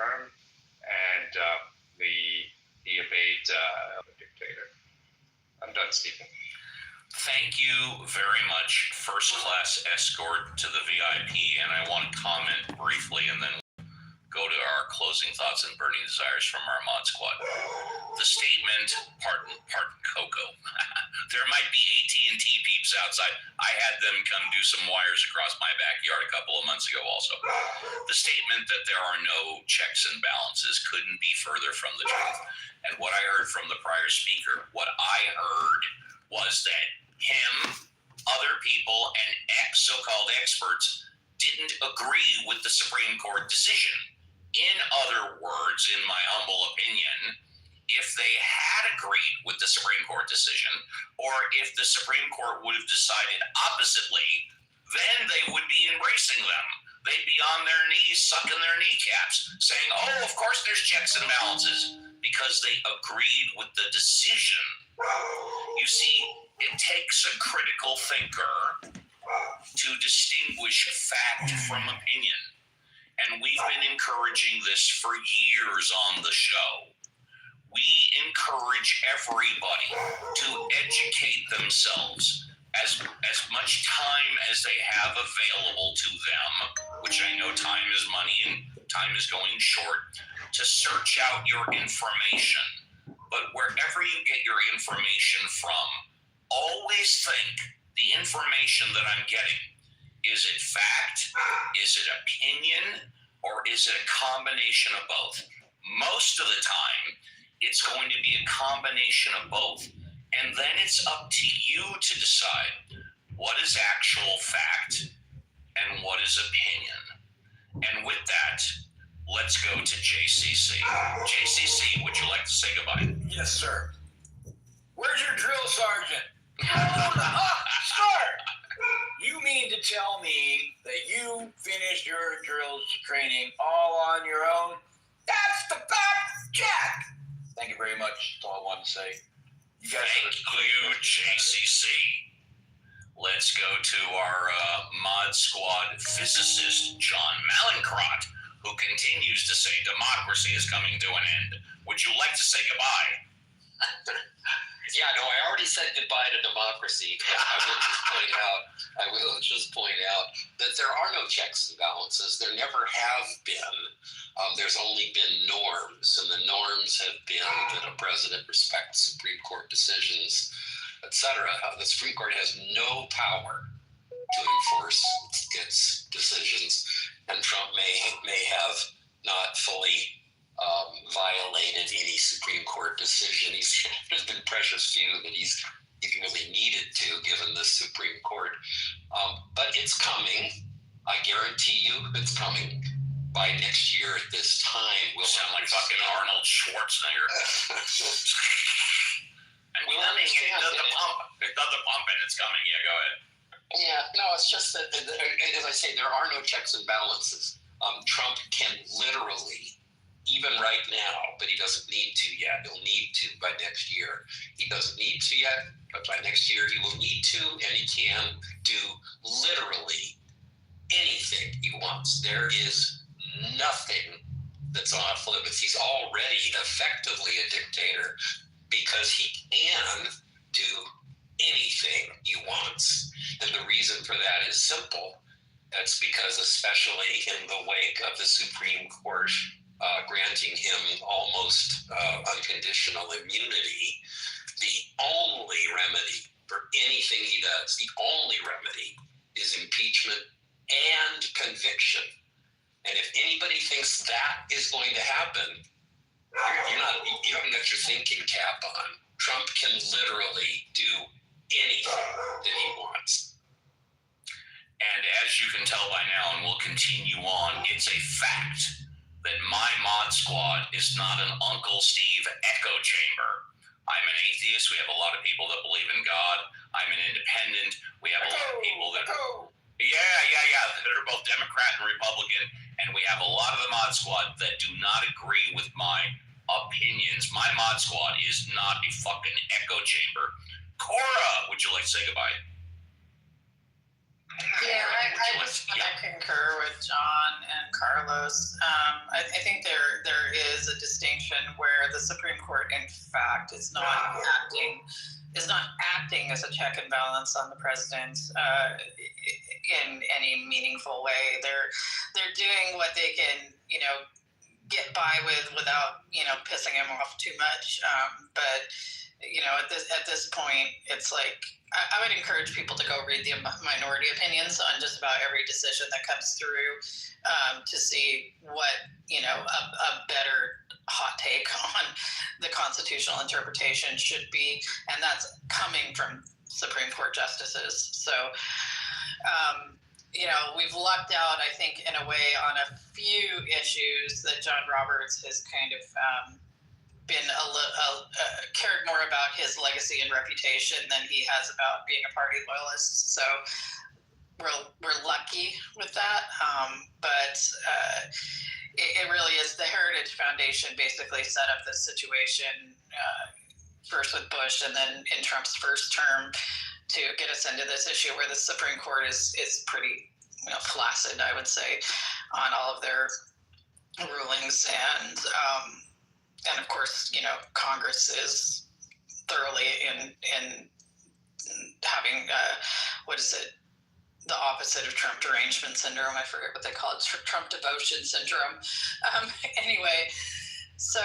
term, and he obeyed the dictator. I'm done speaking. Thank you very much, first class escort to the VIP, and I want to comment briefly and then go to our closing thoughts and burning desires from our mod squad. The statement, pardon Coco, there might be AT&T peeps outside. I had them come do some wires across my backyard a couple of months ago also. The statement that there are no checks and balances couldn't be further from the truth. And what I heard from the prior speaker, what I heard was that him, other people, and so-called experts didn't agree with the Supreme Court decision. In other words, in my humble opinion, if they had agreed with the Supreme Court decision, or if the Supreme Court would have decided oppositely, then they would be embracing them. They'd be on their knees, sucking their kneecaps, saying, oh, of course there's checks and balances, because they agreed with the decision. You see, it takes a critical thinker to distinguish fact from opinion. And we've been encouraging this for years on the show. We encourage everybody to educate themselves as much time as they have available to them, which I know time is money and time is going short, to search out your information. But wherever you get your information from, always think the information that I'm getting, is it fact, is it opinion, or is it a combination of both? Most of the time, it's going to be a combination of both. And then it's up to you to decide what is actual fact and what is opinion. And with that, let's go to JCC. JCC, would you like to say goodbye? Yes, sir. Where's your drill sergeant? Start! You mean to tell me that you finished your drills training all on your own? That's the fact, Jack! Thank you very much. That's all I wanted to say. Thank you, JCC. Let's go to our mod squad physicist, John Malincrot, who continues to say democracy is coming to an end. Would you like to say goodbye? Yeah, no, I already said goodbye to democracy. I will just point out that there are no checks and balances. There never have been. There's only been norms, and the norms have been that a president respects Supreme Court decisions, etc. The Supreme Court has no power to enforce its decisions, and Trump may have not fully violated any Supreme Court decision. There's been precious few that he's really needed to, given the Supreme Court. But it's coming. I guarantee you it's coming. By next year at this time, we'll sound like fucking Arnold Schwarzenegger. And we'll understand it does the pump and it's coming. Yeah, go ahead. Yeah, no, it's just that, as I say, there are no checks and balances. Trump can literally, even right now, but he doesn't need to yet. He'll need to by next year. He doesn't need to yet, but by next year he will need to, and he can do literally anything he wants. There is nothing that's off limits. He's already effectively a dictator because he can do anything he wants. And the reason for that is simple. That's because, especially in the wake of the Supreme Court granting him almost unconditional immunity, the only remedy for anything he does, the only remedy is impeachment and conviction. And if anybody thinks that is going to happen, you haven't got your thinking cap on. Trump can literally do anything that he wants. And as you can tell by now, and we'll continue on, it's a fact that my mod squad is not an Uncle Steve echo chamber. I'm an atheist. We have a lot of people that believe in God. I'm an independent. We have a lot of people that are both Democrat and Republican. And we have a lot of the mod squad that do not agree with my opinions. My mod squad is not a fucking echo chamber. Cora, would you like to say goodbye? Yeah, I concur with John and Carlos. I think there where the Supreme Court, in fact, is not acting as a check and balance on the president in any meaningful way. They're doing what they can, get by with without, pissing him off too much. But at this point, it's like I would encourage people to go read the minority opinions on just about every decision that comes through to see what a better hot take on the constitutional interpretation should be, and that's coming from Supreme Court justices. So we've lucked out, I think, in a way on a few issues that John Roberts has kind of been cared more about his legacy and reputation than he has about being a party loyalist. So we're lucky with that. But it really is the Heritage Foundation basically set up this situation first with Bush and then in Trump's first term to get us into this issue where the Supreme Court is pretty flaccid, I would say, on all of their rulings. And of course, Congress is thoroughly in having the opposite of Trump derangement syndrome. I forget what they call it, Trump devotion syndrome. Anyway, so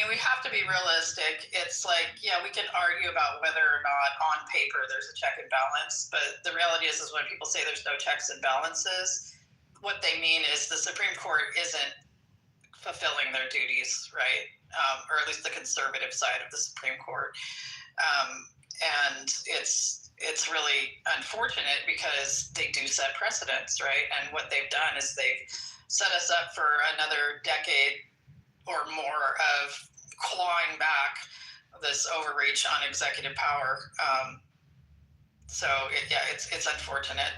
we have to be realistic. It's like, we can argue about whether or not on paper there's a check and balance, but the reality is when people say there's no checks and balances, what they mean is the Supreme Court isn't fulfilling their duties, right? Or at least the conservative side of the Supreme Court. And it's really unfortunate because they do set precedents, right? And what they've done is they've set us up for another decade or more of clawing back this overreach on executive power. It's unfortunate.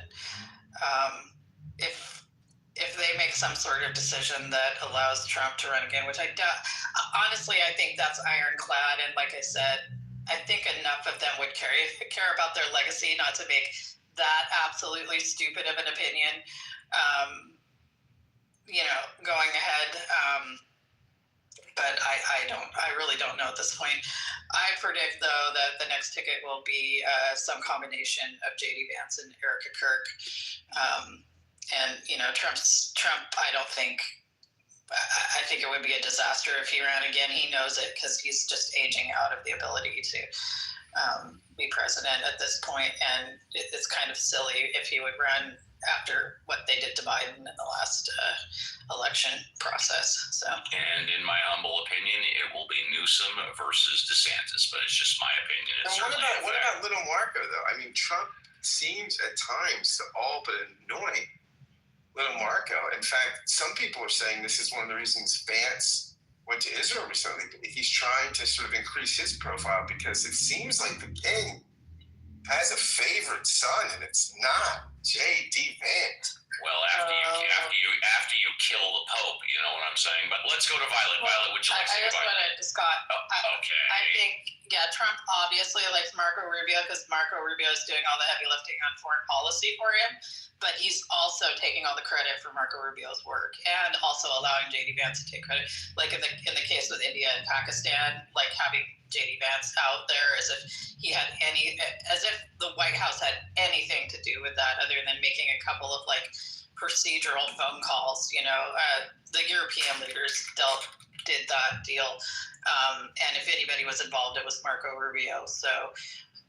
If they make some sort of decision that allows Trump to run again, which honestly, I think that's ironclad. And like I said, I think enough of them would care about their legacy not to make that absolutely stupid of an opinion, going ahead. But I really don't know at this point. I predict, though, that the next ticket will be some combination of J.D. Vance and Erica Kirk. Trump, I think it would be a disaster if he ran again. He knows it because he's just aging out of the ability to be president at this point. And it's kind of silly if he would run after what they did to Biden in the last election process. So, and in my humble opinion, it will be Newsom versus DeSantis, but it's just my opinion. What about little Marco, though? Trump seems at times to all but annoy little Marco. In fact, some people are saying this is one of the reasons Vance went to Israel recently. He's trying to sort of increase his profile because it seems like the king has a favorite son, and it's not J.D. Vance. Well, after you kill the Pope, you know what I'm saying. But let's go to Violet. Violet, would you like to say goodbye? I just wanted to, Scott. Okay. I think, Trump obviously likes Marco Rubio because Marco Rubio is doing all the heavy lifting on foreign policy for him. But he's also taking all the credit for Marco Rubio's work and also allowing J.D. Vance to take credit. Like in the case with India and Pakistan, like having J.D. Vance out there as if the White House had anything to do with that other than making a couple of procedural phone calls. The European leaders did that deal. And if anybody was involved, it was Marco Rubio. So,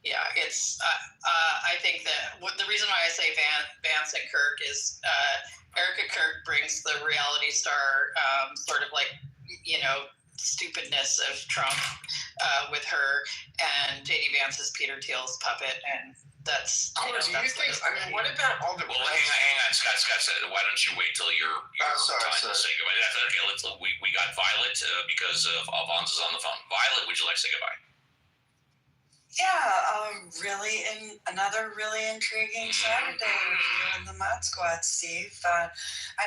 I think that the reason why I say Vance and Kirk is Erica Kirk brings the reality star stupidness of Trump with her, and J.D. Vance is Peter Thiel's puppet, and that's. What about all the? Well, hang on, Scott said, why don't you wait till your time to say goodbye? That's okay. We got Violet because Alphonse is on the phone. Violet, would you like to say goodbye? Yeah, another really intriguing Saturday here in the Mod Squad, Steve. I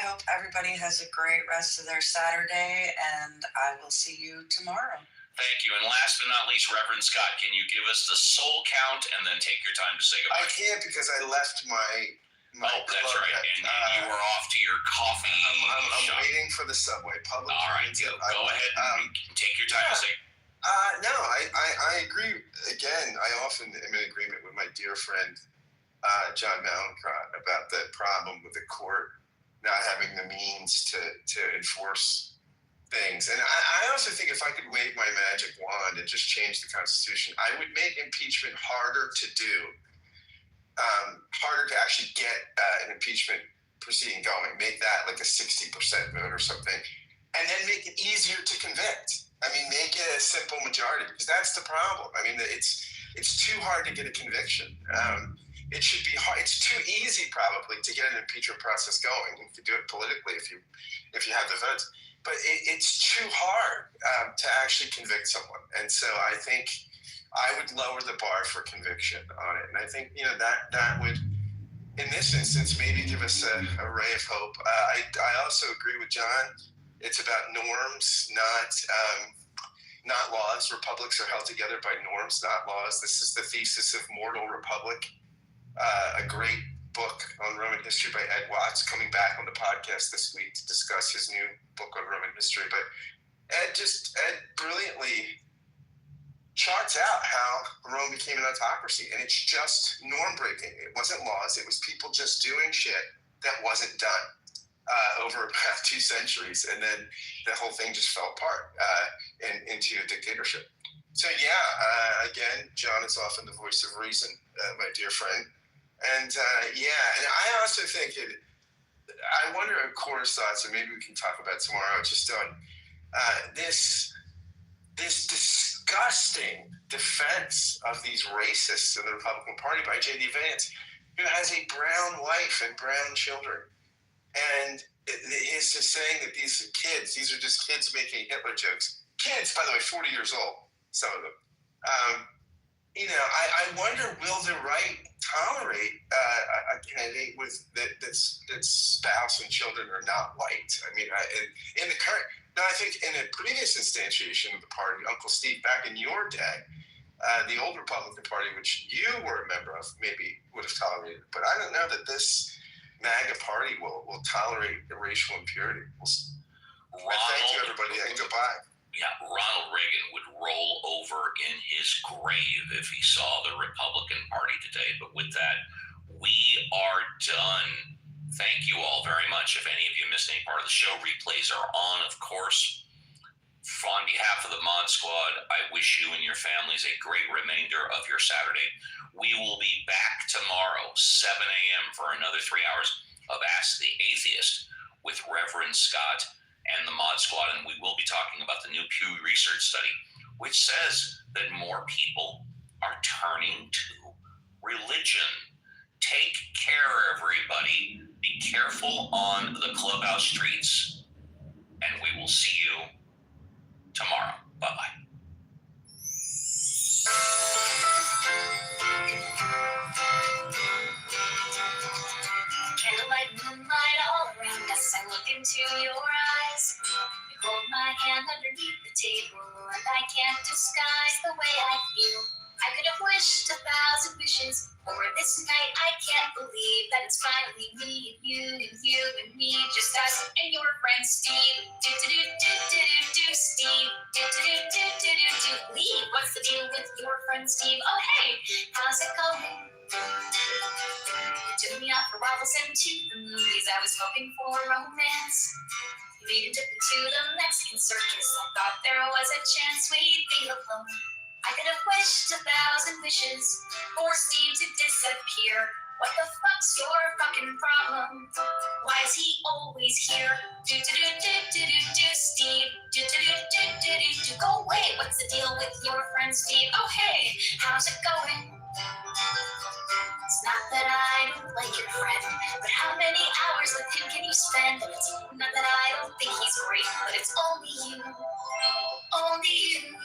hope everybody has a great rest of their Saturday, and I will see you tomorrow. Thank you. And last but not least, Reverend Scott, can you give us the soul count and then take your time to say goodbye? I can't because I left Mike, Oh, that's love right. that. And you were off to your coffee I'm shop. waiting for the subway. Public. All right, go ahead and take your time. No, I agree. Again, I often am in agreement with my dear friend John Malincrot about the problem with the court not having the means to enforce things. And I also think if I could wave my magic wand and just change the Constitution, I would make impeachment harder to do, harder to actually get an impeachment proceeding going. Make that like a 60% vote or something, and then make it easier to convict. I mean, make it a simple majority, because that's the problem. I mean, it's too hard to get a conviction. It should be hard. It's too easy probably to get an impeachment process going. You can do it politically if you have the votes, but it's too hard to actually convict someone. And so I think I would lower the bar for conviction on it. And I think that would, in this instance, maybe give us a ray of hope. I also agree with John. It's about norms, not laws. Republics are held together by norms, not laws. This is the thesis of Mortal Republic, a great book on Roman history by Ed Watts, coming back on the podcast this week to discuss his new book on Roman history. But Ed brilliantly charts out how Rome became an autocracy, and it's just norm breaking. It wasn't laws. It was people just doing shit that wasn't done over about 2 centuries, and then the whole thing just fell apart into a dictatorship. So again, John is often the voice of reason, my dear friend. And and I also think I wonder what Cora's thoughts, and maybe we can talk about tomorrow, just on this disgusting defense of these racists in the Republican Party by J.D. Vance, who has a brown wife and brown children. And it's just saying that these are just kids making Hitler jokes. Kids, by the way, 40 years old, some of them. I wonder, will the right tolerate a candidate with that's spouse and children are not white? I mean, in the current, I think in a previous instantiation of the party, Uncle Steve, back in your day, the old Republican Party, which you were a member of, maybe would have tolerated it. But I don't know that this MAGA party will tolerate the racial impurity. Thank you, everybody, and goodbye. Yeah, Ronald Reagan would roll over in his grave if he saw the Republican Party today. But with that, we are done. Thank you all very much. If any of you missed any part of the show, replays are on, of course. On behalf of the Mod Squad, I wish you and your families a great remainder of your Saturday. We will be back tomorrow, 7 a.m. for another 3 hours of Ask the Atheist with Reverend Scott and the Mod Squad, and we will be talking about the new Pew Research study, which says that more people are turning to religion. Take care, everybody. Be careful on the clubhouse streets, and we will see you tomorrow. Bye-bye. Candlelight, moonlight all around us. I look into your eyes. You hold my hand underneath the table, and I can't disguise the way I feel. I could have wished 1,000 wishes for this night. I can't believe that it's finally me and you and you and me, just us and your friend Steve. Steve. Leave. What's the deal with your friend Steve? Oh hey, how's it going? You took me out for waffles and to the movies. I was hoping for romance. You even took me to the Mexican circus. I thought there was a chance we'd be alone. I could have wished 1,000 wishes for Steve to disappear. What the fuck's your fucking problem? Why is he always here? Steve. Go away. What's the deal with your friend Steve? Oh hey, how's it going? It's not that I don't like your friend, but how many hours with him can you spend? And it's not that I don't think he's great, but it's only you. Only you.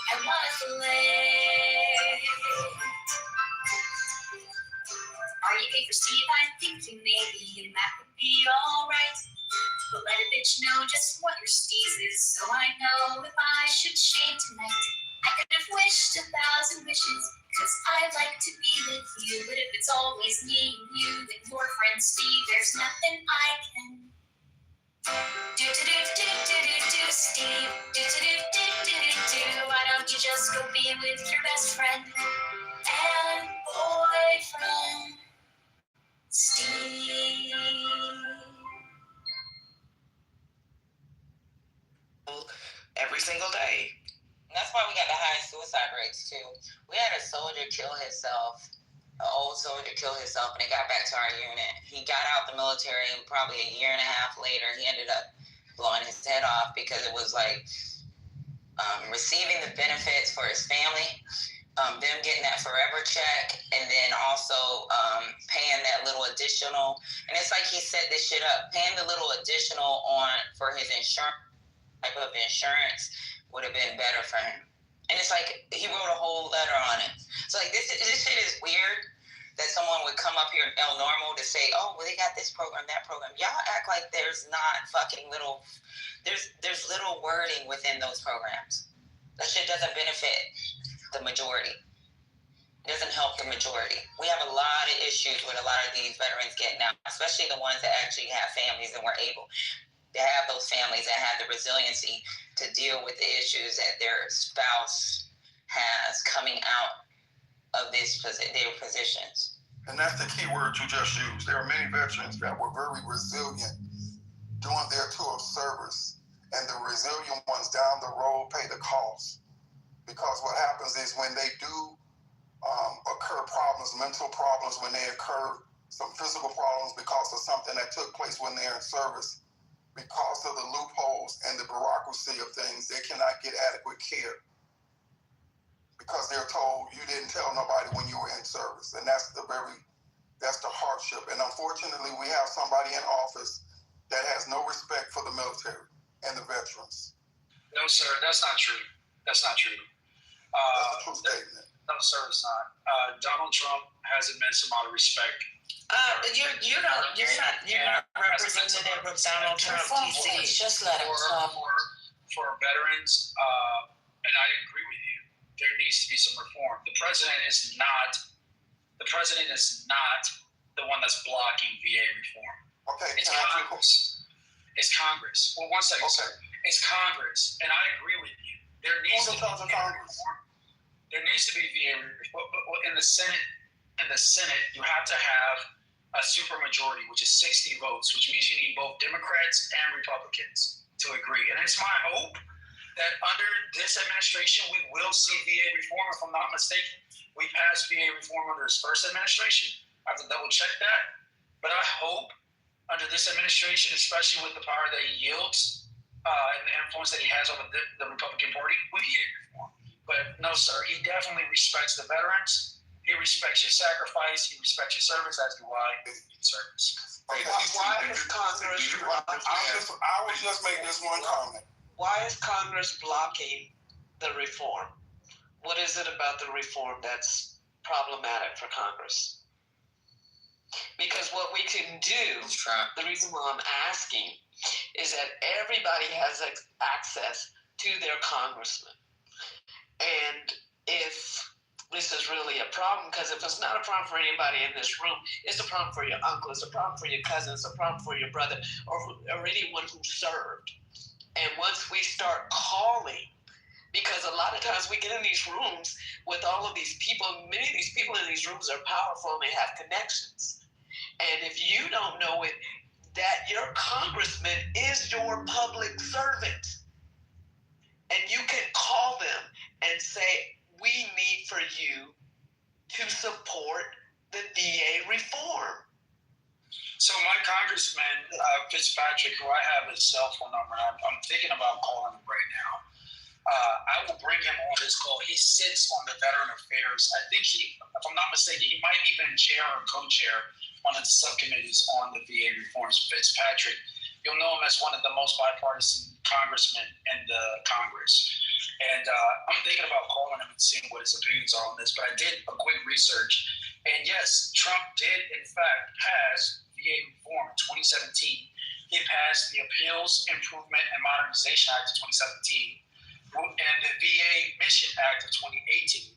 I wanna play. Are you gay for Steve? I think you may be, and that would be alright. But let a bitch know just what your steez is, so I know if I should shave tonight. I could have wished 1,000 wishes, cause I like to be with you. But if it's always me and you and your friend Steve, there's nothing I can do, Steve. Do. Why don't you just go be with your best friend and boyfriend, Steve? Every single day. That's why we got the high suicide rates too. We had a soldier kill himself, an old soldier kill himself, and it got back to our unit. He got out the military, and probably a year and a half later, he ended up blowing his head off because it was like receiving the benefits for his family, them getting that forever check, and then also paying that little additional. And it's like he set this shit up, paying the little additional on for his insurance, type of insurance would have been better for him. And it's like he wrote a whole letter on it. So like this shit is weird that someone would come up here in El Normal to say, oh, well, they got this program, that program. Y'all act like there's not fucking little, there's little wording within those programs. That shit doesn't benefit the majority. It doesn't help the majority. We have a lot of issues with a lot of these veterans getting out, especially the ones that actually have families and were able to have those families that have the resiliency to deal with the issues that their spouse has coming out of their positions. And that's the key word you just used. There are many veterans that were very resilient during their tour of service, and the resilient ones down the road pay the cost. Because what happens is when they do occur problems, mental problems, when they occur some physical problems because of something that took place when they're in service, because of the loopholes and the bureaucracy of things, they cannot get adequate care because they're told you didn't tell nobody when you were in service. And that's the hardship. And unfortunately, we have somebody in office that has no respect for the military and the veterans. No, sir, that's not true. That's not true. That's a true statement. No, sir, it's not. Donald Trump has immense amount of respect. You're not representative of Donald Trump, TC. Just let him talk. For veterans, and I agree with you. There needs to be some reform. The president is not the one that's blocking VA reform. Okay. It's Congress. It's Congress. Well, one second, okay. Sir. It's Congress, and I agree with you. There needs to be VA reform. There needs to be VA reform. But in the Senate, you have to have a supermajority, which is 60 votes, which means you need both Democrats and Republicans to agree. And it's my hope that under this administration, we will see VA reform. If I'm not mistaken, we passed VA reform under his first administration. I have to double check that. But I hope under this administration, especially with the power that he yields and the influence that he has over the Republican Party, we VA reform. But no, sir, he definitely respects the veterans. He respects your sacrifice. He respects your service, as do I. Service. Okay. Why is Congress I will just make this one comment. Why is Congress blocking the reform? What is it about the reform that's problematic for Congress? Because what we can do, the reason why I'm asking, is that everybody has access to their congressman. And if this is really a problem, because if it's not a problem for anybody in this room, it's a problem for your uncle, it's a problem for your cousin, it's a problem for your brother, or anyone who served. And once we start calling, because a lot of times we get in these rooms with all of these people, many of these people in these rooms are powerful and they have connections. And if you don't know it, that your congressman is your public servant. And you can call them and say, we need for you to support the VA reform. So my congressman, Fitzpatrick, who I have his cell phone number, I'm thinking about calling him right now. I will bring him on this call. He sits on the Veteran Affairs. I think if I'm not mistaken, he might even chair or co-chair one of the subcommittees on the VA reforms. Fitzpatrick, you'll know him as one of the most bipartisan congressmen in the Congress. And I'm thinking about calling him and seeing what his opinions are on this. But I did a quick research. And yes, Trump did, in fact, pass VA reform in 2017. He passed the Appeals Improvement and Modernization Act of 2017, and the VA Mission Act of 2018,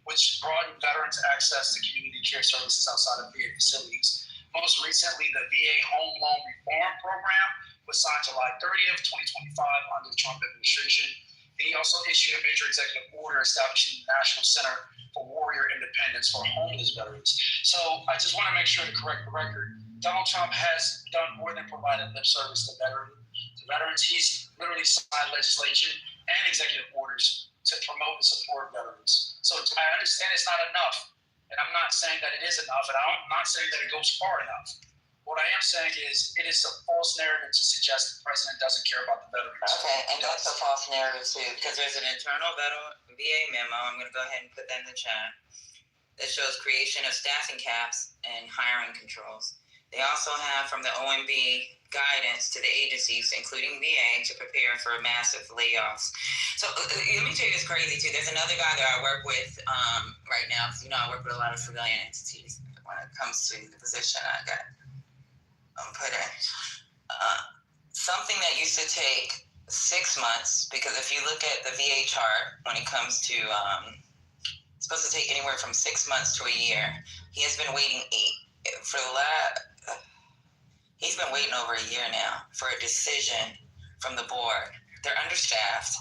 which broadened veterans' access to community care services outside of VA facilities. Most recently, the VA Home Loan Reform Program was signed July 30th, 2025 under the Trump administration. And he also issued a major executive order establishing the National Center for Warrior Independence for homeless veterans. So I just want to make sure to correct the record. Donald Trump has done more than provided lip service to veterans. He's literally signed legislation and executive orders to promote and support veterans. So I understand it's not enough, and I'm not saying that it is enough, and I'm not saying that it goes far enough. What I am saying is it is a false narrative to suggest the president doesn't care about the veterans. Okay, and that's a false narrative too, because there's an internal VA memo. I'm going to go ahead and put that in the chat. That shows creation of staffing caps and hiring controls. They also have from the OMB guidance to the agencies, including VA, to prepare for massive layoffs. So let me tell you this crazy too. There's another guy that I work with right now, because I work with a lot of civilian entities. When it comes to the position I got put in, something that used to take 6 months, because if you look at the VA chart, when it comes to it's supposed to take anywhere from 6 months to a year. He has been waiting he's been waiting over a year now for a decision from the board. They're understaffed.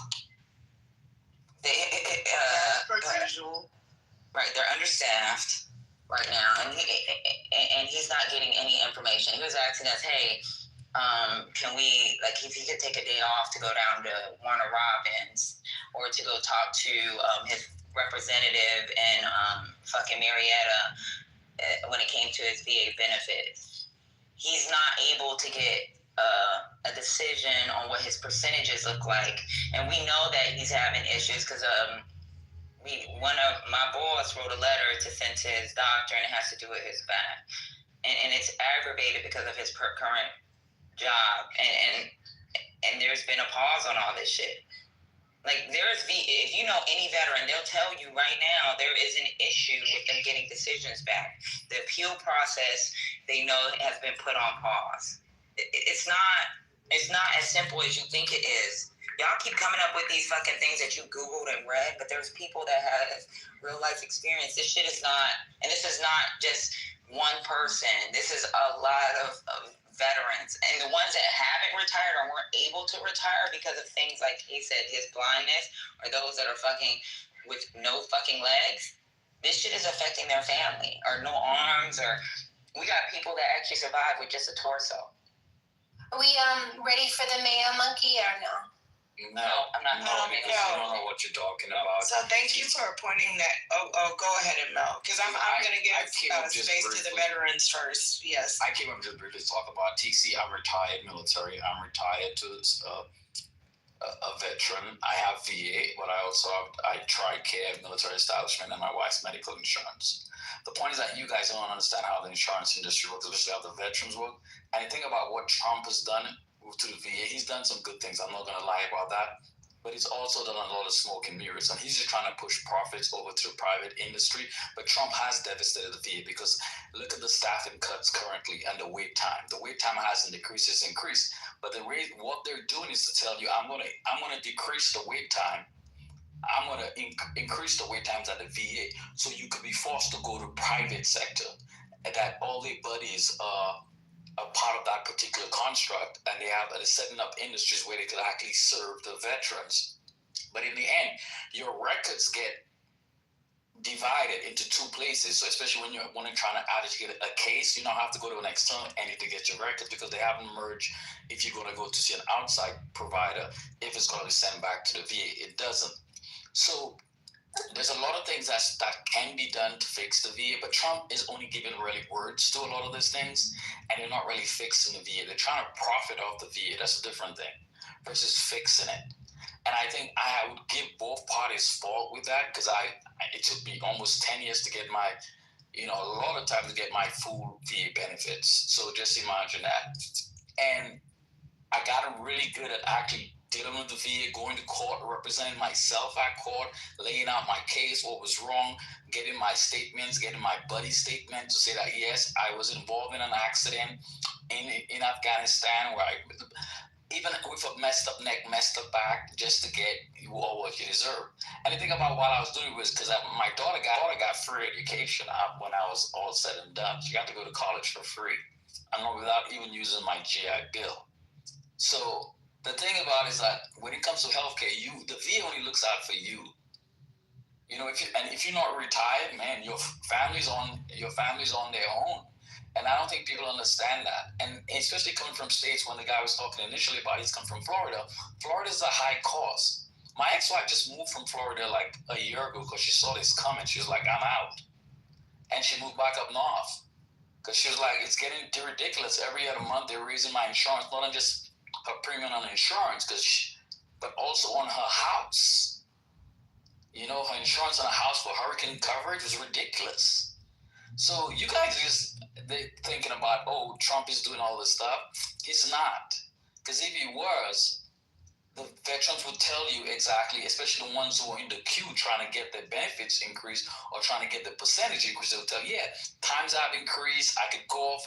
Right, they're understaffed right now, and he's not getting any information. He was asking us, hey, can we, like, if he could take a day off to go down to Warner Robins or to go talk to his representative in fucking Marietta when it came to his VA benefits. He's not able to get a decision on what his percentages look like, and we know that he's having issues because one of my boss wrote a letter to send to his doctor, and it has to do with his back, and it's aggravated because of his current job, and there's been a pause on all this shit. Like, if you know any veteran, they'll tell you right now there is an issue with them getting decisions back. The appeal process, they know, has been put on pause. It's not as simple as you think it is. Y'all keep coming up with these fucking things that you Googled and read, but there's people that have real life experience. This shit is not, and this is not just one person. This is a lot of veterans, and the ones that haven't retired or weren't able to retire because of things like he said, his blindness, or those that are fucking with no fucking legs. This shit is affecting their family, or no arms, or we got people that actually survive with just a torso. Are we ready for the mayo monkey or no? No, I'm not. Because you don't know what you're talking about. So thank you for pointing that. Oh, go ahead and Mel, because I'm going to give space to the veterans first. Yes. I came up just briefly to talk about TC. I'm retired military. I'm retired to a veteran. I have VA, but I also have TRICARE military establishment and my wife's medical insurance. The point is that you guys don't understand how the insurance industry works, especially how the veterans work. And you think about what Trump has done to the VA. He's done some good things. I'm not going to lie about that. But he's also done a lot of smoke and mirrors. And he's just trying to push profits over to the private industry. But Trump has devastated the VA because look at the staffing cuts currently and the wait time. The wait time hasn't decreased, it's increased. But what they're doing is to tell you, I'm going to decrease the wait time. I'm going to increase the wait times at the VA so you could be forced to go to private sector. And that all their buddies are a part of that particular construct, and they're setting up industries where they could actually serve the veterans. But in the end, your records get divided into two places. So especially when you're trying to actually get a case, you don't have to go to an external entity to get your records because they haven't merged. If you're going to go to see an outside provider, if it's going to be sent back to the VA, it doesn't. So there's a lot of things that can be done to fix the VA, but Trump is only giving really words to a lot of these things, and they're not really fixing the VA. They're trying to profit off the VA. That's a different thing versus fixing it. And I think I would give both parties fault with that because it took me almost 10 years to get my, a lot of time to get my full VA benefits. So just imagine that. And I got really good at actually dealing with the VA, going to court, representing myself at court, laying out my case, what was wrong, getting my statements, getting my buddy statement to say that, yes, I was involved in an accident in Afghanistan where even with a messed up neck, messed up back, just to get you all what you deserve. And the thing about what I was doing was because my daughter got free education when I was all said and done. She got to go to college for free, without even using my GI Bill. So the thing about it is that when it comes to healthcare, the VA only looks out for you. You know, if you're not retired, man, your family's on their own. And I don't think people understand that. And especially coming from states, when the guy was talking initially about he's come from Florida. Florida's a high cost. My ex-wife just moved from Florida like a year ago because she saw this coming. She was like, I'm out. And she moved back up north because she was like, it's getting ridiculous. Every other month they're raising my insurance, not on just her premium on insurance, but also on her house. You know, her insurance on a house for hurricane coverage was ridiculous. So you guys they're thinking about, oh, Trump is doing all this stuff. He's not. Because if he was, the veterans would tell you exactly, especially the ones who are in the queue trying to get their benefits increased or trying to get the percentage increased. They'll tell you, yeah, times have increased. I could go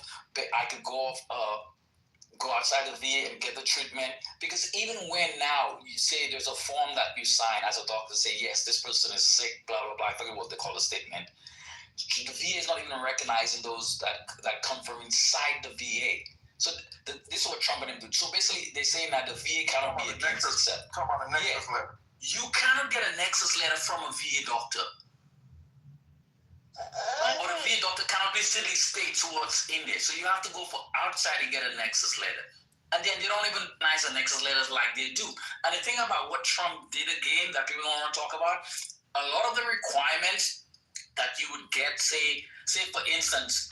outside the VA and get the treatment. Because even when now you say there's a form that you sign as a doctor, say, yes, this person is sick, blah, blah, blah. I forget what they call the statement. The VA is not even recognizing those that come from inside the VA. So this is what Trump and him do. So basically, they're saying that the VA cannot be against itself. Talk about a nexus letter. You cannot get a nexus letter from a VA doctor. Or the VA doctor cannot basically state what's in there. So you have to go for outside and get a nexus letter. And then they don't even recognize the nexus letters like they do. And the thing about what Trump did again that people don't want to talk about, a lot of the requirements that you would get, say for instance,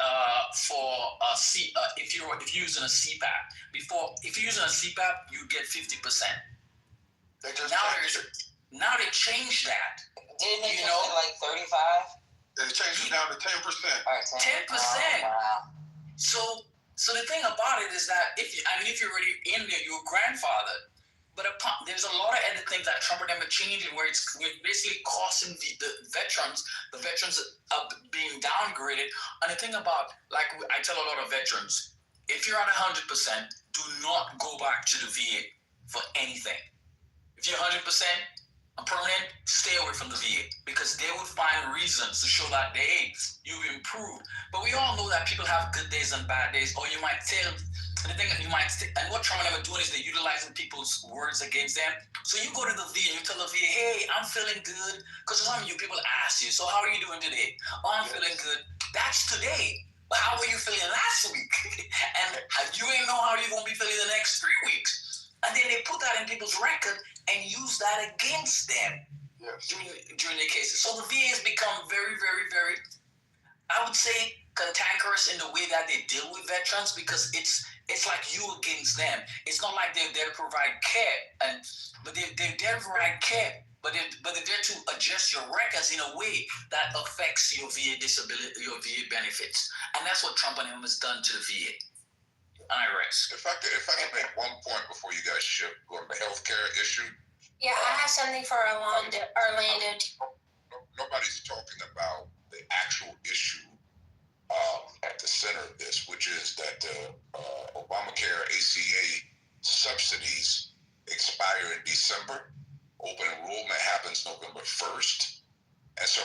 if you're using a CPAP, if you're using a CPAP, you get 50%. Now they changed that. Didn't it just say like 35? They changed it down to 10%. 10%. Oh, wow. So the thing about it is that if you're already in there, you're grandfathered. But there's a lot of other things that Trump and them are changing where it's basically costing the veterans are being downgraded. And the thing about, like I tell a lot of veterans, if you're at 100%, do not go back to the VA for anything. If you're 100% permanent, stay away from the VA because they would find reasons to show that, hey, you've improved. But we all know that people have good days and bad days, or you might tell. And the thing that and what Trump and them are doing is they're utilizing people's words against them. So you go to the VA and you tell the VA, hey, I'm feeling good. Because some of you people ask you, so how are you doing today? Oh, I'm feeling good. That's today. But how were you feeling last week? And you ain't know how you're going to be feeling the next 3 weeks. And then they put that in people's record and use that against them during their cases. So the VA has become very, very, very, I would say, cantankerous in the way that they deal with veterans because it's like you against them. It's not like they're there to provide care, but they're there to provide care, but they're there to adjust your records in a way that affects your VA disability, your VA benefits, and that's what Trump and him has done to the VA. And I rest. If I could make one point before you guys shift on the healthcare issue. Yeah, I have something for Orlando. Nobody's talking about the actual issue at the center of this, which is that Obamacare ACA subsidies expire in December. Open enrollment happens November 1st. And so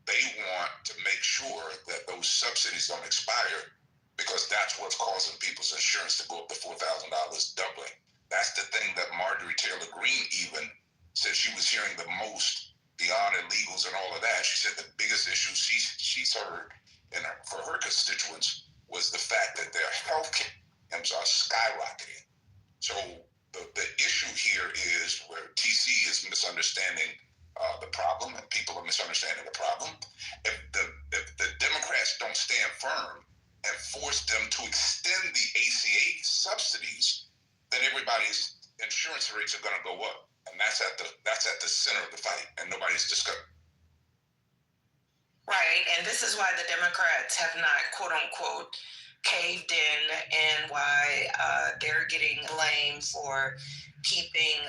they want to make sure that those subsidies don't expire because that's what's causing people's insurance to go up to $4,000 doubling. That's the thing that Marjorie Taylor Greene even said she was hearing the most beyond illegals and all of that. She said the biggest issue she's heard for her constituents was the fact that their health care claims are skyrocketing. So the issue here is where TC is misunderstanding the problem and people are misunderstanding the problem. If the Democrats don't stand firm and force them to extend the ACA subsidies, then everybody's insurance rates are going to go up. And that's at the center of the fight, and nobody's discussing. Right, and this is why the Democrats have not, quote unquote, caved in, and why they're getting blamed for keeping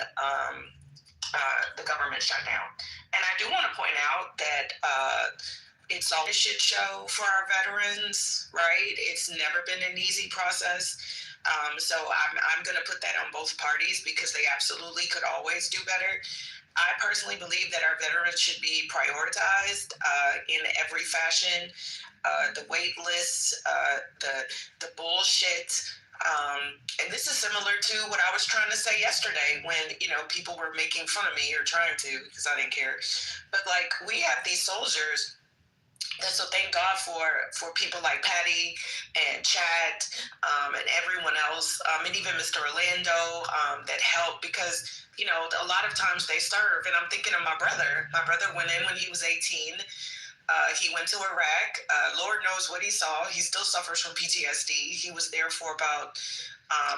the government shut down. And I do want to point out that it's all a shit show for our veterans, right? It's never been an easy process So I'm going to put that on both parties because they absolutely could always do better. I personally believe that our veterans should be prioritized in every fashion. The wait lists, the bullshit. And this is similar to what I was trying to say yesterday when, people were making fun of me or trying to because I didn't care. But like, we have these soldiers. And so thank God for people like Patty and Chad and everyone else, and even Mr. Orlando that helped because, a lot of times they serve. And I'm thinking of my brother. My brother went in when he was 18. He went to Iraq. Lord knows what he saw. He still suffers from PTSD. He was there for about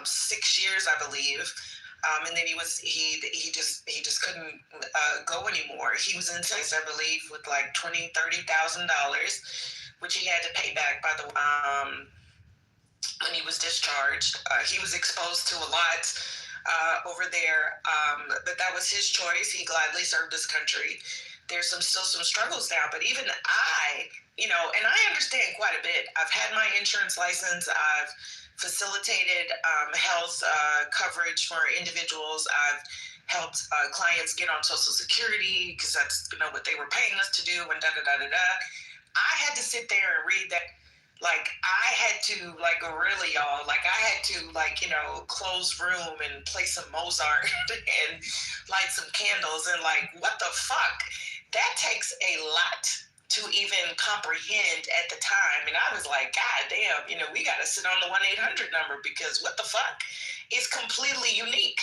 6 years, I believe. And then he just couldn't go anymore. He was in Texas, I believe, with like $20,000-$30,000, which he had to pay back by the when he was discharged. He was exposed to a lot over there, but that was his choice. He gladly served his country. There's still some struggles now, but even I, and I understand quite a bit. I've had my insurance license. I've facilitated health coverage for individuals. I've helped clients get on Social Security because that's what they were paying us to do and da-da-da-da-da. I had to sit there and read that. Like, I had to, really, y'all, I had to, close room and play some Mozart and light some candles and, what the fuck? That takes a lot to even comprehend at the time. And I was like, God damn, we got to sit on the 1-800 number because what the fuck? It's completely unique.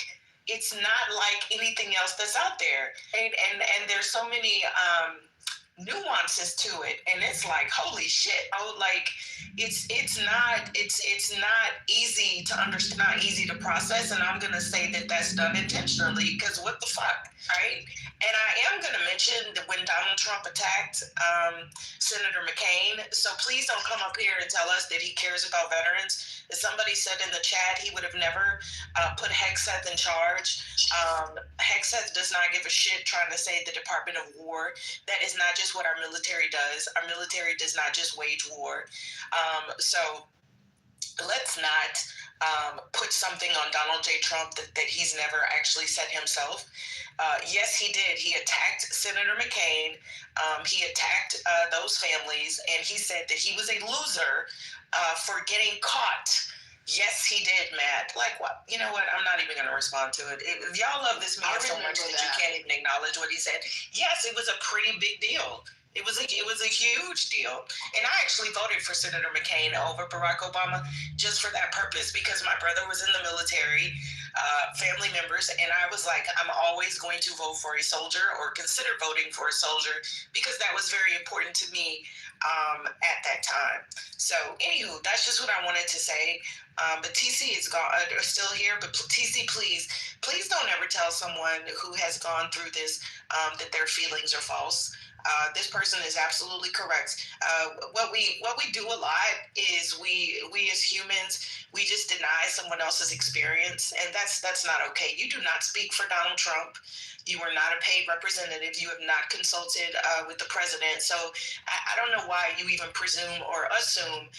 It's not like anything else that's out there. And there's so many nuances to it, and it's like, holy shit. It's not easy to understand, not easy to process, and I'm gonna say that that's done intentionally because what the fuck, right? And I am gonna mention that when Donald Trump attacked Senator McCain, so please don't come up here and tell us that he cares about veterans. As somebody said in the chat, he would have never put Hegseth in charge. Hegseth does not give a shit trying to save the Department of War. That is not just what our military does. Our military does not just wage war. So let's not put something on Donald J. Trump that he's never actually said himself. Yes, he did. He attacked Senator McCain. He attacked those families, and he said that he was a loser for getting caught. Yes, he did, Matt. What? You know what? I'm not even going to respond to it. If y'all love this man so much that you can't even acknowledge what he said. Yes, it was a pretty big deal. It was a huge deal. And I actually voted for Senator McCain over Barack Obama just for that purpose because my brother was in the military, family members, and I was like, I'm always going to vote for a soldier or consider voting for a soldier because that was very important to me at that time. So, anywho, that's just what I wanted to say. But TC is still here. But TC, please don't ever tell someone who has gone through this that their feelings are false. This person is absolutely correct. What we do a lot is we as humans, we just deny someone else's experience, and that's not okay. You do not speak for Donald Trump. You are not a paid representative. You have not consulted with the president. So I don't know why you even presume or assume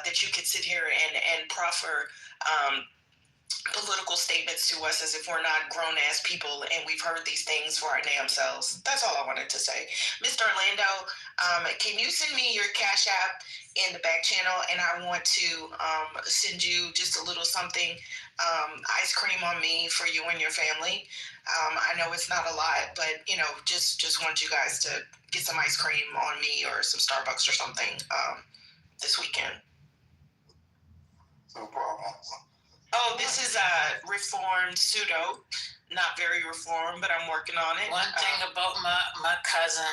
that you could sit here and proffer political statements to us as if we're not grown-ass people and we've heard these things for our damn selves. That's all I wanted to say. Mr. Orlando, can you send me your Cash App in the back channel, and I want to send you just a little something, ice cream on me for you and your family. I know it's not a lot, but just want you guys to get some ice cream on me or some Starbucks or something this weekend. No problem. Oh, this is a reformed pseudo. Not very reformed, but I'm working on it. One thing about my cousin,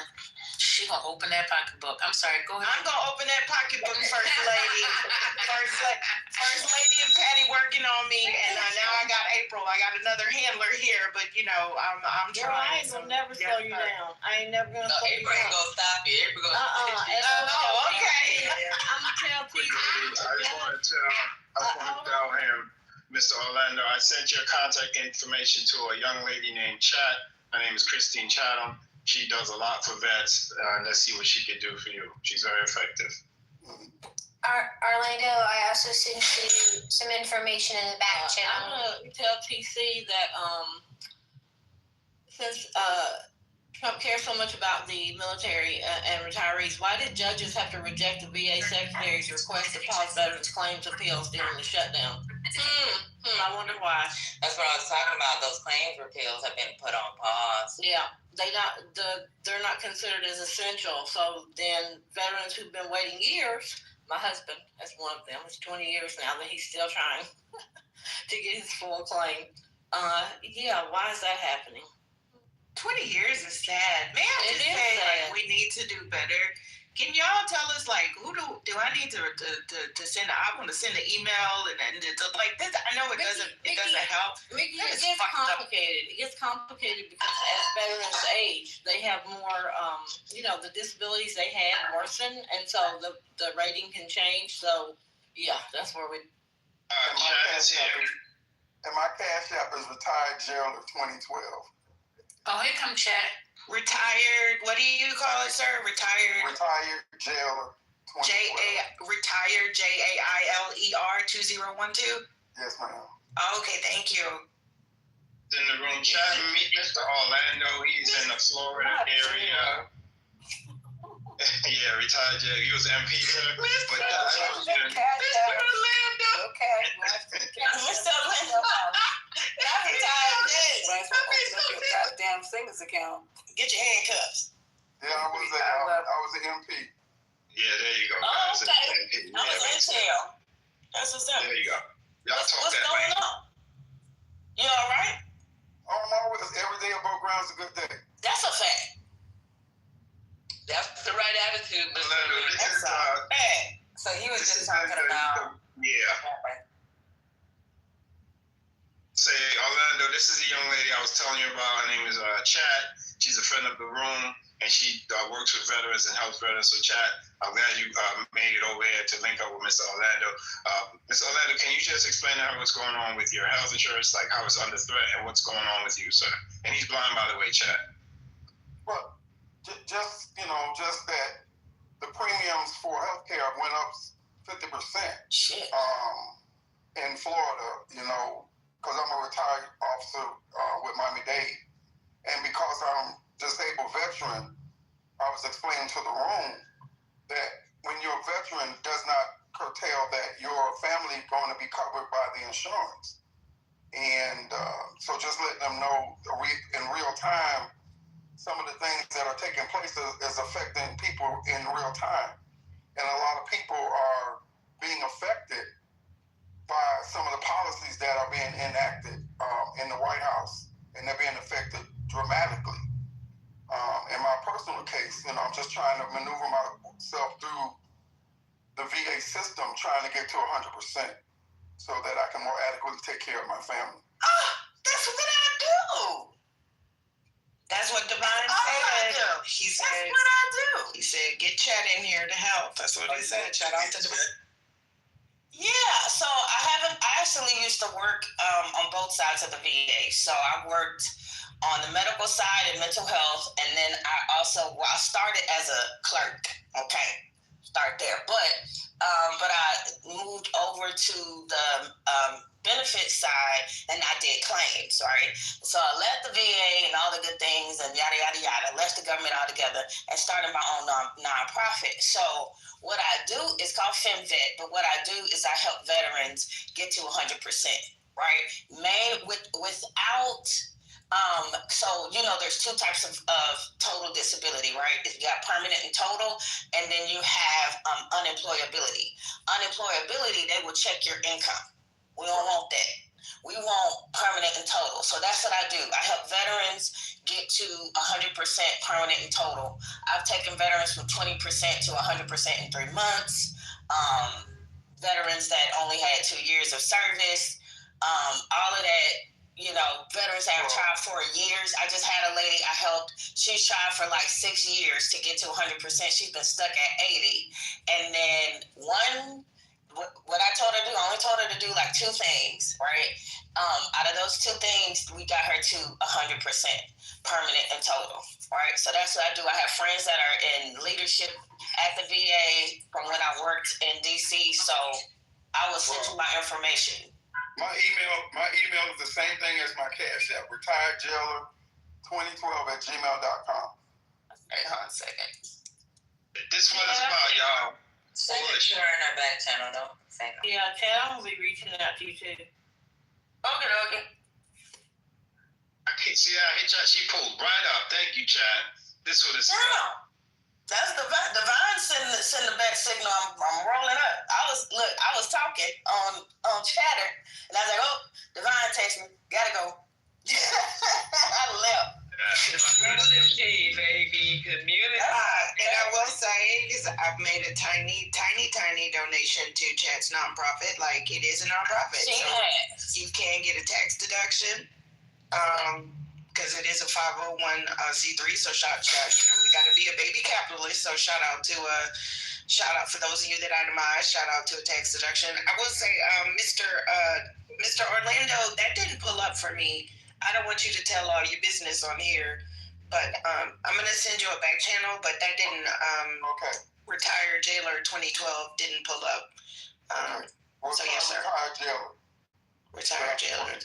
she gonna open that pocketbook. I'm sorry, go ahead. I'm gonna open that pocketbook, First Lady. First Lady and Patty working on me, and now I got April. I got another handler here, but I'm Girl, trying. I ain't gonna never slow you down. I ain't never gonna slow you April ain't down. gonna stop you. April gonna Okay. I'm gonna tell people. I just want to tell him, Mr. Orlando, I sent your contact information to a young lady named Chat. Her name is Christine Chatham. She does a lot for vets. Let's see what she can do for you. She's very effective. Orlando, I also sent you some information in the back channel. I'm gonna tell TC that since Trump cares so much about the military and retirees, why did judges have to reject the VA secretary's request to pause veterans' claims appeals during the shutdown? I wonder why. That's what I was talking about. Those claims repeals have been put on pause. Yeah, they're not considered as essential. So then veterans who've been waiting years, my husband is one of them. It's 20 years now that he's still trying to get his full claim. Yeah, why is that happening? 20 years is sad. May I just say, like, we need to do better. Can y'all tell us, like, who do I need to send? I want to send an email and like this. I know it doesn't help. Mickey, it gets complicated. It gets complicated because as veterans age, they have more. The disabilities they had worsen, and so the rating can change. So yeah, that's where we. And my cash app is retired jailer 2012. Oh, here comes Chad. Retired, what do you call it, sir? Retired jailer. Retired JAILER 2012? Yes, ma'am. Okay, thank you. In the room, chat and meet Mr. Orlando. He's in the Florida area. Yeah, retired jailer. He was MP, sir. But Mr. Orlando. Okay. Mr. Orlando. Not retired jailer. Your goddamn savings account. Get your handcuffs. Yeah, I was an MP. Yeah, there you go. Oh, okay. I was in jail. That's what's up. There you go. Y'all talk what's that going on? You all right? Every day above ground is a good day. That's a fact. That's the right attitude, Mr. That's a fact. So he was just talking about. Yeah. Say, Orlando, this is a young lady I was telling you about. Her name is Chad. She's a friend of the room, and she works with veterans and helps veterans. So, Chad, I'm glad you made it over here to link up with Mr. Orlando. Mr. Orlando, can you just explain to her what's going on with your health insurance, like how it's under threat, and what's going on with you, sir? And he's blind, by the way, Chad. Well, just that the premiums for healthcare went up 50%. Shit. In Florida, because I'm a retired officer with Miami-Dade, and because I'm disabled veteran, I was explaining to the room that when you're a veteran, does not curtail that your family going to be covered by the insurance. And so just letting them know in real time, some of the things that are taking place is affecting people in real time. And a lot of people are being affected by some of the policies that are being enacted in the White House, and they're being affected dramatically. In my personal case, I'm just trying to maneuver myself through the VA system, trying to get to 100%, so that I can more adequately take care of my family. That's what I do. That's what Divine said. He said, that's what I do. He said, get Chad in here to help. That's what he said. Shout out to Divine. Yeah, so I actually used to work on both sides of the VA. So I worked on the medical side and mental health, and then I started as a clerk. Okay, start there. But I moved over to the benefit side, and I did claims, right? So I left the VA and all the good things and yada, yada, yada, left the government altogether and started my own nonprofit. So what I do is called FemVet, but what I do is I help veterans get to 100%, right? There's two types of total disability, right? You got permanent and total, and then you have unemployability. Unemployability, they will check your income. We don't want that. We want permanent and total. So that's what I do. I help veterans get to 100% permanent and total. I've taken veterans from 20% to 100% in 3 months. Veterans that only had 2 years of service. All of that, veterans have tried for years. I just had a lady I helped. She's tried for like 6 years to get to 100%. She's been stuck at 80. And then what I told her to do, I only told her to do like 2 things, right? Out of those 2 things, we got her to 100% permanent and total, right? So that's what I do. I have friends that are in leadership at the VA from when I worked in DC. So I will send you my information. My email is the same thing as my Cash App, retiredjailer2012@gmail.com. Hey, hold on a second. This one is about y'all. Send it to her in our back channel, though. Yeah, Chad, I'm gonna be reaching out to you too. Okay. I can't see how she pulled right up. Thank you, Chad. This one is. Yeah. That's Divine send the back signal. I'm rolling up. I was talking on Chatter, and I was like, oh, Divine text me. Gotta go. I left. Baby community. And I will say, I've made a tiny donation to Chat's nonprofit. Like, it is a nonprofit. She has. You can get a tax deduction. Because it is a 501c3, so shout, we got to be a baby capitalist. So shout out for those of you that itemize. Shout out to a tax deduction. I will say, Mr. Orlando, that didn't pull up for me. I don't want you to tell all your business on here, but I'm gonna send you a back channel. But that didn't. Okay. Retired Jailer 2012 didn't pull up. So yes, sir. Retired Jailer. Retired Jailer.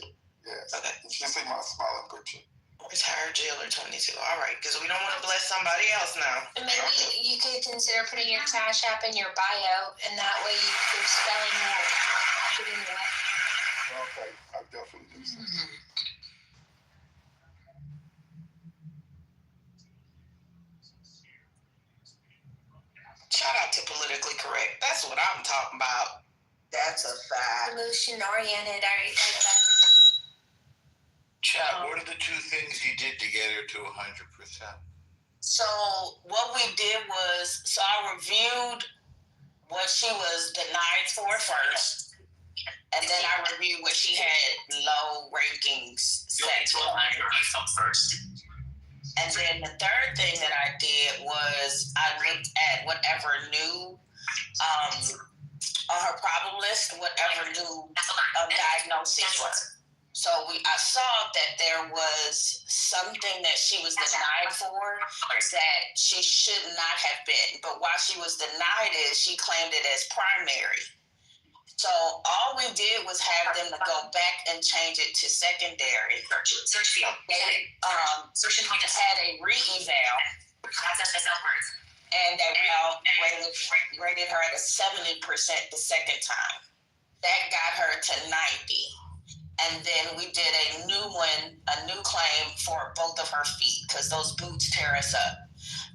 Yes. Okay. You should see my smiling picture. Retired Jailer 22. All right, because we don't want to bless somebody else now. And maybe you could consider putting your Cash App in your bio, and that way you're spelling that shit in the way. Okay, I definitely do so. Shout out to Politically Correct. That's what I'm talking about. That's a fact. Solution oriented. Are you like that? Chad, what are the two things you did to get her to 100%? So what we did was, I reviewed what she was denied for first, and then I reviewed what she had low rankings set for. first. And then the third thing that I did was I looked at whatever new on her problem list, whatever new diagnosis was. So I saw that there was something that she was denied for that she should not have been. But while she was denied it, she claimed it as primary. So all we did was have them to go back and change it to secondary. Search field. They had a re-eval. Access the self words. And they rated her at a 70% the second time. That got her to 90. And then we did a new claim for both of her feet because those boots tear us up.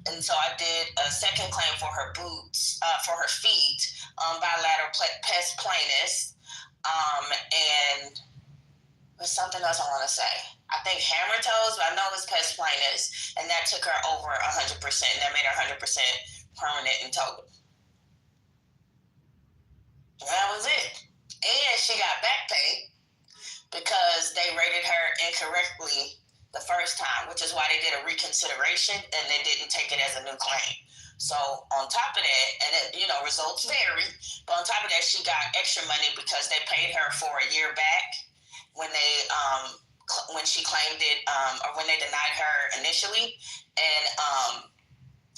And so I did a second claim for her boots, for her feet, bilateral pes planus, and there's something else I want to say. I think hammer toes, but I know it's pes planus, and that took her over 100%. That made her 100% permanent and total. That was it. And she got back pay because they rated her incorrectly the first time, which is why they did a reconsideration and they didn't take it as a new claim. So on top of that, and results vary, but on top of that, she got extra money because they paid her for a year back when they when she claimed it, or when they denied her initially, and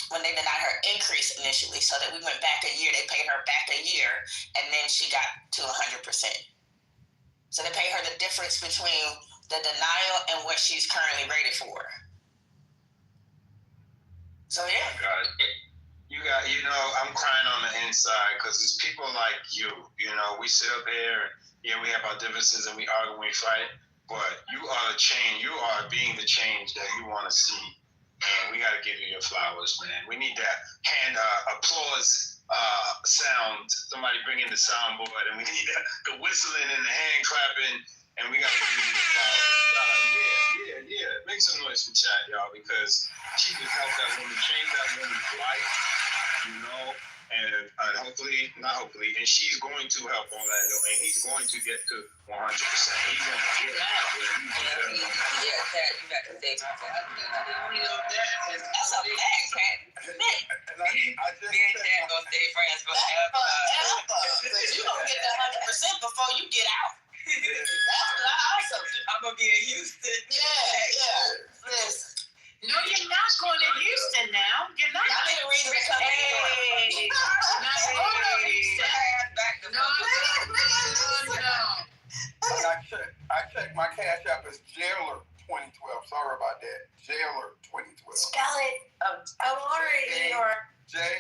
when they denied her increase initially. So that we went back a year, they paid her back a year, and then she got to 100%. So they pay her the difference between the denial and what she's currently rated for. So yeah. I'm crying on the inside because it's people like you. We sit up here, we have our differences and we argue and we fight, but you are the change. You are being the change that you want to see. And we got to give you your flowers, man. We need that hand applause sound. Somebody bring in the soundboard, and we need the whistling and the hand clapping, and we got to give you the flowers. Yeah. Make some noise for Chad, y'all, because she can help that woman, change that woman's life, and hopefully, not hopefully, and she's going to help Orlando, and he's going to get to 100%. He's going to get Chad, you got to say my fact. That's a fact, Pat. Me and Chad gonna stay friends forever. Because you're going to get that 100% before you get out. That's what I also do. I'm going to be in Houston. Yeah. Listen. No, you're not going to Houston now. You're not. I need a reason to come to New York. that. Jailer 2012. Spell it. L-R-E or Jailer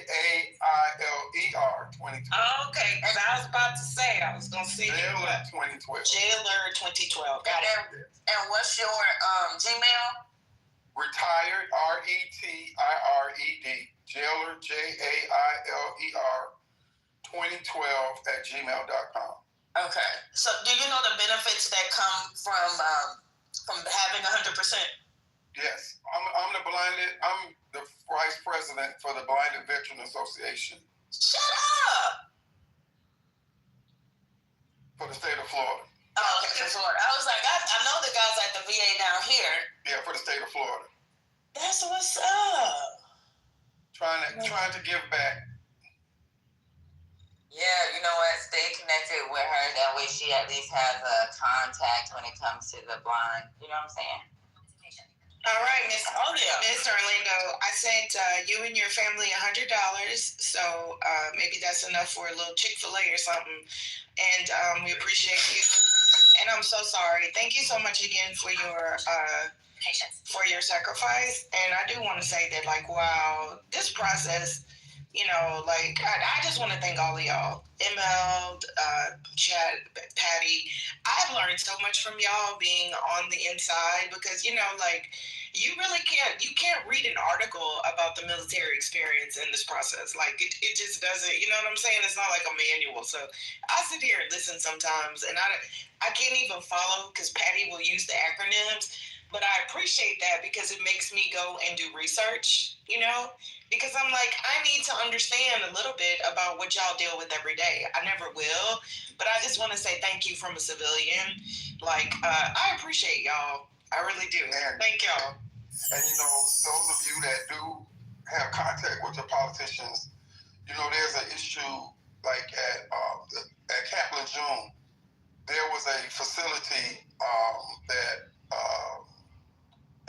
2012. Okay, because I was about to say, I was going to say Jailer 2012. Jailer 2012. Got it. And what's your Gmail? Retired, RETIRED, Jailer, JAILER 2012 @gmail.com. Okay. So do you know the benefits that come from having 100%? Yes, I'm the vice president for the Blinded Veteran Association. Shut up! For the state of Florida. Oh, okay, for Florida. I was like, I know the guys at the VA down here. Yeah, for the state of Florida. That's what's up. Trying to give back. Yeah, you know what? Stay connected with her. That way she at least has a contact when it comes to the blind. You know what I'm saying? All right, Miss Orlando, I sent you and your family $100. So maybe that's enough for a little Chick-fil-A or something. And we appreciate you. And I'm so sorry. Thank you so much again for your patience. For your sacrifice. And I do want to say that, like, wow, this process, you know, like, I just want to thank all of y'all. ML, Chad, Patty. I've learned so much from y'all being on the inside because, you know, like, you really can't read an article about the military experience in this process. Like, it just doesn't, you know what I'm saying? It's not like a manual. So I sit here and listen sometimes, and I can't even follow because Patty will use the acronyms. But I appreciate that because it makes me go and do research, you know? Because I'm like, I need to understand a little bit about what y'all deal with every day. I never will, but I just want to say thank you from a civilian. Like, I appreciate y'all. I really do. Thank y'all. And, you know, those of you that do have contact with the politicians, you know, there's an issue like at Camp Lejeune. There was a facility that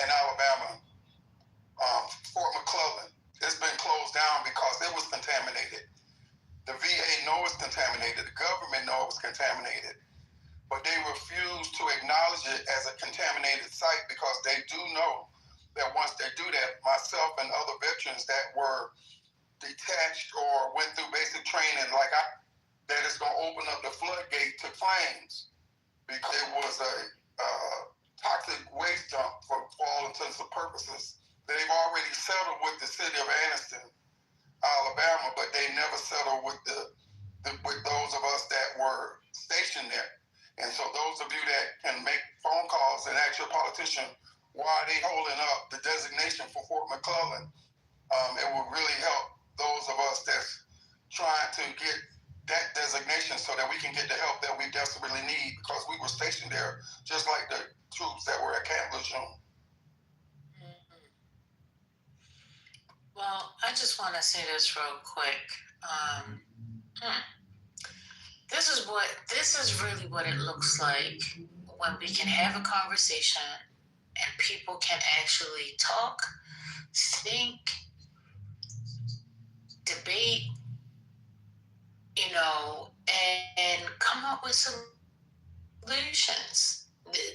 in Alabama, Fort McClellan, it's been closed down because it was contaminated. The VA knows it's contaminated. The government knows it's contaminated. But they refuse to acknowledge it as a contaminated site because they do know that once they do that, myself and other veterans that were detached or went through basic training that it's going to open up the floodgate to claims because it was a toxic waste dump for all intents and purposes. They've already settled with the city of Anniston, Alabama, but they never settled with with those of us that were stationed there. And so those of you that can make phone calls and ask your politician why are they holding up the designation for Fort McClellan, it will really help those of us that's trying to get that designation so that we can get the help that we desperately need because we were stationed there just like the troops that were at Camp Lejeune. Well, I just want to say this real quick. This is really what it looks like when we can have a conversation and people can actually talk, think, debate, you know, and come up with solutions.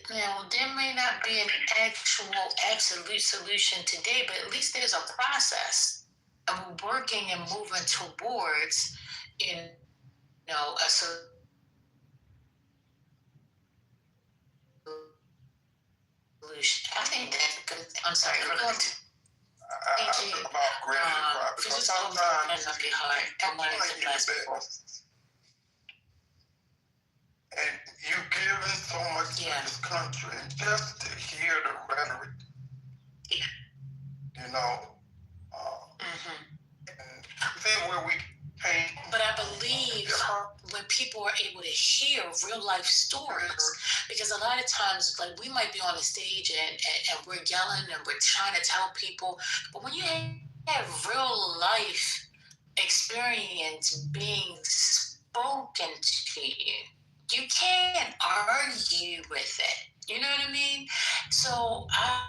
Now, there may not be an absolute solution today, but at least there's a process. And we're working and moving towards, you know, a solution. I think that's good. I'm sorry. Thank you. Just sometimes up your heart. I wanted to bless people. And you've given so much to this country, and just to hear the rhetoric, you know, and see where we came. But I believe when people are able to hear real life stories, because a lot of times, like, we might be on a stage and we're yelling and we're trying to tell people, but when you have real life experience being spoken to you, you can't argue with it. You know what I mean? So I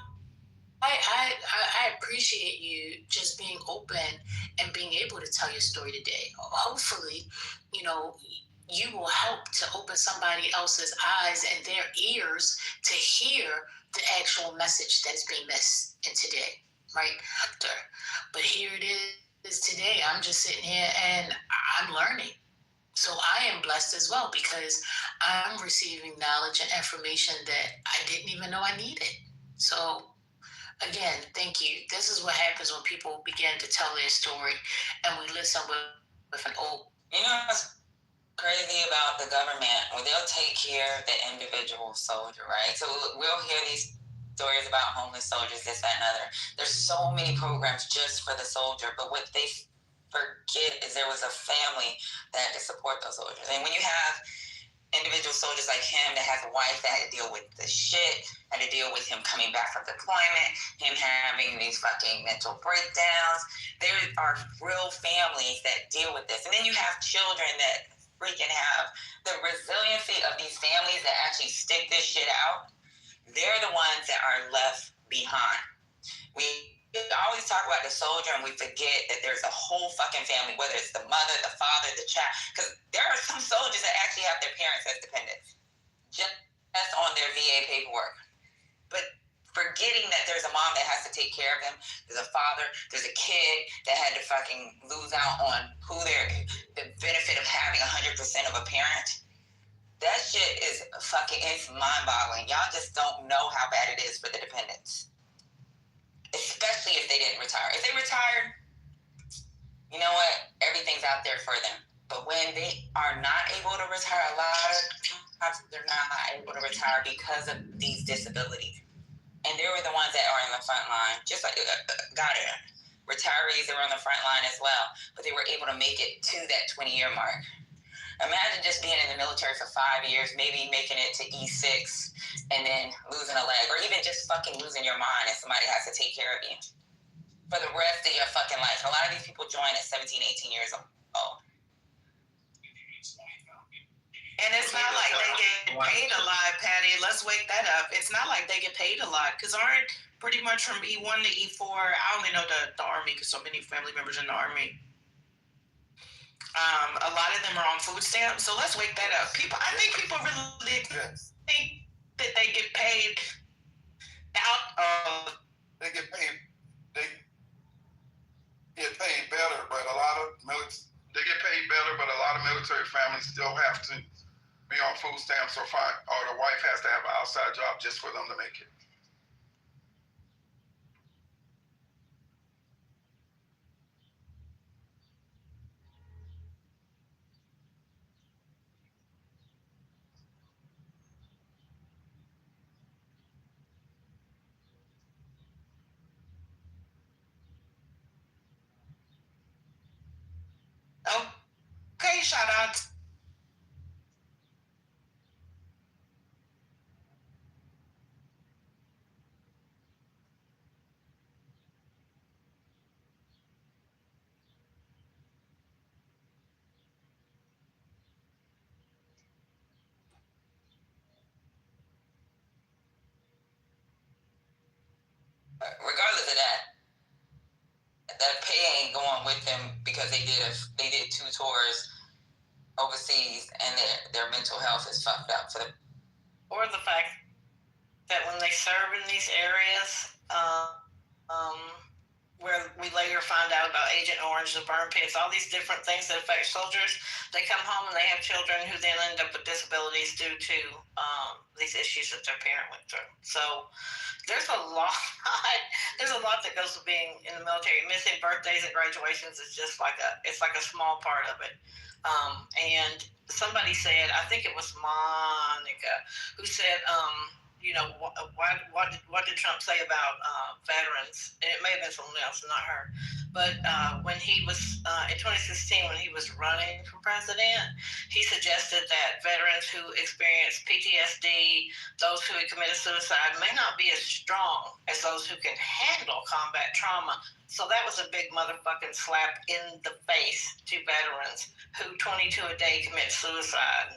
appreciate you just being open and being able to tell your story today. Hopefully, you know, you will help to open somebody else's eyes and their ears to hear the actual message that is being missed in today, right? But here it is today. I'm just sitting here and I'm learning. So I am blessed as well because I'm receiving knowledge and information that I didn't even know I needed. So again, thank you. This is what happens when people begin to tell their story and we listen with an old. You know what's crazy about the government? Well, they'll take care of the individual soldier, right? So we'll hear these stories about homeless soldiers, this, that, and other. There's so many programs just for the soldier, but what they forget is there was a family that had to support those soldiers. And when you have individual soldiers like him that has a wife that had to deal with the shit, had to deal with him coming back from deployment, him having these fucking mental breakdowns, there are real families that deal with this. And then you have children that freaking have the resiliency of these families that actually stick this shit out. They're the ones that are left behind. We always talk about the soldier and we forget that there's a whole fucking family, whether it's the mother, the father, the child, because there are some soldiers that actually have their parents as dependents, just on their VA paperwork. But forgetting that there's a mom that has to take care of them, there's a father, there's a kid that had to fucking lose out on the benefit of having 100% of a parent. That shit is fucking, it's mind-boggling. Y'all just don't know how bad it is for the dependents. Especially if they didn't retire. If they retired, you know what? Everything's out there for them. But when they are not able to retire, a lot of times they're not able to retire because of these disabilities. And they were the ones that are in the front line, just like retirees that were on the front line as well. But they were able to make it to that 20-year mark. Imagine just being in the military for 5 years, maybe making it to E6 and then losing a leg, or even just fucking losing your mind and somebody has to take care of you for the rest of your fucking life. A lot of these people join at 17, 18 years old. And it's not like they get paid a lot, Patty. Let's wake that up. It's not like they get paid a lot because aren't pretty much from E1 to E4, I only know the Army because so many family members in the Army. A lot of them are on food stamps, so let's wake that up. I think people really think that they get paid out of. They get paid better, but a lot of military families still have to be on food stamps or the wife has to have an outside job just for them to make it. Okay, shout out. Regardless of that pay ain't going with them because they did 2 tours overseas and their mental health is fucked up for them. Or the fact that when they serve in these areas, where we later find out about Agent Orange, the burn pits, all these different things that affect soldiers, they come home and they have children who then end up with disabilities due to these issues that their parent went through. So there's a lot that goes to being in the military. Missing birthdays and graduations is just like a small part of it. And somebody said, I think it was Monica, who said, what did Trump say about veterans? And it may have been someone else, not her. But when he was, in 2016, when he was running for president, he suggested that veterans who experience PTSD, those who had committed suicide, may not be as strong as those who can handle combat trauma. So that was a big motherfucking slap in the face to veterans who 22 a day commit suicide.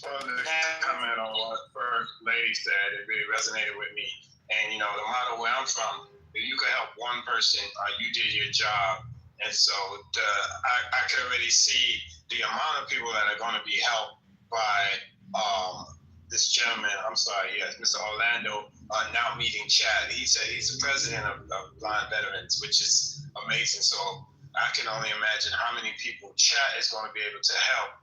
Well, to comment on what First Lady said, it really resonated with me. And, no matter where I'm from, if you could help one person, you did your job. And so I could already see the amount of people that are going to be helped by this gentleman, I'm sorry, yes, Mr. Orlando, now meeting Chad. He said he's the president of Blind Veterans, which is amazing. So I can only imagine how many people Chad is going to be able to help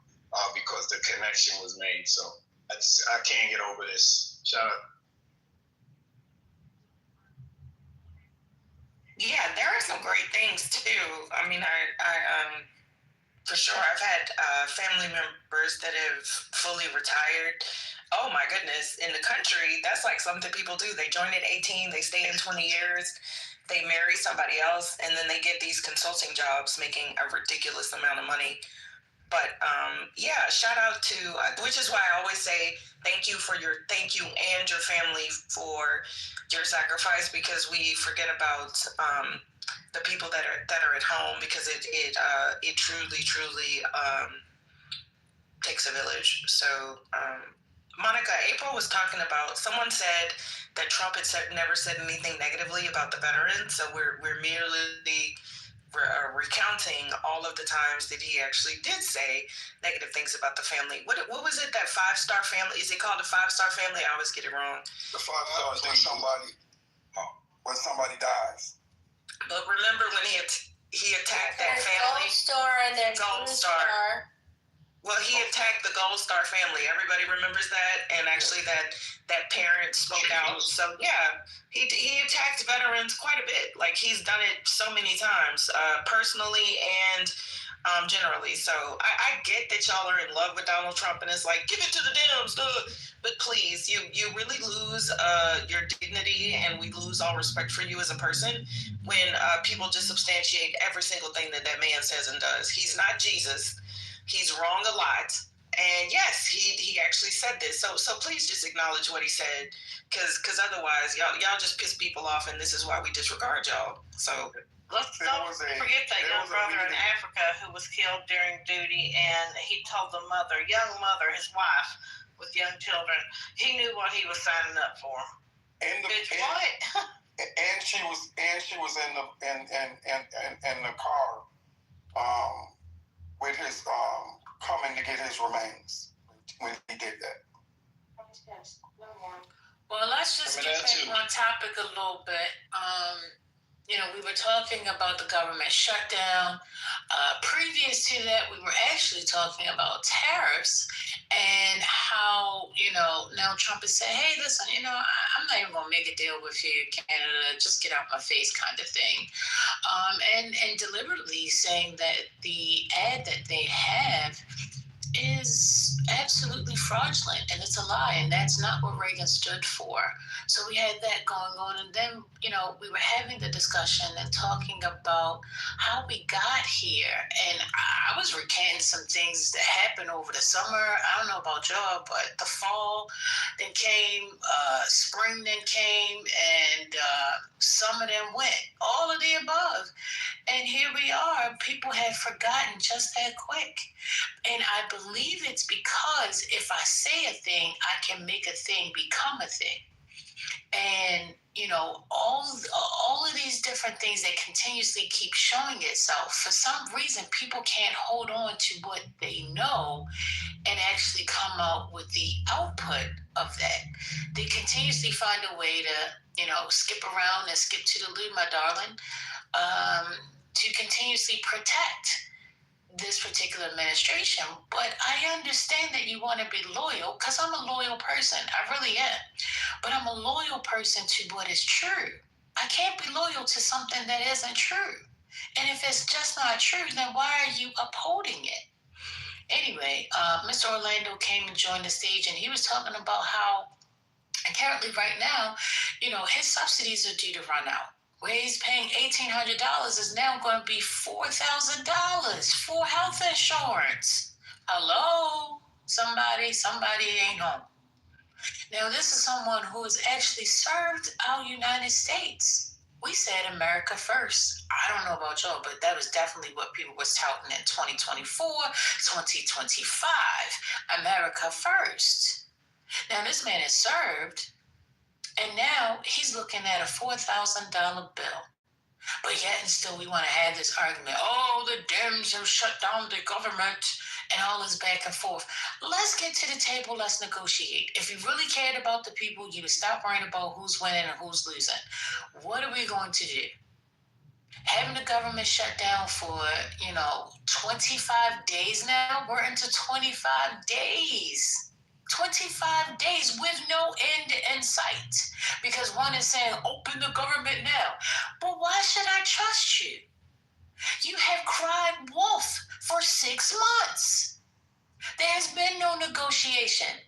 because the connection was made. So I can't get over this. Shout out. Yeah, there are some great things too. I mean, I for sure, I've had family members that have fully retired. Oh my goodness, in the country, that's like something people do. They join at 18, they stay in 20 years, they marry somebody else, and then they get these consulting jobs making a ridiculous amount of money. But yeah, shout out to, which is why I always say thank you and your family for your sacrifice, because we forget about the people that are at home, because it truly takes a village. So Monica, April was talking about, someone said that Trump had never said anything negatively about the veterans. So we're merely recounting all of the times that he actually did say negative things about the family. What was it, that 5-star family? Is it called a 5-star family? I always get it wrong. The 5-star is when somebody dies. But remember when he attacked that family? Gold Star and then Gold Star. Well, he attacked the Gold Star family. Everybody remembers that, and actually that parent spoke out. So yeah, he attacked veterans quite a bit. Like, he's done it so many times, personally and generally. So I get that y'all are in love with Donald Trump, and it's like, give it to the Dems, but please, you really lose your dignity, and we lose all respect for you as a person when people just substantiate every single thing that man says and does. He's not Jesus. He's wrong a lot. And yes, he actually said this. So please just acknowledge what he said, because otherwise y'all just piss people off, and this is why we disregard y'all. So let's don't forget that young brother in Africa who was killed during duty, and he told the young mother, his wife with young children, he knew what he was signing up for. And she was in the car with his coming to get his remains when he did that. Well, let's just get back on topic a little bit. We were talking about the government shutdown. Previous to that, we were actually talking about tariffs and how, now Trump is saying, hey, listen, I'm not even going to make a deal with you, Canada, just get out my face kind of thing. And deliberately saying that the ad that they have is absolutely fraudulent, and it's a lie, and that's not what Reagan stood for. So we had that going on, and then we were having the discussion and talking about how we got here, and I was recanting some things that happened over the summer. I don't know about y'all, but the fall then came, spring then came, and summer then went, all of the above, and here we are. People have forgotten just that quick. And I believe it's because if I say a thing, I can make a thing become a thing. And, all of these different things that continuously keep showing itself, for some reason, people can't hold on to what they know and actually come out with the output of that. They continuously find a way to, skip around and skip to the loo, my darling, to continuously protect this particular administration. But I understand that you want to be loyal, because I'm a loyal person. I really am. But I'm a loyal person to what is true. I can't be loyal to something that isn't true. And if it's just not true, then why are you upholding it? Anyway, Mr. Orlando came and joined the stage, and he was talking about how currently right now, his subsidies are due to run out. Where he's paying $1,800 is now going to be $4,000 for health insurance. Hello? Somebody ain't home. Now, this is someone who has actually served our United States. We said America first. I don't know about y'all, but that was definitely what people was touting in 2024, 2025. America first. Now, this man has served, and now he's looking at a $4,000 bill. But yet and still we want to have this argument. Oh, the Dems have shut down the government, and all this back and forth. Let's get to the table. Let's negotiate. If you really cared about the people, you would stop worrying about who's winning and who's losing. What are we going to do? Having the government shut down for, 25 days now? We're into 25 days. 25 days with no end in sight. Because one is saying, open the government now. But why should I trust you? You have cried wolf for 6 months. There has been no negotiation.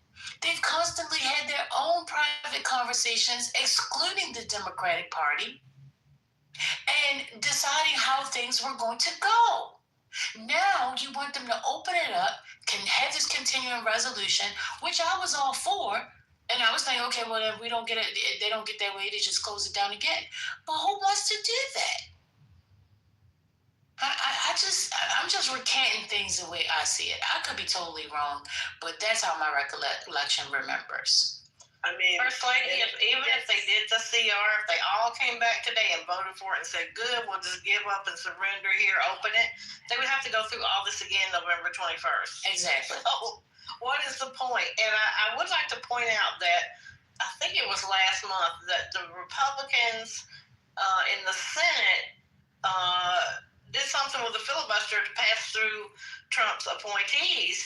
They've constantly had their own private conversations, excluding the Democratic Party, and deciding how things were going to go. Now you want them to open it up, can have this continuing resolution, which I was all for. And I was thinking, okay, well, if we don't get it, they don't get their way, they just close it down again. But who wants to do that? I'm just recanting things the way I see it. I could be totally wrong, but that's how my recollection remembers. I mean, First Lady, even if they did the CR, if they all came back today and voted for it and said, good, we'll just give up and surrender here, open it, they would have to go through all this again November 21st. Exactly. So what is the point? And I would like to point out that I think it was last month that the Republicans in the Senate did something with the filibuster to pass through Trump's appointees.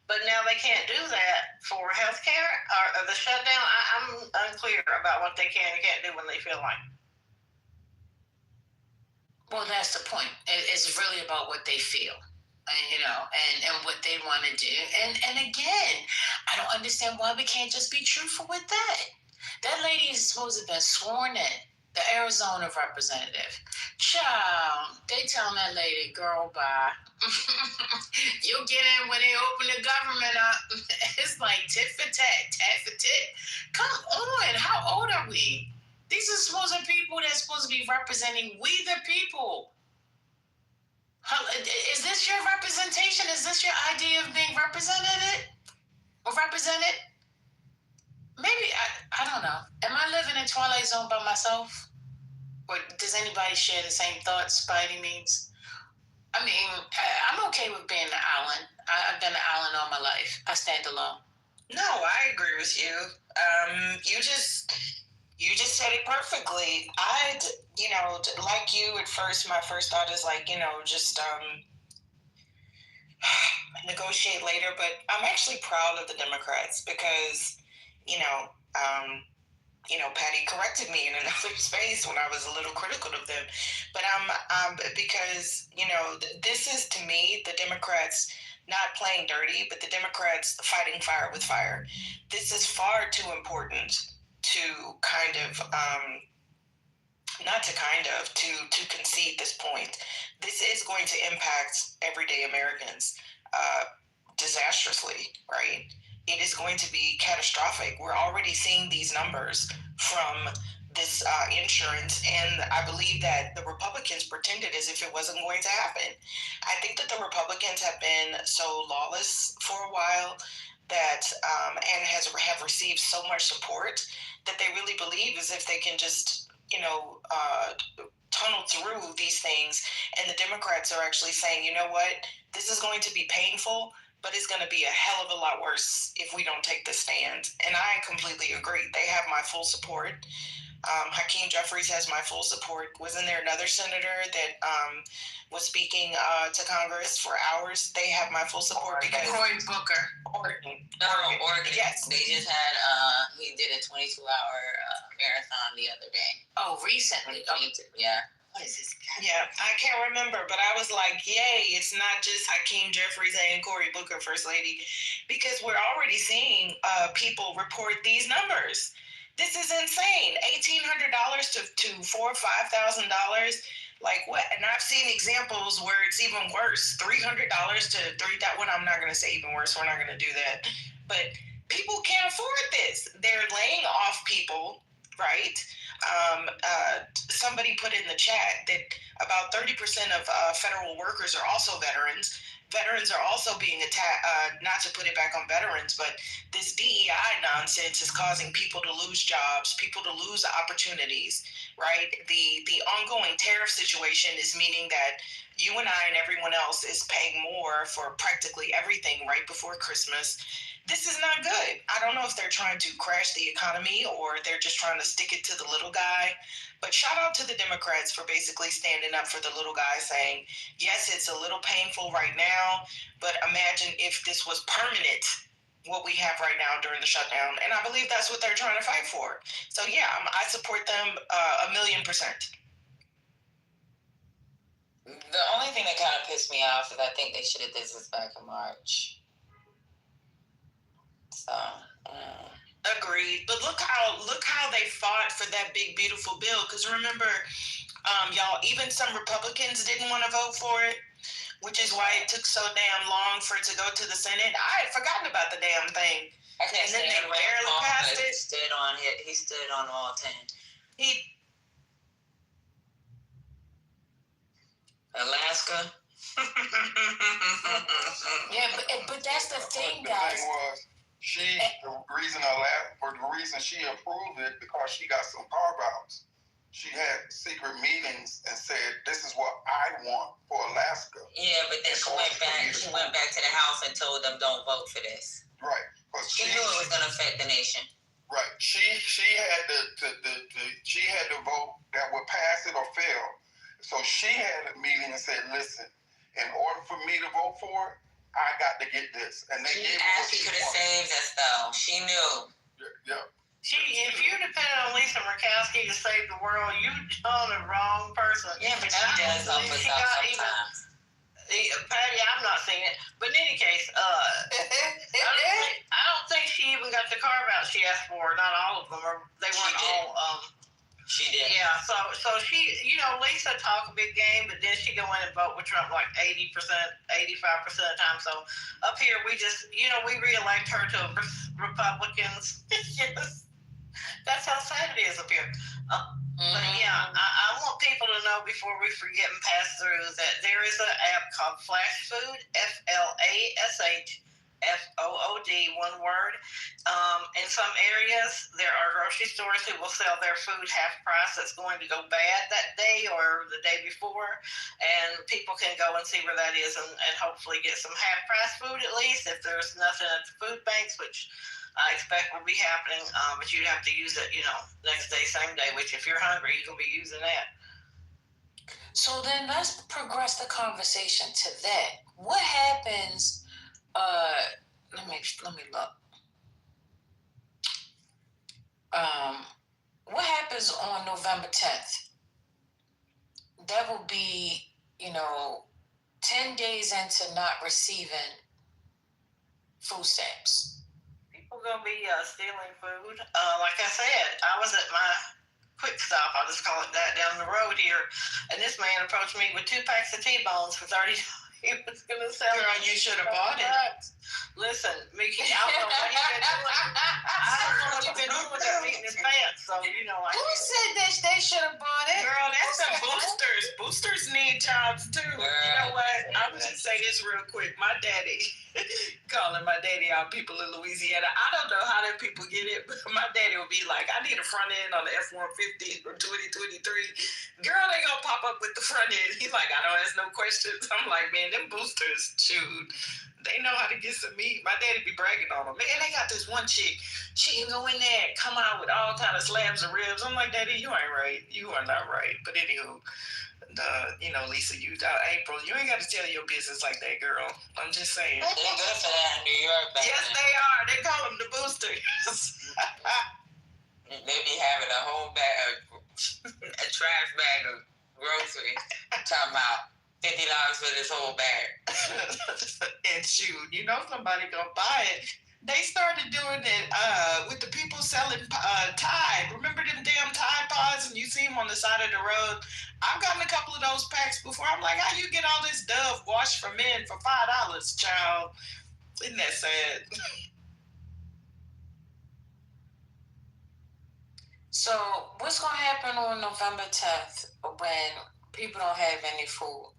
But now they can't do that for health care or the shutdown. I'm unclear about what they can and can't do when they feel like. Well, that's the point. It's really about what they feel, and what they want to do. And again, I don't understand why we can't just be truthful with that. That lady is supposed to have been sworn in, the Arizona representative. Child, they telling that lady, girl, bye. You'll get in when they open the government up. It's like tit for tat, tat for tit. Come on, how old are we? These are supposed to be people that's supposed to be representing we the people. Is this your representation? Is this your idea of being represented? Or represented? Maybe, I don't know. Am I living in Twilight Zone by myself? Or does anybody share the same thoughts by any means? I mean, I'm okay with being an island. I've been an island all my life. I stand alone. No, I agree with you. You just said it perfectly. Like you at first, my first thought is like, just negotiate later. But I'm actually proud of the Democrats because, Patty corrected me in another space when I was a little critical of them. But because, this is to me, the Democrats not playing dirty, but the Democrats fighting fire with fire. This is far too important to to concede this point. This is going to impact everyday Americans disastrously, right? It is going to be catastrophic. We're already seeing these numbers from this insurance, and I believe that the Republicans pretended as if it wasn't going to happen. I think that the Republicans have been so lawless for a while that and have received so much support that they really believe as if they can just tunnel through these things, and the Democrats are actually saying, you know what, this is going to be painful, but it's going to be a hell of a lot worse if we don't take the stand. And I completely agree. They have my full support. Hakeem Jeffries has my full support. Wasn't there another senator that was speaking to Congress for hours? They have my full support because Cory Booker. Oregon. Yes. They just had he did a 22-hour marathon the other day. Oh, recently. Yeah. What is this guy? Yeah, I can't remember, but I was like, yay, it's not just Hakeem Jeffries and Cory Booker, First Lady, because we're already seeing people report these numbers. This is insane. $1,800 to $4,000 or $5,000. Like what? And I've seen examples where it's even worse. $300 to $3,000. Well, I'm not going to say even worse. We're not going to do that. But people can't afford this. They're laying off people, right? Somebody put in the chat that about 30% of federal workers are also veterans. veterans are also being attacked, not to put it back on veterans, but this DEI nonsense is causing people to lose jobs, people to lose opportunities, right? The ongoing tariff situation is meaning that you and I and everyone else is paying more for practically everything right before Christmas. This is not good. I don't know if they're trying to crash the economy or they're just trying to stick it to the little guy. But shout out to the Democrats for basically standing up for the little guy, saying, yes, it's a little painful right now, but imagine if this was permanent, what we have right now during the shutdown. And I believe that's what they're trying to fight for. So yeah, I support them 1,000,000%. The only thing that kind of pissed me off is I think they should have did this back in March. So. Agreed, but look how they fought for that big beautiful bill. Because remember, y'all, even some Republicans didn't want to vote for it, which is why it took so damn long for it to go to the Senate. I had forgotten about the damn thing, and then they barely passed it. He stood on all 10. Alaska. Yeah, but that's the thing, guys. The reason she approved it because she got some carve-outs. She had secret meetings and said, "This is what I want for Alaska." Yeah, but then she went back to the House and told them, "Don't vote for this." Right, because she knew it was going to affect the nation. Right, she had to vote that would pass it or fail. So she had a meeting and said, "Listen, in order for me to vote for it, I got to get this." And they gave her what she could have saved us, though. She knew. Yeah. If you depend on Lisa Murkowski to save the world, you're on the wrong person. Yeah, but she does help us out sometimes. Patty, I've not seen it. But in any case, I don't think she even got the carve-out she asked for. Not all of them. They weren't all... She did. Yeah, so she, Lisa talk a big game, but then she go in and vote with Trump like 80%, 85% of the time. So up here, we just, we re-elect her to Republicans. That's how sad it is up here. But yeah, I want people to know before we forget and pass through that there is an app called Flash Food, FLASH. FOOD, one word. In some areas, there are grocery stores who will sell their food half price that's going to go bad that day or the day before, and people can go and see where that is and hopefully get some half price food at least if there's nothing at the food banks, which I expect will be happening, but you'd have to use it, next day, same day, which if you're hungry, you can be using that. So then let's progress the conversation to that. What happens... let me look. What happens on November 10th? That will be, 10 days into not receiving food stamps. People gonna be stealing food. Like I said, I was at my quick stop, I'll just call it that, down the road here, and this man approached me with 2 packs of T-bones for $30. He was going to sell it. Girl, you should have bought it. Listen, Mickey, I don't know what he's been doing. I don't know what he's been doing with that meat in his pants. So, Who said that they should have bought it? Girl, that's the boosters. Boosters need jobs, too. Girl, you know what? I'm going to say this real quick. My daddy, calling my daddy out, people in Louisiana, I don't know how them people get it, but my daddy will be like, "I need a front end on the F-150 from 2023. Girl, they going to pop up with the front end. He's like, "I don't ask no questions." I'm like, man, them boosters, shoot, they know how to get some meat. My daddy be bragging on them. Man, they got this one chick. She can go in there and come out with all kind of slabs of ribs. I'm like, Daddy, you ain't right. You are not right. But anywho, Lisa, April, you ain't got to tell your business like that, girl. I'm just saying. They're good for that in New York. Yes, they are. They call them the boosters. They be having a whole bag, a trash bag of groceries. Talking about $50 for this whole bag. And shoot, somebody gonna buy it. They started doing it with the people selling Tide. Remember them damn Tide Pods, and you see them on the side of the road? I've gotten a couple of those packs before. I'm like, how you get all this Dove wash for men for $5, child? Isn't that sad? So what's gonna happen on November 10th when people don't have any food?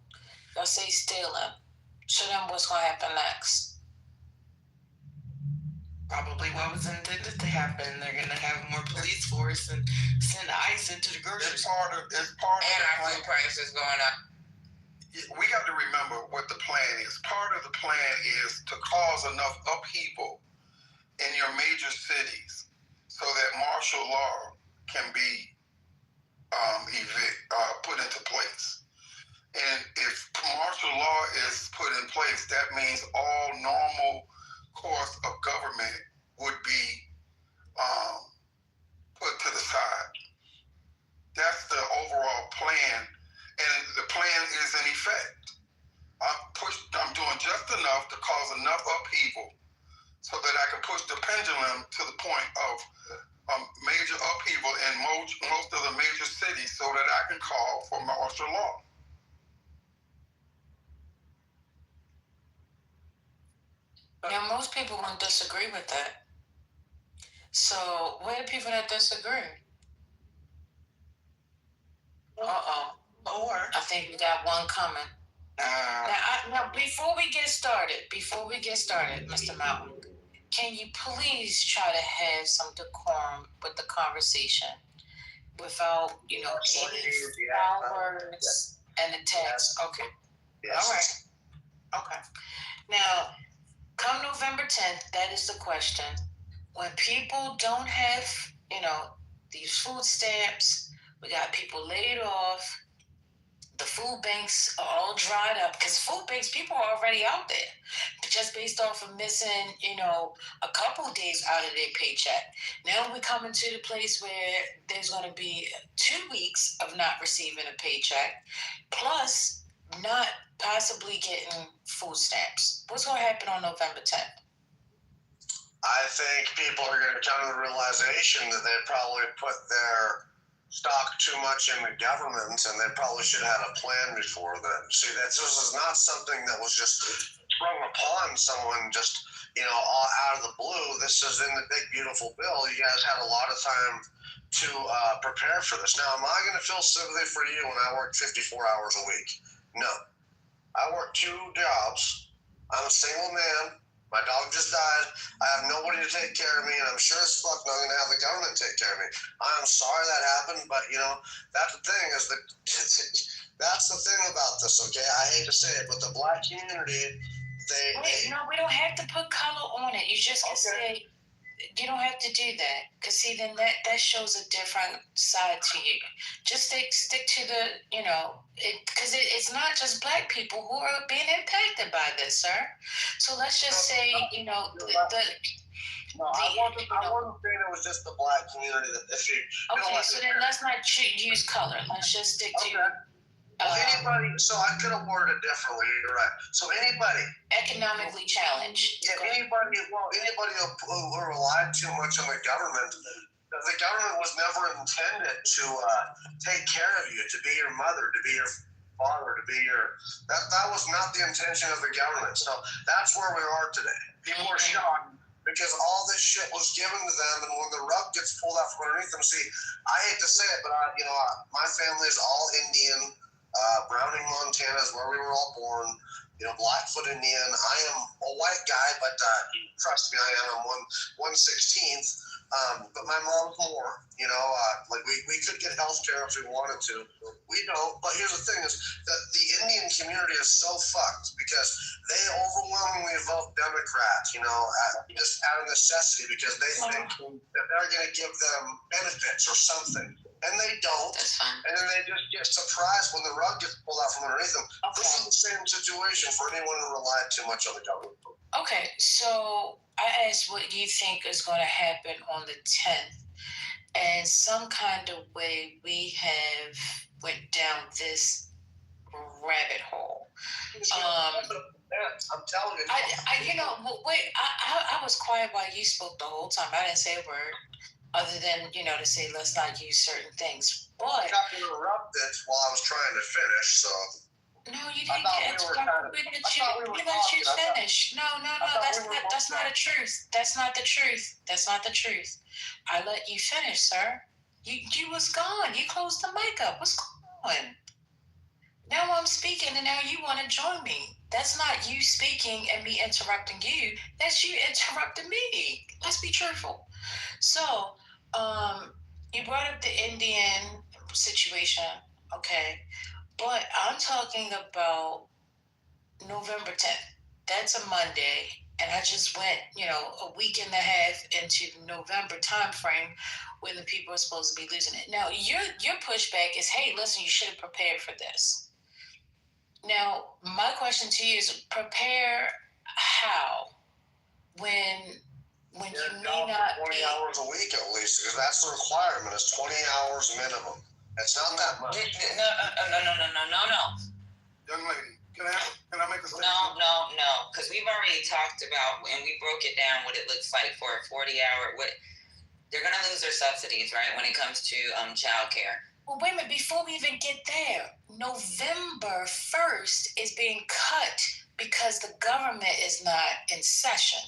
Y'all say stealing. So then what's going to happen next? Probably what was intended to happen. They're going to have more police force and send ICE into the grocery store. It's part of And the our plan. food prices going up. We got to remember what the plan is. Part of the plan is to cause enough upheaval in your major cities so that martial law can be put into place. And if martial law is put in place, that means all normal course of government would be put to the side. That's the overall plan, and the plan is in effect. I'm doing just enough to cause enough upheaval so that I can push the pendulum to the point of major upheaval in most of the major cities so that I can call for martial law. Now, most people won't disagree with that. So, where are the people that disagree? Or I think we got one coming. Now, before we get started, Mr. Mountain, can you please try to have some decorum with the conversation without, any foul words and the text? Okay. Yes. All right. Okay. Now, come November 10th, that is the question. When people don't have, these food stamps, we got people laid off, the food banks are all dried up because food banks, people are already out there just based off of missing, a couple of days out of their paycheck. Now we're coming to the place where there's going to be 2 weeks of not receiving a paycheck, plus not possibly getting food stamps. What's going to happen on November 10th? I think people are going to come to the realization that they probably put their stock too much in the government, and they probably should have had a plan before then. See, this is not something that was just sprung upon someone just, all out of the blue. This is in the big, beautiful bill. You guys had a lot of time to prepare for this. Now, am I going to feel sympathy for you when I work 54 hours a week? No. I work 2 jobs. I'm a single man. My dog just died. I have nobody to take care of me, and I'm sure as fuck not going to have the government take care of me. I'm sorry that happened, but, that's the thing is that that's the thing about this, okay? I hate to say it, but the black community, No, we don't have to put color on it. You just can say, you don't have to do that. Because, see, then that shows a different side to you. Just stick to the, because it's not just black people who are being impacted by this, sir. So let's just say, No, I wasn't saying it was just the black community that if you. Okay, so then let's not use color. Let's just stick to. Anybody, so I could have worded it differently. You're right. So anybody economically challenged. Yeah, anybody who relied too much on the government. The government was never intended to take care of you, to be your mother, to be your father, to be your. That was not the intention of the government. So that's where we are today. People are shocked because all this shit was given to them, and when the rug gets pulled out from underneath them, see, I hate to say it, but my family is all Indian. Browning, Montana is where we were all born. Blackfoot Indian. I am a white guy, but trust me, I am 1/16. But my mom's more. We could get health care if we wanted to. We don't. But here's the thing: is that the Indian community is so fucked because they overwhelmingly vote Democrat. Just out of necessity because they think that they're going to give them benefits or something. And they don't. And then they just get surprised when the rug gets pulled out from underneath them. Okay. This is the same situation for anyone who relied too much on the government. Okay, so I asked what you think is going to happen on the 10th. And some kind of way we have went down this rabbit hole. I'm telling you. I was quiet while you spoke the whole time. I didn't say a word. Other than, to say, let's not use certain things. But. I got interrupted while I was trying to finish, so. No, you didn't get interrupted. We let you finish. No, that's not the truth. That's not the truth. I let you finish, sir. You was gone. You closed the mic up. What's going on? Now I'm speaking and now you want to join me. That's not you speaking and me interrupting you. That's you interrupting me. Let's be truthful. So, you brought up the Indian situation, okay? But I'm talking about November 10th. That's a Monday. And I just went, a week and a half into November timeframe when the people are supposed to be losing it. Now, your pushback is, hey, listen, you should have prepared for this. Now, my question to you is, prepare how? When you may not 20 hours a week at least, because that's the requirement. It's 20 hours minimum. It's not that much. No. Young lady, can I make a statement? No, because we've already talked about, and we broke it down what it looks like for a 40-hour. They're going to lose their subsidies, right, when it comes to childcare. Well, wait a minute, before we even get there, November 1st is being cut because the government is not in session.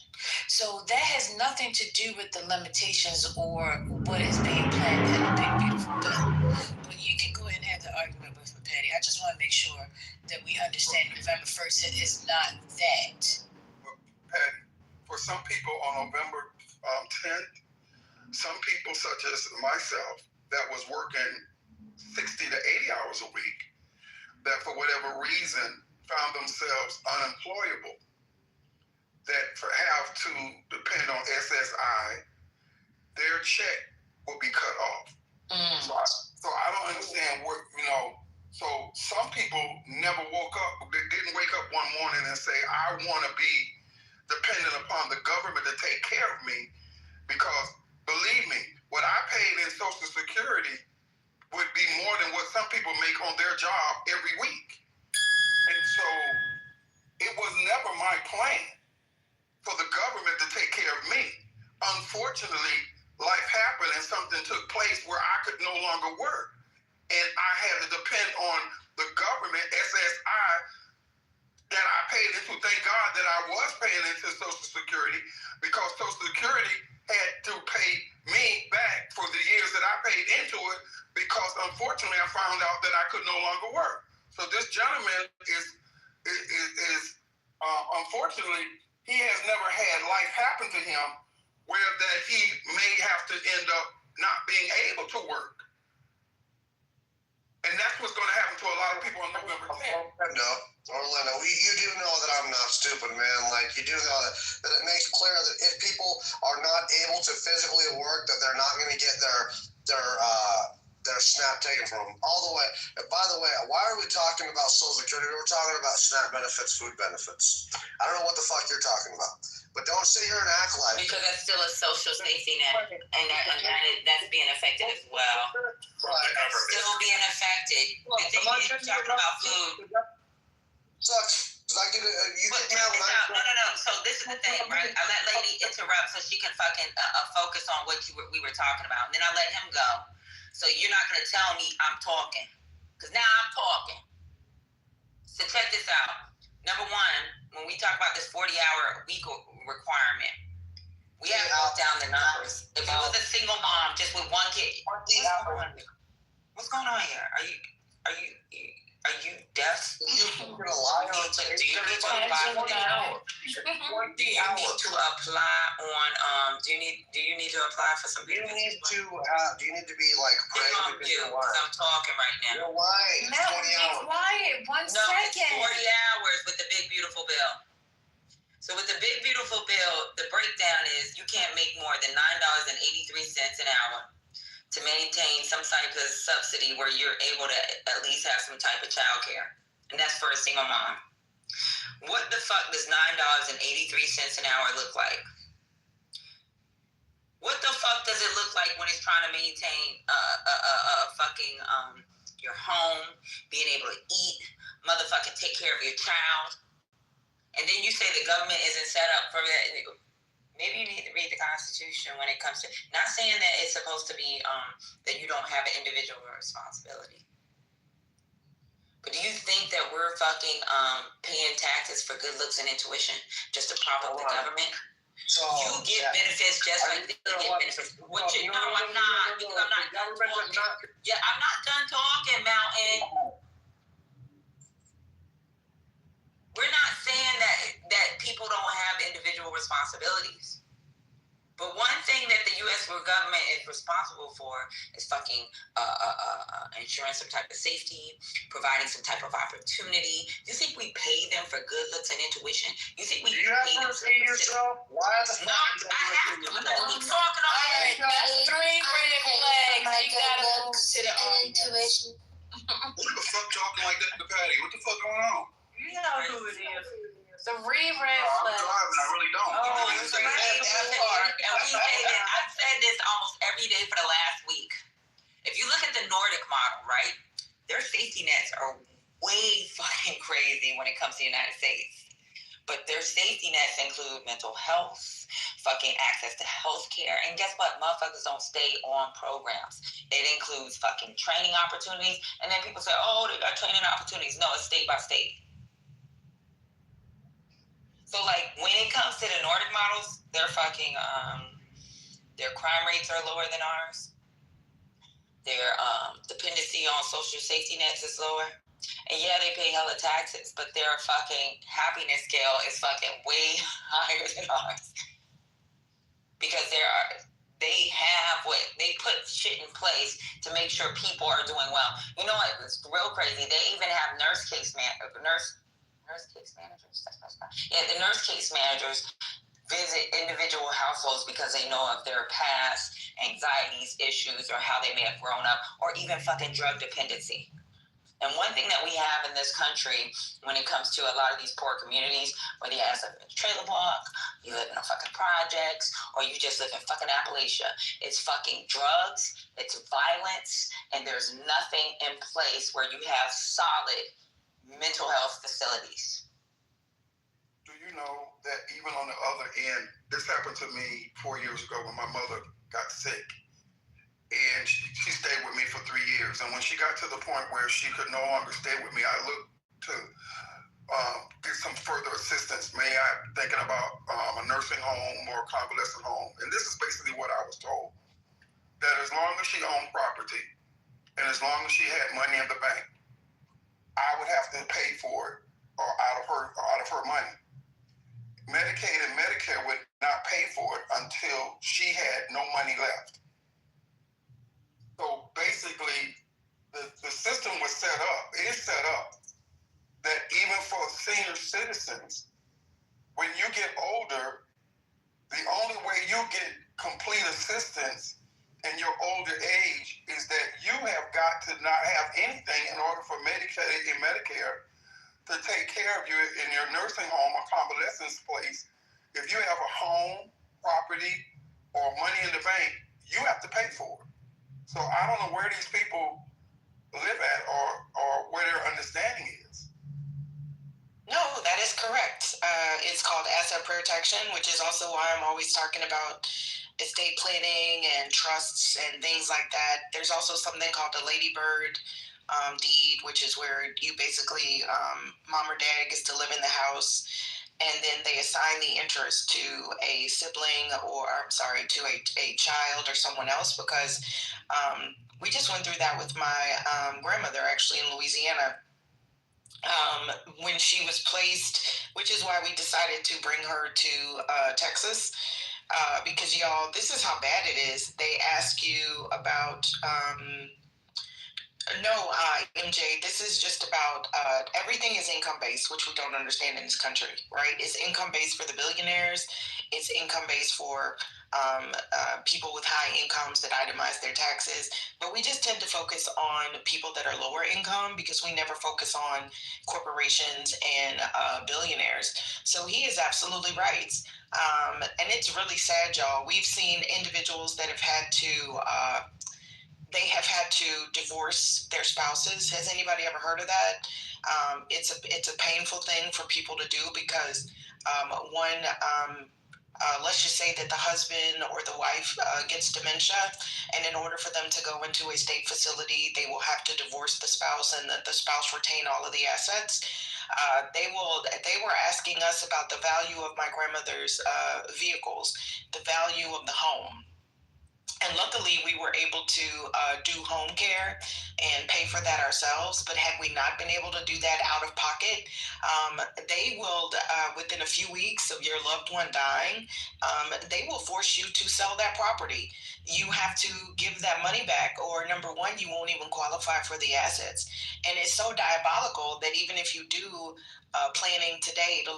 So that has nothing to do with the limitations or what is being planned in the big, beautiful bill. But you can go ahead and have the argument with me, Patty. I just want to make sure that we understand November 1st is not that. Well, Patty, for some people on November 10th, some people such as myself that was working 60 to 80 hours a week, that for whatever reason found themselves unemployable, that have to depend on SSI, their check will be cut off. So I don't understand what, so some people never didn't wake up one morning and say, I want to be dependent upon the government to take care of me, because believe me, what I paid in Social Security would be more than what some people make on their job every week. And so it was never my plan for the government to take care of me. Unfortunately, life happened and something took place where I could no longer work. And I had to depend on the government, SSI, that I paid into. Thank God that I was paying into Social Security, because Social Security had to pay me back for the years that I paid into it, because unfortunately I found out that I could no longer work. So this gentleman is unfortunately, he has never had life happen to him where that he may have to end up not being able to work. And that's what's going to happen to a lot of people on November 10th. No, Orlando, you do know that I'm not stupid, man. Like, you do know that it makes clear that if people are not able to physically work, that they're not going to get their SNAP taken from them. All the way. And by the way, why are we talking about Social Security? We're talking about SNAP benefits, food benefits. I don't know what the fuck you're talking about. But don't sit here and act like... Because that's still a social safety net, and that's being affected as well. Right. That's still being affected. The thing is, you're talking about food. Sucks. No. So this is the thing, right? I let Lady interrupt so she can fucking focus on what we were talking about. And then I let him go. So you're not going to tell me I'm talking. Because now I'm talking. So check this out. Number one, when we talk about this 40-hour week requirement, we have to broke down the numbers. If it was a single mom just with one kid, what's going on here? Are you deaf? Do you need to apply? Do you need to apply on? Do you need to apply for some? Do you need to be like praying because you're lying? I'm talking right now. You're lying. No, be quiet. One second. It's 40 hours with the big beautiful bill. So with the big beautiful bill, the breakdown is you can't make more than $9.83 an hour to maintain some type of subsidy where you're able to at least have some type of child care. And that's for a single mom. What the fuck does $9.83 an hour look like? What the fuck does it look like when it's trying to maintain your home, being able to eat, motherfucking take care of your child? And then you say the government isn't set up for that. Maybe you need to read the Constitution when it comes to, not saying that it's supposed to be that you don't have an individual responsibility. But do you think that we're fucking paying taxes for good looks and intuition just to prop up the government? So you get benefits just like they get benefits. No, I'm not, because I'm not done talking. Yeah, I'm not done talking, Mountain. people don't have individual responsibilities. But one thing that the U.S. government is responsible for is fucking insurance, some type of safety, providing some type of opportunity. You think we pay them for good looks and intuition? You think we Do you have pay them to see yourself? Why the fuck? No, I have to. I'm gonna keep talking on Alright, that's 3 red flags. You gotta move to the audience. Who the fuck talking like that to Patty? What the fuck going on? You know who it is. 3 red I'm flags. driving. I really don't. Oh, it's a that part. And we say that I've said this almost every day for the last week. If you look at the Nordic model, right, their safety nets are way fucking crazy when it comes to the United States. But their safety nets include mental health, fucking access to health care. And guess what? Motherfuckers don't stay on programs. It includes fucking training opportunities. And then people say, oh, they got training opportunities. No, it's state by state. So, like, when it comes to the Nordic models, their fucking, their crime rates are lower than ours. Their dependency on social safety nets is lower. And yeah, they pay hella taxes, but their fucking happiness scale is fucking way higher than ours. Because they put shit in place to make sure people are doing well. You know what? It's real crazy. They even have nurse case managers. Yeah, the nurse case managers visit individual households because they know of their past anxieties, issues, or how they may have grown up, or even fucking drug dependency. And one thing that we have in this country when it comes to a lot of these poor communities, whether you live in a trailer block, you live in a fucking projects, or you just live in fucking Appalachia, it's fucking drugs, it's violence, and there's nothing in place where you have solid mental health facilities. Do you know that even on the other end, this happened to me 4 years ago when my mother got sick. And she stayed with me for 3 years. And when she got to the point where she could no longer stay with me, I looked to get some further assistance. May I thinking about a nursing home or a convalescent home. And this is basically what I was told. That as long as she owned property and as long as she had money in the bank, I would have to pay for it or out of her money. Medicaid and Medicare would not pay for it until she had no money left. So basically, the system was set up, it is set up, that even for senior citizens, when you get older, the only way you get complete assistance in your older age is that you have got to not have anything in order for Medicaid and Medicare to take care of you in your nursing home or convalescence place. If you have a home, property, or money in the bank, you have to pay for it. So I don't know where these people live at or where their understanding is. No, that is correct. It's called asset protection, which is also why I'm always talking about estate planning and trusts and things like that. There's also something called the Ladybird deed, which is where you basically, mom or dad gets to live in the house, and then they assign the interest to a sibling to a child or someone else, because we just went through that with my grandmother actually in Louisiana. When she was placed, which is why we decided to bring her to Texas, because y'all, this is how bad it is. They ask you about, MJ, this is just about, everything is income-based, which we don't understand in this country, right? It's income-based for the billionaires. It's income-based for people with high incomes that itemize their taxes. But we just tend to focus on people that are lower income because we never focus on corporations and billionaires. So he is absolutely right. And it's really sad, y'all. We've seen individuals that have had to divorce their spouses. Has anybody ever heard of that? It's a painful thing for people to do because let's just say that the husband or the wife gets dementia, and in order for them to go into a state facility, they will have to divorce the spouse, and the spouse retain all of the assets. They were asking us about the value of my grandmother's vehicles, the value of the home. And luckily, we were able to do home care and pay for that ourselves. But had we not been able to do that out of pocket, they will, within a few weeks of your loved one dying, they will force you to sell that property. You have to give that money back, or number one, you won't even qualify for the assets. And it's so diabolical that even if you do planning today to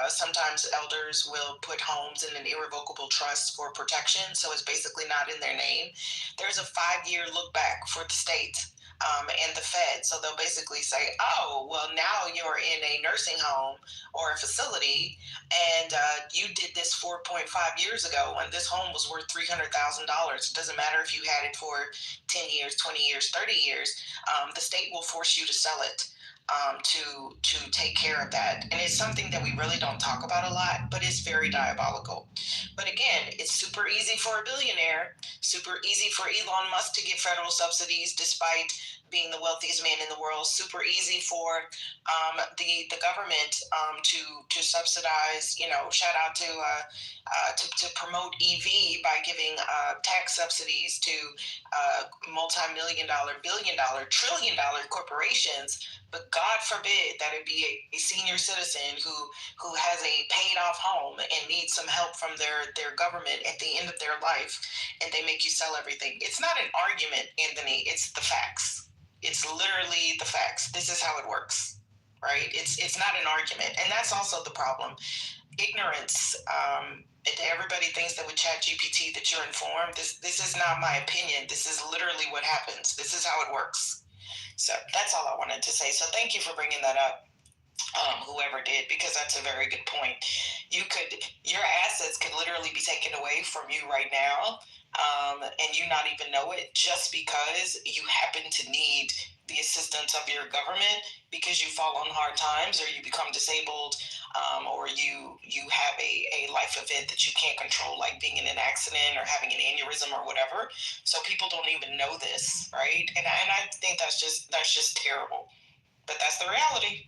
sometimes elders will put homes in an irrevocable trust for protection, so it's basically not in their name. There's a 5-year look back for the state and the Fed. So they'll basically say, oh, well, now you're in a nursing home or a facility, and you did this 4.5 years ago when this home was worth $300,000. It doesn't matter if you had it for 10 years, 20 years, 30 years. The state will force you to sell it. To take care of that. And it's something that we really don't talk about a lot, but it's very diabolical. But again, it's super easy for a billionaire, super easy for Elon Musk to get federal subsidies despite being the wealthiest man in the world, super easy for the government to subsidize, shout out to promote EV by giving tax subsidies to multi-million-dollar, billion-dollar, trillion-dollar corporations. But God forbid that it be a senior citizen who has a paid-off home and needs some help from their government at the end of their life, and they make you sell everything. It's not an argument, Anthony. It's the facts. It's literally the facts. This is how it works, right? It's not an argument, and that's also the problem. Ignorance. Everybody thinks that with ChatGPT that you're informed. This is not my opinion. This is literally what happens. This is how it works. So that's all I wanted to say. So thank you for bringing that up, whoever did, because that's a very good point. Your assets could literally be taken away from you right now, and you not even know it, just because you happen to need the assistance of your government because you fall on hard times, or you become disabled, or you have a life event that you can't control, like being in an accident or having an aneurysm or whatever. So people don't even know this, right? And I think that's just terrible, but that's the reality.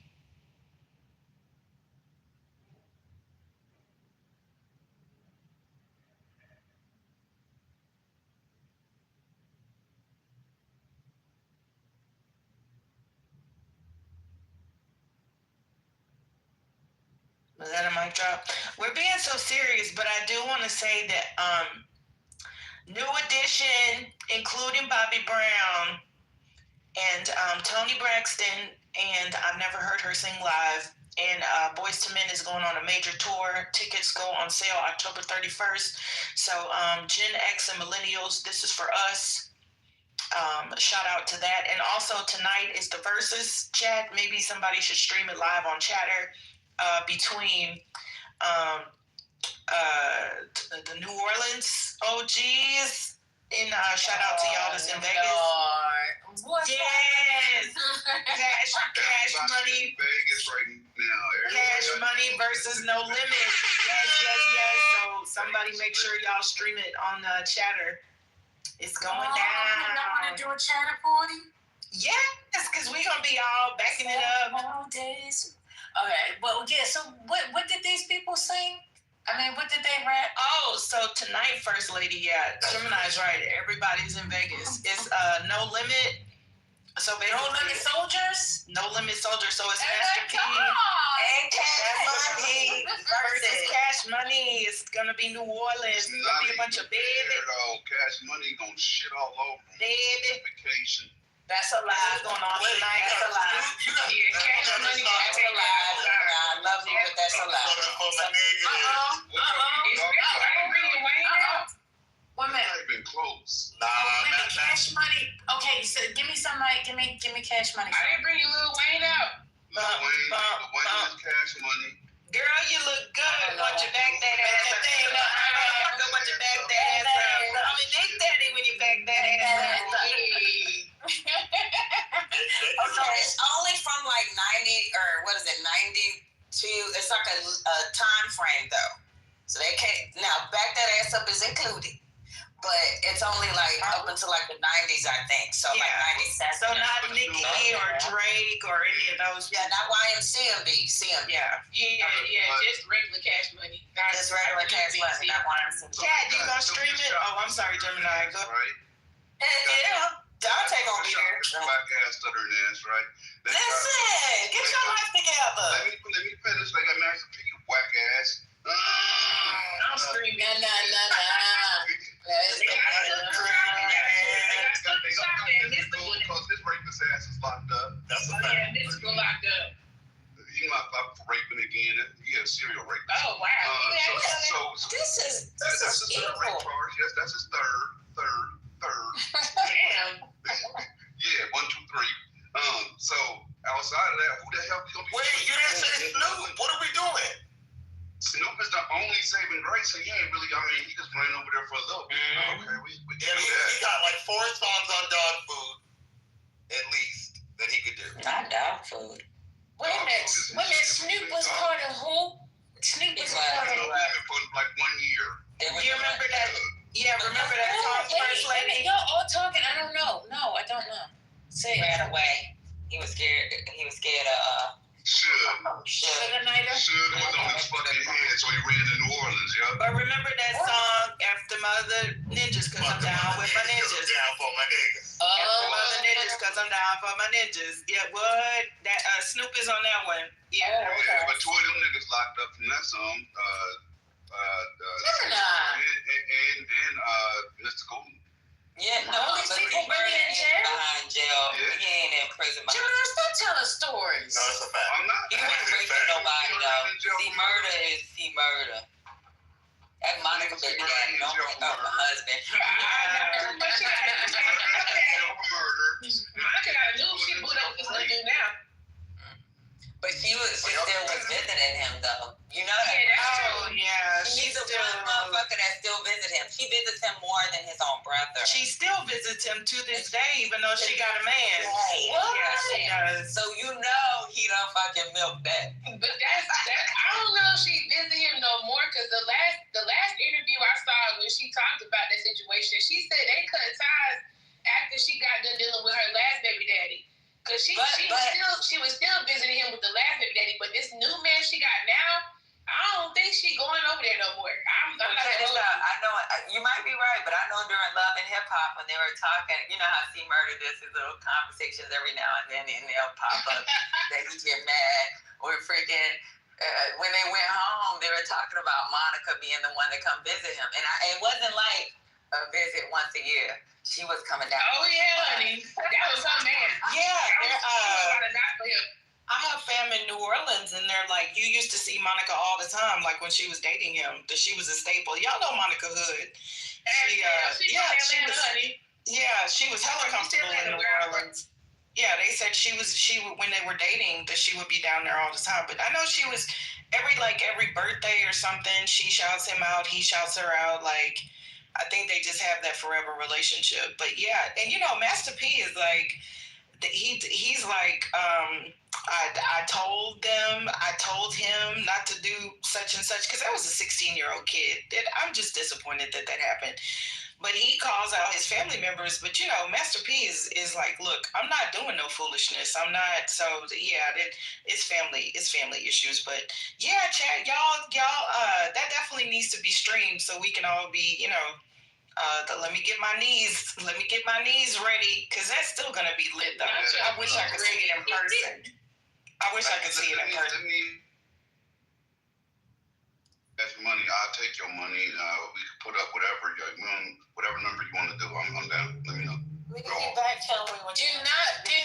Was that a mic drop? We're being so serious, but I do want to say that New Edition, including Bobby Brown and Toni Braxton, and I've never heard her sing live, and Boyz II Men is going on a major tour. Tickets go on sale October 31st. So Gen X and Millennials, this is for us. Shout out to that. And also tonight is the Versus chat. Maybe somebody should stream it live on Chatter between the New Orleans OGs. And shout out to y'all that's in Vegas. Yes! Cash Money. Vegas right now. Cash Money versus No Limit. Yes. So somebody make sure y'all stream it on Chatter. It's going down. Y'all want to do a Chatter party? Yes, because we're going to be all backing it up. Okay, well, yeah, so what did these people sing? I mean, what did they rap? Oh, so tonight, First Lady, Gemini's right. Everybody's in Vegas. It's No Limit. So No Limit Soldiers? No Limit Soldiers. So it's Master P and Cash Money versus Cash Money. It's going to be New Orleans. It's going to be a bunch of baby. Cash Money going to shit all over. Baby. Vacation. That's a lie going on tonight. That's a lie. Cash Money. That's a lie. I love you, but that's a lie. One minute. I've been close. Cash Money. Okay, so give me somebody. Give me Cash Money. I didn't bring you Lil Wayne out. Lil Wayne is Cash Money. Girl, you look good. Once you back that ass up. Once you back that ass up. I mean, Big Daddy when you back that ass up. So it's only from like 90 or what is it, 92? It's like a time frame though. So they can't now back that ass up is included. but it's only like up until like the 90s, I think. So like 97. So not Nicki or Drake or any of those. Yeah, not YMCMB. CMB. Yeah, just regular Cash Money. Just regular Cash Money, not YMCMB. Chad, you gonna stream it? Oh, I'm sorry, Gemini. Go. Right? Yeah. Dante gonna be there. Black ass stuttering ass, right? Listen, get your life together. Let me finish. Like a nice piece of whack ass. I'm screaming. Nah. Because this rapist ass is locked up. That's a fact. Yeah, this is locked up. He locked up for raping again. He a serial rapist. Oh wow. So this is his third rape charge. Yes, that's his third. Damn. Yeah, 1, 2, 3. So outside of that, who the hell gonna be? Wait, you didn't say Snoop. What are we doing? Snoop is the only saving grace, and he ain't really. I mean, he just ran over there for a little bit. Okay, we Yeah, he got like 4 songs on dog food, at least, that he could do. Not dog food. Wait a minute. Snoop was part of who? Snoop was part of for like 1 year. You remember that? Yeah, remember that song, First Lady? Y'all all talking. I don't know. No, I don't know. Say it. Ran away. He was scared of Suge Nighter. Suge was on his fucking head, so he ran to New Orleans, yeah. But remember that song, After Mother Ninjas, cause I'm down with my ninjas. Down for my niggas. After Mother Ninjas, cause I'm down for my ninjas. Yeah, what? That Snoop is on that one. Yeah. Yeah, but 2 of them niggas locked up from that song. And Mr. Golden. Yeah, no, All these people really in jail? Behind jail. He ain't in prison. Gemini, stop telling stories. No, it's a fact. I'm not. He wasn't raping nobody though. See murder. That Monica baby daddy don't pick up my husband. Monica got a new shit put up this new now. But she still was visiting him though. You know that? Oh yeah, She's the one motherfucker that still visits him. She visits him more than his own brother. She still visits him to this day, even though she got a man. Right. Yeah, she does. So you know he done fucking milked that. But that's I don't know if she visit him no more because the last interview I saw when she talked about that situation, she said they cut ties after she got done dealing with her last baby daddy. Cause she was still visiting him with the last baby daddy, but this new man she got now, I don't think she going over there no more. I'm not I know you might be right, but I know during Love and Hip Hop when they were talking, you know how C Murder does his little conversations every now and then, and they'll pop up that he get mad or freaking. When they went home, they were talking about Monica being the one to come visit him, and it wasn't like a visit once a year. She was coming down. Oh yeah, honey, that was her man. I have family in New Orleans, and they're like, you used to see Monica all the time, like when she was dating him. That she was a staple. Y'all know Monica Hood. She was hella comfortable in New Orleans. Yeah, they said she when they were dating that she would be down there all the time. But I know she was every birthday or something. She shouts him out, he shouts her out. Like I think they just have that forever relationship. But yeah, and Master P is like he's like I told him not to do such and such because I was a 16-year-old kid. I'm just disappointed that happened. But he calls out his family members. But Master P is like, look, I'm not doing no foolishness. I'm not. So yeah, it's family issues. But yeah, Chad, y'all, that definitely needs to be streamed so we can all be, let me get my knees ready because that's still gonna be lit though. I wish I could see it in person. That's money. I'll take your money. We can put up whatever number you want to do. I'm down. Let me know. We can get back. Tell me what. Do not be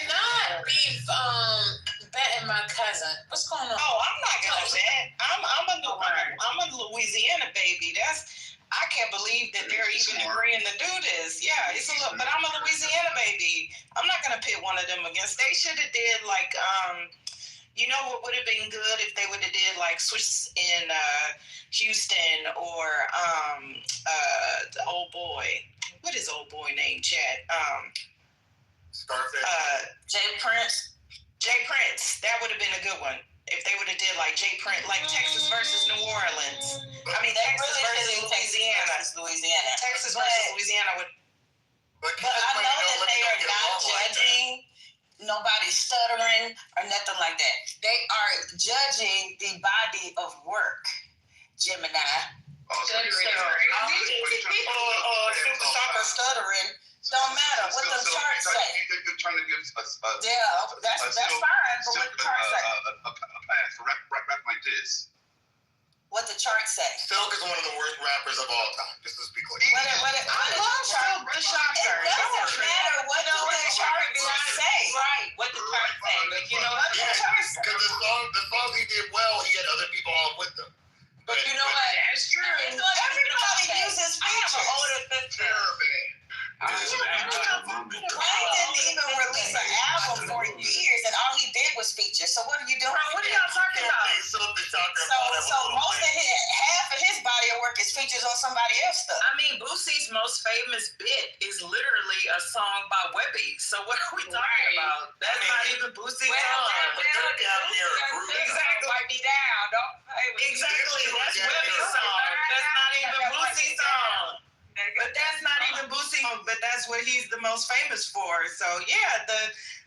betting my cousin. What's going on? Oh, I'm not gonna bet. I'm a Louisiana baby. I can't believe that they're even agreeing to do this. Yeah, but I'm a Louisiana baby. I'm not gonna pit one of them against. They should have did like what would have been good if they would have did like Swiss in Houston or the old boy. What is old boy name, Chad? Scarface. Jay Prince. That would have been a good one. if they would have did like J Print, like Texas versus New Orleans. I mean, They Texas really versus should do Louisiana. Louisiana. Texas versus Louisiana would. But I know that they are not judging nobody stuttering or nothing like that. They are judging the body of work, Gemini. Super soccer stuttering. Don't matter what the charts say. They're trying to give us Yeah, that's fine. But what the charts say? a pass for rap like this. What the charts say? Silk is one of the worst rappers of all time. Just to be clear. I love Silk the Shocker. It doesn't matter what the chart say. Right, what the chart say. But you know what the chart say? Because the songs he did well, he had other people on with them. But you know what? That's true. Everybody uses features. I have an older sister. Wayne didn't even release an album for years, and all he did was features. So what are you doing? What are y'all talking about? So half of his body of work is features on somebody else's stuff. I mean, Boosie's most famous bit is literally a song by Webby. So what are we talking about? That's not even Boosie's song. Exactly. Wipe me down. Don't play with me. Exactly. That's Webby's song. That's not even Boosie's song. But that's not even Boosie. But that's what he's the most famous for. So yeah,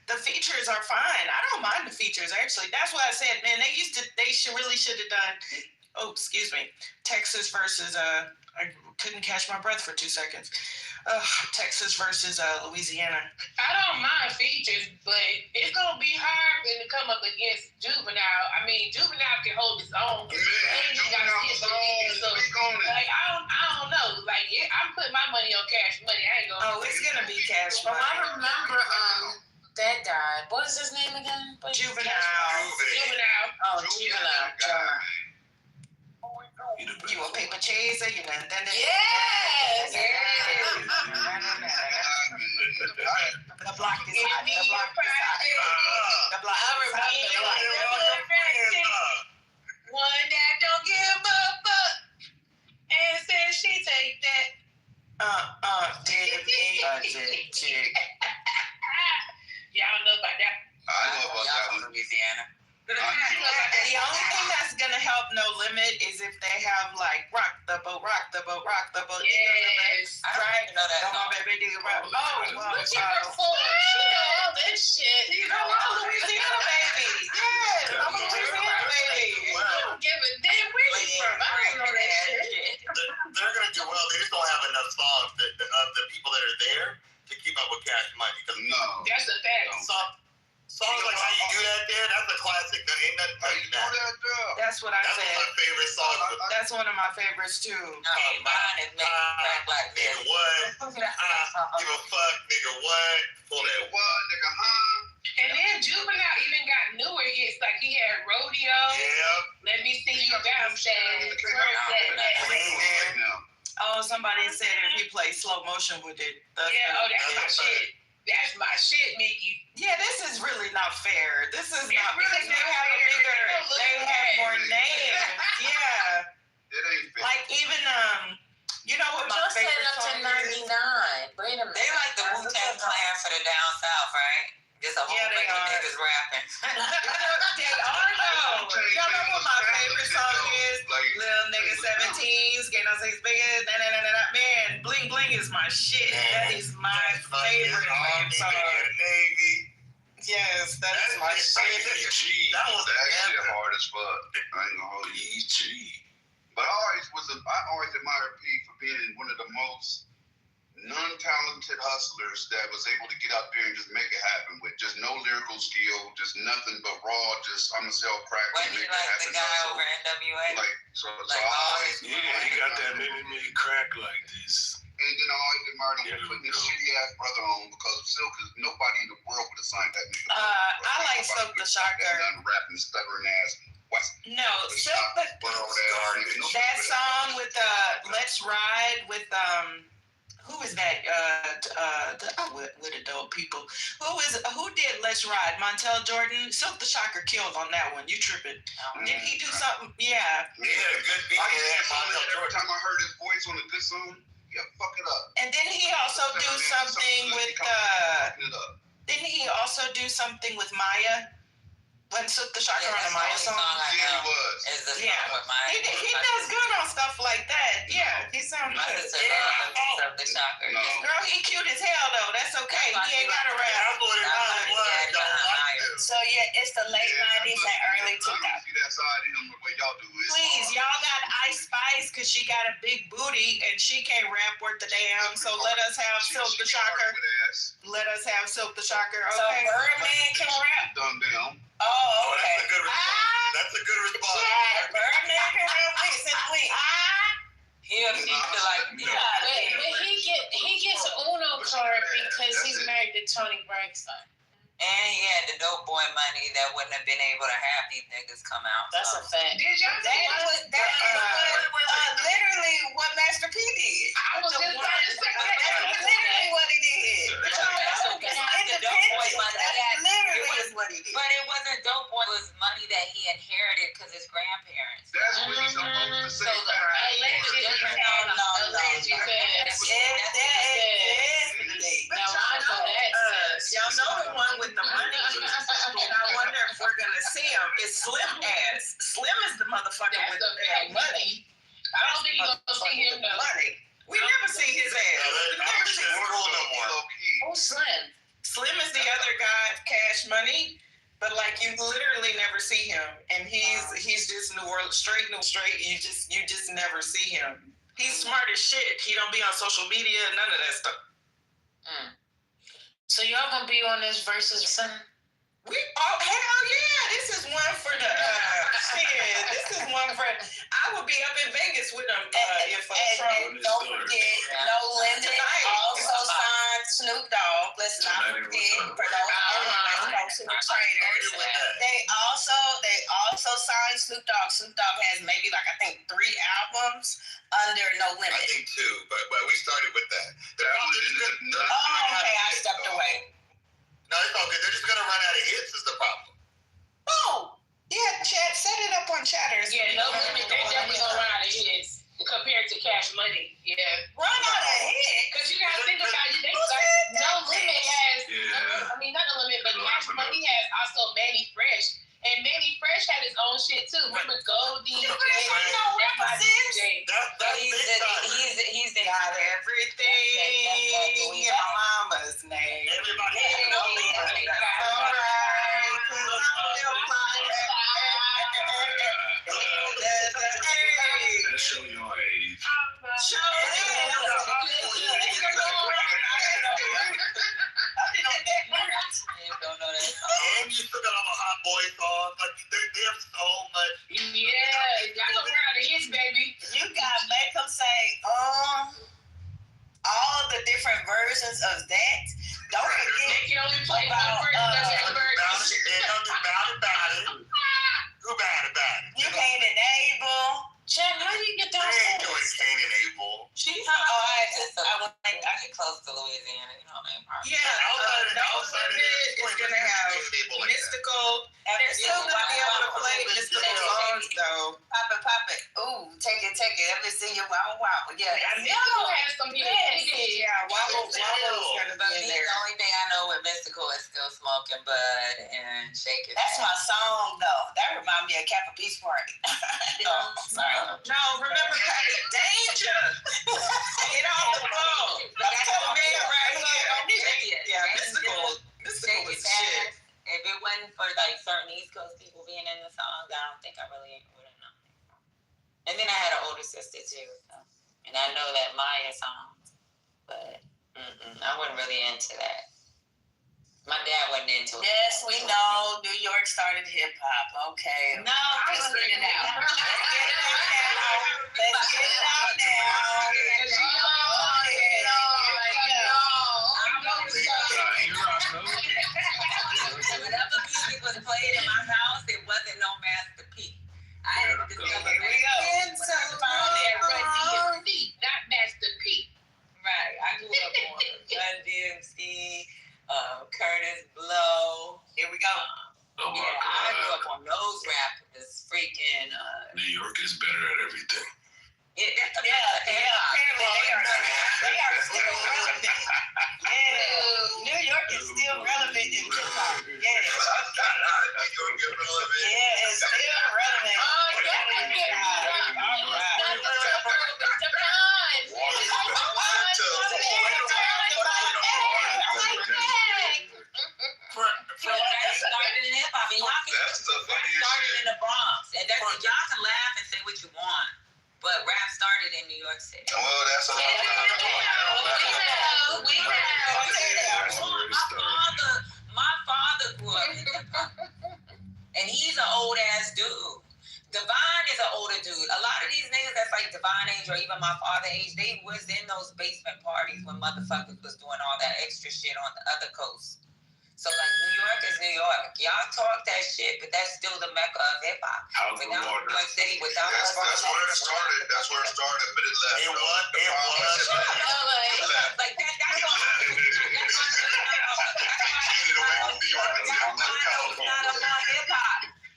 the features are fine. I don't mind the features actually. That's why I said, man, they really should have done. Oh, excuse me. Texas versus I couldn't catch my breath for 2 seconds. Texas versus Louisiana. I don't mind features, but it's gonna be hard to come up against Juvenile. I mean, Juvenile can hold his own. And he got his own. So, like, I don't know. Like, I'm putting my money on Cash Money. I ain't gonna. Oh, it's gonna be Cash Money. I remember that guy. What is his name again? Juvenile. Oh, Juvenile. You a paper chaser? You done done it? Yes. The block is hot. The block is hot. The block is hot. One that don't give a fuck and says she take that. Y'all know about that. I know about that one. Louisiana. The only thing that's gonna help No Limit is if they have like rock the boat, rock the boat, rock the boat. Yes. Right? know that. Come on, baby, do it right. What you perform? She know all this shit. You know, I'm a Louisiana baby. Yes, I'm a Louisiana baby. I don't give a damn where you from. I don't know that shit. They're gonna do well. They just don't have enough songs of the people that are there to keep up with Cash Money. No. That's a fact. Songs like How You Do That there, that's a classic. There ain't nothing like that. That's what I That's said. one of my favorite songs. That's one of my favorites too. Mine is Make Me Crack Like This. Nigga, what? Give a fuck, nigga, what? Pull that what, nigga, huh? And then Juvenile even got newer hits, like he had Rodeo. Yeah. Let Me See You Down, Shad. Oh, somebody said if he plays slow motion with it. That's my shit. That's my shit, Mickey. Yeah, this is really not fair. This is It's not really because they not have a fair. bigger, Look they at have that. more names. Yeah. It ain't fair. Like even you know what my Just favorite up to song 99. is? Wait a minute. They like the Wu-Tang Clan for the down south, right? Just a whole bunch of niggas rapping. They are though. Y'all know what my favorite song is? Little nigga 17s, getting on 6 figures. Man, Bling Bling is my shit. That is my favorite song. Yes, that is my shit. That was actually hard as fuck. I ain't gonna hold you. But I always admired P for being one of the most non-talented hustlers that was able to get out there and just make it happen with just no lyrical skill, just nothing but raw, just I'm gonna sell crack and make it happen. The guy over NWA? So I always he got that made crack like this. And then I always admired him for putting this shitty ass brother on because Silk is nobody in the world would have signed that nigga. I like Silk the Shocker. Rapping, stuttering ass. No, Silk that song with Let's Ride with who is that? With adult people. Who did Let's Ride? Montel Jordan. Silk the Shocker killed on that one. You tripping? Did he do something? Yeah. Yeah, good beat. Every time I heard his voice on a good song, yeah, fuck it up. And didn't he also do something with? Didn't he also do something with Maya? Wasn't Silk the Shocker on the Maya song? Yeah, he was. Is the Yeah. song with Maya. He does good on stuff like that. Yeah, he sounds My good. sister loves the Shocker. No. Girl, he cute as hell though. That's okay. He ain't got a rap. So yeah, it's the late 90s and early 2000s. I don't see that side of him the way y'all do it. Please, y'all got Ice Spice because she got a big booty and she can't rap worth the damn. So let us have Silk the Shocker. Let us have Silk the Shocker. Okay. So Birdman can rap. Dumb down. Oh, okay. That's a good response. Yeah, Birdman can rap. Please. He feel like But he gets Uno card because he's married to Tony Braxton. and he had the dope boy money that wouldn't have been able to have these niggas come out. That's a fact. Did y'all literally what Master P did? I was just about to say That's literally what he did. The dope boy money. That's literally is what he did. But it wasn't dope boy. It was money that he inherited because his grandparents. That's what he's supposed to say. so allegedly. Now I know that. Y'all know the one with the money, and I wonder if we're gonna see him. It's Slim ass. Slim is the motherfucker with the damn money. I don't think you're gonna see him though. Money. We never see his ass. We never see his Who's Slim? Slim is the other guy, Cash Money, but like you literally never see him, and he's just New Orleans straight. You just never see him. He's smart as shit. He don't be on social media, none of that stuff. So y'all gonna be on this versus son? Hell yeah! This is one for the shit. This is one for. I would be up in Vegas with him if Trump. And don't forget, No Limit also signed Snoop Dogg. Let's not forget for those traders. They also signed Snoop Dogg. Snoop Dogg has maybe like I think 3 albums under No Limit. I think 2, but we started with that. Okay, I stepped away. No, it's all good. They're just gonna run out of hits is the problem. Oh, yeah, chat. Set it up on Chatters. Yeah, No Limit. They definitely gonna run out of hits compared to Cash Money. Yeah. Run out of hits. Because you gotta think about it. No Limit has. I mean, not No Limit, but Cash Money has also Manny Fresh. And Manny Fresh had his own shit too. Remember Goldie? He's the got everything in my mama's name. Everybody. All right. Show your age. And you still got all the hot boy songs. Like they have so much. Yeah, y'all gonna run out of hits, baby. You gotta make them say, all the different versions of that. Don't forget. They can only play one version of every version. Who bad about it? You can't enable. Jen, how do you get those They ain't songs? doing Cain and Abel. I get close to Louisiana, you know what I mean? Yeah, No Limit is gonna have Mystical. They're still gonna be able to play Mystical songs though. Pop it. Ooh, take it. Let me see you wow. Yeah. Mystical has some hits. Yeah, Wobble's gonna But be in the there. only thing I know with Mystical is Still Smoking Bud and Shake It. That's my song though. That reminds me of Kappa Peace Party. Sorry. No, remember Danger. Get off the phone. That's the man right here. Yeah, Mystical was shit. If it wasn't for like certain East Coast people being in the songs, I don't think I really would have known. And then I had an older sister too, so. And I know that Maya songs, but I wasn't really into that. My dad wasn't into it. Yes, we know New York started hip hop. Okay. No, Let's get it out. Let's get it out now. Whatever music was played in my house, it wasn't no Master P. I had to discover Here we go. Run DMC, not Master P. Right. I grew up on Run DMC, Curtis Blow. Here we go. Oh my I grew God. up on those rappers. Freaking. New York is better at everything. That's the gonna get rid of it. Yeah, it's still relevant. Oh, Started in hip hop, and y'all can That's the funniest started shit. in the Bronx, and that's y'all can laugh and say what you want, but rap started in New York City. Well, that's a lot of We know. My father grew up in hip hop, and he's an old ass dude. Divine is an older dude. A lot of these niggas that's like Divine age or even my father age, they was in those basement parties when motherfuckers was doing all that extra shit on the other coast. So like New York is New York. Y'all talk that shit, but that's still the mecca of hip hop. Without New York City, without That's where it started. That's where it started, but it left. It was. like that. That's all.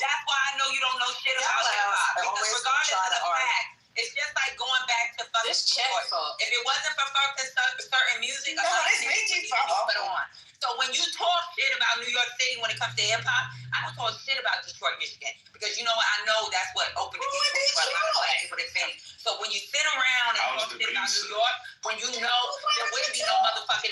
That's why I know you don't know shit about hip hop. Because regardless of the fact, it's just like going back to fucking This check If it wasn't for fucking certain music, a lot of niggas wouldn't put on. So when you talk shit about New York City when it comes to hip hop, I don't talk shit about Detroit, Michigan, because you know what? I know that's what opened the gates for a lot of black people to city. So when you sit around and talk shit about New York, when you know there wouldn't be no motherfucking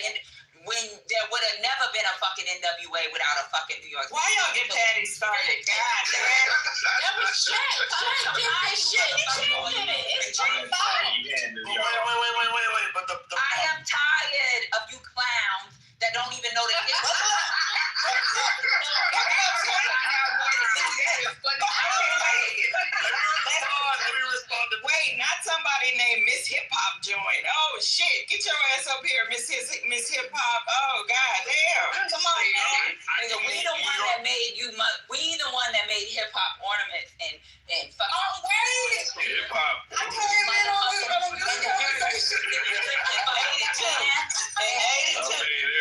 when there would have never been a fucking NWA without a fucking New York City. Why y'all get Patty started? God damn. That was Shaq. Shaq did that shit. Shaq did it. It's James Bond. Wait. But I am tired of you clowns that don't even know the hip hop. Let me respond to Wait, not somebody named Miss Hip Hop joined. Oh shit, get your ass up here, Miss Hip Hop. Oh god damn. Come on, man. We the one that made you. We the one that made hip hop ornaments and fucking. Oh wait. Hip hop. I came in on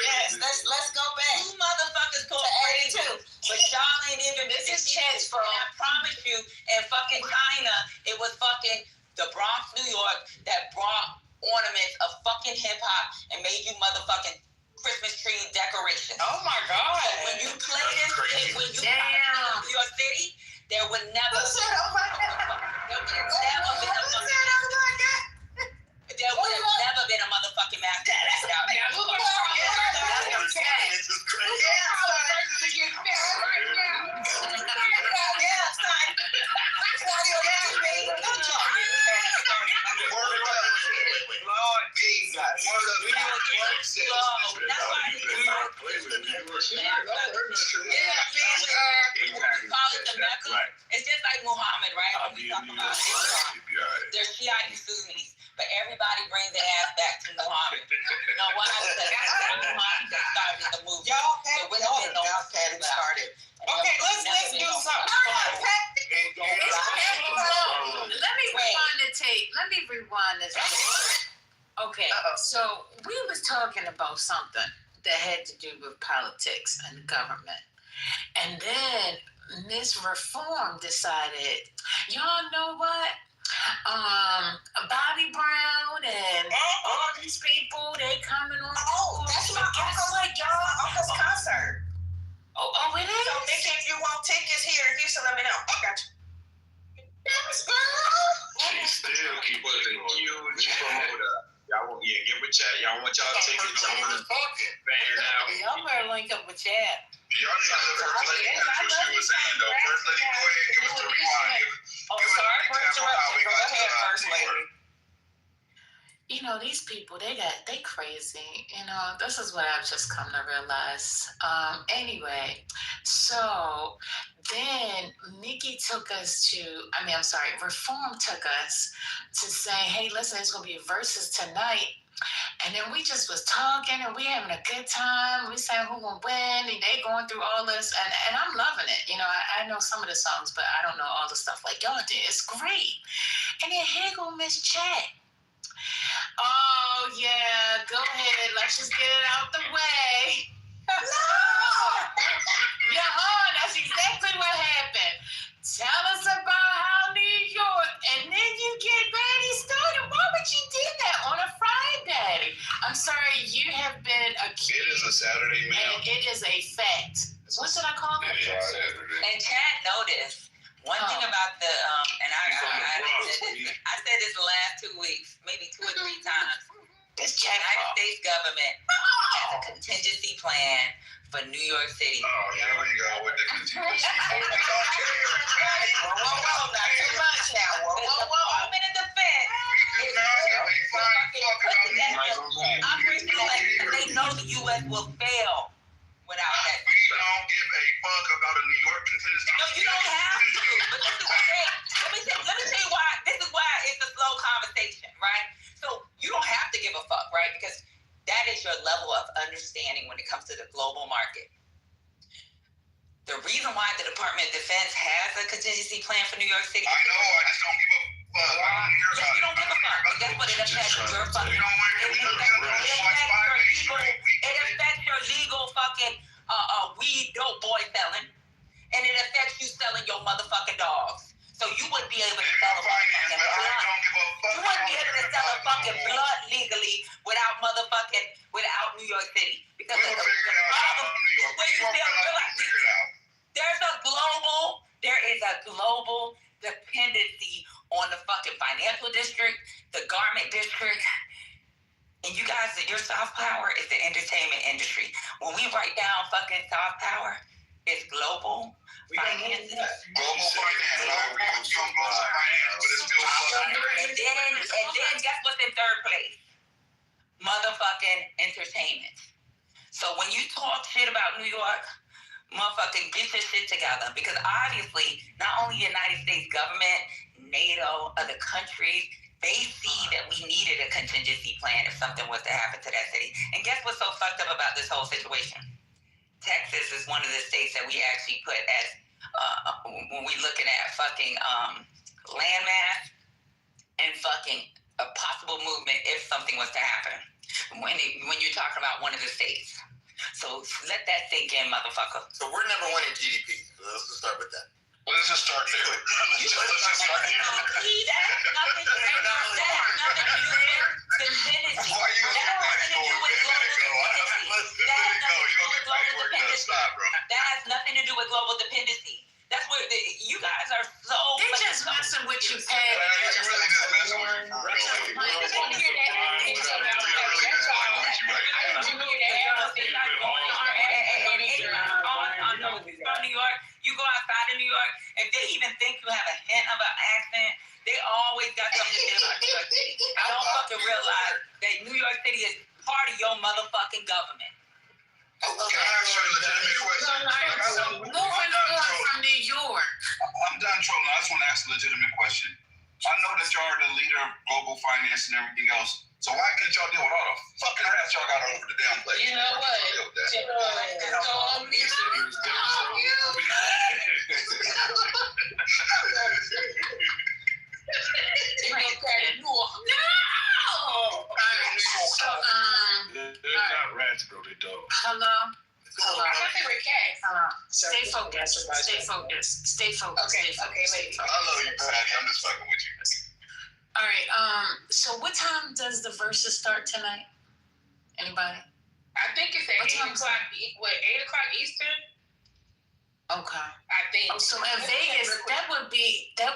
Yes, let's go back. You motherfuckers called 82, but y'all ain't even. This is chance for. I promise you, in fucking China, it was fucking the Bronx, New York, that brought ornaments of fucking hip hop and made you motherfucking Christmas tree decorations. Oh my god. So when you play this shit, when you come to New York City, there would never been a motherfucking mask. That's out there. It's just like Muhammad, right? When we talk about it, there's Shiite and Sunnis, but everybody brings their ass back to Muhammad. No, why? Because Muhammad that started the movement. Y'all started. Okay, let's do something. Let me rewind the tape. Let me rewind this. Okay, so we was talking about something that had to do with politics and government. And then Miss Reform decided, y'all know what? Bobby Brown and all these people, they coming on. Oh, that's my uncle, like y'all uncle's concert. Oh, it is? So Nikki, if you want tickets here in Houston, let me know. I got you. She still keep pushing huge promoter. Y'all, get with Chad. Y'all want y'all tickets. Y'all want to bang it out. Y'all better link up with Chad. Y'all need to let First Lady finish what she was saying, though. First Lady, go ahead. Give us the rewind. Oh, sorry for interrupting. Go ahead, First Lady. You know, these people, they crazy. You know, this is what I've just come to realize. Anyway, so then Nikki took us to, Reform took us to say, hey, listen, it's going to be verses tonight. And then we just was talking and we having a good time. We saying who gonna win and they going through all this and I'm loving it. You know, I know some of the songs, but I don't know all the stuff like y'all did. It's great. And then here go Miss Chat. Oh yeah, go ahead. Let's just get it out the way. That's exactly what happened. Tell us about how New York, and then you get ready started. Why would you do that on a Friday? I'm sorry, you have been accused. It is a Saturday, ma'am. And it is a fact. It's What should I call it? And Chad noticed one thing about the I said this the last 2 weeks, maybe 2 or 3 times. The United States government has a contingency plan for New York City. Oh, here we go with the contingency plan. Whoa, not too much now. Whoa. I'm in a defense. They know the U.S. will fail without that. We don't give a fuck about a New York contingency. No, you don't have to. But this is the thing. Let me tell you why. This is why it's a slow conversation, right? So you don't have to give a fuck, right? Because that is your level of understanding when it comes to the global market. The reason why the Department of Defense has a contingency plan for New York City. I know, I just don't give a fuck. You don't give a fuck. But guess what? It affects your fucking. It affects your legal fucking weed dope boy selling, and it affects you selling your motherfucking dogs. So you wouldn't be able to sell a fucking blood. You wouldn't be able to sell a fucking blood legally without New York City. Because the problem, there is a global dependency on the fucking financial district, the garment district, and you guys, your soft power is the entertainment industry. When we write down fucking soft power, it's global finance. Global finance. And then guess what's in third place? Motherfucking entertainment. So when you talk shit about New York, motherfucking get your shit together. Because obviously, not only the United States government, NATO, other countries, they see that we needed a contingency plan if something was to happen to that city. And guess what's so fucked up about this whole situation? Texas is one of the states that we actually put as, when we're looking at fucking landmass and fucking a possible movement if something was to happen. When you're talking about one of the states. So let that sink in, motherfucker. So we're number 1 in GDP. Let's just start with that. Let's just start there. That has nothing to do with dependency. That has nothing to do with global dependency. That's where you guys are so. They're just messing with you, Peg. They're just messing with you for New York, you go outside of New York, if they even think you have a hint of an accent, they always got something to say about New York City. I don't fucking realize that New York City is part of your motherfucking government. Can I ask you a legitimate question? Moving on from New York. I'm done trolling. I just want to ask a legitimate question. I know that y'all are the leader of global finance and everything else. So why can't y'all deal with all the fucking rats y'all got all over the damn place? You know what? They're not rats, bro. They dogs. Hello. I thought they were cats. Stay focused. Stay focused. Stay focused. Okay, wait. I love you, Patty. I'm just fucking with you. All right. So what time does the verses start tonight? Anybody? I think it's at 8 o'clock. 8 o'clock Eastern? Okay. I think. Oh, so in Vegas, that would be 5.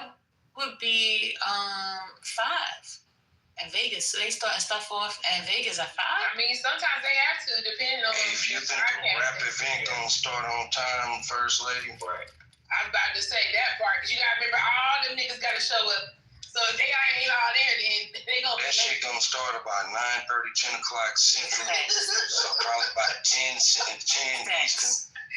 In Vegas, so they starting stuff off in Vegas at 5. I mean, sometimes they have to, depending on. If you think a rap event gonna start on time, First Lady. Right. I'm about to say that part because you gotta remember all them niggas gotta show up. So if they ain't all there, then they gonna. That shit gonna start about 9:30, 10 o'clock Central. So probably about 10 Eastern.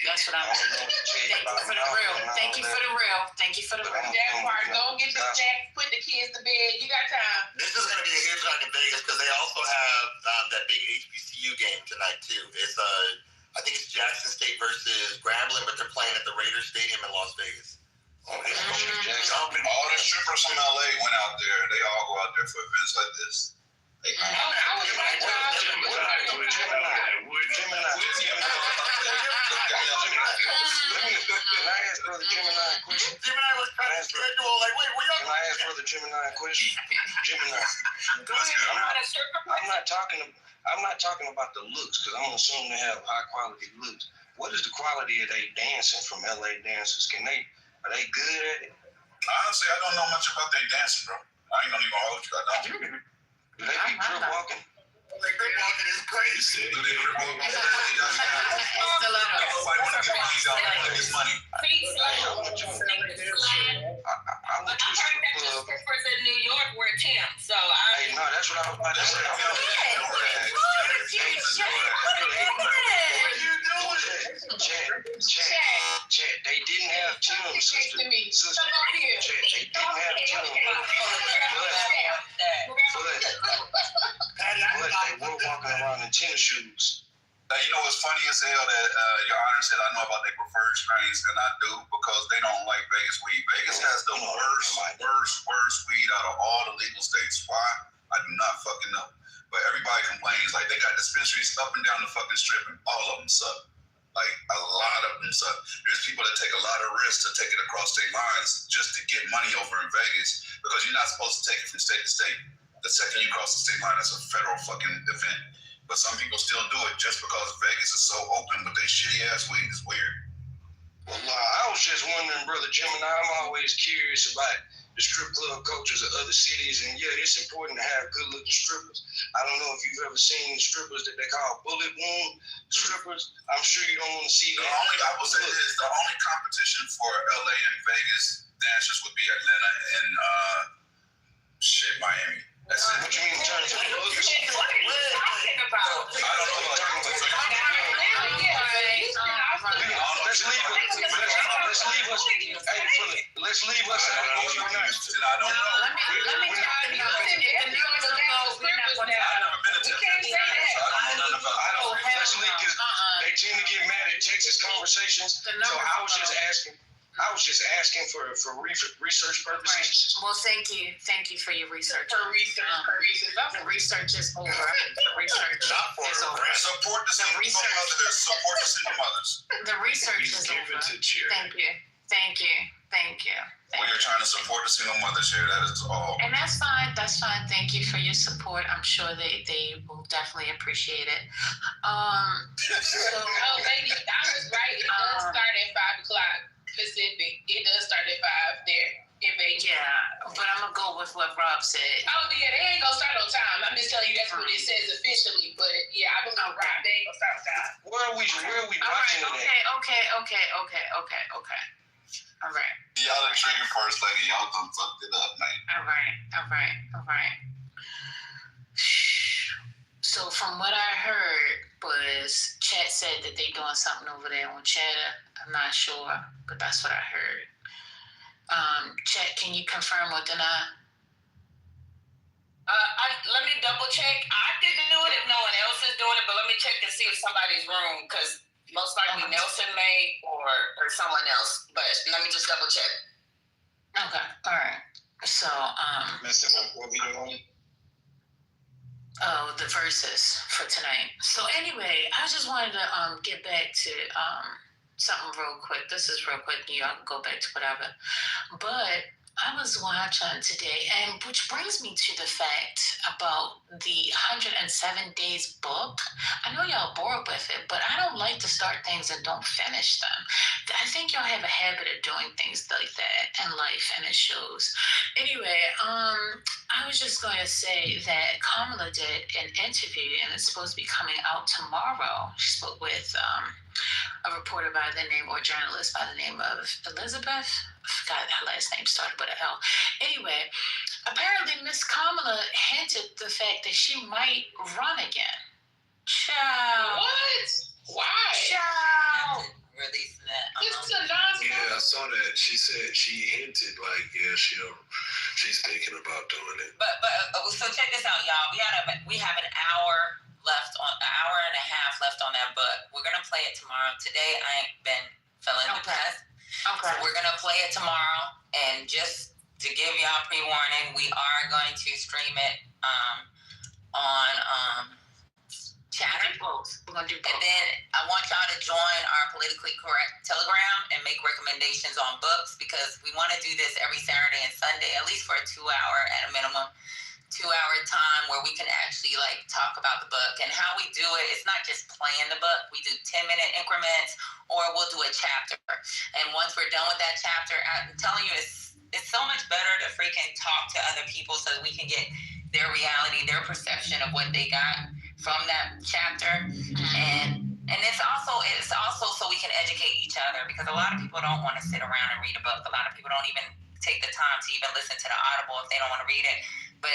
That's what I'm saying. Thank you for the real. Thank you for the real. Thank you for the real. That part, go get your snacks, put the kids to bed. You got time. This is going to be a huge night in Vegas because they also have that big HBCU game tonight too. It's I think it's Jackson State versus Grambling, but they're playing at the Raiders Stadium in Las Vegas. All the strippers from LA went out there. They all go out there for events like this. I was like, Gemini question. Gemini was trying to schedule, like, wait, where y'all? Can I ask Brother Gemini a question? Gemini. I'm not talking about the looks, because I'm assuming they have high quality looks. what is the quality of they dancing from LA dancers? Are they good at it? Honestly, I don't know much about their dancing, bro. I ain't gonna even hold you. I don't. Do they be crip walking? Crip walking is crazy. Do they crip walking? It's stiletto. Nobody want to get money down and get money. I went to a strip club. Strippers in New York wear Tim's, so Hey, no, that's what I was about to say. Chat, they didn't have Tim's, sister. Chat, they didn't have Tim's. But they were walking around in tennis shoes. You know what's funny as hell that Your Honor said I know about their preferred strains, and I do, because they don't like Vegas weed. Vegas has the worst weed out of all the legal states. Why? I do not fucking know. But everybody complains, like they got dispensaries up and down the fucking strip, and all of them suck. Like a lot of them suck. There's people that take a lot of risks to take it across state lines just to get money over in Vegas, because you're not supposed to take it from state to state. The second you cross the state line, that's a federal fucking event. But some people still do it just because Vegas is so open with their shitty ass weed. It's weird. Well, I was just wondering, Brother Jim, and I'm always curious about the strip club cultures of other cities, and yeah, it's important to have good looking strippers. I don't know if you've ever seen strippers that they call bullet wound strippers. I'm sure you don't want to see that. I will say this: the only competition for LA and Vegas dancers would be Atlanta and Miami. That's it. What you mean in terms of looks? what are you talking about? I don't know about Let's leave us out of this tonight. I don't know. Let me tell you. If the numbers are low, we're not going to I've never been to Texas, so I don't know nothing about it. Let's leave, because they tend to get mad at Texas conversations. So I was just asking for research purposes. Right. Well, thank you for your research. For research purposes. The research is over. The research is over. Support the single mothers. Support the single mothers. The research is over. Thank you. When you're trying to support the single mothers here, that is all. And that's fine. Thank you for your support. I'm sure they will definitely appreciate it. Lady, I was right. It does start at 5 o'clock Pacific. It does start at 5 there in Vegas. Yeah, but I'm gonna go with what Rob said. Oh yeah, they ain't gonna start on time. I'm just telling you that's what it says officially. But yeah, I believe Rob, they ain't gonna start on time. Where are we watching it at? Okay. All right. Y'all done drinking first, lady. Y'all done fucked it up, man. All right. So from what I heard was Chat said that they doing something over there on Chatter. I'm not sure, but that's what I heard. Chat, can you confirm or deny? Let me double check. I didn't do it if no one else is doing it, but let me check and see if somebody's room, because most likely Nelson may or someone else. But let me just double check. Okay, all right. So, Mr. What we doing? Oh, the verses for tonight. So anyway, I just wanted to get back to something real quick. This is real quick. Y'all can go back to whatever. But I was watching today, and which brings me to the fact about the 107 Days book. I know y'all bored with it, but I don't like to start things and don't finish them. I think y'all have a habit of doing things like that in life, and it shows. Anyway, I was just going to say that Kamala did an interview, and it's supposed to be coming out tomorrow. She spoke with a reporter by the name, or journalist by the name of Elizabeth. I forgot her last name, started with an L. Anyway, apparently Miss Kamala hinted the fact that she might run again. Ciao. What? Why? Ciao. Releasing that. It's a nonsense. Yeah, I saw that. She said she hinted like, she's thinking about doing it. But so check this out, y'all. We have an hour and a half left on that book. We're gonna play it tomorrow. Today I ain't been feeling the best. Okay. So we're gonna play it tomorrow, and just to give y'all pre-warning, we are going to stream it on Chatter. We're gonna do both. And then I want y'all to join our politically correct Telegram and make recommendations on books, because we want to do this every Saturday and Sunday, at least for a 2 hour at a minimum 2-hour time where we can actually like talk about the book. And how we do it, it's not just playing the book. We do 10-minute increments, or we'll do a chapter. And once we're done with that chapter, I'm telling you, it's so much better to freaking talk to other people so that we can get their reality, their perception of what they got from that chapter. And it's also so we can educate each other, because a lot of people don't want to sit around and read a book. A lot of people don't even take the time to even listen to the Audible if they don't want to read it. But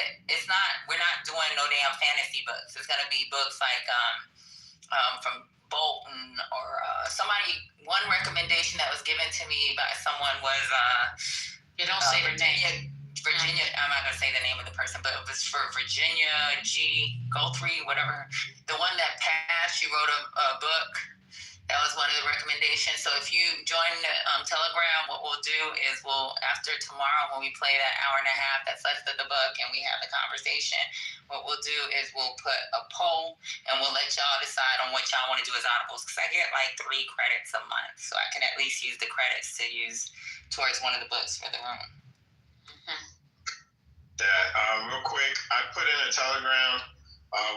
we're not doing no damn fantasy books. It's gonna be books like from Bolton or one recommendation that was given to me by someone was you don't say the name. Virginia, I'm not going to say the name of the person, but it was for Virginia G. Guthrie, whatever. The one that passed, she wrote a book. That was one of the recommendations. So if you join the Telegram, what we'll do is after tomorrow when we play that hour and a half that's left of the book and we have the conversation, what we'll do is we'll put a poll and we'll let y'all decide on what y'all want to do as audibles. Because I get like 3 credits a month. So I can at least use the credits to use towards one of the books for the room. Real quick, I put in a telegram.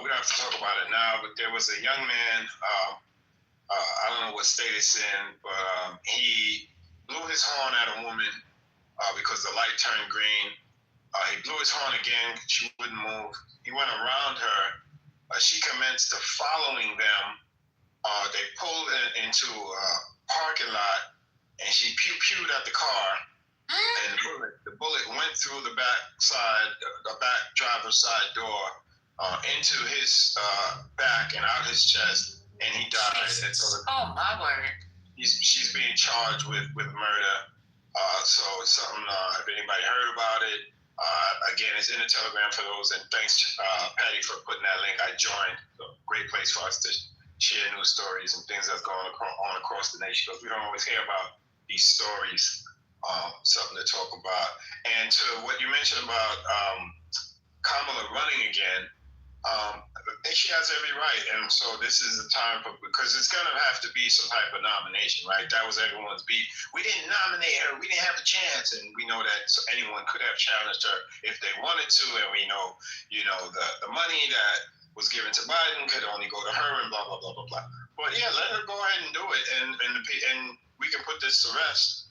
We don't have to talk about it now, but there was a young man, I don't know what state it's in, but he blew his horn at a woman because the light turned green. He blew his horn again. She wouldn't move. He went around her. She commenced to following them. They pulled into a parking lot, and she pew-pewed at the car. And the bullet went through the back driver's side door into his back and out his chest, and he died. And so oh my word! She's being charged with murder. So it's something. If anybody heard about it, again, it's in the Telegram for those. And thanks, Patty, for putting that link. I joined. So great place for us to share news stories and things that's going on across the nation, because we don't always hear about these stories. Something to talk about. And to what you mentioned about Kamala running again, I think she has every right. And so this is the time because it's going to have to be some type of nomination, right? That was everyone's beat. We didn't nominate her. We didn't have a chance. And we know that anyone could have challenged her if they wanted to. And we know, the money that was given to Biden could only go to her and blah, blah, blah, blah, blah. But yeah, let her go ahead and do it. And we can put this to rest.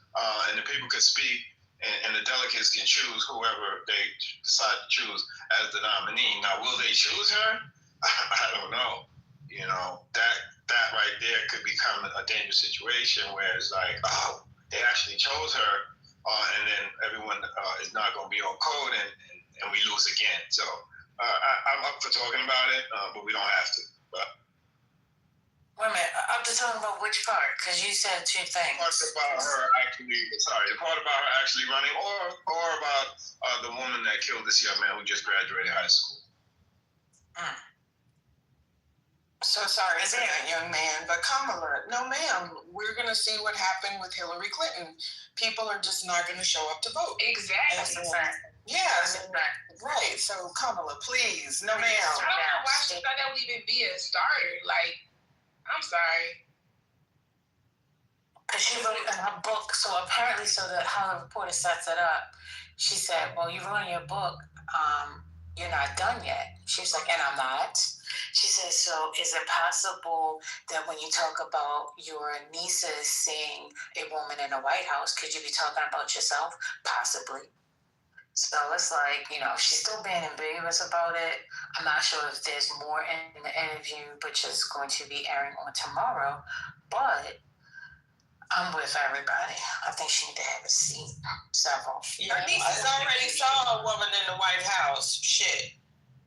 And the people could speak, and the delegates can choose whoever they decide to choose as the nominee. Now, will they choose her? I don't know. That right there could become a dangerous situation where it's like, oh, they actually chose her, and then everyone is not going to be on code, and we lose again. So I'm up for talking about it, but we don't have to. But wait a minute, I'm just talking about which part, because you said 2 things. The part about her actually running, or about the woman that killed this young man who just graduated high school. So sorry for that young man, but Kamala, no ma'am, we're going to see what happened with Hillary Clinton. People are just not going to show up to vote. Exactly. Yes, right. So Kamala, please, no ma'am. I don't know why she thought that would even be a starter. Like, I'm sorry. Because she wrote in her book, so apparently, how the reporter sets it up, she said, well, you wrote in your book, you're not done yet. She was like, and I'm not. She says, so is it possible that when you talk about your nieces seeing a woman in the White House, could you be talking about yourself? Possibly. So it's like, she's still being ambiguous about it. I'm not sure if there's more in the interview, which is going to be airing on tomorrow. But I'm with everybody. I think she need to have a seat. Several. Her nieces already saw a woman in the White House. Shit.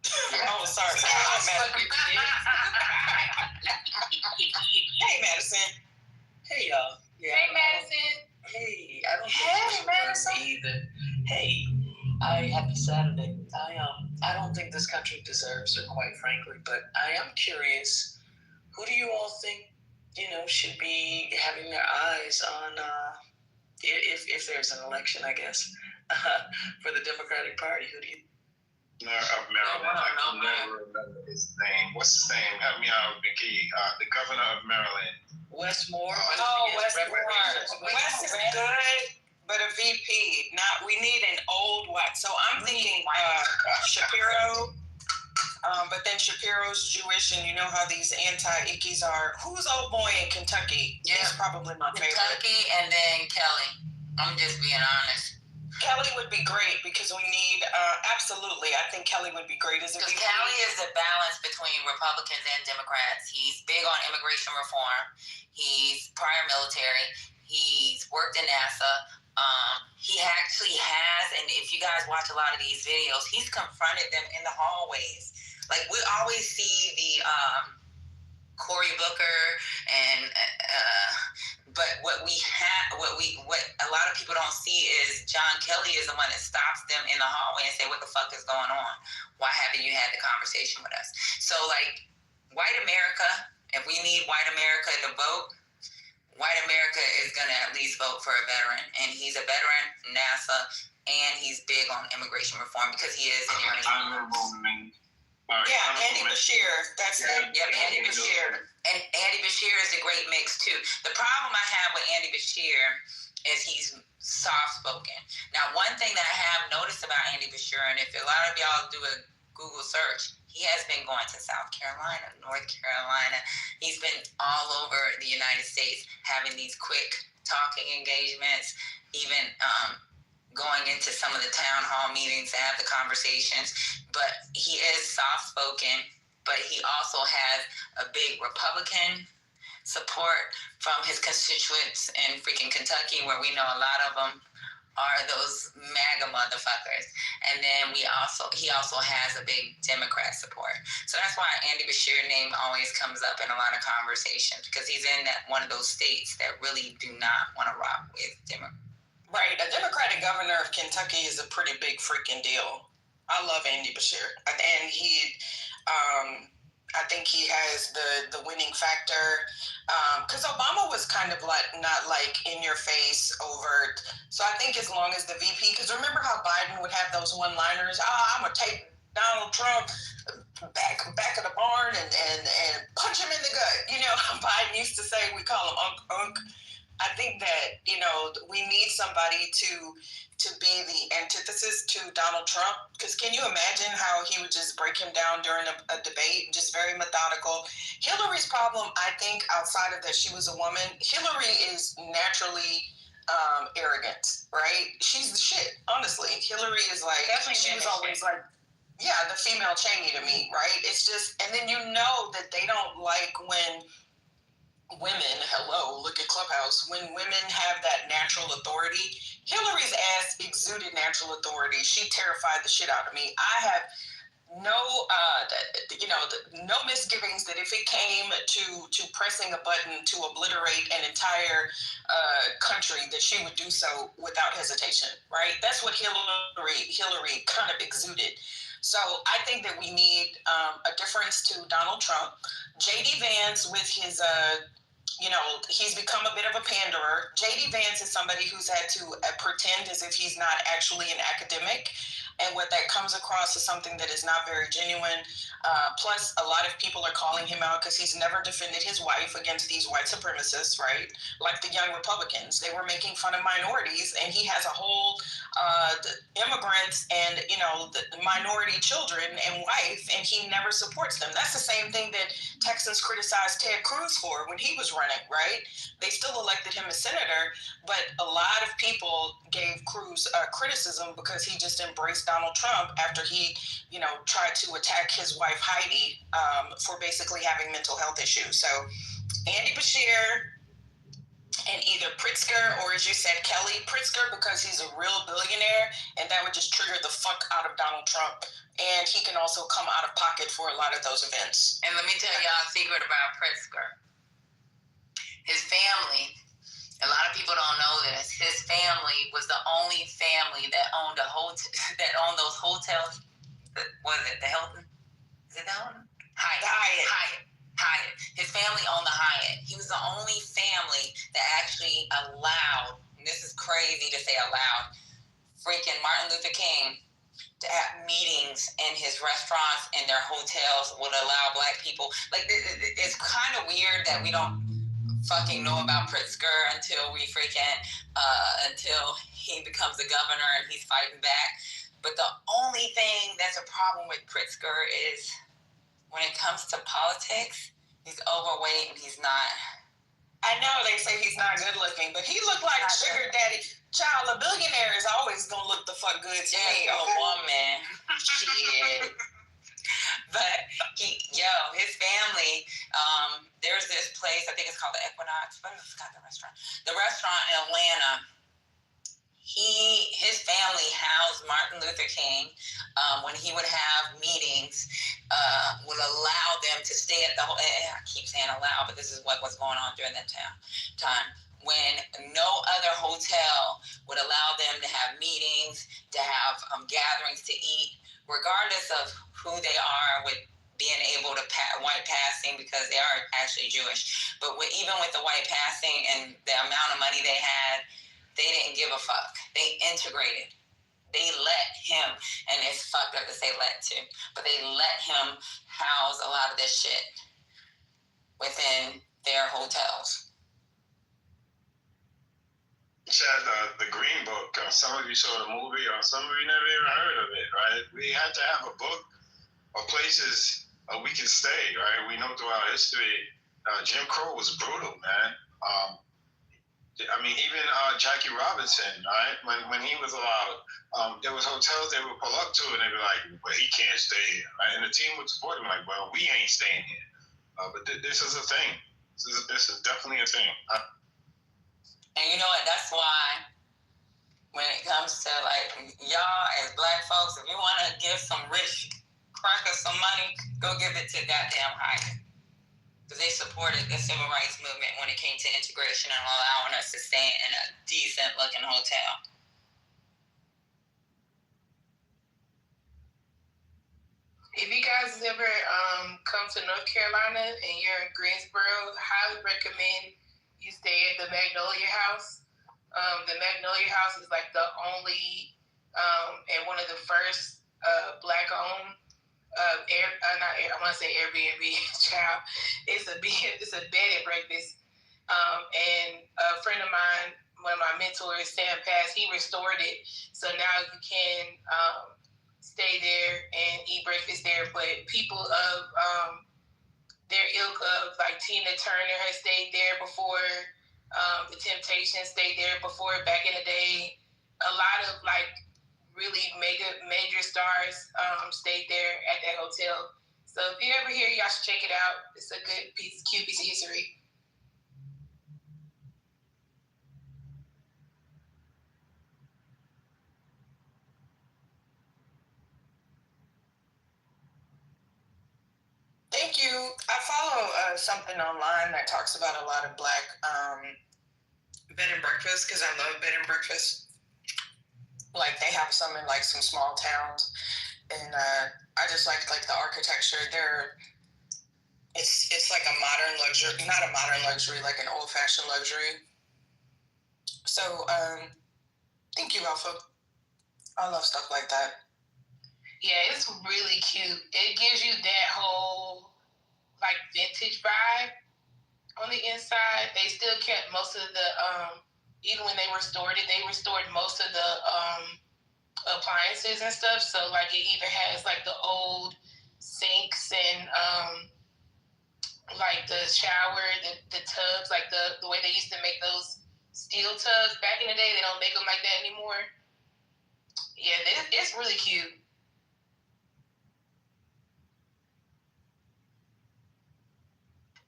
Oh, sorry. Hey, Madison. Hey, y'all. Yeah, hey, Madison. Hey, I don't think Madison either. Hey, happy Saturday. I don't think this country deserves her, quite frankly, but I am curious. Who do you all think, should be having their eyes on, if there's an election, I guess, for the Democratic Party? Who do you? Maryland. I can never remember his name. What's his name? Help me out, Vicky. The governor of Maryland. Wes Moore. Wes Moore. Wes is good, but if he VP. We need an old white. So I'm thinking Shapiro. But then Shapiro's Jewish, and you know how these anti-ickies are. Who's old boy in Kentucky? Yeah. He's probably my favorite. Kentucky, and then Kelly. I'm just being honest. Kelly would be great because we need, absolutely, I think Kelly would be great as a VP. Because Kelly is the balance between Republicans and Democrats. He's big on immigration reform. He's prior military. He's worked in NASA. He actually has, and if you guys watch a lot of these videos, he's confronted them in the hallways. Like, we always see the Cory Booker and but what a lot of people don't see is John Kelly is the one that stops them in the hallway and say, what the fuck is going on? Why haven't you had the conversation with us? So, like, white America, if we need white America to vote, white America is going to at least vote for a veteran. And he's a veteran, NASA, and he's big on immigration reform because he is an immigration. Andy Bashir. That's it. Yep, Andy Bashir. And Andy Bashir is a great mix, too. The problem I have with Andy Bashir is he's soft-spoken. Now, one thing that I have noticed about Andy Bashir, and if a lot of y'all do a Google search, he has been going to South Carolina, North Carolina. He's been all over the United States having these quick talking engagements, even going into some of the town hall meetings to have the conversations. But he is soft-spoken, but he also has a big Republican support from his constituents in freaking Kentucky, where we know a lot of them are those MAGA motherfuckers. And then he also has a big Democrat support. So that's why Andy Bashir's name always comes up in a lot of conversations, because he's in one of those states that really do not want to rock with Democrats. Right, a Democratic governor of Kentucky is a pretty big freaking deal. I love Andy Bashir, and he, I think he has the winning factor. Because Obama was kind of like not like in your face, overt. So I think as long as the VP, because remember how Biden would have those one-liners? I'm gonna take Donald Trump back of the barn and punch him in the gut. You know how Biden used to say, we call him Unk. I think that, we need somebody to be the antithesis to Donald Trump. Because can you imagine how he would just break him down during a debate, just very methodical? Hillary's problem, I think, outside of that she was a woman, Hillary is naturally arrogant, right? She's the shit, honestly. Hillary is like, she was always like, the female Cheney to me, right? It's just, and then that they don't like when women, look at Clubhouse, when women have that natural authority. Hillary's ass exuded natural authority. She terrified the shit out of me. I have no misgivings that if it came to pressing a button to obliterate an entire country, that she would do so without hesitation, right? That's what Hillary kind of exuded. So I think that we need a difference to Donald Trump. J.D. Vance with his, he's become a bit of a panderer. J.D. Vance is somebody who's had to pretend as if he's not actually an academic. And what that comes across is something that is not very genuine. Plus, a lot of people are calling him out because he's never defended his wife against these white supremacists, right? Like the young Republicans. They were making fun of minorities, and he has a whole immigrants and, the minority children and wife, and he never supports them. That's the same thing that Texans criticized Ted Cruz for when he was running, right? They still elected him as senator, but a lot of people gave Cruz criticism because he just embraced Donald Trump after he, tried to attack his wife Heidi for basically having mental health issues. So Andy Bashir and either Pritzker or, as you said, Kelly. Pritzker because he's a real billionaire, and that would just trigger the fuck out of Donald Trump. And he can also come out of pocket for a lot of those events. And let me tell y'all a secret about Pritzker. His family, a lot of people don't know this. His family was the only family that owned those hotels. What is it? The Hilton? Is it the Hilton? Hyatt. His family owned the Hyatt. He was the only family that actually allowed, and this is crazy to say allowed, freaking Martin Luther King to have meetings in his restaurants and their hotels would allow black people. Like, it's kind of weird that we don't fucking know about Pritzker until we freaking until he becomes the governor and he's fighting back. But the only thing that's a problem with Pritzker is when it comes to politics, he's overweight and he's not. I know they say he's not good looking, but he looked like sugar daddy. Child, a billionaire is always gonna look the fuck good to me. A woman. Shit. But his family, there's this place, I think it's called the Equinox. What is the restaurant? The restaurant in Atlanta. His family housed Martin Luther King when he would have meetings, would allow them to stay at the, I keep saying allow, but this is what was going on during that time. When no other hotel would allow them to have meetings, to have gatherings to eat, regardless of who they are, with being able to white passing, because they are actually Jewish. But even with the white passing and the amount of money they had, they didn't give a fuck. They integrated. They let him, and it's fucked up to say let too, but they let him house a lot of this shit within their hotels. Chad, the Green Book, some of you saw the movie, or some of you never even heard of it, right? We had to have a book of places we can stay, right? We know throughout history, Jim Crow was brutal, man. I mean, even Jackie Robinson, right? When he was allowed, there was hotels they would pull up to, and they'd be like, "Well, he can't stay here," right? And the team would support him, like, "Well, we ain't staying here." But this is a thing. This is definitely a thing. And you know what? That's why when it comes to like y'all as Black folks, if you want to give some rich crackers some money, go give it to goddamn Hyde. Because they supported the civil rights movement when it came to integration and allowing us to stay in a decent looking hotel. If you guys ever come to North Carolina and you're in Greensboro, highly recommend you stay at the Magnolia House. The Magnolia House is like the only and one of the first Black-owned I want to say Airbnb, child. It's a bed and breakfast. And a friend of mine, one of my mentors, Sam Pass, he restored it. So now you can stay there and eat breakfast there. But people of their ilk of like Tina Turner has stayed there before. The Temptations stayed there before back in the day. A lot of like really major stars stayed there at that hotel. So if you're ever here, y'all should check it out. It's a good cute piece of history. Thank you. I follow something online that talks about a lot of Black bed and breakfast, because I love bed and breakfast. Like they have some in like some small towns, and I just like the architecture. It's like a modern luxury, not a modern luxury, like an old fashioned luxury. So thank you, Alpha. I love stuff like that. Yeah, it's really cute. It gives you that whole like vintage vibe on the inside. They still kept most of the even when they restored it, they restored most of the appliances and stuff. So like it even has like the old sinks and like the shower, the tubs, like the way they used to make those steel tubs back in the day. They don't make them like that anymore. Yeah, it's really cute.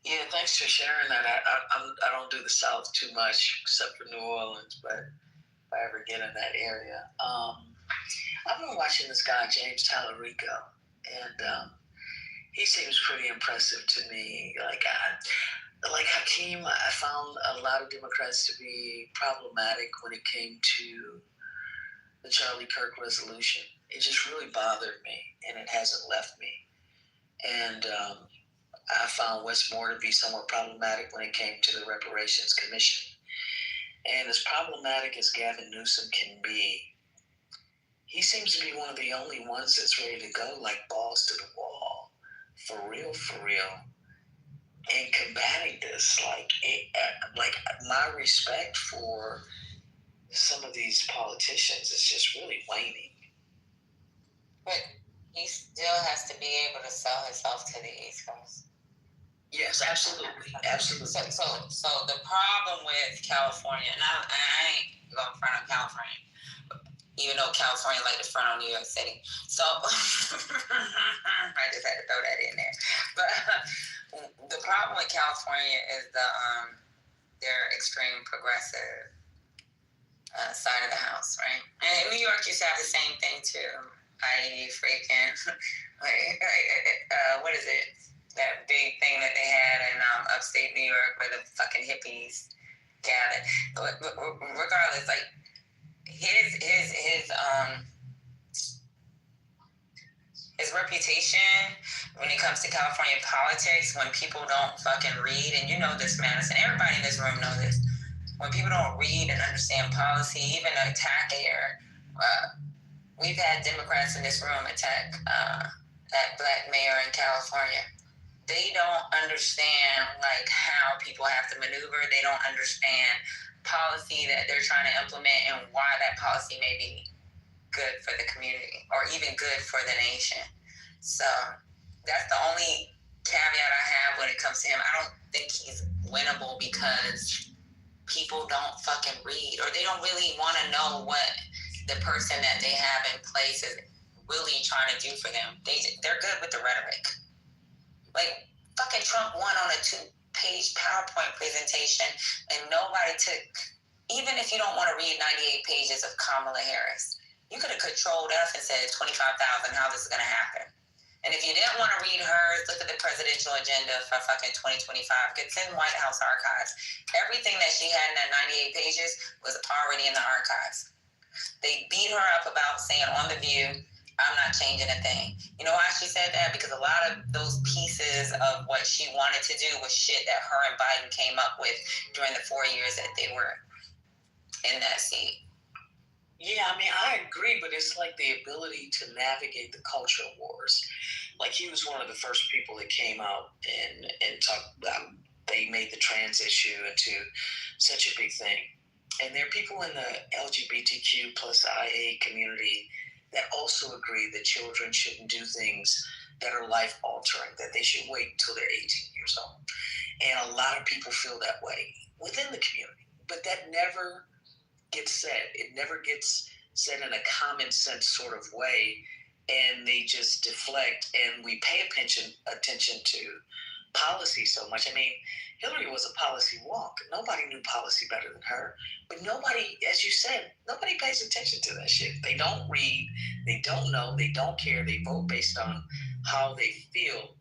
Yeah, thanks for sharing that. I don't do the South too much, except for New Orleans, but if I ever get in that area. I've been watching this guy, James Tallarico, and he seems pretty impressive to me. Like Hakeem, I found a lot of Democrats to be problematic when it came to the Charlie Kirk resolution. It just really bothered me, and it hasn't left me. And I found Wes Moore to be somewhat problematic when it came to the Reparations Commission. And as problematic as Gavin Newsom can be, he seems to be one of the only ones that's ready to go, like balls to the wall, for real, and combating this. Like my respect for some of these politicians is just really waning. But he still has to be able to sell himself to the East Coast. Yes, absolutely. Absolutely. So the problem with California, and I ain't going to front on California, even though California like to front on New York City. So I just had to throw that in there. But the problem with California is their extreme progressive side of the house, right? And New York used to have the same thing too. I.e. freaking, what is it? That big thing that they had in upstate New York where the fucking hippies gathered. But regardless, like his reputation when it comes to California politics, when people don't fucking read, and you know this, Madison, everybody in this room knows this. When people don't read and understand policy, even attack air, we've had Democrats in this room attack that black mayor in California. They don't understand like how people have to maneuver. They don't understand policy that they're trying to implement and why that policy may be good for the community or even good for the nation. So that's the only caveat I have when it comes to him. I don't think he's winnable because people don't fucking read or they don't really want to know what the person that they have in place is really trying to do for them. They're good with the rhetoric. Like, fucking Trump won on a 2-page PowerPoint presentation and nobody took, even if you don't want to read 98 pages of Kamala Harris, you could have controlled F and said 25,000, how this is going to happen. And if you didn't want to read hers, look at the presidential agenda for fucking 2025. It's in White House archives. Everything that she had in that 98 pages was already in the archives. They beat her up about saying on The View, I'm not changing a thing. You know why she said that? Because a lot of those pieces of what she wanted to do was shit that her and Biden came up with during the 4 years that they were in that seat. Yeah, I mean, I agree, but it's like the ability to navigate the culture wars. Like, he was one of the first people that came out and talked about, they made the trans issue into such a big thing. And there are people in the LGBTQ plus IA community that also agree that children shouldn't do things that are life-altering, that they should wait until they're 18 years old. And a lot of people feel that way within the community. But that never gets said. It never gets said in a common sense sort of way, and they just deflect, and we pay attention to policy so much. I mean, Hillary was a policy wonk. Nobody knew policy better than her. But nobody, as you said, nobody pays attention to that shit. They don't read, they don't know, they don't care. They vote based on how they feel.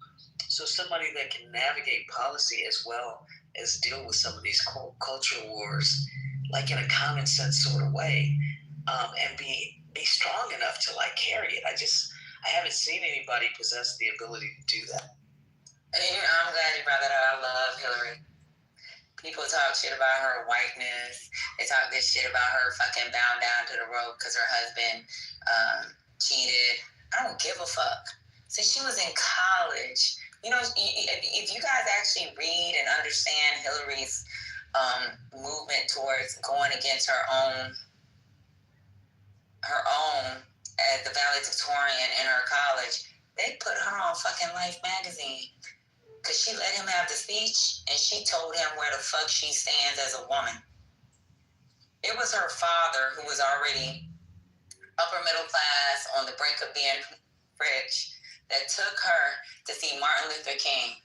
So somebody that can navigate policy as well as deal with some of these culture wars, like in a common sense sort of way, and be strong enough to like carry it. I haven't seen anybody possess the ability to do that. I'm glad you brought that up. I love Hillary. People talk shit about her whiteness. They talk this shit about her fucking bound down to the rope because her husband cheated. I don't give a fuck. Since she was in college, you know, if you guys actually read and understand Hillary's movement towards going against her own as the valedictorian in her college, they put her on fucking Life magazine. Because she let him have the speech, and she told him where the fuck she stands as a woman. It was her father, who was already upper middle class, on the brink of being rich, that took her to see Martin Luther King.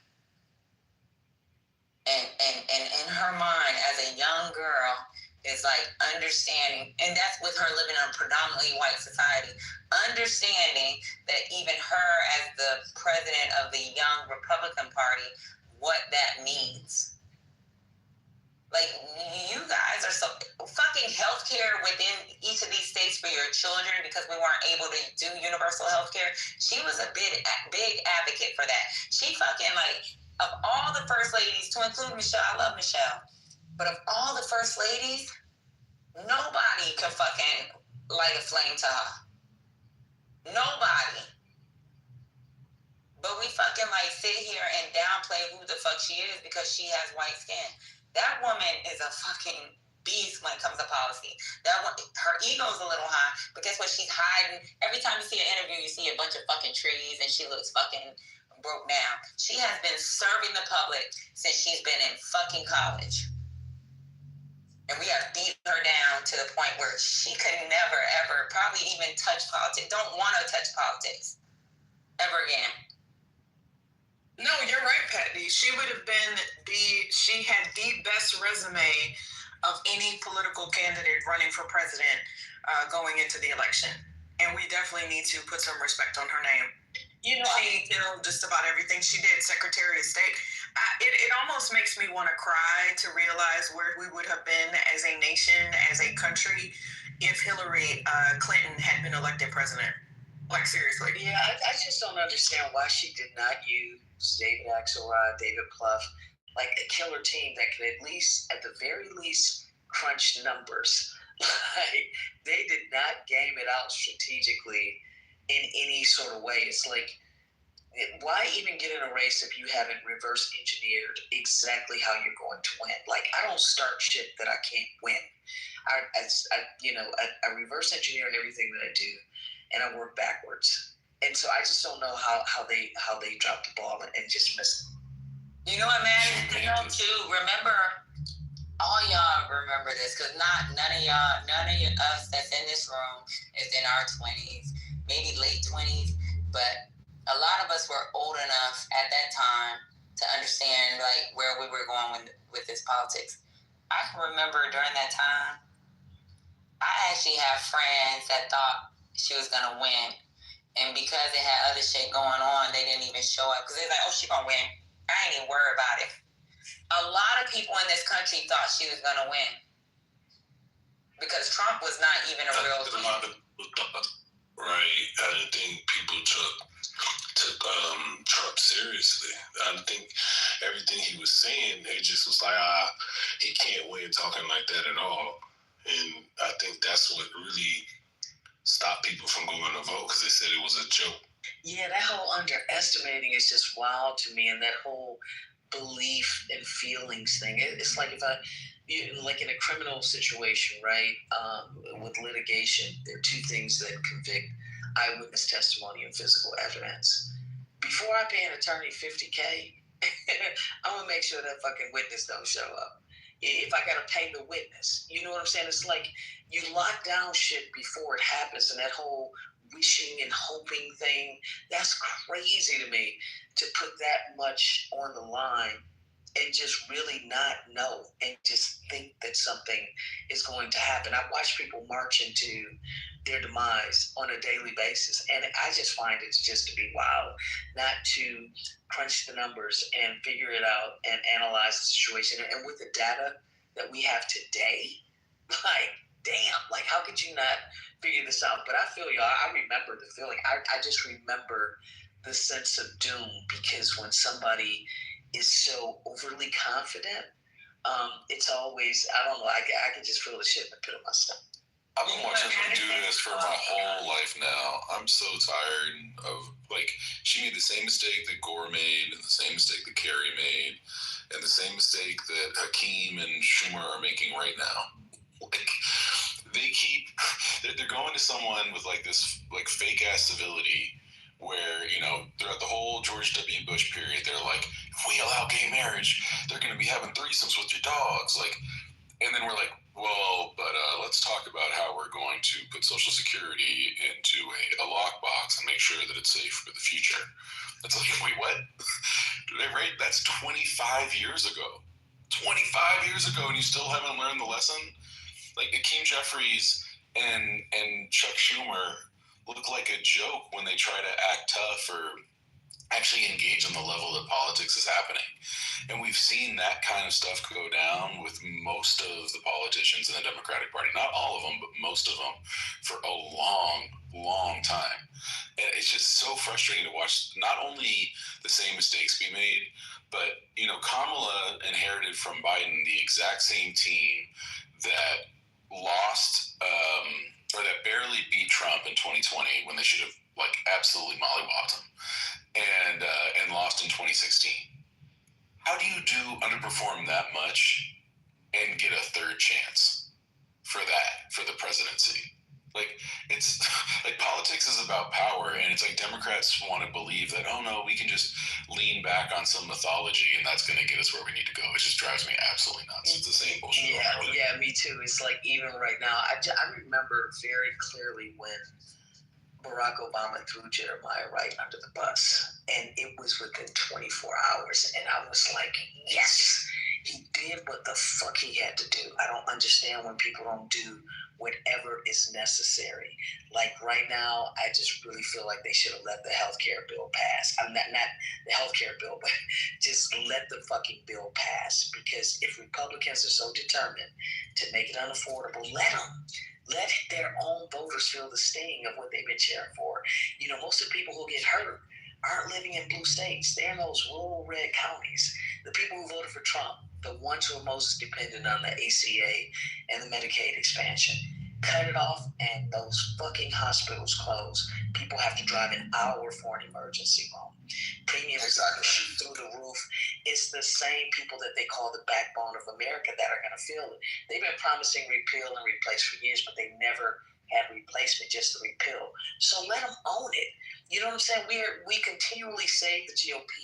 And in her mind, as a young girl, is like understanding, and that's with her living in a predominantly white society, understanding that even her as the president of the young Republican Party, what that means. Like, you guys are so fucking healthcare within each of these states for your children because we weren't able to do universal healthcare. She was a big advocate for that. She fucking, like, of all the first ladies, to include Michelle, I love Michelle, but of all the first ladies, nobody can fucking light a flame to her. Nobody. But we fucking like sit here and downplay who the fuck she is because she has white skin. That woman is a fucking beast when it comes to policy. Her ego's a little high, but guess what? She's hiding. Every time you see an interview, you see a bunch of fucking trees, and she looks fucking broke down. She has been serving the public since she's been in fucking college. And we have beat her down to the point where she could never, ever, probably even touch politics. Don't want to touch politics ever again. No, you're right, Patty. She would have been she had the best resume of any political candidate running for president going into the election. And we definitely need to put some respect on her name. You know, she did just about everything she did, Secretary of State. It almost makes me want to cry to realize where we would have been as a nation, as a country, if Hillary Clinton had been elected president. Like, seriously. Yeah, I just don't understand why she did not use David Axelrod, David Plouffe, like a killer team that could at the very least, crunch numbers. Like, they did not game it out strategically in any sort of way. It's like, why even get in a race if you haven't reverse engineered exactly how you're going to win? Like, I don't start shit that I can't win. I reverse engineer everything that I do, and I work backwards. And so I just don't know how they dropped the ball and just missed it. You know what, man? Too. Remember, all y'all remember this, because none of us that's in this room is in our 20s, maybe late 20s, but a lot of us were old enough at that time to understand like where we were going with this politics. I can remember during that time, I actually have friends that thought she was gonna win, and because they had other shit going on, they didn't even show up because they're like, "Oh, she gonna win. I ain't even worried about it." A lot of people in this country thought she was gonna win because Trump was not even a real thing. Right. I didn't think people took Trump seriously. I think everything he was saying, it just was like, he can't win talking like that at all. And I think that's what really stopped people from going to vote, because they said it was a joke. Yeah, that whole underestimating is just wild to me, and that whole belief and feelings thing. It's like like in a criminal situation, right? With litigation, there are two things that convict: eyewitness testimony and physical evidence. Before I pay an attorney $50K, I'm gonna make sure that fucking witness don't show up. If I gotta pay the witness, you know what I'm saying? It's like you lock down shit before it happens, and that whole wishing and hoping thing, that's crazy to me, to put that much on the line and just really not know and just think that something is going to happen. I watch people march into their demise on a daily basis, and I just find it just to be wild not to crunch the numbers and figure it out and analyze the situation. And with the data that we have today, like, damn, like, how could you not figure this out? But I feel y'all, I remember the feeling. I just remember the sense of doom, because when somebody is so overly confident, it's always, I don't know, I can just feel the shit in the pit of my stomach. I've been watching her do this for my whole life now. I'm so tired of, like, she made the same mistake that Gore made, and the same mistake that Kerry made, and the same mistake that Hakeem and Schumer are making right now. Like, they're going to someone with like this like fake ass civility, where, you know, throughout the whole George W. Bush period, they're like, if we allow gay marriage, they're going to be having threesomes with your dogs, like. And then we're like, well, but let's talk about how we're going to put Social Security into a lockbox and make sure that it's safe for the future. It's like, wait, what? Right? That's 25 years ago. 25 years ago, and you still haven't learned the lesson? Like, Hakeem Jeffries and Chuck Schumer look like a joke when they try to act tough or actually engage on the level that politics is happening. And we've seen that kind of stuff go down with most of the politicians in the Democratic Party. Not all of them, but most of them, for a long, long time. And it's just so frustrating to watch not only the same mistakes be made, but, you know, Kamala inherited from Biden the exact same team that lost, or that barely beat Trump in 2020 when they should have, like, absolutely mollywopped him. And lost in 2016. How do you underperform that much and get a third chance for the presidency. Like, it's like politics is about power, and it's like Democrats want to believe that, oh no, we can just lean back on some mythology and that's going to get us where we need to go. It just drives me absolutely nuts. It's the same bullshit. Yeah, me too. It's like, even right now, I remember very clearly when Barack Obama threw Jeremiah Wright under the bus, and it was within 24 hours, and I was like, yes, he did what the fuck he had to do. I don't understand when people don't do whatever is necessary. Like right now, I just really feel like they should have let the healthcare bill pass. I'm not the healthcare bill, but just let the fucking bill pass. Because if Republicans are so determined to make it unaffordable, let them. Let their own voters feel the sting of what they've been cheering for. You know, most of the people who get hurt aren't living in blue states. They're in those rural red counties. The people who voted for Trump, the ones who are most dependent on the ACA and the Medicaid expansion, cut it off and those fucking hospitals close. People have to drive an hour for an emergency room. Premiums shoot through the roof. It's the same people that they call the backbone of America that are going to feel it. They've been promising repeal and replace for years, but they never had replacement, just the repeal. So let them own it. You know what I'm saying? We continually save the GOP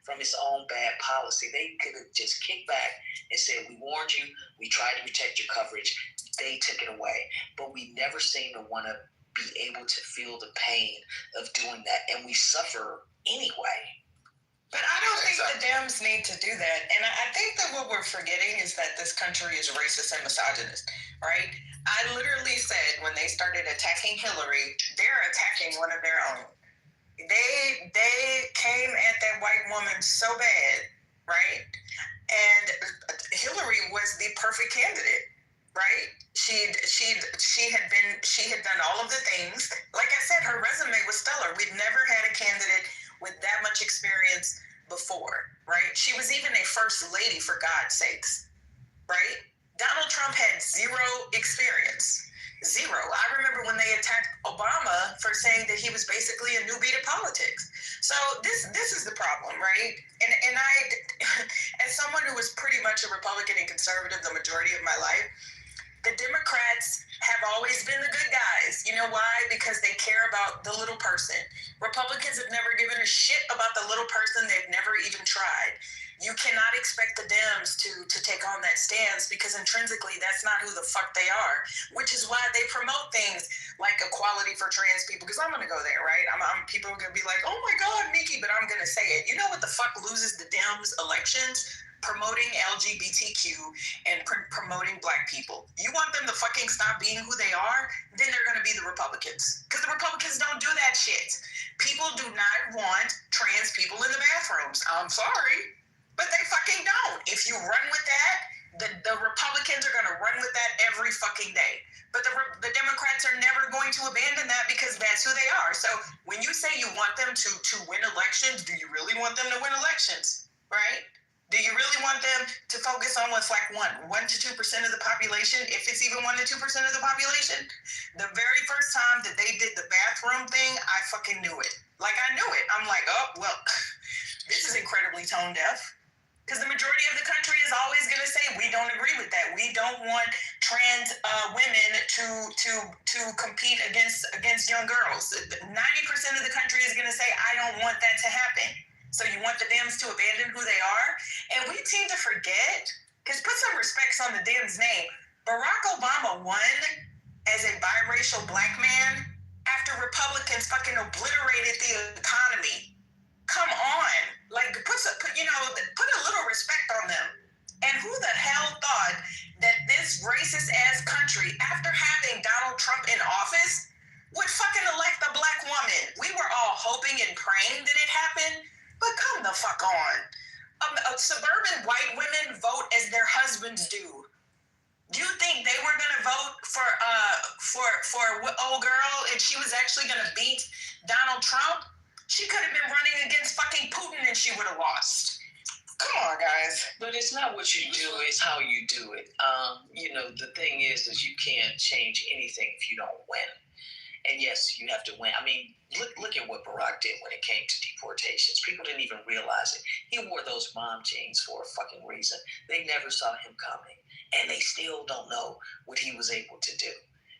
from its own bad policy. They could have just kicked back and said, we warned you, we tried to protect your coverage. They took it away. But we never seem to want to be able to feel the pain of doing that, and we suffer anyway. But I don't think the Dems need to do that. And I think that what we're forgetting is that this country is racist and misogynist, right? I literally said when they started attacking Hillary, they're attacking one of their own. They came at that white woman so bad, right? And Hillary was the perfect candidate, right? She had done all of the things. Like I said, her resume was stellar. We'd never had a candidate with that much experience before, right? She was even a first lady, for God's sakes, right? Donald Trump had zero experience. Zero. I remember when they attacked Obama for saying that he was basically a newbie to politics. So this is the problem, right? And I, as someone who was pretty much a Republican and conservative the majority of my life, the Democrats have always been the good guys. You know why? Because they care about the little person. Republicans have never given a shit about the little person. They've never even tried. You cannot expect the Dems to take on that stance, because intrinsically that's not who the fuck they are, which is why they promote things like equality for trans people, because I'm going to go there, right? People are going to be like, oh my God, Miki, but I'm going to say it. You know what the fuck loses the Dems elections? Promoting LGBTQ and promoting black people. You want them to fucking stop being who they are, then they're going to be the Republicans. Because the Republicans don't do that shit. People do not want trans people in the bathrooms. I'm sorry, but they fucking don't. If you run with that, the Republicans are going to run with that every fucking day. But the Democrats are never going to abandon that, because that's who they are. So when you say you want them to win elections, do you really want them to win elections, right? Do you really want them to focus on what's like 1 to 2% of the population, if it's even 1 to 2% of the population? The very first time that they did the bathroom thing, I fucking knew it. Like, I knew it. I'm like, oh, well, this is incredibly tone deaf. Because the majority of the country is always going to say, we don't agree with that. We don't want trans women to compete against young girls. 90% of the country is going to say, I don't want that to happen. So you want the Dems to abandon who they are? And we seem to forget, because put some respects on the Dems' name. Barack Obama won as a biracial black man after Republicans fucking obliterated the economy. Come on. Like, put a little respect on them. And who the hell thought that this racist-ass country, after having Donald Trump in office, would fucking elect a black woman? We were all hoping and praying that it happened. But come the fuck on. Suburban white women vote as their husbands do. Do you think they were going to vote for old girl and she was actually going to beat Donald Trump? She could have been running against fucking Putin and she would have lost. Come on, guys. But it's not what you do, it's how you do it. The thing is that you can't change anything if you don't win. And yes, you have to win. I mean, look at what Barack did when it came to deportations. People didn't even realize it. He wore those mom jeans for a fucking reason. They never saw him coming. and they still don't know what he was able to do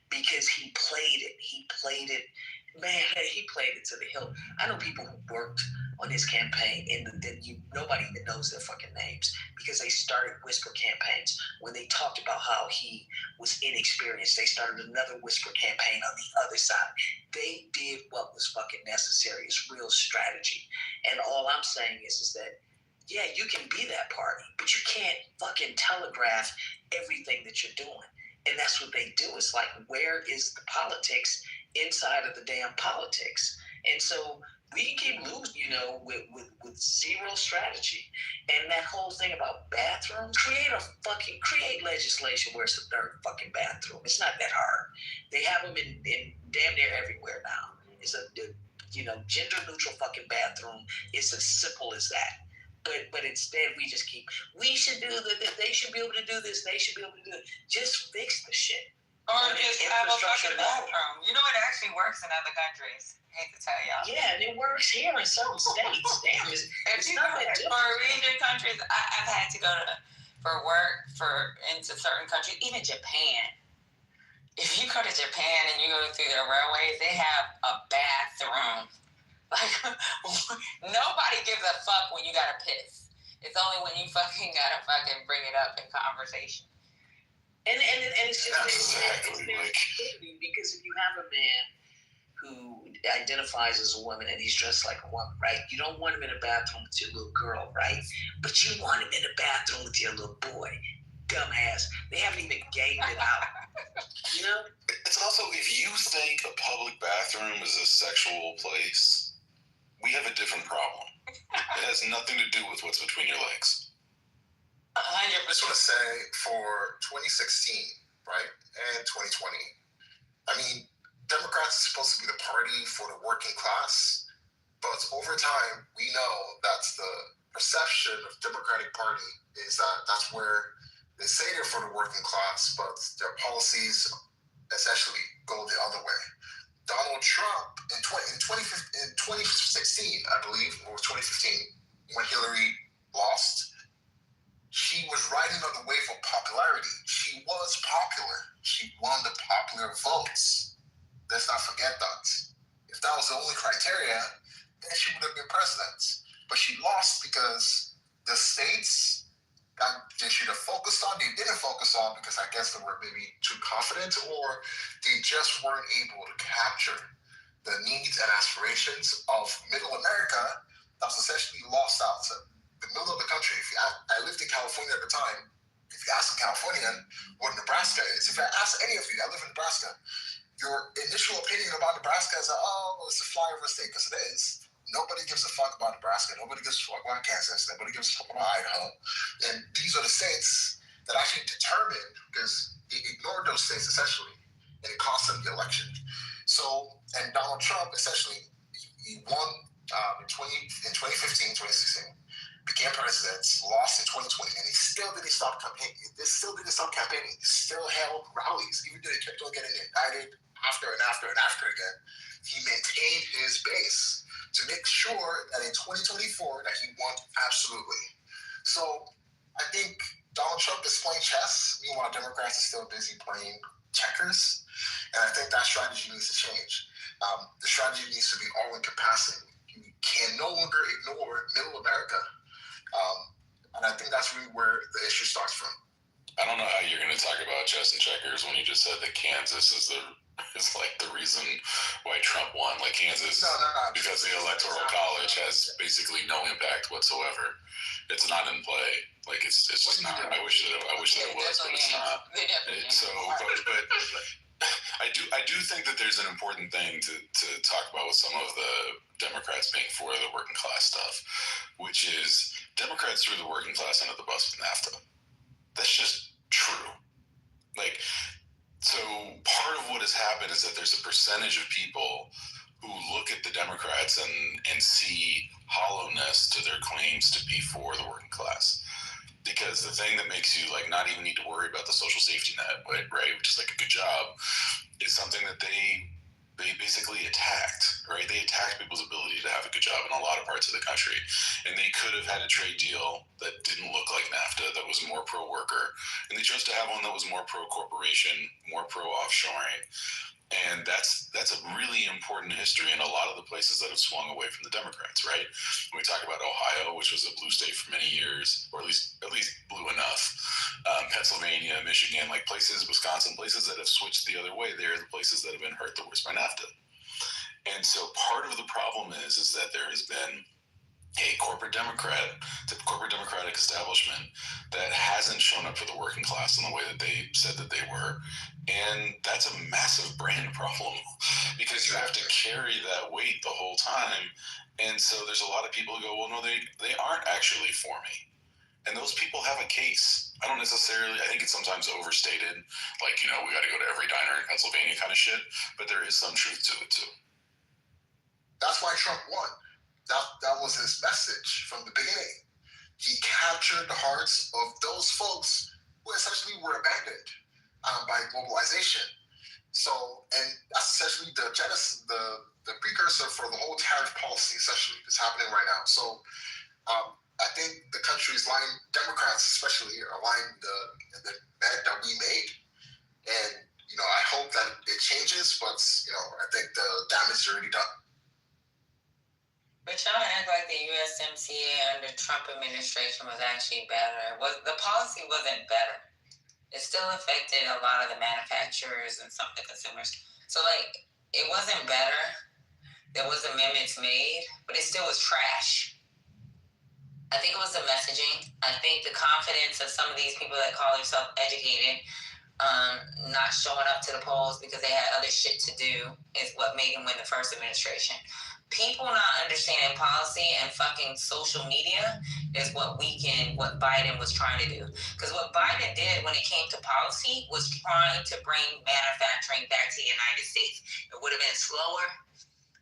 because he played it. Man, he played it to the hilt. I know people who worked on his campaign, and nobody even knows their fucking names because they started whisper campaigns. When they talked about how he was inexperienced, they started another whisper campaign on the other side. They did what was fucking necessary. It's real strategy. And all I'm saying is that, yeah, you can be that party, but you can't fucking telegraph everything that you're doing. And that's what they do. It's like, where is the politics inside of the damn politics? And so we can keep losing, with zero strategy. And that whole thing about bathrooms, create legislation where it's a third fucking bathroom. It's not that hard. They have them in damn near everywhere now. It's a gender neutral fucking bathroom. It's as simple as that. But instead we just we should do they should be able to do this, they should be able to do it. Just fix the shit. Or just have a fucking bathroom. You know, it actually works in other countries. I hate to tell y'all. Yeah, and it works here in some states. Damn, if you go for region countries, I've had to go for work into certain countries, even Japan. If you go to Japan and you go through their railways, they have a bathroom. Like, nobody gives a fuck when you gotta piss. It's only when you fucking gotta fucking bring it up in conversation. And it's just because if you have a man who identifies as a woman and he's dressed like a woman, right? You don't want him in a bathroom with your little girl, right? But you want him in a bathroom with your little boy. Dumbass. They haven't even gamed it out. It's also, if you think a public bathroom is a sexual place, we have a different problem. It has nothing to do with what's between your legs. 100%. I just want to say, for 2016, right, and 2020, I mean, Democrats are supposed to be the party for the working class, but over time, we know that's the perception of Democratic Party is that that's where they say they're for the working class, but their policies essentially go the other way. Donald Trump in 2016, I believe, or 2015, when Hillary lost, she was riding on the wave of popularity. She was popular. She won the popular votes. Let's not forget that. If that was the only criteria, then she would have been president. But she lost because the states that they should have focused on, they didn't focus on because I guess they were maybe too confident, or they just weren't able to capture the needs and aspirations of middle America that's essentially lost out to the middle of the country. I lived in California at the time. If you ask a Californian what Nebraska is, if I ask any of you, I live in Nebraska, your initial opinion about Nebraska is that, it's a flyover state, because it is. Nobody gives a fuck about Nebraska. Nobody gives a fuck about Kansas. Nobody gives a fuck about Idaho. And these are the states that actually determined, because they ignored those states essentially, and it cost them the election. So, and Donald Trump essentially, he won in 2015, 2016, became president, lost in 2020, and he still didn't stop campaigning. He still held rallies, even though they kept on getting indicted after and after and after again. He maintained his base to make sure that in 2024 that he won absolutely. So I think Donald Trump is playing chess. Meanwhile, Democrats are still busy playing checkers. And I think that strategy needs to change. The strategy needs to be all-encompassing. You can no longer ignore middle America. And I think that's really where the issue starts from. I don't know how you're going to talk about chess and checkers when you just said that Kansas is like the reason why Trump won. Like Kansas, because the Electoral College has basically no impact whatsoever. It's not in play. Like it's just not. I wish that it was, but it's not. But I do think that there's an important thing to talk about with some of the Democrats being for the working class stuff, which is Democrats threw the working class under the bus with NAFTA. That's just true. Like, so part of what has happened is that there's a percentage of people who look at the Democrats and see hollowness to their claims to be for the working class. Because the thing that makes you like not even need to worry about the social safety net, right, which is like a good job, is something that they they basically attacked, right? They attacked people's ability to have a good job in a lot of parts of the country. And they could have had a trade deal that didn't look like NAFTA, that was more pro-worker. And they chose to have one that was more pro-corporation, more pro-offshoring. And that's a really important history in a lot of the places that have swung away from the Democrats, right? When we talk about Ohio, which was a blue state for many years, or at least blue enough, Pennsylvania, Michigan, like places, Wisconsin, places that have switched the other way, they're the places that have been hurt the worst by NAFTA. And so part of the problem is that there has been a corporate democratic establishment that hasn't shown up for the working class in the way that they said that they were. And that's a massive brand problem because you have to carry that weight the whole time. And so there's a lot of people who go, well, no, they aren't actually for me. And those people have a case. I think it's sometimes overstated, like, we got to go to every diner in Pennsylvania kind of shit, but there is some truth to it too. That's why Trump won. That was his message from the beginning. He captured the hearts of those folks who essentially were abandoned by globalization. So, and that's essentially the genesis, the precursor for the whole tariff policy, essentially, that's happening right now. So, I think the country's lying, Democrats especially, are lying the bet that we made. And, I hope that it changes, but, I think the damage is already done. But y'all act like the USMCA under Trump administration was actually better. The policy wasn't better. It still affected a lot of the manufacturers and some of the consumers. So, it wasn't better. There was amendments made, but it still was trash. I think it was the messaging. I think the confidence of some of these people that call themselves educated, not showing up to the polls because they had other shit to do is what made him win the first administration. People not understanding policy and fucking social media is what Biden was trying to do. Because what Biden did when it came to policy was trying to bring manufacturing back to the United States. It would have been slower.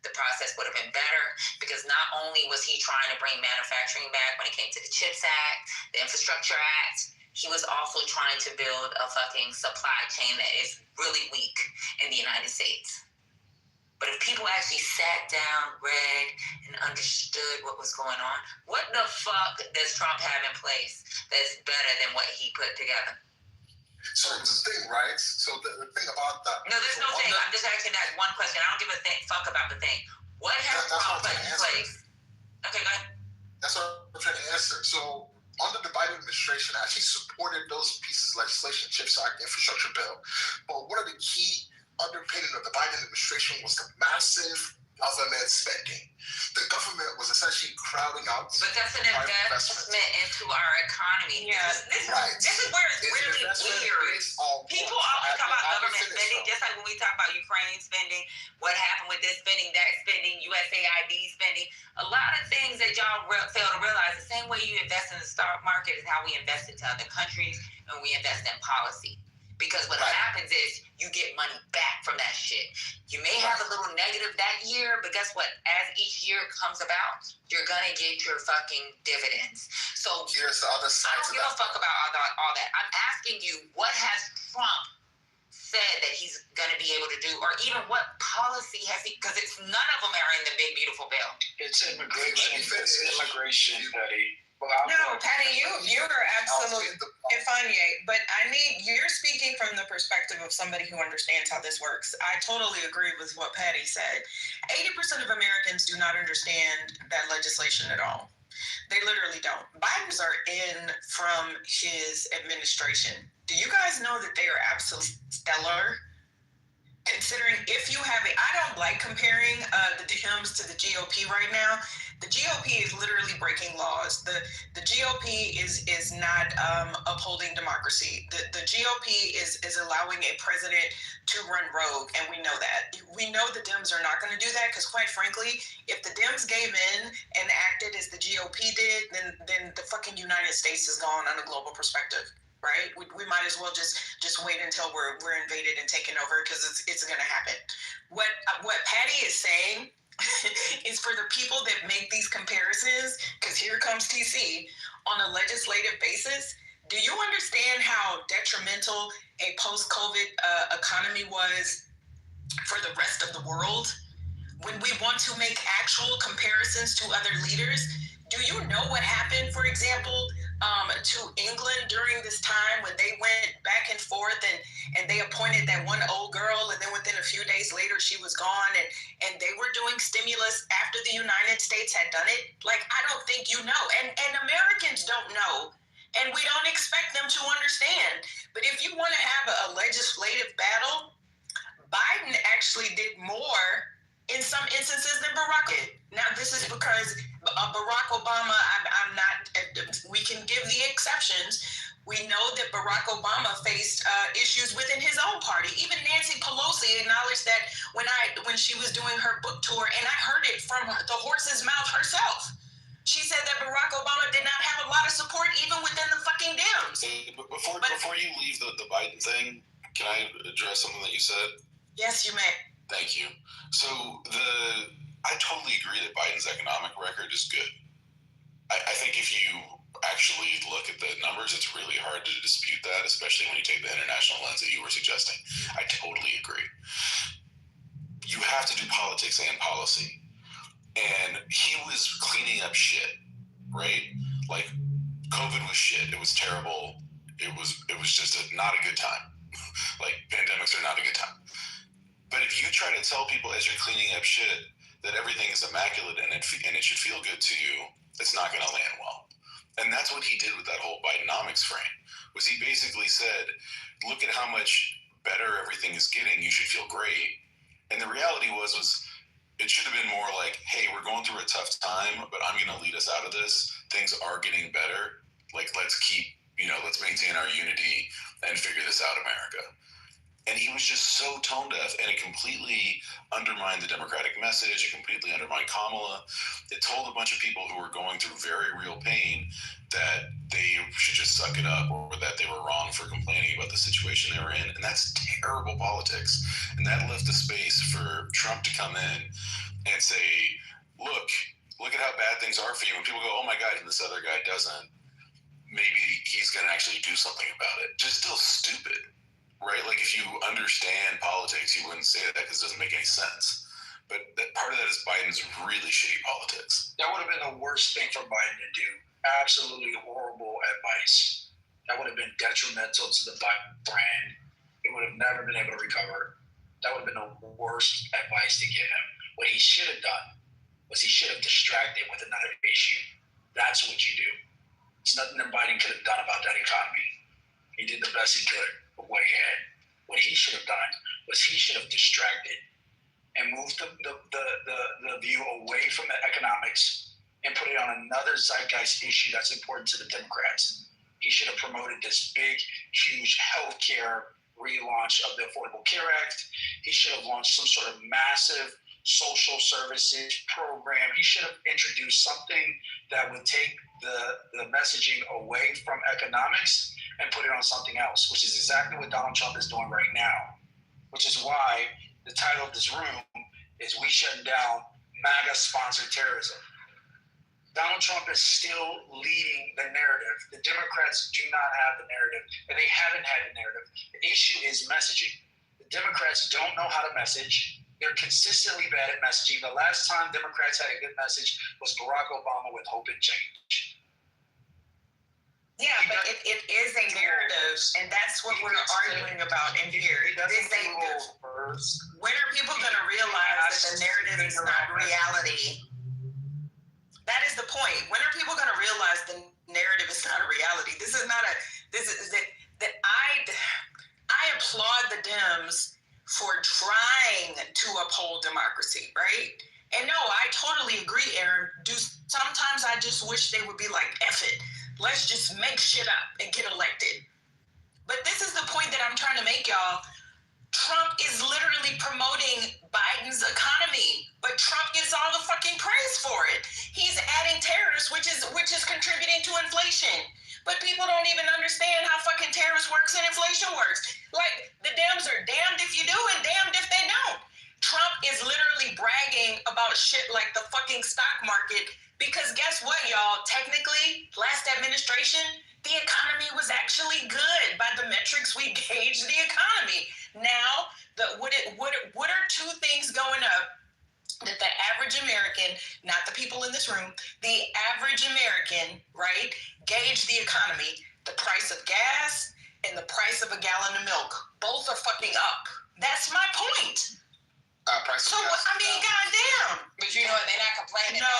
The process would have been better because not only was he trying to bring manufacturing back when it came to the CHIPS Act, the Infrastructure Act, he was also trying to build a fucking supply chain that is really weak in the United States. But if people actually sat down, read, and understood what was going on, what the fuck does Trump have in place that's better than what he put together? So the thing, right? So the thing about that. No, there's no thing. I'm just asking that one question. I don't give a fuck about the thing. What has Trump put in place? Okay, go ahead. That's what I'm trying to answer. So under the Biden administration, I actually supported those pieces of legislation, CHIPS Act, infrastructure bill. But one of the key underpinning of the Biden administration was the massive government spending. The government was essentially crowding out. But that's an investment into our economy. Yeah, this is where it's really weird. People always talk about government spending, just like when we talk about Ukraine spending, what happened with this spending, that spending, USAID spending. A lot of things that y'all fail to realize, the same way you invest in the stock market is how we invest into other countries and we invest in policy. Because what happens is you get money back from that shit. You may have a little negative that year, but guess what? As each year comes about, you're gonna get your fucking dividends. So here's the other side. I don't give a fuck about all that. I'm asking you, what has Trump said that he's gonna be able to do, or even what policy has he? Because none of them are in the big beautiful bill. It's immigration. It's immigration, Patty. No, Patty, you're absolutely Ifanye, but you're speaking from the perspective of somebody who understands how this works. I totally agree with what Patty said. 80% of Americans do not understand that legislation at all. They literally don't. Biden's are in from his administration. Do you guys know that they are absolutely stellar? Considering if you have I don't like comparing the Dems to the GOP right now. The GOP is literally breaking laws. The GOP is not upholding democracy. The GOP is allowing a president to run rogue, and we know that. We know the Dems are not going to do that because, quite frankly, if the Dems gave in and acted as the GOP did, then the fucking United States is gone on a global perspective. Right? We might as well just wait until we're invaded and taken over because it's going to happen. What Patty is saying is for the people that make these comparisons, because here comes TC, on a legislative basis, do you understand how detrimental a post-COVID economy was for the rest of the world, when we want to make actual comparisons to other leaders, do you know what happened, for example, to England during this time when they went back and forth and they appointed that one old girl, and then within a few days later she was gone, and they were doing stimulus after the United States had done it? Like, I don't think you know, and Americans don't know, and we don't expect them to understand. But if you want to have a legislative battle, Biden actually did more in some instances than Barack did. Now, this is because Barack Obama, I'm not, we can give the exceptions. We know that Barack Obama faced issues within his own party. Even Nancy Pelosi acknowledged that when she was doing her book tour, and I heard it from the horse's mouth herself. She said that Barack Obama did not have a lot of support even within the fucking Dems. Before you leave the Biden thing, can I address something that you said? Yes, you may. Thank you. So I totally agree that Biden's economic record is good. I think if you actually look at the numbers, it's really hard to dispute that, especially when you take the international lens that you were suggesting. I totally agree. You have to do politics and policy. And he was cleaning up shit, right? Like, COVID was shit. It was terrible. It was just not a good time. Like, pandemics are not a good time. But if you try to tell people as you're cleaning up shit that everything is immaculate and it should feel good to you, it's not going to land well. And that's what he did with that whole Bidenomics frame, was he basically said, look at how much better everything is getting. You should feel great. And the reality was it should have been more like, hey, we're going through a tough time, but I'm going to lead us out of this. Things are getting better. Like, let's maintain our unity and figure this out, America. And he was just so tone deaf, and it completely undermined the Democratic message. It completely undermined Kamala. It told a bunch of people who were going through very real pain that they should just suck it up, or that they were wrong for complaining about the situation they were in. And that's terrible politics. And that left the space for Trump to come in and say, look at how bad things are for you. And people go, oh my God, and this other guy doesn't. Maybe he's going to actually do something about it. Just still stupid. Right? Like, if you understand politics, you wouldn't say that because it doesn't make any sense. But part of that is Biden's really shitty politics. That would have been the worst thing for Biden to do. Absolutely horrible advice. That would have been detrimental to the Biden brand. He would have never been able to recover. That would have been the worst advice to give him. What he should have done was he should have distracted with another issue. That's what you do. There's nothing that Biden could have done about that economy. He did the best he could with what he had. What he should have done was he should have distracted and moved the view away from the economics and put it on another zeitgeist issue that's important to the Democrats. He should have promoted this big, huge healthcare relaunch of the Affordable Care Act. He should have launched some sort of massive social services program. He should have introduced something that would take the messaging away from economics and put it on something else, which is exactly what Donald Trump is doing right now, which is why the title of this room is We Shut Down MAGA-Sponsored Terrorism. Donald Trump is still leading the narrative. The Democrats do not have the narrative, and they haven't had the narrative. The issue is messaging. The Democrats don't know how to message. They're consistently bad at messaging. The last time Democrats had a good message was Barack Obama with Hope and Change. Yeah, but it is a narrative, and that's what we're arguing about in here. When are people going to realize that the narrative is not reality? That is the point. When are people going to realize the narrative is not a reality? I applaud the Dems for trying to uphold democracy, right? And no, I totally agree, Aaron. Sometimes I just wish they would be like, F it. Let's just make shit up and get elected. But this is the point that I'm trying to make, y'all. Trump is literally promoting Biden's economy, but Trump gets all the fucking praise for it. He's adding tariffs, which is contributing to inflation. But people don't even understand how fucking tariffs works and inflation works. Like, the Dems are damned if you do and damned if they don't. Trump is literally bragging about shit like the fucking stock market, because guess what, y'all? Technically, last administration, the economy was actually good by the metrics we gauge the economy. Now, what are people in this room, the average American, right, gauge the economy, the price of gas and the price of a gallon of milk. Both are fucking up. That's my point. Price So, I mean, goddamn. But you know what? They're not complaining. No,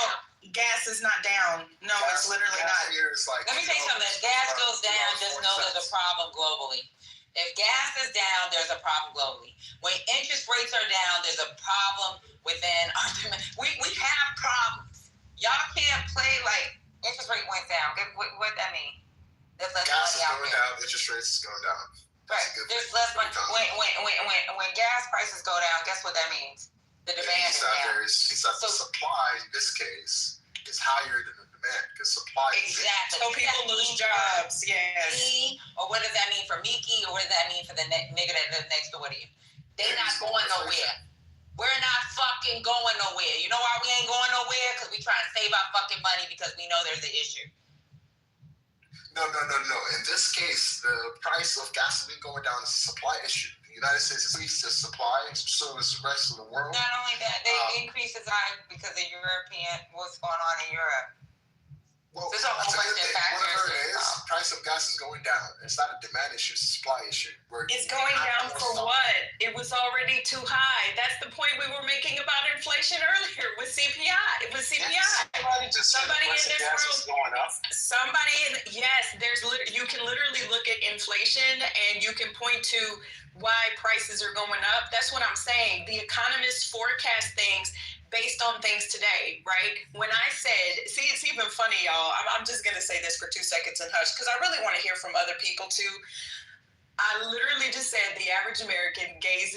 gas is not down. No, gas, it's literally not. Here is like, let me tell you something. If gas goes down, just know there's a problem globally. If gas is down, there's a problem globally. When interest rates are down, there's a problem within our we have problems. Y'all can't play like interest rate went down. What that mean? There's less gas money is out going there. down, interest rates is going down. Right. There's less money. When gas prices go down, guess what that means? The demand is down. The supply in this case is higher than the demand because supply. Exactly. So people lose jobs. Yes. Or what does that mean for Miki? Or what does that mean for the nigga that lives next door to you? They're not going nowhere. We're not fucking going nowhere. You know why we ain't going nowhere? Because we trying to save our fucking money because we know there's an issue. No. In this case, the price of gasoline going down is a supply issue. The United States increased its supply, so is the rest of the world. Not only that, they increase its supply because of what's going on in Europe. Well, there's a whole bunch of factors. Whatever it is, price of gas is going down. It's not a demand issue, it's a supply issue. It's going down for what? It was already too high. That's the point we were making about inflation earlier with CPI. It was CPI. Somebody in this room. Going up. You can literally look at inflation and you can point to why prices are going up. That's what I'm saying. The economists forecast things based on things today, right? When I said, see, it's even funny, y'all. I'm just going to say this for 2 seconds and hush, because I really want to hear from other people too. I literally just said the average American gauges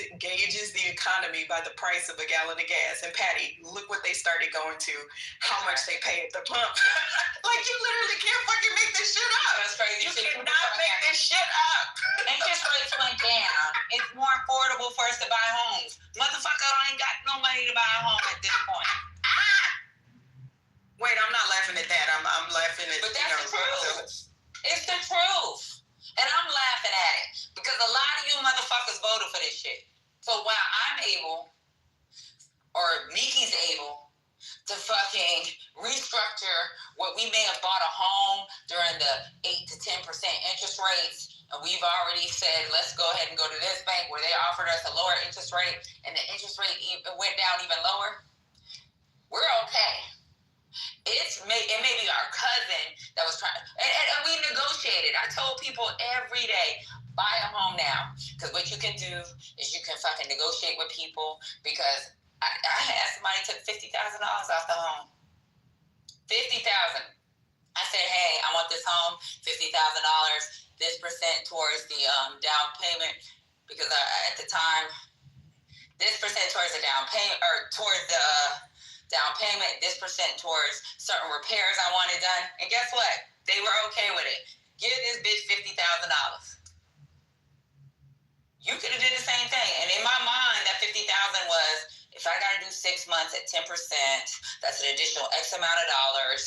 the economy by the price of a gallon of gas. And Patty, look what they started going to, how much they pay at the pump. Like, you literally can't fucking make this shit up. That's crazy. You cannot make this shit up. Interest rates went down. It's more affordable for us to buy homes. Motherfucker, I ain't got no money to buy a home at this point. Wait, I'm not laughing at that. I'm laughing at. But that's the truth. It's the truth. And I'm laughing at it because a lot of you motherfuckers voted for this shit. So while I'm able, or Miki's able, to fucking restructure what we may have bought a home during the 8 to 10% interest rates, and we've already said, let's go ahead and go to this bank where they offered us a lower interest rate, and the interest rate went down even lower, we're okay. It may be our cousin that was trying to, and we negotiated. I told people every day, buy a home now. Because what you can do is you can fucking negotiate with people. Because I had somebody took $50,000 off the home. $50,000. I said, hey, I want this home, $50,000, this percent towards the down payment. Because at the time, this percent towards the down payment, or towards the down payment, this percent towards certain repairs I wanted done. And guess what? They were okay with it. Give this bitch $50,000. You could have did the same thing. And in my mind, that $50,000 was, if I got to do 6 months at 10%, that's an additional X amount of dollars.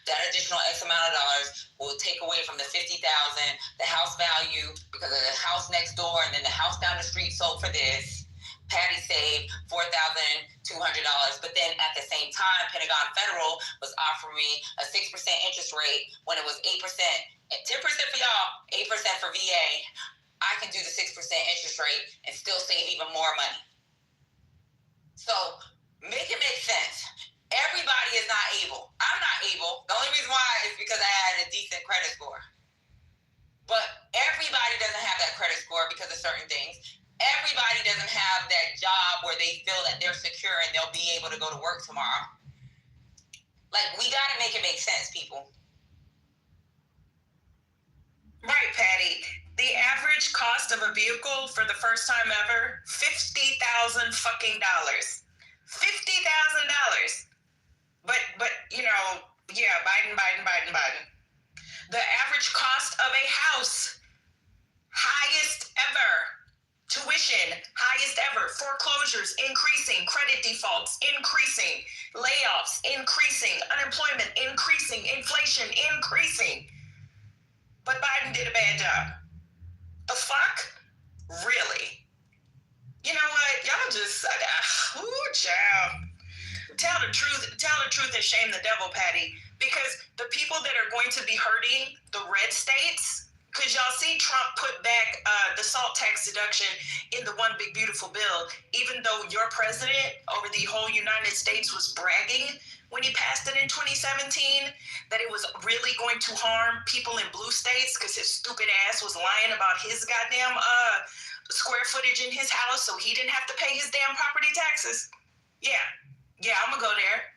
That additional X amount of dollars will take away from the $50,000, the house value, because of the house next door, and then the house down the street sold for this. Patty saved $4,200, but then at the same time, Pentagon Federal was offering me a 6% interest rate when it was 8%, and 10% for y'all, 8% for VA. I can do the 6% interest rate and still save even more money. So make it make sense. Everybody is not able. I'm not able. The only reason why is because I had a decent credit score. But everybody doesn't have that credit score because of certain things. Everybody doesn't have that job where they feel that they're secure and they'll be able to go to work tomorrow. Like, we got to make it make sense, people. Right, Patty. The average cost of a vehicle for the first time ever, $50,000 fucking dollars. $50,000. But you know, yeah, Biden. The average cost of a house, highest ever. Tuition, highest ever. Foreclosures, increasing. Credit defaults, increasing. Layoffs, increasing. Unemployment, increasing. Inflation, increasing. But Biden did a bad job. The fuck? Really? You know what? Y'all just, ooh, child. Tell the the truth and shame the devil, Patty, because the people that are going to be hurting the red states, because y'all see Trump put back the salt tax deduction in the one big beautiful bill, even though your president over the whole United States was bragging when he passed it in 2017 that it was really going to harm people in blue states because his stupid ass was lying about his goddamn square footage in his house so he didn't have to pay his damn property taxes. Yeah, I'm gonna go there.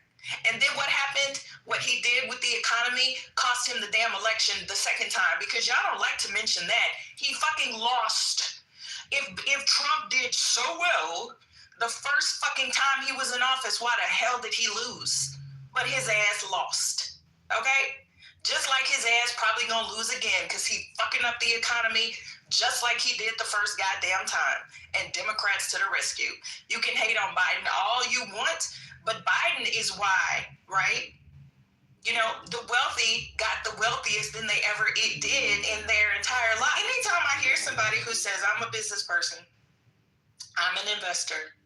And then what happened? What he did with the economy cost him the damn election the second time, because y'all don't like to mention that. He fucking lost. If Trump did so well the first fucking time he was in office, why the hell did he lose? But his ass lost. Okay? Just like his ass probably gonna lose again because he fucking up the economy just like he did the first goddamn time. And Democrats to the rescue. You can hate on Biden all you want, but Biden is why, right? You know, the wealthy got the wealthiest than they ever did in their entire life. Anytime I hear somebody who says, I'm a business person, I'm an investor,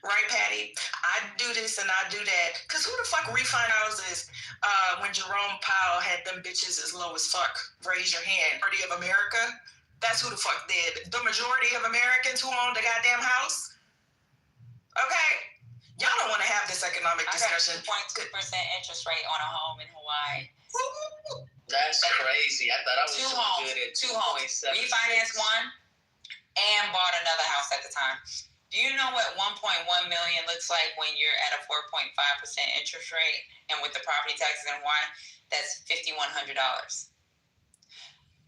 right, Patty? I do this and I do that. Because who the fuck refine houses when Jerome Powell had them bitches as low as fuck? Raise your hand. Majority of America? That's who the fuck did. The majority of Americans who own the goddamn house? Okay? Y'all don't want to have this economic discussion. I got 2.2% interest rate on a home in Hawaii. That's crazy. I thought I was doing good at 2.7. Refinanced one and bought another house at the time. Do you know what 1.1 million looks like when you're at a 4.5% interest rate? And with the property taxes in Hawaii, that's $5,100.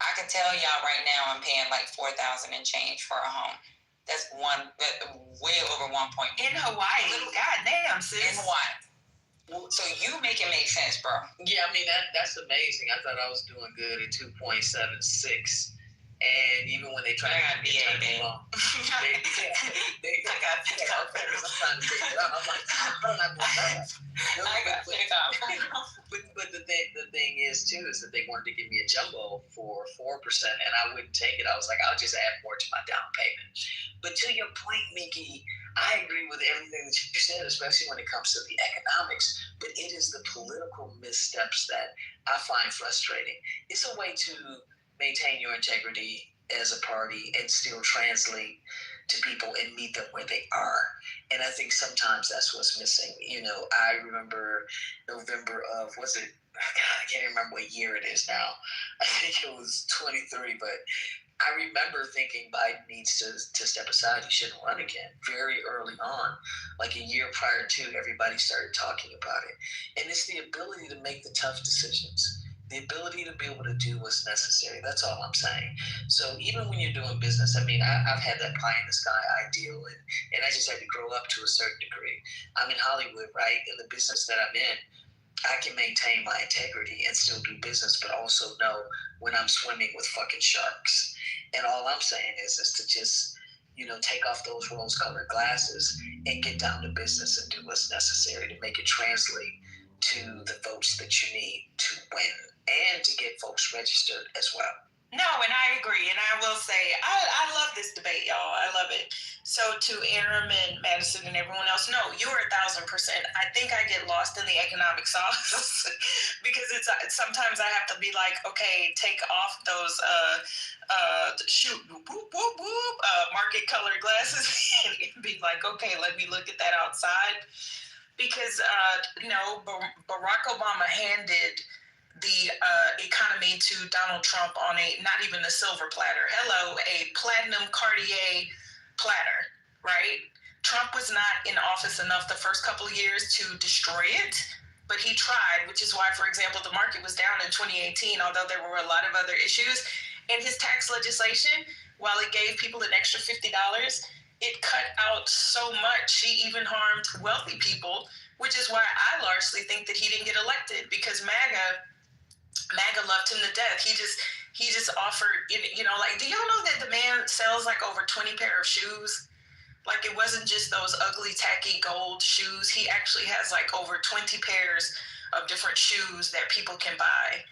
I can tell y'all right now I'm paying like $4,000 and change for a home. That's way over 1 point. In Hawaii. God damn, sis. In Hawaii. So you make it make sense, bro. Yeah, I mean, that's amazing. I thought I was doing good at 2.76. And even when they try to get me wrong, they got picked up. I'm trying to figure it out. I'm like, how did I go back? I got picked up. But the thing is, too, is that they wanted to give me a jumbo for 4%, and I wouldn't take it. I was like, I'll just add more to my down payment. But to your point, Mickey, I agree with everything that you said, especially when it comes to the economics. But it is the political missteps that I find frustrating. It's a way to maintain your integrity as a party and still translate to people and meet them where they are. And I think sometimes that's what's missing. You know, I remember November of, God, I can't remember what year it is now. I think it was 23, but I remember thinking Biden needs to step aside. He shouldn't run again. Very early on, like a year prior to, everybody started talking about it. And it's the ability to make the tough decisions. The ability to be able to do what's necessary. That's all I'm saying. So even when you're doing business, I mean, I've had that pie in the sky ideal, and I just had to grow up to a certain degree. I'm in Hollywood, right? In the business that I'm in, I can maintain my integrity and still do business, but also know when I'm swimming with fucking sharks. And all I'm saying is to just, you know, take off those rose-colored glasses and get down to business and do what's necessary to make it translate to the votes that you need to win and to get folks registered as well. No, and I agree. And I will say, I love this debate, y'all. I love it. So to Aram and Madison and everyone else, no, you're 1,000%. I think I get lost in the economic sauce because it's sometimes I have to be like, okay, take off those market colored glasses and be like, okay, let me look at that outside. Because, Barack Obama handed the economy to Donald Trump on not even a silver platter. Hello, a platinum Cartier platter, right? Trump was not in office enough the first couple of years to destroy it, but he tried, which is why, for example, the market was down in 2018, although there were a lot of other issues. And his tax legislation, while it gave people an extra $50, it cut out so much. He even harmed wealthy people, which is why I largely think that he didn't get elected, because MAGA loved him to death. He just offered, like, do y'all know that the man sells like over 20 pair of shoes? Like, it wasn't just those ugly, tacky gold shoes. He actually has like over 20 pairs of different shoes that people can buy.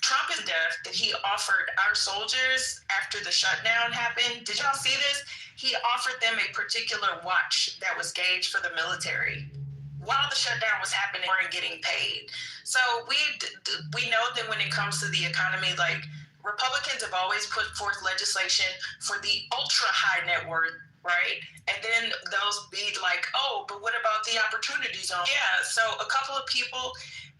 Trump is deaf that he offered our soldiers after the shutdown happened. Did y'all see this? He offered them a particular watch that was gauged for the military. while the shutdown was happening, weren't getting paid. So we know that when it comes to the economy, like Republicans have always put forth legislation for the ultra high net worth, right? And then those be like, oh, but what about the opportunity zone? Yeah, so a couple of people,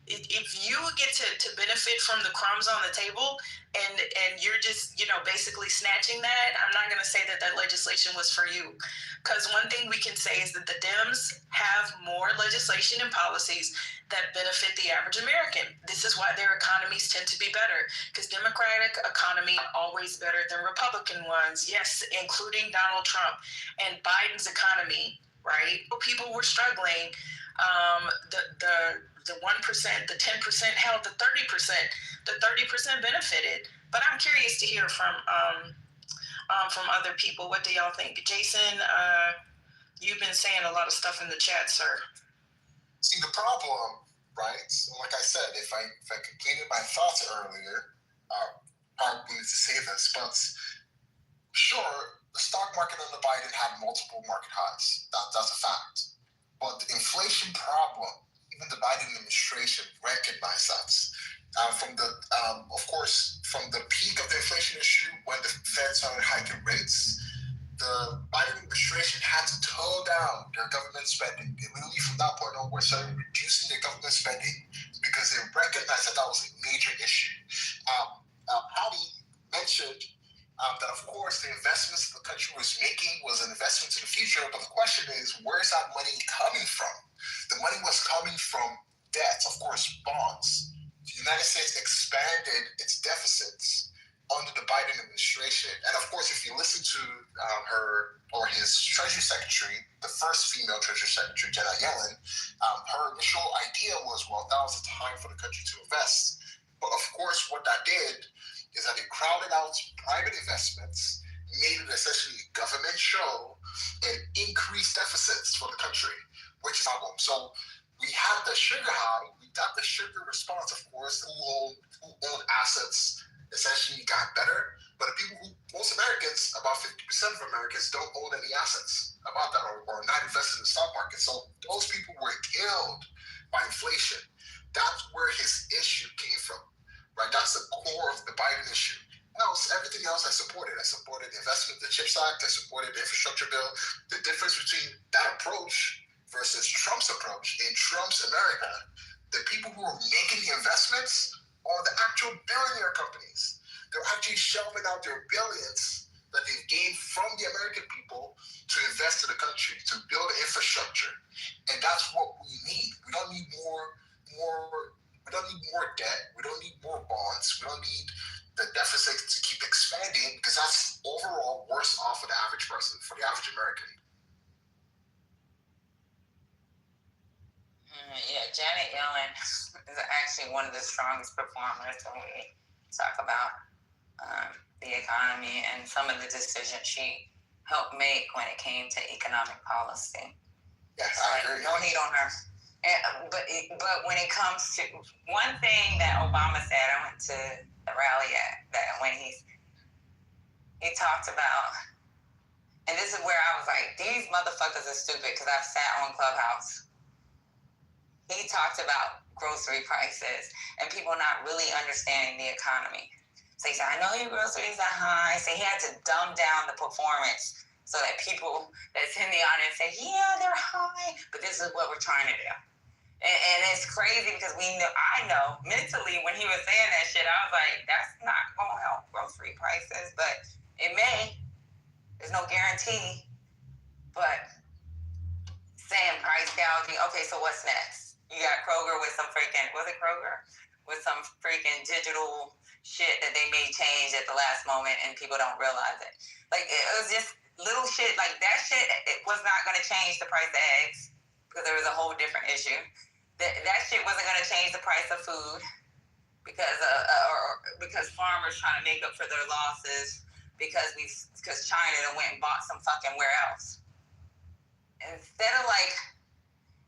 if you get to benefit from the crumbs on the table and you're just, basically snatching that, I'm not going to say that legislation was for you. Because one thing we can say is that the Dems have more legislation and policies that benefit the average American. This is why their economies tend to be better, because Democratic economy are always better than Republican ones. Yes, including Donald Trump and Biden's economy, right? People were struggling. The 1%, the 10% held the 30%. The 30% benefited. But I'm curious to hear from other people. What do y'all think? Jason, you've been saying a lot of stuff in the chat, sir. See, the problem, right? So like I said, if I completed my thoughts earlier, I wanted to say this, but sure, the stock market under Biden had multiple market highs. That's a fact. But the inflation problem, even the Biden administration recognized that. From the peak of the inflation issue, when the Fed started hiking rates, the Biden administration had to toe down their government spending. They literally, from that point onward, started reducing their government spending because they recognized that was a major issue. Patty mentioned that, of course, the investments the country was making was an investment in the future, but the question is, where's that money coming from? The money was coming from debt, of course, bonds. The United States expanded its deficits under the Biden administration. And of course, if you listen to her or his Treasury Secretary, the first female Treasury Secretary, Janet Yellen, her initial idea was, well, that was the time for the country to invest. But of course, what that did is that it crowded out private investments, made it essentially a government show, and increased deficits for the country, which is a problem. So we had the sugar high, we got the sugar response, of course, who owned assets essentially got better, but the people most Americans, about 50% of Americans, don't own any assets about that or not invested in the stock market. So those people were killed by inflation. That's where his issue came from, right? That's the core of the Biden issue. Everything else I supported. I supported the investment, the CHIPS Act, I supported the infrastructure bill. The difference between that approach versus Trump's approach, in Trump's America, the people who are making the investments are the actual billionaire companies. They're actually shelving out their billions that they've gained from the American people to invest in the country, to build infrastructure. And that's what we need. We don't need more debt. We don't need more bonds. We don't need the deficit to keep expanding, because that's overall worse off for the average person, for the average American. Yeah, Janet Yellen is actually one of the strongest performers when we talk about the economy and some of the decisions she helped make when it came to economic policy. Yes, I agree. No hate on her. But when it comes to one thing that Obama said, I went to the rally that when he talked about, and this is where I was like, these motherfuckers are stupid, because I've sat on Clubhouse. He talked about grocery prices and people not really understanding the economy. So he said, I know your groceries are high. So he had to dumb down the performance so that people that's in the audience say, yeah, they're high, but this is what we're trying to do. And it's crazy because I know mentally when he was saying that shit, I was like, that's not going to help grocery prices, but it may. There's no guarantee. But saying price gouging, okay, so what's next? You got Kroger with some freaking, was it Kroger? With some freaking digital shit that they may change at the last moment and people don't realize it. Like, it was just little shit, like that shit, it was not going to change the price of eggs because there was a whole different issue. That shit wasn't going to change the price of food because farmers trying to make up for their losses because China went and bought some fucking where else. Instead of like,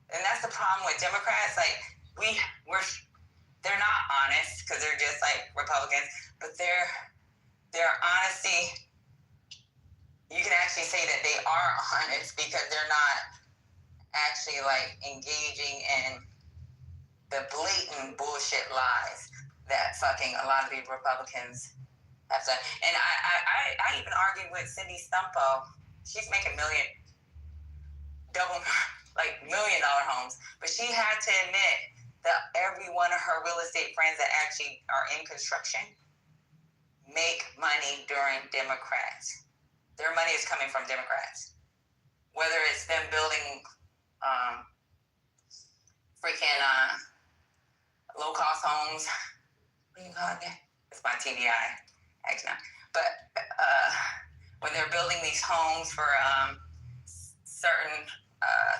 and that's the problem with Democrats, like they're not honest because they're just like Republicans, but their honesty, you can actually say that they are honest because they're not actually like engaging in the blatant bullshit lies that fucking a lot of these Republicans have done. And I even argued with Cindy Stumpo. She's making $1 million homes, but she had to admit that every one of her real estate friends that actually are in construction make money during Democrats. Their money is coming from Democrats. Whether it's them building freaking low-cost homes. What do you call it again? It's my TBI. Actually, but when they're building these homes for certain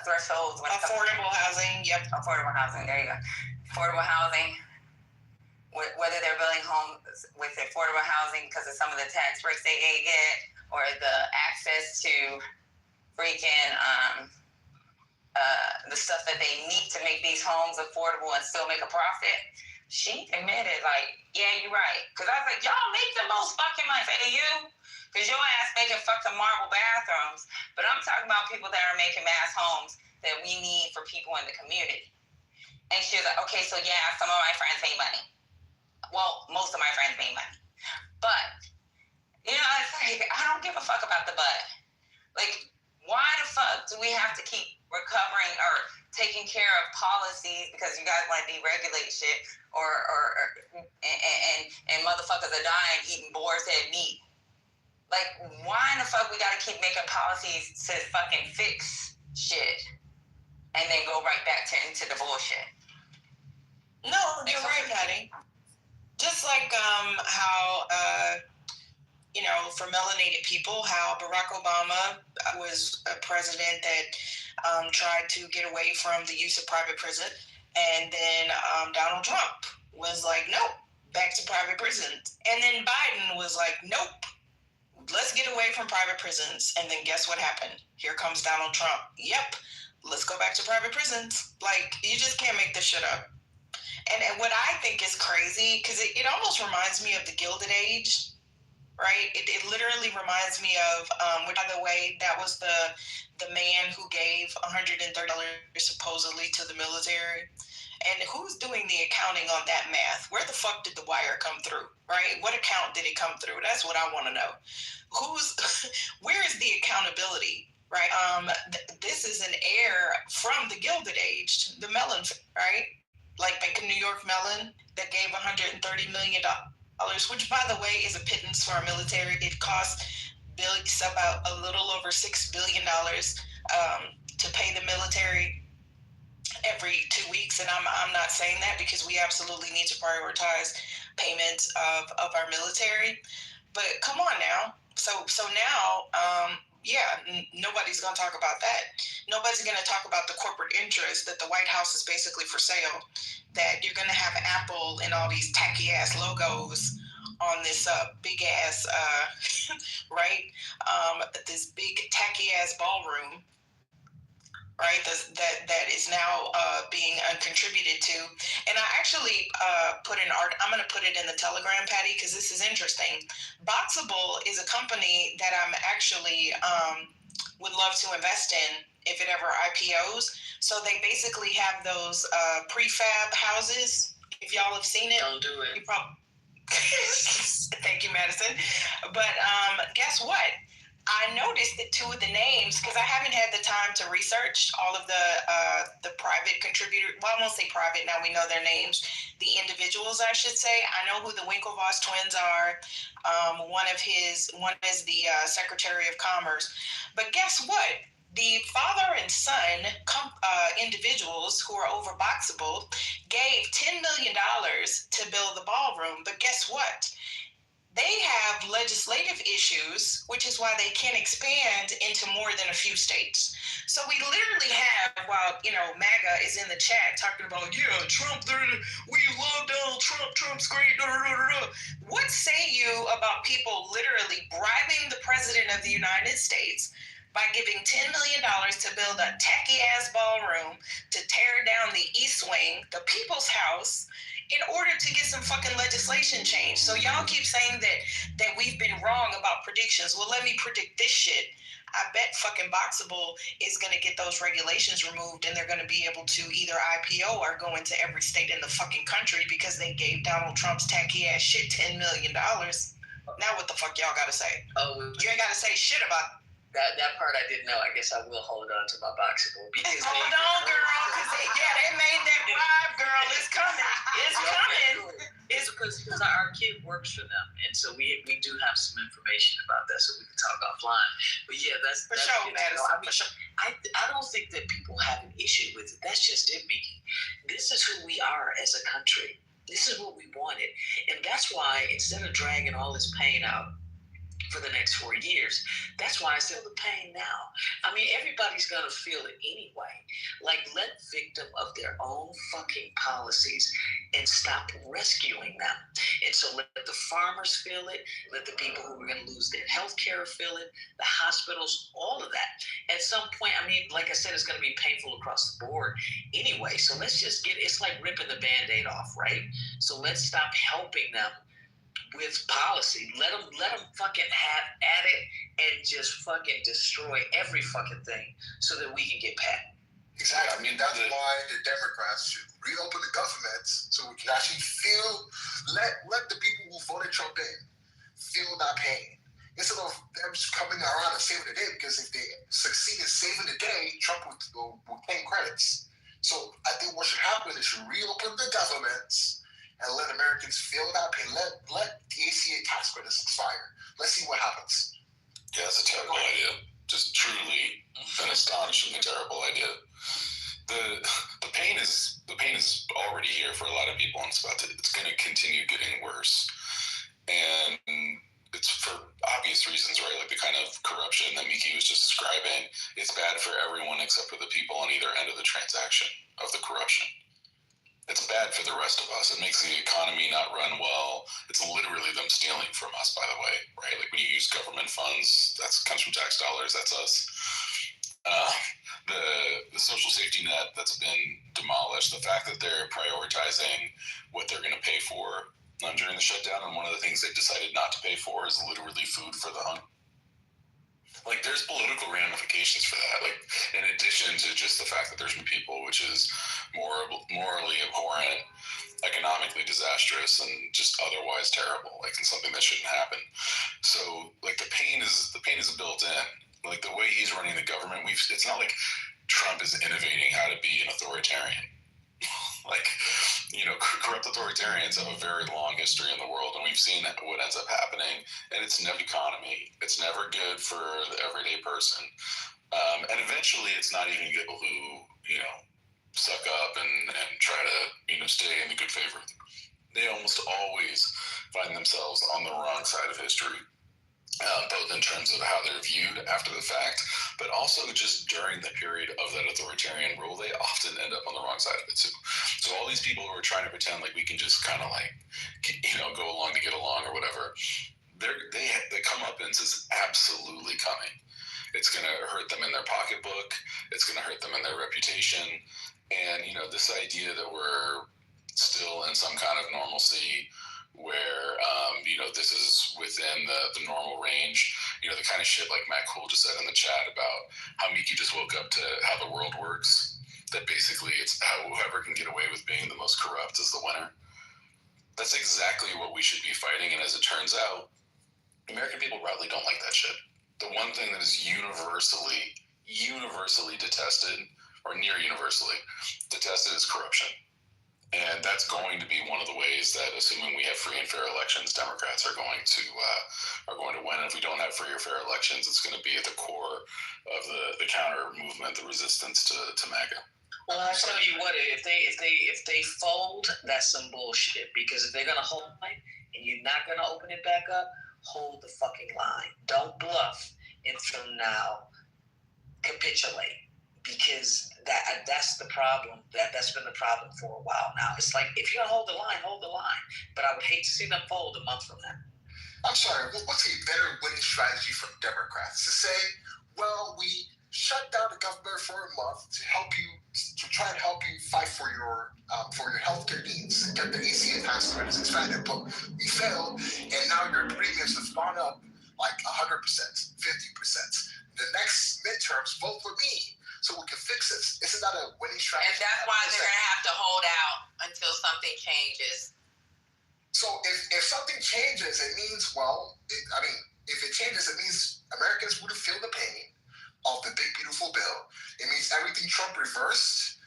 thresholds. Affordable housing. Yep. Affordable housing. There you go. Affordable housing. Whether they're building homes with affordable housing because of some of the tax breaks they get, or the access to freaking the stuff that they need to make these homes affordable and still make a profit. She admitted, like, yeah, you're right. Because I was like, y'all make the most fucking money. Hey, you? Because your ass making fucking marble bathrooms. But I'm talking about people that are making mass homes that we need for people in the community. And she was like, okay, so yeah, some of my friends make money. Well, most of my friends make money. But, you know, it's like, I don't give a fuck about the but. Like, why the fuck do we have to keep recovering or taking care of policies because you guys want to deregulate shit and motherfuckers are dying eating boar's head meat? Like, why in the fuck we gotta keep making policies to fucking fix shit and then go right back into the bullshit? No, you're right, Patty. Just like how you know, for melanated people, how Barack Obama was a president that tried to get away from the use of private prison, and then Donald Trump was like, nope, back to private prisons. And then Biden was like, nope, let's get away from private prisons. And then guess what happened? Here comes Donald Trump. Yep, let's go back to private prisons. Like, you just can't make this shit up. And what I think is crazy, because it almost reminds me of the Gilded Age, right? It literally reminds me of, which, by the way, that was the man who gave $130 supposedly to the military. And who's doing the accounting on that math? Where the fuck did the wire come through, right? What account did it come through? That's what I want to know. Where is the accountability, right? This is an heir from the Gilded Age, the Mellon, right? Like Bank of New York Mellon that gave $130 million, which, by the way, is a pittance for our military. It costs about a little over $6 billion to pay the military every 2 weeks. And I'm not saying that because we absolutely need to prioritize payments of our military. But come on now. So now, nobody's going to talk about that. Nobody's going to talk about the corporate interest that the White House is basically for sale, that you're going to have Apple and all these tacky ass logos on this big ass, right? This big tacky ass ballroom, right? That is now being contributed to. And I actually put an art. I'm going to put it in the Telegram, Patty, because this is interesting. Boxable is a company that I'm actually would love to invest in if it ever IPOs. So they basically have those prefab houses. If y'all have seen it, Don't do it. You probably. Thank you, Madison. But guess what? I noticed that two of the names, because I haven't had the time to research all of the private contributors. Well, I won't say private, now we know their names. The individuals, I should say. I know who the Winklevoss twins are. One is the Secretary of Commerce. But guess what? The father and son individuals who are over Boxable gave $10 million to build the ballroom. But guess what? They have legislative issues, which is why they can't expand into more than a few states. So we literally have, while, MAGA is in the chat talking about, yeah, Trump, we love Donald Trump, Trump's great, da, da, da, da. What say you about people literally bribing the president of the United States by giving $10 million to build a tacky-ass ballroom to tear down the East Wing, the People's House, in order to get some fucking legislation changed? So y'all keep saying that we've been wrong about predictions. Well, let me predict this shit. I bet fucking Boxable is going to get those regulations removed, and they're going to be able to either IPO or go into every state in the fucking country because they gave Donald Trump's tacky ass shit $10 million. Now what the fuck y'all got to say? Oh, you ain't got to say shit about that part I didn't know. I guess I will hold on to my Boxable because hold on, girl, because they made that vibe, girl. It's coming. It's coming. It's because our kid works for them, and so we do have some information about that, so we can talk offline. But yeah, that's for sure, Madison. For sure. I don't think that people have an issue with it. That's just it, Mickey. This is who we are as a country. This is what we wanted, and that's why instead of dragging all this pain out for the next 4 years, that's why I feel the pain now. I mean, everybody's gonna feel it anyway. Like, let victim of their own fucking policies and stop rescuing them. And so let the farmers feel it, let the people who are gonna lose their health care feel it, the hospitals, all of that. At some point, I mean, like I said, it's gonna be painful across the board anyway. So let's just it's like ripping the Band-Aid off, right? So let's stop helping them with policy. Let them fucking have at it and just fucking destroy every fucking thing so that we can get past. Exactly. I mean, that's why the Democrats should reopen the government so we can actually let the people who voted Trump in feel that pain. Instead of them just coming around and saving the day, because if they succeed in saving the day, Trump would claim credits. So I think what should happen is reopen the government and let Americans feel that pain. Let the ACA tax credits expire. Let's see what happens. Yeah, that's a terrible idea. Just truly an astonishingly terrible idea. The pain is already here for a lot of people, and it's going to continue getting worse. And it's for obvious reasons, right? Like the kind of corruption that Miki was just describing. It's bad for everyone except for the people on either end of the transaction of the corruption. It's bad for the rest of us. It makes the economy not run well. It's literally them stealing from us, by the way, right? Like when you use government funds, that comes from tax dollars. That's us. The social safety net that's been demolished, the fact that they're prioritizing what they're going to pay for during the shutdown, and one of the things they decided not to pay for is literally food for the hungry. Like, there's political ramifications for that. Like, in addition to just the fact that there's people, which is morally abhorrent, economically disastrous, and just otherwise terrible. Like, it's something that shouldn't happen. So, like, the pain is built in. Like, the way he's running the government, it's not like Trump is innovating how to be an authoritarian. Like, you know, corrupt authoritarians have a very long history in the world, and we've seen what ends up happening. And it's never economy. It's never good for the everyday person. And eventually, it's not even people who, you know, suck up and try to, you know, stay in the good favor. They almost always find themselves on the wrong side of history. Both in terms of how they're viewed after the fact, but also just during the period of that authoritarian rule, they often end up on the wrong side of it too. So all these people who are trying to pretend like we can just kind of like, you know, go along to get along or whatever, they comeuppance is absolutely coming. It's going to hurt them in their pocketbook. It's going to hurt them in their reputation. And, you know, this idea that we're still in some kind of normalcy where, you know, this is within the normal range, you know, the kind of shit like Matt Cool just said in the chat about how Miki just woke up to how the world works, that basically it's how whoever can get away with being the most corrupt is the winner. That's exactly what we should be fighting. And as it turns out, American people probably don't like that shit. The one thing that is universally detested, or near universally detested, is corruption. And that's going to be one of the ways that, assuming we have free and fair elections, Democrats are going to win. And if we don't have free or fair elections, it's going to be at the core of the counter movement, the resistance to MAGA. Well, I'll tell you what, if they fold, that's some bullshit. Because if they're going to hold it and you're not going to open it back up, hold the fucking line. Don't bluff. And from now, capitulate. Because that's the problem. That's been the problem for a while now. It's like, if you're going to hold the line. But I would hate to see them fold a month from now. I'm sorry, what's a better winning strategy for Democrats? To say, well, we shut down the government for a month to try and help you fight for your healthcare needs and get the ACA tax credits expanded, but we failed, and now your premiums have gone up like 100%, 50%. the next midterms, vote for me so we can fix this. Isn't that a winning strategy? And that's why they're going to have to hold out until something changes. So if something changes, it means, if it changes, it means Americans wouldn't feel the pain of the big, beautiful bill. It means everything Trump reversed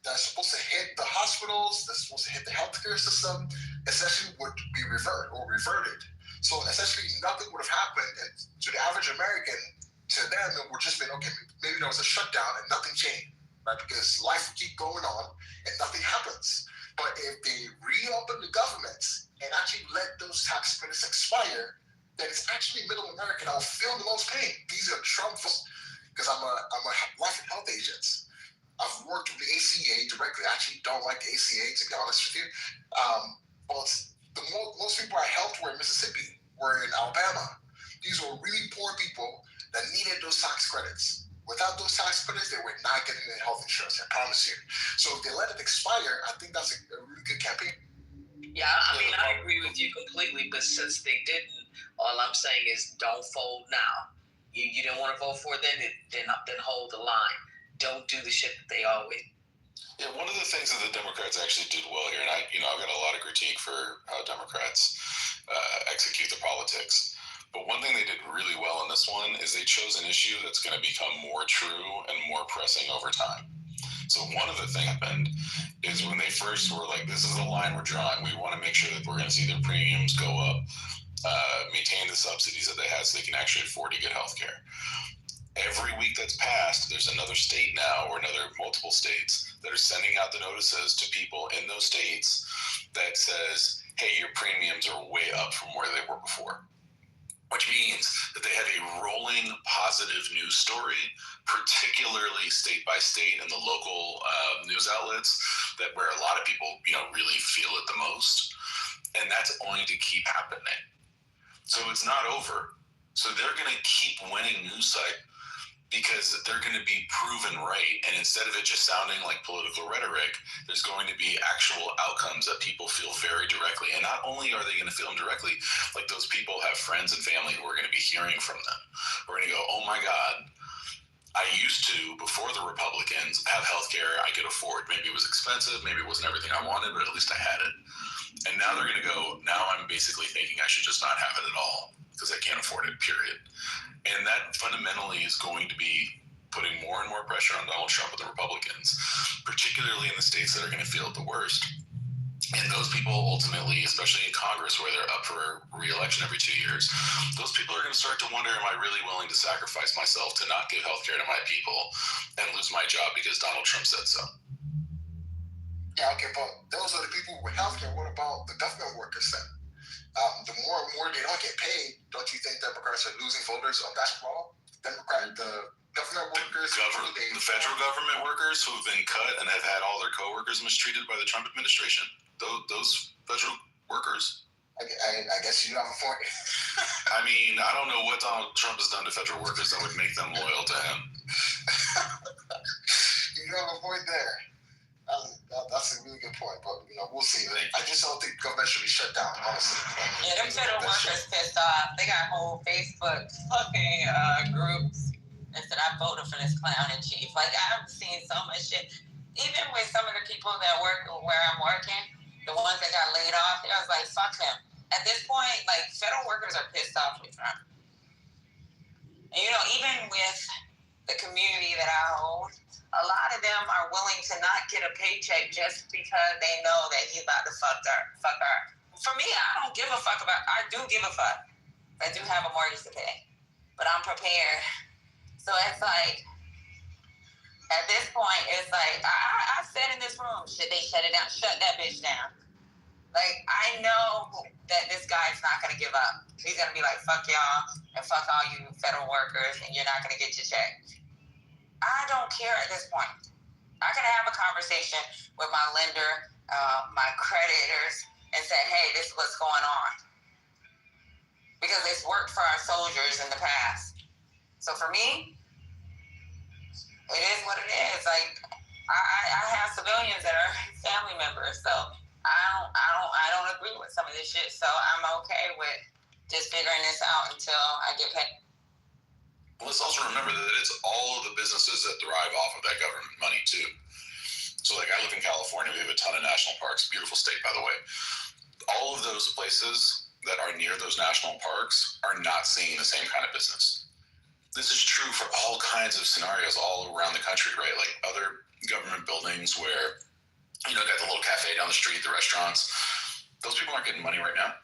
that's supposed to hit the hospitals, that's supposed to hit the healthcare system, essentially would be reverted. So essentially nothing would have happened. And to the average American, to them, it would just been, okay, maybe there was a shutdown and nothing changed, right? Because life would keep going on and nothing happens. But if they reopen the government and actually let those tax credits expire, then it's actually middle America that will feel the most pain. These are Trump, because I'm a life and health agent. I've worked with the ACA directly. I actually don't like the ACA, to be honest with you. But most people I helped were in Mississippi, were in Alabama. These were really poor people that needed those tax credits. Without those tax credits, they were not getting their health insurance, I promise you. So if they let it expire, I think that's a really good campaign. Yeah, I mean, I agree with you completely, but since they didn't, all I'm saying is don't fold now. You don't want to vote for it, then hold the line. Don't do the shit that they always. Yeah, one of the things that the Democrats actually did well here, and I've got a lot of critique for how Democrats execute the politics. But one thing they did really well in this one is they chose an issue that's going to become more true and more pressing over time. So one of the things that happened is when they first were like, this is the line we're drawing. We want to make sure that we're going to see their premiums go up, maintain the subsidies that they had so they can actually afford to get health care. Every week that's passed, there's another state now or multiple states that are sending out the notices to people in those states that says, hey, your premiums are way up from where they were before. Which means that they have a rolling positive news story, particularly state by state and the local news outlets where a lot of people, really feel it the most. And that's going to keep happening. So it's not over. So they're going to keep winning news cycles because they're going to be proven right. And instead of it just sounding like political rhetoric, there's going to be actual outcomes that people feel very directly. And not only are they going to feel them directly, like those people have friends and family who are going to be hearing from them. We're going to go, oh my God, I used to, before the Republicans, have healthcare I could afford. Maybe it was expensive, maybe it wasn't everything I wanted, but at least I had it. And now they're going to go, now I'm basically thinking I should just not have it at all because I can't afford it, period. And that fundamentally is going to be putting more and more pressure on Donald Trump and the Republicans, particularly in the states that are going to feel it the worst. And those people ultimately, especially in Congress where they're up for re-election every 2 years, those people are going to start to wonder, am I really willing to sacrifice myself to not give health care to my people and lose my job because Donald Trump said so? Yeah, okay, but those are the people with health care. What about the government workers then? The more and more they don't get paid, don't you think Democrats are losing voters on that law? The government workers, the federal government workers who've been cut and have had all their coworkers mistreated by the Trump administration, those federal workers. I guess you have a point. I mean, I don't know what Donald Trump has done to federal workers that would make them loyal to him. You have a point there. That's a really good point, but we'll see. I just don't think government should be shut down, honestly. Yeah, them federal workers pissed off. They got whole Facebook fucking groups that said, I voted for this clown in chief. Like, I've seen so much shit. Even with some of the people that work where I'm working, the ones that got laid off, I was like, fuck them. At this point, like, federal workers are pissed off with Trump. And, even with the community that I hold, a lot of them are willing to not get a paycheck just because they know that he's about to fuck her. For me, I don't give a fuck I do give a fuck. I do have a mortgage to pay, but I'm prepared. So it's like, at this point, it's like, I said in this room, should they shut it down? Shut that bitch down. Like, I know that this guy's not going to give up. He's going to be like, fuck y'all and fuck all you federal workers and you're not going to get your check. I don't care at this point. I can have a conversation with my lender, my creditors, and say, hey, this is what's going on. Because it's worked for our soldiers in the past. So for me, it is what it is. Like, I have civilians that are family members, so I don't agree with some of this shit. So I'm okay with just figuring this out until I get paid. let's also remember that it's all of the businesses that derive off of that government money too. So like I live in California, we have a ton of national parks, beautiful state by the way. All of those places that are near those national parks are not seeing the same kind of business. This is true for all kinds of scenarios all around the country, right? Like other government buildings where, you know, got the little cafe down the street, the restaurants, those people aren't getting money right now.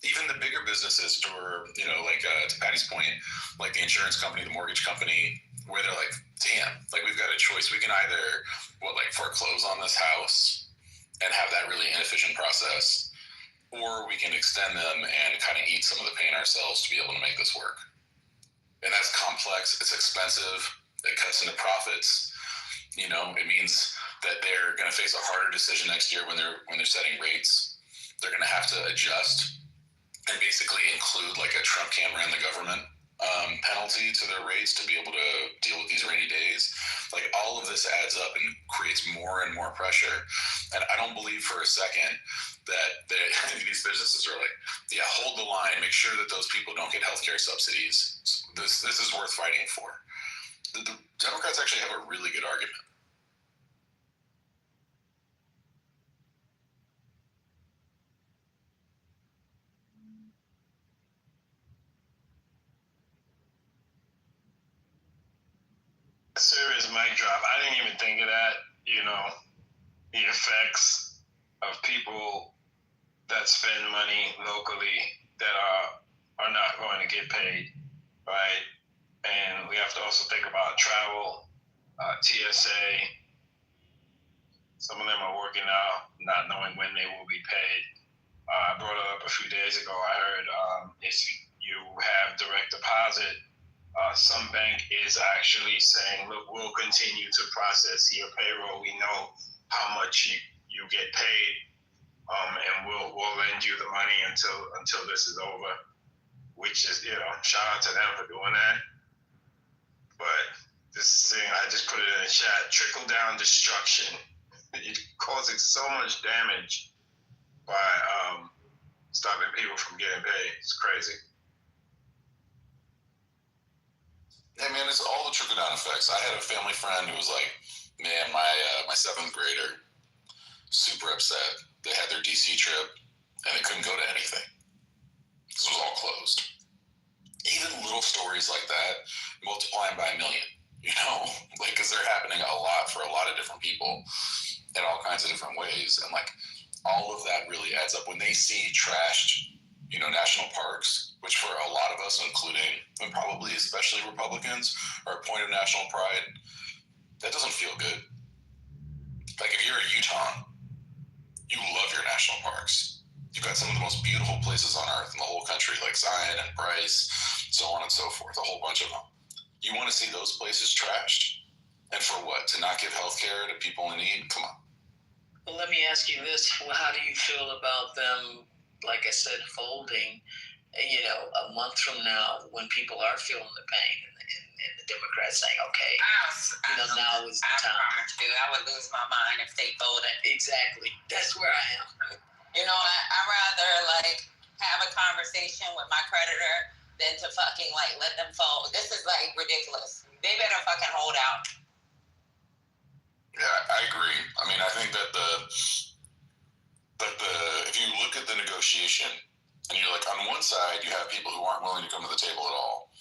Even the bigger businesses, or, you know, like to Patty's point, like the insurance company, the mortgage company, where they're like, damn, like we've got a choice. We can either, foreclose on this house and have that really inefficient process, or we can extend them and kind of eat some of the pain ourselves to be able to make this work. And that's complex. It's expensive. It cuts into profits. You know, it means that they're going to face a harder decision next year when they're setting rates. They're going to have to adjust and basically include like a Trump can't run the government penalty to their rates to be able to deal with these rainy days. Like all of this adds up and creates more and more pressure. And I don't believe for a second that these businesses are like, yeah, hold the line, make sure that those people don't get healthcare subsidies. This is worth fighting for. The Democrats actually have a really good argument. Serious mic drop. I didn't even think of that, you know, the effects of people that spend money locally that are not going to get paid, right? And we have to also think about travel, TSA. Some of them are working out, not knowing when they will be paid. I brought it up a few days ago. I heard if you have direct deposit, some bank is actually saying, look, we'll continue to process your payroll. We know how much you get paid, and we'll lend you the money until this is over, which is, you know, shout out to them for doing that. But this thing, I just put it in the chat, trickle down destruction. It's causing so much damage by stopping people from getting paid. It's crazy. Yeah, man, it's all the trickle down effects. I had a family friend who was like, man, my seventh grader, super upset. They had their DC trip and they couldn't go to anything. This was all closed. Even little stories like that, multiplying by a million, you know, like, because they're happening a lot for a lot of different people in all kinds of different ways. And like, all of that really adds up when they see trashed, you know, national parks, which for a lot of us, including, and probably especially Republicans, are a point of national pride. That doesn't feel good. Like if you're a Utah, you love your national parks. You've got some of the most beautiful places on earth in the whole country, like Zion and Bryce, so on and so forth, a whole bunch of them. You want to see those places trashed? And for what? To not give health care to people in need? Come on. Well, let me ask you this. How do you feel about them, like I said, folding, you know, a month from now when people are feeling the pain and the Democrats saying, okay, you know, now is the time. I would lose my mind if they folded. Exactly. That's where I am. You know, I'd rather like have a conversation with my creditor than to fucking like let them fold. This is like ridiculous. They better fucking hold out. Yeah, I agree. I mean, I think that if you look at the negotiation and you're like, on one side, you have people who aren't willing to come to the table at all.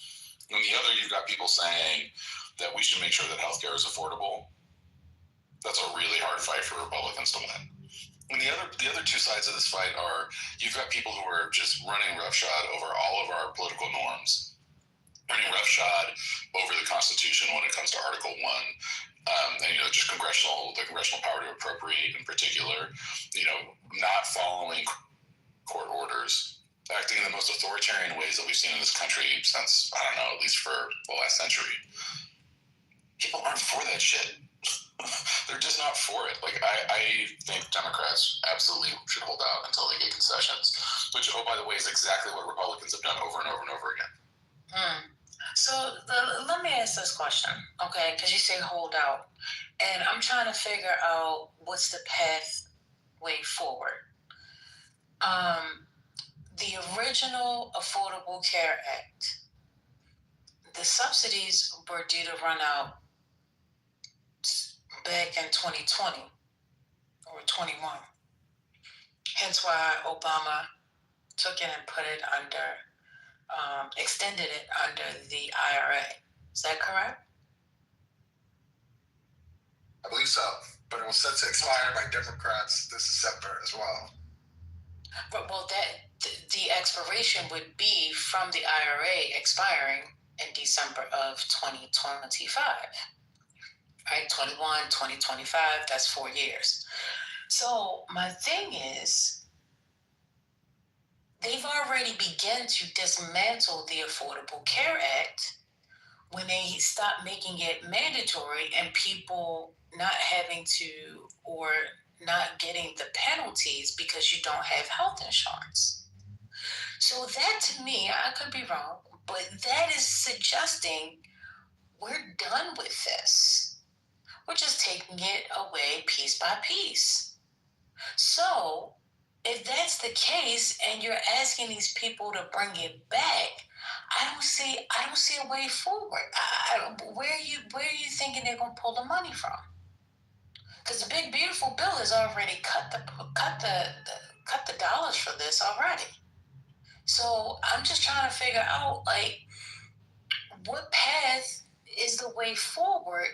On the other, you've got people saying that we should make sure that healthcare is affordable. That's a really hard fight for Republicans to win. And the other two sides of this fight are, you've got people who are just running roughshod over all of our political norms, running roughshod over the Constitution when it comes to Article 1. And, you know, just the congressional power to appropriate in particular, you know, not following court orders, acting in the most authoritarian ways that we've seen in this country since, I don't know, at least for the last century. People aren't for that shit. They're just not for it. Like, I think Democrats absolutely should hold out until they get concessions, which, oh, by the way, is exactly what Republicans have done over and over and over again. So let me ask this question, okay? Because you say hold out, and I'm trying to figure out what's the pathway forward. The original Affordable Care Act the subsidies were due to run out back in 2020 or 21. Hence why Obama took it and put it under, extended it under the IRA. Is that correct? I believe so, but it was set to expire by Democrats this December as well. But, well, the expiration would be from the IRA expiring in December of 2025. Right, 21, 2025, that's 4 years. So my thing is, they've already begun to dismantle the Affordable Care Act when they stop making it mandatory and people not having to or not getting the penalties because you don't have health insurance. So that, to me, I could be wrong, but that is suggesting we're done with this. We're just taking it away piece by piece. So if that's the case and you're asking these people to bring it back, I don't see a way forward. Where are you thinking they're gonna pull the money from? Because the big beautiful bill has already cut the dollars for this already. So I'm just trying to figure out, like, what path is the way forward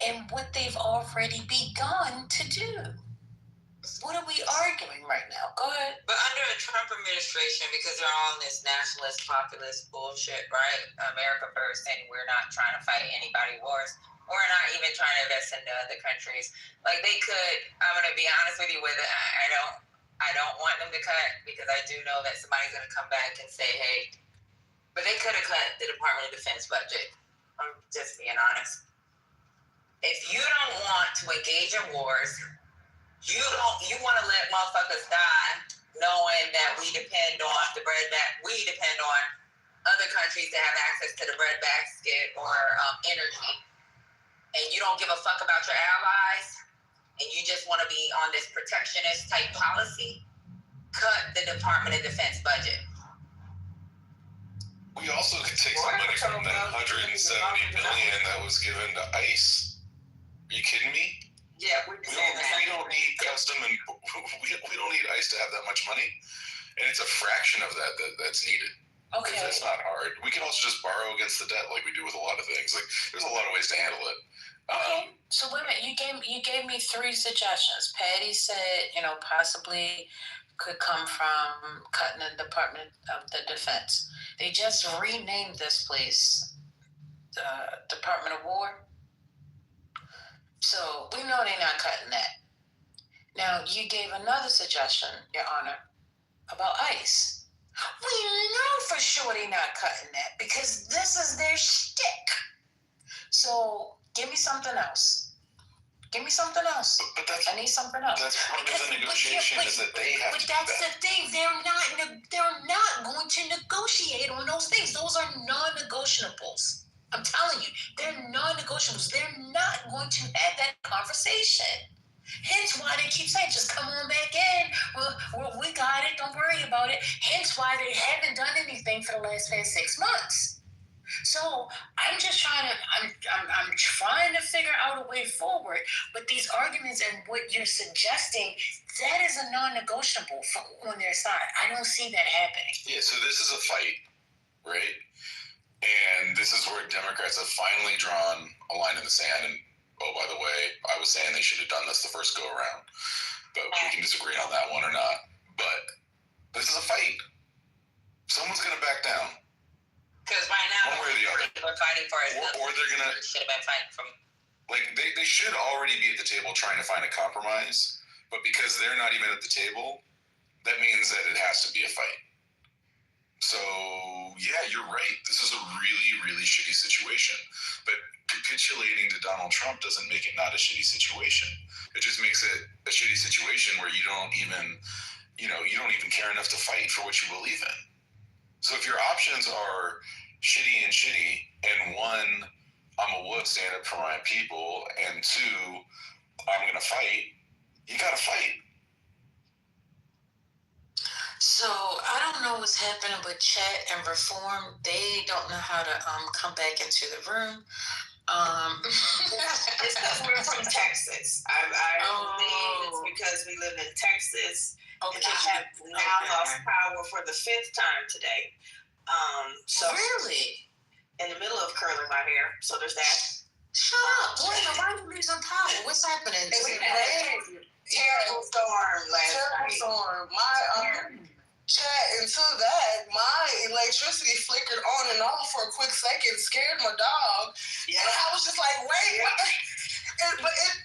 and what they've already begun to do. What are we arguing right now? Go ahead. But under a Trump administration, because they're all in this nationalist, populist bullshit, right? America first, and we're not trying to fight anybody wars. We're not even trying to invest into other countries. Like, they could, I'm going to be honest with you with it, I don't want them to cut, because I do know that somebody's going to come back and say, hey, but they could have cut the Department of Defense budget. I'm just being honest. If you don't want to engage in wars, you want to let motherfuckers die, knowing that we depend on other countries to have access to the breadbasket or energy, and you don't give a fuck about your allies, and you just want to be on this protectionist type policy, cut the Department of Defense budget. We also could take some money from that $170 billion that was given to ICE. Are you kidding me? Yeah, we don't need custom, and we don't need ICE to have that much money, and it's a fraction of that's needed. Okay, it's not hard. We can also just borrow against the debt, like we do with a lot of things. Like, there's a lot of ways to handle it. Okay, so wait a minute. You gave me 3 suggestions. Patty said, possibly could come from cutting the Department of the Defense. They just renamed this place the Department of War. So we know they're not cutting that. Now, you gave another suggestion, Your Honor, about ICE. We know for sure they're not cutting that because this is their shtick. So give me something else. Give me something else. But I need something else. That's part of the negotiation is that they have to do that. But that's the thing. They're not going to negotiate on those things. Those are non-negotiables. I'm telling you, they're non-negotiables. They're not going to have that conversation. Hence why they keep saying, just come on back in. Well, we got it. Don't worry about it. Hence why they haven't done anything for the last 6 months. So I'm just trying to figure out a way forward. But these arguments and what you're suggesting, that is a non-negotiable on their side. I don't see that happening. Yeah, so this is a fight, right? And this is where Democrats have finally drawn a line in the sand. And, oh, by the way, I was saying they should have done this the first go around. But we can disagree on that one or not. But this is a fight. Someone's going to back down. Because right now, one way or the other. We're fighting for it. Or they're going to... should have been fighting from... Like, they should already be at the table trying to find a compromise. But because they're not even at the table, that means that it has to be a fight. So, yeah, you're right. This is a really, really shitty situation. But capitulating to Donald Trump doesn't make it not a shitty situation. It just makes it a shitty situation where you don't even care enough to fight for what you believe in. So if your options are shitty and 1, I'm a wood, stand up for my people, and 2, I'm going to fight, you got to fight. So I don't know what's happening with chat and reform. They don't know how to come back into the room. It's because we're from Texas. I believe it's because we live in Texas. Okay. And I have now lost power for the 5th time today. So really? In the middle of curling my hair. So there's that. Shut up, boy. Why are you losing power? What's happening? Terrible storm last night. Storm. Chat into that, my electricity flickered on and off for a quick second, scared my dog. Yeah. And I was just like, wait.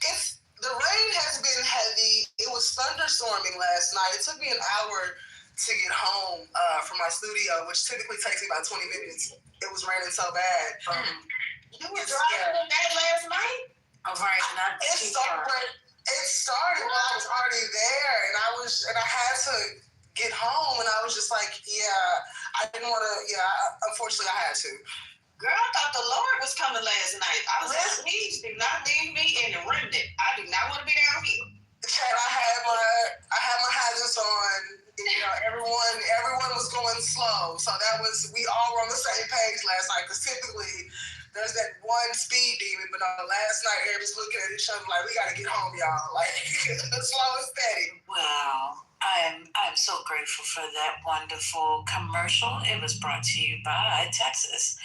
It's the rain has been heavy. It was thunderstorming last night. It took me an hour to get home from my studio, which typically takes me about 20 minutes. It was raining so bad. You were driving that last night? Oh, right. It started while I was already there, and I had to get home, and I was just like, I didn't want to, unfortunately I had to. Girl, I thought the Lord was coming last night. I was like, please do not leave me in the remnant. I do not want to be down here. Chad, I had my hazards on. You know, everyone was going slow. So we all were on the same page last night, because typically there's that one speed demon, but last night everybody's looking at each other like, we got to get home, y'all. Like, slow and steady. Wow. I'm so grateful for that wonderful commercial. It was brought to you by Texas.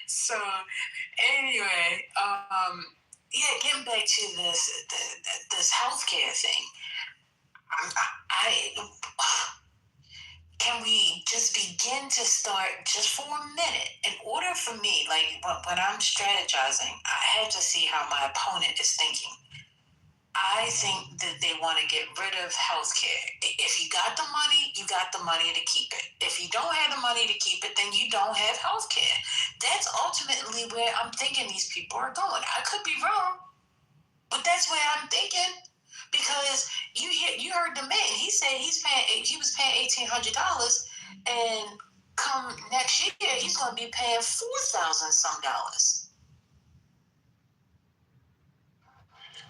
So anyway, getting back to this healthcare thing. Can we just begin to start just for a minute? In order for me, like when I'm strategizing, I have to see how my opponent is thinking. I think that they want to get rid of healthcare. If you got the money, you got the money to keep it. If you don't have the money to keep it, then you don't have healthcare. That's ultimately where I'm thinking these people are going. I could be wrong, but that's where I'm thinking. Because you heard the man. He said he was paying $1,800, and come next year he's going to be paying $4,000 some dollars.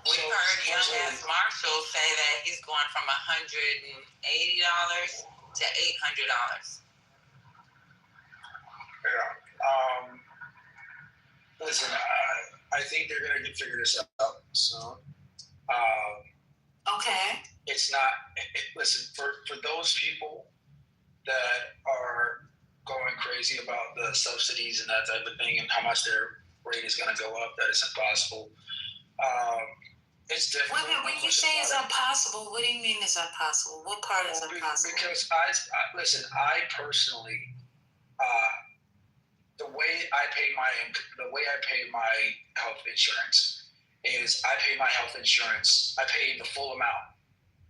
We heard young ass Marshall say that he's going from $180 to $800. Yeah. Listen, I think they're gonna figure this out soon. Okay. It's not. Listen, for those people that are going crazy about the subsidies and that type of thing, and how much their rate is going to go up, that it's impossible. It's difficult. When you say it's impossible, what do you mean it's impossible? What part is impossible? Because I personally, the way I pay my health insurance is I pay my health insurance. I pay the full amount,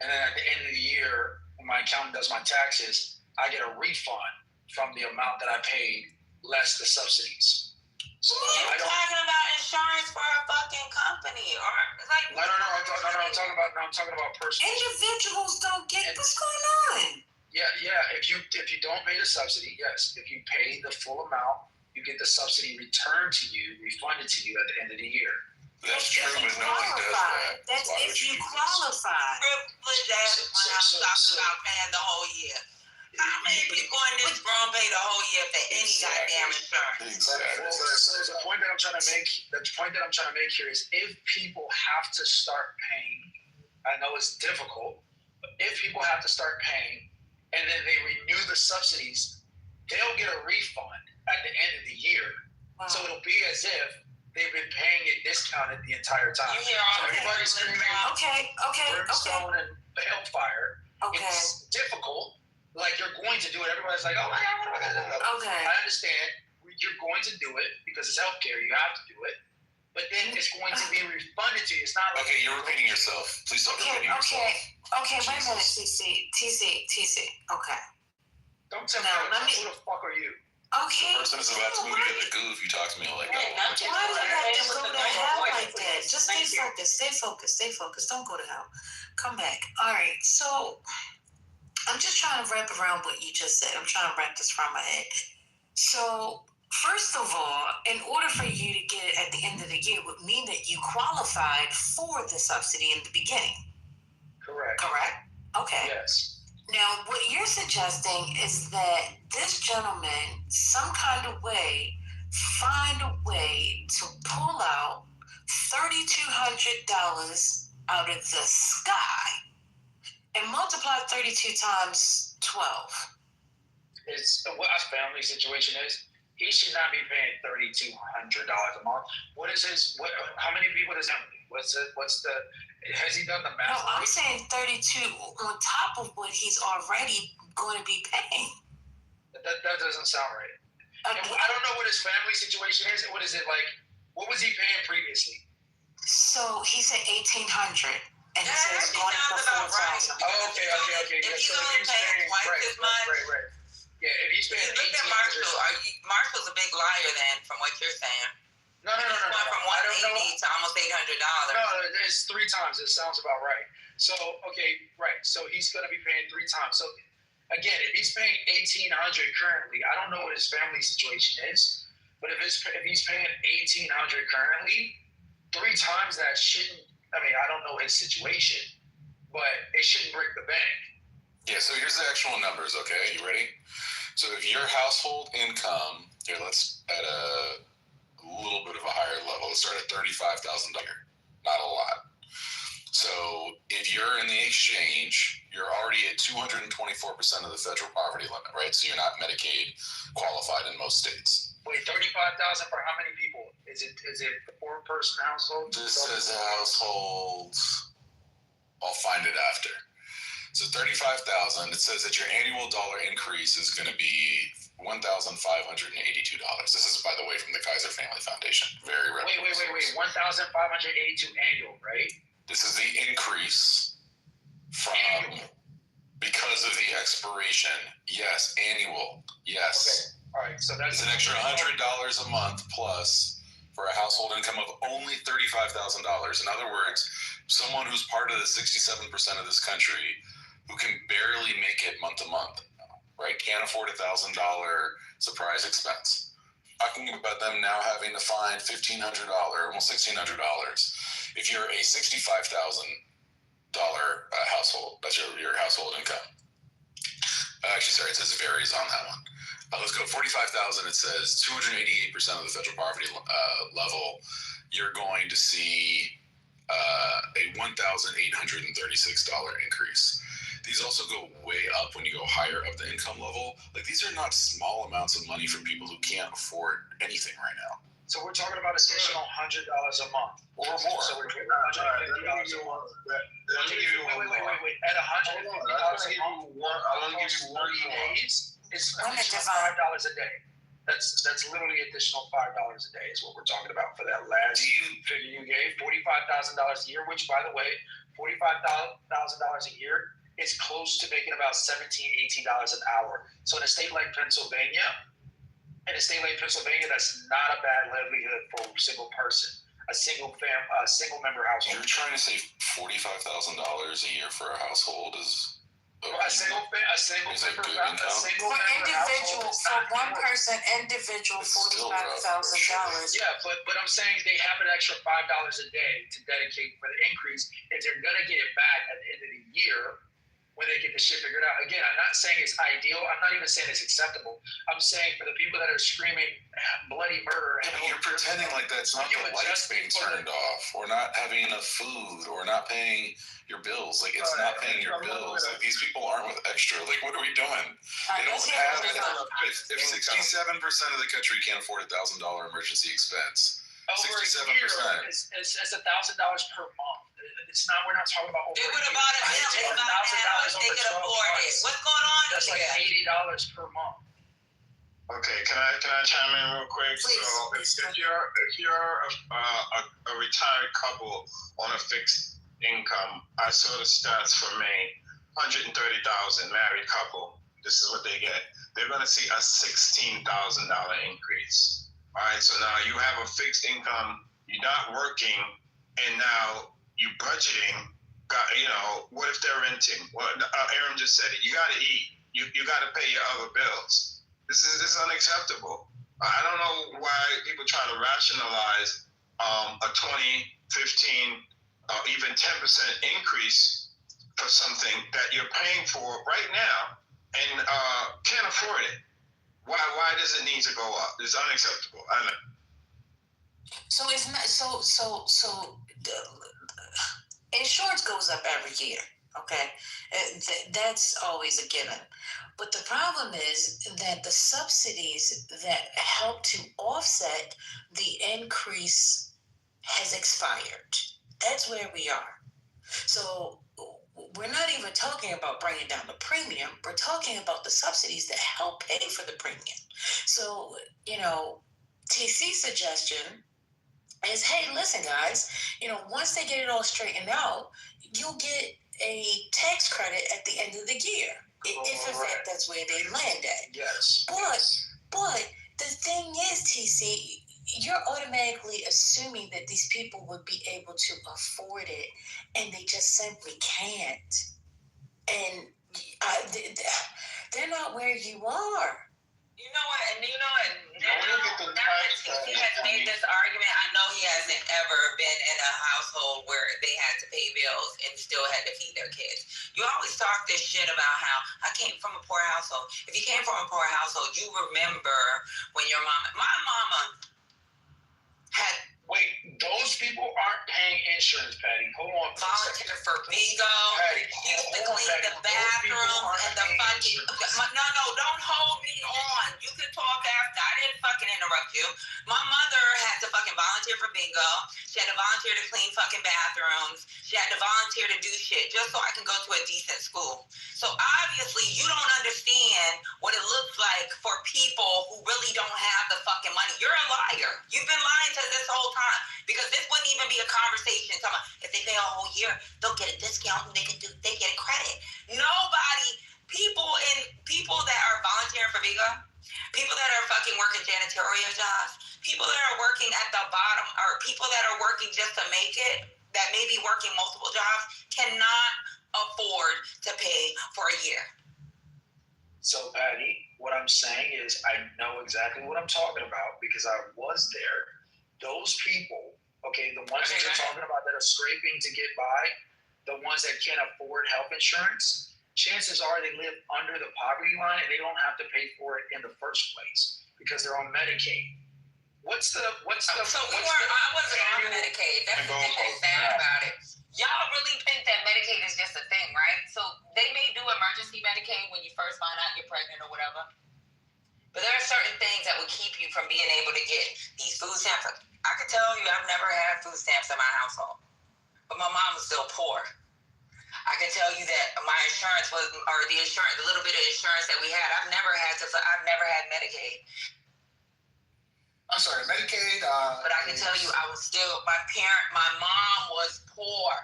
and then at the end of the year, when my accountant does my taxes, I get a refund from the amount that I paid less the subsidies. So you're talking about insurance for a fucking company, or like? No. I'm talking about personal. Individuals don't get what's going on. Yeah. If you don't pay the subsidy, yes. If you pay the full amount, you get the subsidy returned to you, refunded to you at the end of the year. That's true, but no one does that. That's if you qualify. Privileged ass when I'm talking about paying the whole year. How many people in this room pay the whole year for any goddamn insurance? Exactly. So the point that I'm trying to make here is, if people have to start paying, I know it's difficult, but if people have to start paying and then they renew the subsidies, they'll get a refund at the end of the year. Wow. So it'll be as if they've been paying it discounted the entire time. You hear all everybody's screaming, brimstone and hellfire. Okay. It's difficult. Like, you're going to do it. Everybody's like, oh my God, what am I going to do? Okay. I understand. You're going to do it because it's healthcare. You have to do it. But then it's going to be refunded to you. It's not like... Okay, you're repeating yourself. Please stop repeating yourself. Okay, wait a minute, TC. Okay. Don't tell me who the fuck are you? Okay. The person is about to move you to the goof. You talk to me like that. Why do you have to go to hell like that? Just stay focused. Don't go to hell. Come back. All right, so... I'm just trying to wrap around what you just said. I'm trying to wrap this around my head. So, First of all, in order for you to get it at the end of the year would mean that you qualified for the subsidy in the beginning. Correct. Correct? Okay. Yes. Now, what you're suggesting is that this gentleman, some kind of way, find a way to pull out $3,200 out of the sky and multiply 32 times 12. It's what our family situation is. He should not be paying $3,200 a month. What is his? What? How many people does that? What's the? Has he done the math? No, I'm saying 32 on top of what he's already going to be paying. That doesn't sound right. I don't know what his family situation is. What is it like? What was he paying previously? So he said $1,800, and he says going to about right. Oh, okay. If he's only paying twice as much. Right. Yeah, if he's paying. Look at Marshall. Marshall's a big liar then, from what you're saying. No. From 180 to almost $800. No, it's 3 times. It sounds about right. So okay, right. So he's going to be paying 3 times. So again, if he's paying $1,800 currently, I don't know what his family situation is, but if he's paying $1,800 currently, 3 times that shouldn't. I mean, I don't know his situation, but it shouldn't break the bank. Yeah. So here's the actual numbers. Okay, you ready? So if your household income here, let's at a little bit of a higher level. Let's start at $35,000. Not a lot. So if you're in the exchange, you're already at 224% of the federal poverty limit, right? So you're not Medicaid qualified in most states. Wait, $35,000 for how many people? Is it a 4-person household? This is households. I'll find it after. So $35,000. It says that your annual dollar increase is going to be $1,582. This is, by the way, from the Kaiser Family Foundation. Very reputable. Wait. 1,582 annual, right? This is the increase from because of the expiration. Yes, annual. Yes. Okay. All right. So that's an extra $100 a month plus for a household income of only $35,000. In other words, someone who's part of the 67% of this country who can barely make it month to month, right? Can't afford $1,000 surprise expense. Talking about them now having to find $1,500, almost $1,600. If you're a $65,000 household, that's your household income. Actually, sorry, it says it varies on that one. Let's go 45,000. It says 288% of the federal poverty level. You're going to see a $1,836 increase. These also go way up when you go higher up the income level. Like, these are not small amounts of money for people who can't afford anything right now. So we're talking about additional $100 a month or more. So we're talking about $150 a month. Wait. At $150 a month, I want to give you 30 days. It's additional $5 a day. That's literally additional $5 a day is what we're talking about for that last figure you gave. $45,000 a year, which, by the way, $45,000 a year is close to making about $17, $18 an hour. So in a state like Pennsylvania, that's not a bad livelihood for a single person, a single member household. You're trying to save $45,000 a year for a household is a single member individual for one person, individual $45,000. Yeah, but I'm saying they have an extra $5 a day to dedicate for the increase if they're gonna get it back at the end of the year when they get the shit figured out. Again, I'm not saying it's ideal. I'm not even saying it's acceptable. I'm saying for the people that are screaming bloody murder. Yeah, you're pretending like that's not the lights being turned off, or not having enough food, or not paying your bills. Like, it's not paying your bills. Like, these people aren't with extra. Like, what are we doing? They don't have it. If 67% of the country can't afford $1,000 emergency expense, 67%. It's $1,000 per month. It's not. We're not talking about. They would have bought a bill. They could afford it. What's going on? That's like $80 per month. Okay, can I chime in real quick? Please. So if you're a retired couple on a fixed income, I saw the stats for May, $130,000 married couple. This is what they get. They're going to see a $16,000 increase. All right, so now you have a fixed income. You're not working, and now you budgeting. What if they're renting? Well, Aaron just said it. You got to eat. You got to pay your other bills. This is unacceptable. I don't know why people try to rationalize a 20, 15, even 10% increase for something that you're paying for right now and can't afford it. Why does it need to go up? It's unacceptable. I know. So it's not so insurance goes up every year. Okay, that's always a given. But the problem is that the subsidies that help to offset the increase has expired. That's where we are. So we're not even talking about bringing down the premium. We're talking about the subsidies that help pay for the premium. So, TC's suggestion is, hey, listen, guys, once they get it all straightened out, you'll get a tax credit at the end of the year, if in fact that's where they land at. Yes. But the thing is, TC, you're automatically assuming that these people would be able to afford it, and they just simply can't. And they're not where you are. You know what? He has made this argument. I know he hasn't ever been in a household where they had to pay bills and still had to feed their kids. You always talk this shit about how I came from a poor household. If you came from a poor household, you remember when your my mama had. Wait, those people aren't paying insurance, Patty. Hold on. Volunteer for bingo. Patty, used to clean the bathrooms and the fucking. No, don't hold me on. You can talk after. I didn't fucking interrupt you. My mother had to fucking volunteer for bingo. She had to volunteer to clean fucking bathrooms. She had to volunteer to do shit just so I can go to a decent school. So obviously you don't understand what it looks like for people who really don't have the fucking money. You're a liar. You've been lying to this whole time. Because this wouldn't even be a conversation. Talking about if they pay a whole year, they'll get a discount and they get a credit. Nobody, people that are volunteering for bingo, people that are fucking working janitorial jobs, people that are working at the bottom, or people that are working just to make it, that may be working multiple jobs, cannot afford to pay for a year. So, Patty, what I'm saying is I know exactly what I'm talking about because I was there. Those people, okay, the ones that you're talking about that are scraping to get by, the ones that can't afford health insurance, chances are they live under the poverty line and they don't have to pay for it in the first place because they're on Medicaid. I wasn't on Medicaid. That's the thing that's sad about it. Y'all really think that Medicaid is just a thing, right? So they may do emergency Medicaid when you first find out you're pregnant or whatever. But there are certain things that would keep you from being able to get these food stamps. I can tell you I've never had food stamps in my household. But my mom was still poor. I can tell you that my insurance was, or the little bit of insurance that we had, I've never had Medicaid. I'm sorry, Medicaid. But I can tell you, my mom was poor.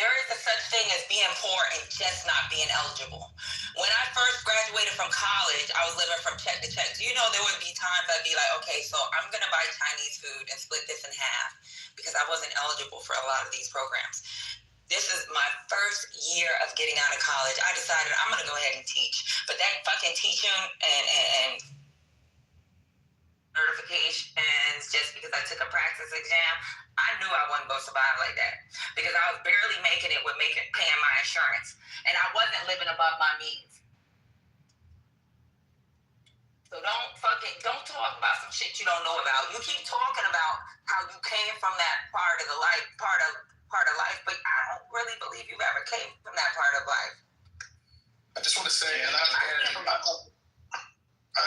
There is a such thing as being poor and just not being eligible. When I first graduated from college, I was living from check to check. So, there would be times I'd be like, okay, so I'm going to buy Chinese food and split this in half because I wasn't eligible for a lot of these programs. This is my first year of getting out of college. I decided I'm going to go ahead and teach. But that fucking teaching and certifications just because I took a practice exam, I knew I wasn't going to survive like that because I was barely making it with paying my insurance, and I wasn't living above my means. So don't talk about some shit you don't know about. You keep talking about how you came from that part of life, but I don't really believe you ever came from that part of life. I just want to say, I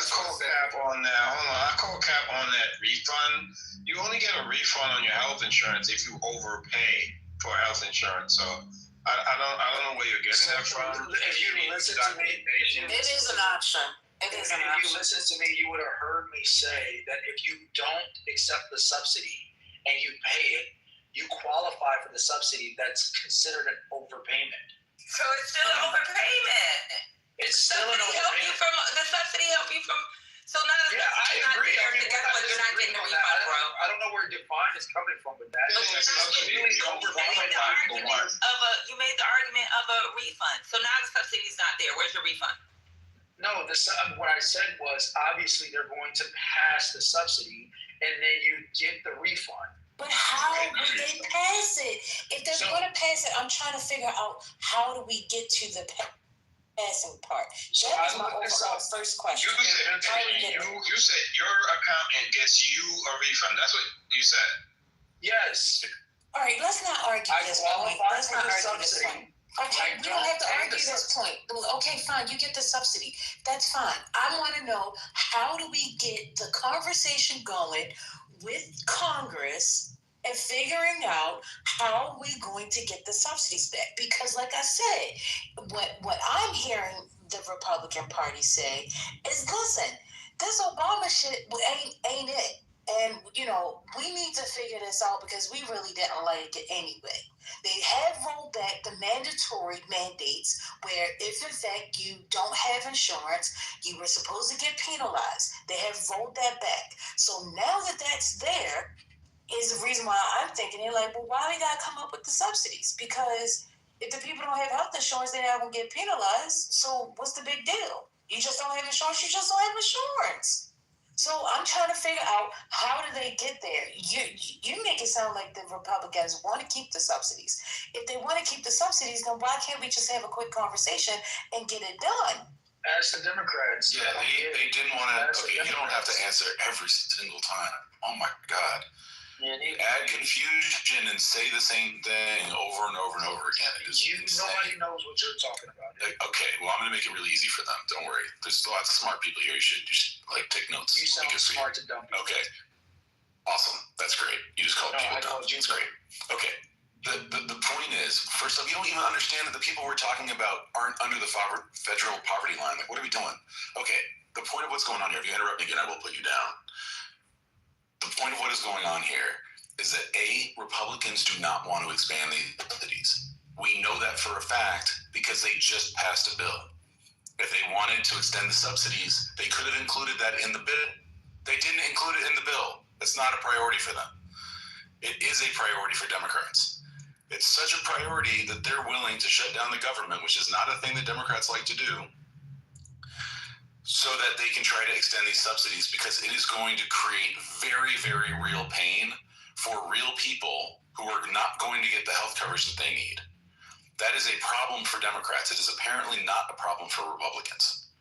call cap on that. Hold on, I call cap on that refund. You only get a refund on your health insurance if you overpay for health insurance. So I don't know where you're getting that from. If you listen to me, it is an option. If you listen to me, you would have heard me say that if you don't accept the subsidy and you pay it, you qualify for the subsidy. That's considered an overpayment. So it's still an overpayment. It's still an overpayment. The subsidy help you from. So none of I agree. You're not getting a refund, bro. I don't know where Divine is coming from with that. You made the argument of a refund. So now the subsidy is not there. Where's your refund? No, what I said was obviously they're going to pass the subsidy, and then you get the refund. But how would they pass it? If they're going to pass it, I'm trying to figure out how do we get to the passing part. So that was my overall first question. You said your accountant gets you a refund. That's what you said. Yes. All right, let's not argue this point. Let's not argue this point. Okay, we don't have to argue this point. Okay, fine, you get the subsidy. That's fine. I want to know, how do we get the conversation going with Congress and figuring out how we're going to get the subsidies back? Because like I said, what I'm hearing the Republican Party say is, listen, this Obama shit ain't it. And, we need to figure this out because we really didn't like it anyway. They have rolled back the mandatory mandates where if in fact you don't have insurance, you were supposed to get penalized. They have rolled that back. So now that that's there is the reason why I'm thinking, they're like, well, why we got to come up with the subsidies? Because if the people don't have health insurance, they're not going to get penalized. So what's the big deal? You just don't have insurance, you just don't have insurance. So I'm trying to figure out, how do they get there? You make it sound like the Republicans want to keep the subsidies. If they want to keep the subsidies, then why can't we just have a quick conversation and get it done? Ask the Democrats. Yeah, they didn't want to. Okay, you don't have to answer every single time. Oh my God. Yeah, add confusion and say the same thing over and over and over again. Nobody knows what you're talking about. Okay, well, I'm going to make it really easy for them. Don't worry. There's lots of smart people here. You should take notes. You sound smart to dumb people. Okay. Awesome. That's great. You just called people dumb. That's great. Okay. The point is, first off, you don't even understand that the people we're talking about aren't under the federal poverty line. Like, what are we doing? Okay. The point of what's going on here, if you interrupt me again, I will put you down. The point of what is going on here is that Republicans do not want to expand the subsidies. We know that for a fact because they just passed a bill. If they wanted to extend the subsidies, they could have included that in the bill. They didn't include it in the bill. It's not a priority for them. It is a priority for Democrats. It's such a priority that they're willing to shut down the government, which is not a thing that Democrats like to do, so that they can try to extend these subsidies, because it is going to create very, very real pain for real people who are not going to get the health coverage that they need. That is a problem for Democrats. It is apparently not a problem for Republicans.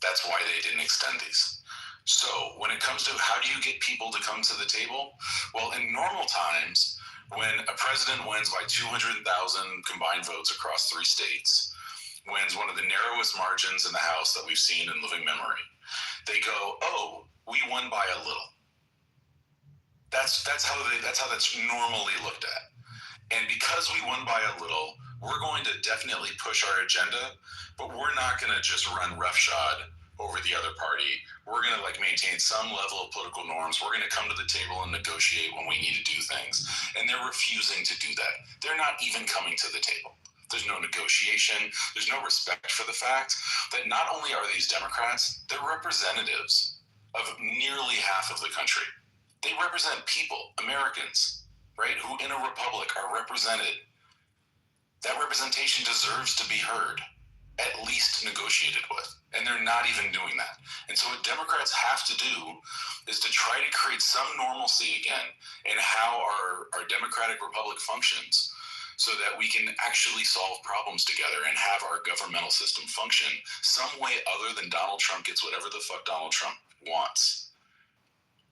That's why they didn't extend these. So when it comes to how do you get people to come to the table, well, in normal times, when a president wins by 200,000 combined votes across 3 states, wins one of the narrowest margins in the House that we've seen in living memory, they go, oh, we won by a little. That's how that's normally looked at. And because we won by a little, we're going to definitely push our agenda, but we're not going to just run roughshod over the other party. We're going to maintain some level of political norms. We're going to come to the table and negotiate when we need to do things. And they're refusing to do that. They're not even coming to the table. There's no negotiation. There's no respect for the fact that not only are these Democrats, they're representatives of nearly half of the country. They represent people, Americans, right, who in a republic are represented. That representation deserves to be heard, at least negotiated with. And they're not even doing that. And so what Democrats have to do is to try to create some normalcy again in how our democratic republic functions, so that we can actually solve problems together and have our governmental system function some way other than Donald Trump gets whatever the fuck Donald Trump wants.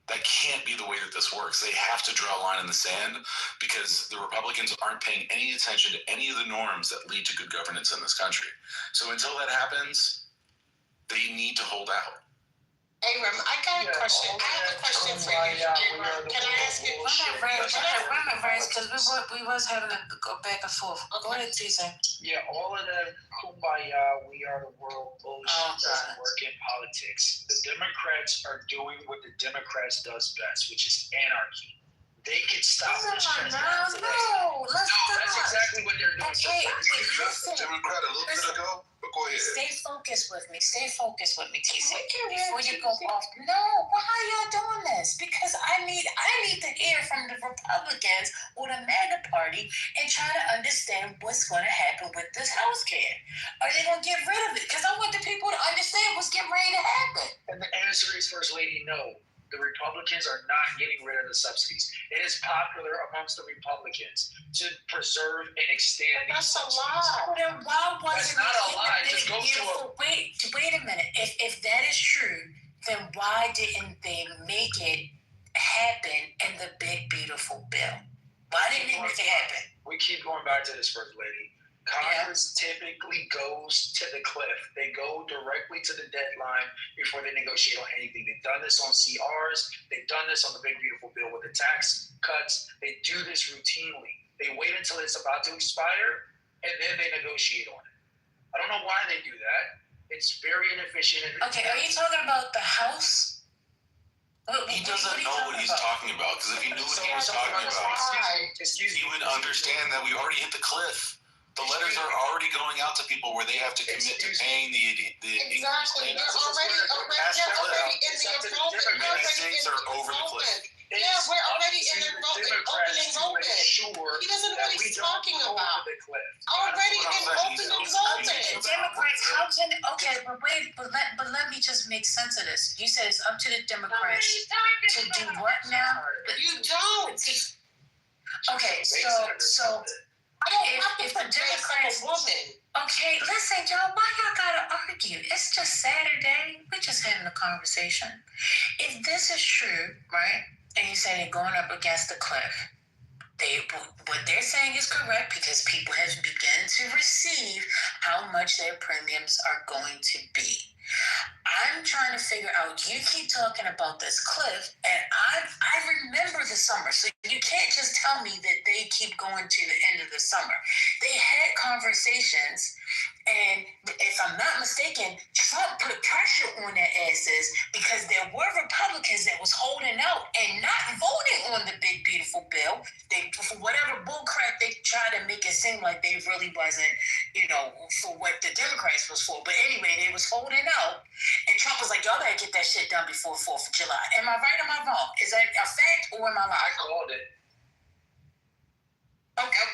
That can't be the way that this works. They have to draw a line in the sand, because the Republicans aren't paying any attention to any of the norms that lead to good governance in this country. So until that happens, they need to hold out. Abram, I got a question. I have a question for you, Abram. Can I ask you? Run it, Verse, because we was having to go back and forth. Go ahead, TJ. Yeah, all of that kumbaya, we are the world bullshit doesn't work in politics. The Democrats are doing what the Democrats does best, which is anarchy. They could stop this transparency. No, let's stop. That's exactly what they're doing. Okay, listen. Democrat a little bit ago, but go ahead. Stay focused with me, TC. Before you go off. No, why are y'all doing this? this because I need to hear from the Republicans or the MAGA party and try to understand what's going to happen with this health care. Are they going to get rid of it? Because I want the people to understand what's getting ready to happen. And the answer is, First Lady, no. The Republicans are not getting rid of the subsidies. It is popular amongst the Republicans to preserve and extend these subsidies. That's a lie. Well, then why wasn't That's not a lie. Just go to a... Wait a minute. If that is true, then why didn't they make it happen in the big, beautiful bill? Why didn't they make it happen? We keep going back to this, First Lady. Congress typically goes to the cliff. They go directly to the deadline before they negotiate on anything. They've done this on CRs. They've done this on the big, beautiful bill with the tax cuts. They do this routinely. They wait until it's about to expire, and then they negotiate on it. I don't know why they do that. It's very inefficient. Okay, are you talking about the House? He doesn't know what he's talking about, because if he knew what he was talking about, he would understand that we already hit the cliff. The letters are already going out to people where they have to commit to paying the exactly. They're already in the enrollment. Many states are over the cliff. Yeah, we're already in the open enrollment. He doesn't know what he's talking about. Already in open enrollment. Democrats, how can? Okay, but let me just make sense of this. You said it's up to the Democrats to do what now? You don't. Okay, so. If the Democrats, okay, listen, y'all, why y'all gotta argue? It's just Saturday. We're just having a conversation. If this is true, right, and you say they're going up against the cliff, what they're saying is correct because people have begun to receive how much their premiums are going to be. I'm trying to figure out, you keep talking about this cliff, and I remember the summer, so you can't just tell me that they keep going to the end of the summer. They had conversations, and if I'm not mistaken, Trump put pressure on their asses because there were Republicans that was holding out and not voting on the big, beautiful bill. They, for whatever bullcrap they tried to make it seem like they really wasn't, for what the Democrats was for. But anyway, they was holding out, and Trump was like, y'all better get that shit done before 4th of July. Am I right or am I wrong? Is that a fact or am I lying? I called it.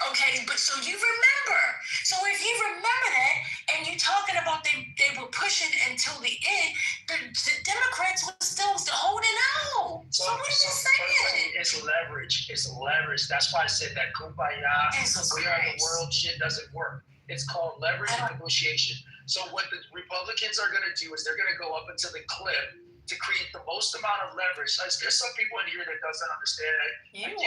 Okay, but so you remember. So if you remember that, and you're talking about they were pushing until the end, the Democrats were still holding out. So what are you saying? It's leverage. It's leverage. That's why I said that kumbaya, we are the world shit doesn't work. It's called leverage and negotiation. So what the Republicans are going to do is they're going to go up into the cliff to create the most amount of leverage. There's some people in here that doesn't understand it.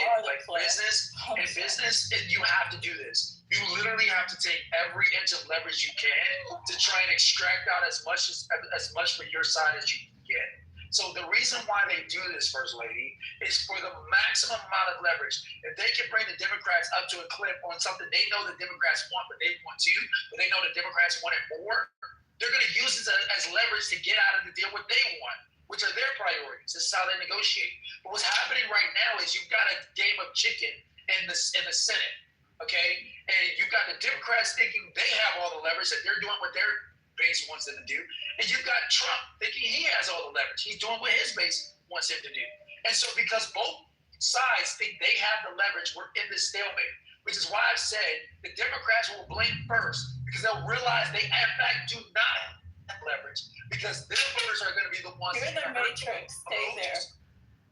Business, you have to do this. You literally have to take every inch of leverage you can to try and extract out as much for your side as you can get. So the reason why they do this, First Lady, is for the maximum amount of leverage. If they can bring the Democrats up to a cliff on something they know the Democrats want, but they want to, but they know the Democrats want it more, they're going to use it as leverage to get out of the deal what they want, which are their priorities. This is how they negotiate. But what's happening right now is you've got a game of chicken in the Senate, okay? And you've got the Democrats thinking they have all the leverage, that they're doing what their base wants them to do. And you've got Trump thinking he has all the leverage. He's doing what his base wants him to do. And so because both sides think they have the leverage, we're in this stalemate, which is why I've said the Democrats will blink first because they'll realize they in fact do not have leverage because their voters are going to be the ones. You're in the matrix. Stay there.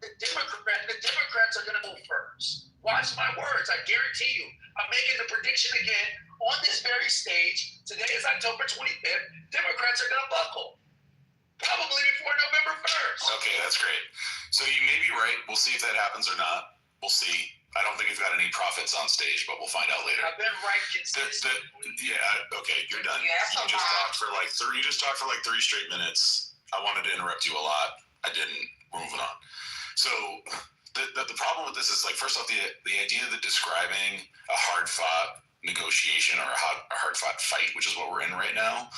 The Democrats are going to go first. Watch my words. I guarantee you. I'm making the prediction again on this very stage. Today is October 25th. Democrats are going to buckle. Probably before November 1st. Okay, that's great. So you may be right. We'll see if that happens or not. We'll see. I don't think we've got any prophets on stage, but we'll find out later. I've been right consistently. Okay, you're done. You just talked for like 3 straight minutes. I wanted to interrupt you a lot. I didn't. We're moving on. So the problem with this is, like, first off, the idea that describing a hard-fought negotiation or a hard-fought fight, which is what we're in right now,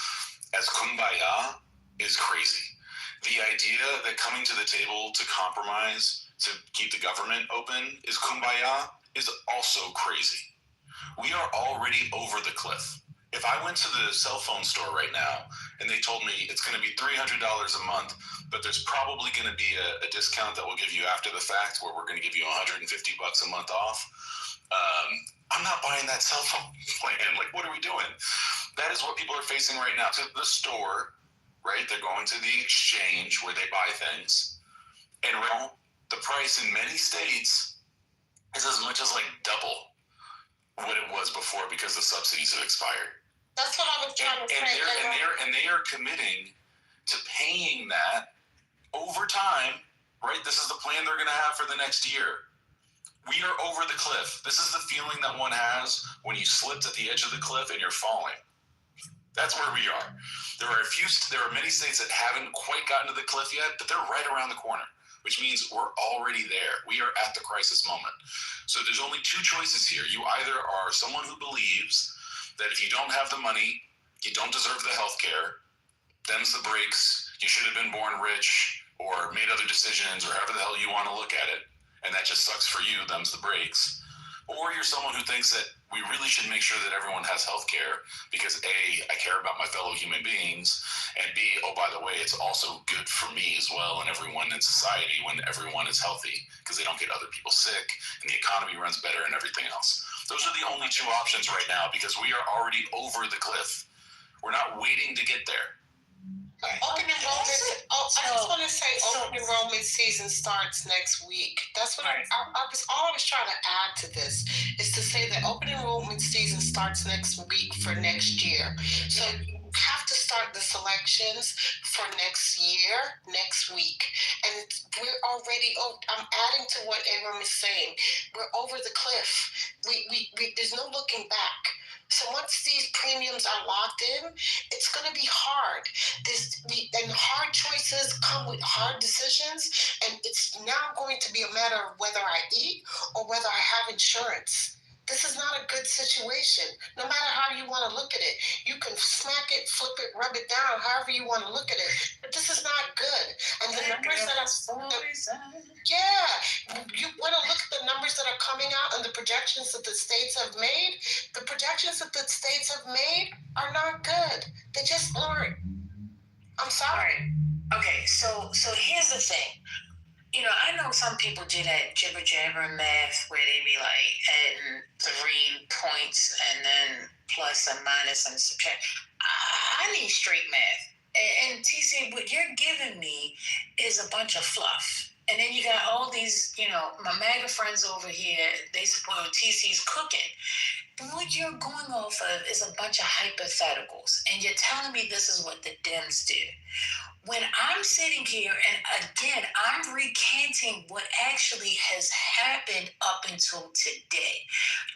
as kumbaya is crazy. The idea that coming to the table to compromise to keep the government open is kumbaya is also crazy. We are already over the cliff. If I went to the cell phone store right now and they told me it's going to be $300 a month, but there's probably going to be a discount that we'll give you after the fact where we're going to give you $150 a month off, I'm not buying that cell phone plan. Like, what are we doing? That is what people are facing right now. To the store, right? They're going to the exchange where they buy things. And the price in many states is as much as like double what it was before because the subsidies have expired. That's what I was trying to say. And they are committing to paying that over time, right? This is the plan they're going to have for the next year. We are over the cliff. This is the feeling that one has when you slipped at the edge of the cliff and you're falling. That's where we are. There are many states that haven't quite gotten to the cliff yet, but they're right around the corner, which means we're already there. We are at the crisis moment. So there's only two choices here. You either are someone who believes that if you don't have the money, you don't deserve the health care, them's the breaks, you should have been born rich or made other decisions or however the hell you want to look at it, and that just sucks for you, them's the breaks. Or you're someone who thinks that we really should make sure that everyone has health care because A, I care about my fellow human beings, and B, oh, by the way, it's also good for me as well and everyone in society when everyone is healthy because they don't get other people sick and the economy runs better and everything else. Those are the only two options right now because we are already over the cliff. We're not waiting to get there. Open enrollment. I just want to say, open enrollment season starts next week. That's what I was trying to add to this is to say that open enrollment season starts next week for next year. So you have to start the selections for next year, next week, and we're already. I'm adding to what Abram is saying. We're over the cliff. We there's no looking back. So once these premiums are locked in, it's going to be hard. And hard choices come with hard decisions, and it's now going to be a matter of whether I eat or whether I have insurance. This is not a good situation, no matter how you want to look at it. You can smack it, flip it, rub it down, however you want to look at it. But this is not good. And the numbers that are... Yeah, you want to look at the numbers that are coming out and the projections that the states have made. The projections that the states have made are not good. They just aren't. I'm sorry. Okay, so here's the thing. You know, I know some people do that jibber jabber math where they be like adding 3 points and then plus and minus and subtract. I need straight math. And TC, what you're giving me is a bunch of fluff. And then you got all these, you know, my MAGA friends over here, they support TC's cooking. But what you're going off of is a bunch of hypotheticals. And you're telling me this is what the Dems do. When I'm sitting here and again, I'm recanting what actually has happened up until today.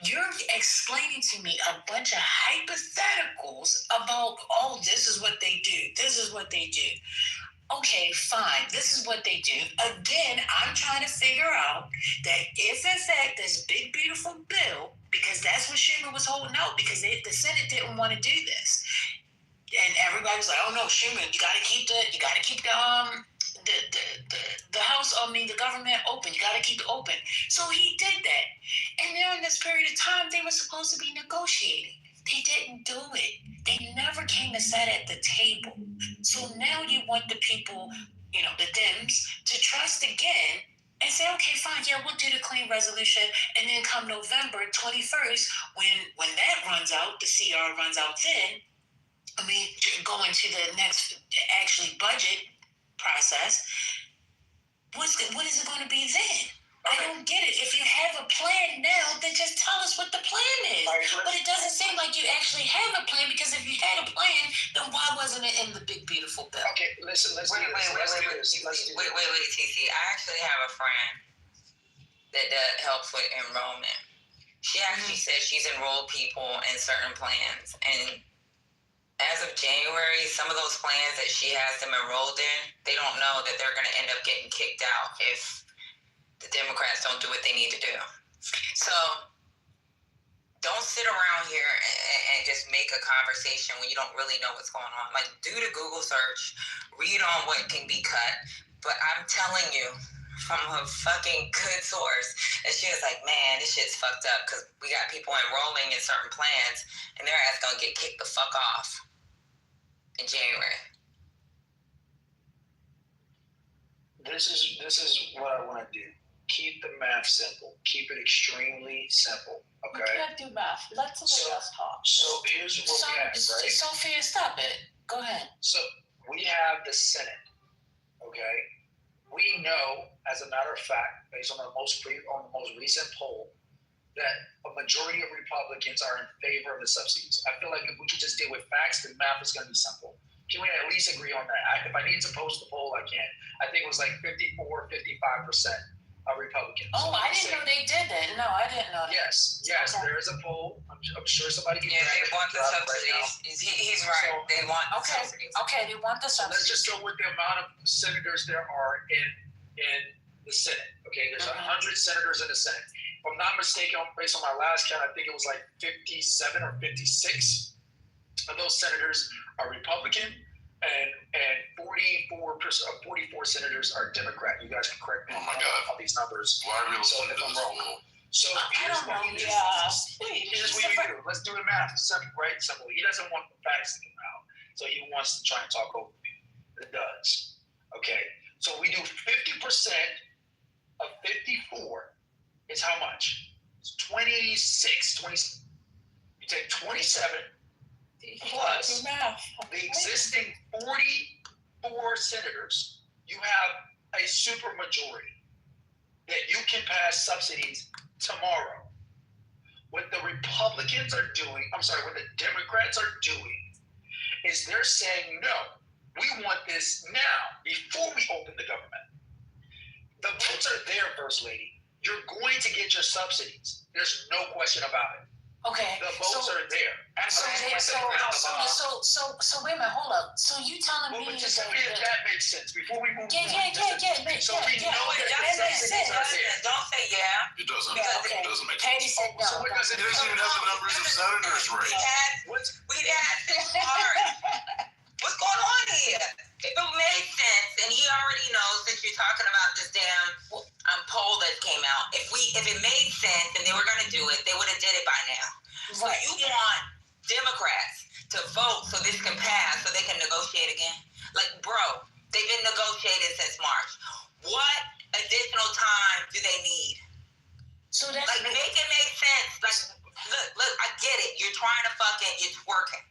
You're explaining to me a bunch of hypotheticals about, oh, this is what they do. This is what they do. Okay, fine. This is what they do. Again, I'm trying to figure out that if in fact this big, beautiful bill, because that's what Schumer was holding out, because the Senate didn't want to do this. And everybody's like, oh no, Schumer, you gotta keep the House, the government open. You gotta keep it open. So he did that. And during this period of time, they were supposed to be negotiating. They didn't do it. They never came and sat at the table. So now you want the people, you know, the Dems, to trust again and say, okay, fine, yeah, we'll do the clean resolution. And then come November 21st, when that runs out, the CR runs out then, going to the next actually budget process, what is it going to be then? I don't get it. If you have a plan now, then just tell us what the plan is. But it doesn't seem like you actually have a plan, because if you had a plan, then why wasn't it in the big, beautiful bill? Okay, listen, let's do this. Wait, TC. I actually have a friend that helps with enrollment. She actually says she's enrolled people in certain plans, and as of January, some of those plans that she has them enrolled in, they don't know that they're going to end up getting kicked out if the Democrats don't do what they need to do. So don't sit around here and just make a conversation when you don't really know what's going on. Like, do the Google search, read on what can be cut. But I'm telling you, from a fucking good source. And she was like, man, this shit's fucked up because we got people enrolling in certain plans and their ass gonna get kicked the fuck off in January. This is what I want to do. Keep the math simple. Keep it extremely simple. Okay. We can't do math. Let somebody else talk. So here's what we have, right? Sophia, stop it. Go ahead. So we have the Senate. Okay. We know, as a matter of fact, based on the most recent poll, that a majority of Republicans are in favor of the subsidies. I feel like if we could just deal with facts, then math is going to be simple. Can we at least agree on that? If I need to post the poll, I can. I think it was like 54, 55% of Republicans. Oh, I didn't know they did that. No, I didn't know that. Yes, okay. There is a poll. I'm sure somebody can. Yeah, they want the subsidies. He's right. So, they want the subsidies. Okay, they want the subsidies. So let's just go with the amount of senators there are in the Senate. Okay, there's 100 senators in the Senate. If I'm not mistaken, based on my last count, I think it was like 57 or 56 of those senators are Republican, and 44 senators are Democrat. You guys can correct me on these numbers. Why are we so if I'm wrong. So here's what we do. Let's do the math. Simple, right? Simple. He doesn't want the facts to come out, so he wants to try and talk over me. It does. Okay. So we do 50% of 54 is how much? It's 26. You take 27 plus the existing 44 senators. You have a super majority that you can pass subsidies tomorrow. What the Republicans are doing, what the Democrats are doing is they're saying, no, we want this now, before we open the government. The votes are there, First Lady. You're going to get your subsidies. There's no question about it. Okay. The votes are there. So wait a minute, hold up. So you telling me that makes sense before we move on. Yeah. So we know that makes sense. Don't say yeah. It doesn't. Okay. It doesn't make Katie sense. said no. So it doesn't even have the numbers of senators right. We had this hard. What's going on here? If it made sense, and he already knows that you're talking about this damn poll that came out. If it made sense and they were going to do it, they would have did it by now. Right. So you want Democrats to vote so this can pass, so they can negotiate again? Like, bro, they've been negotiating since March. What additional time do they need? So that's like, make it make sense. Like, look, I get it. You're trying to you're twerking.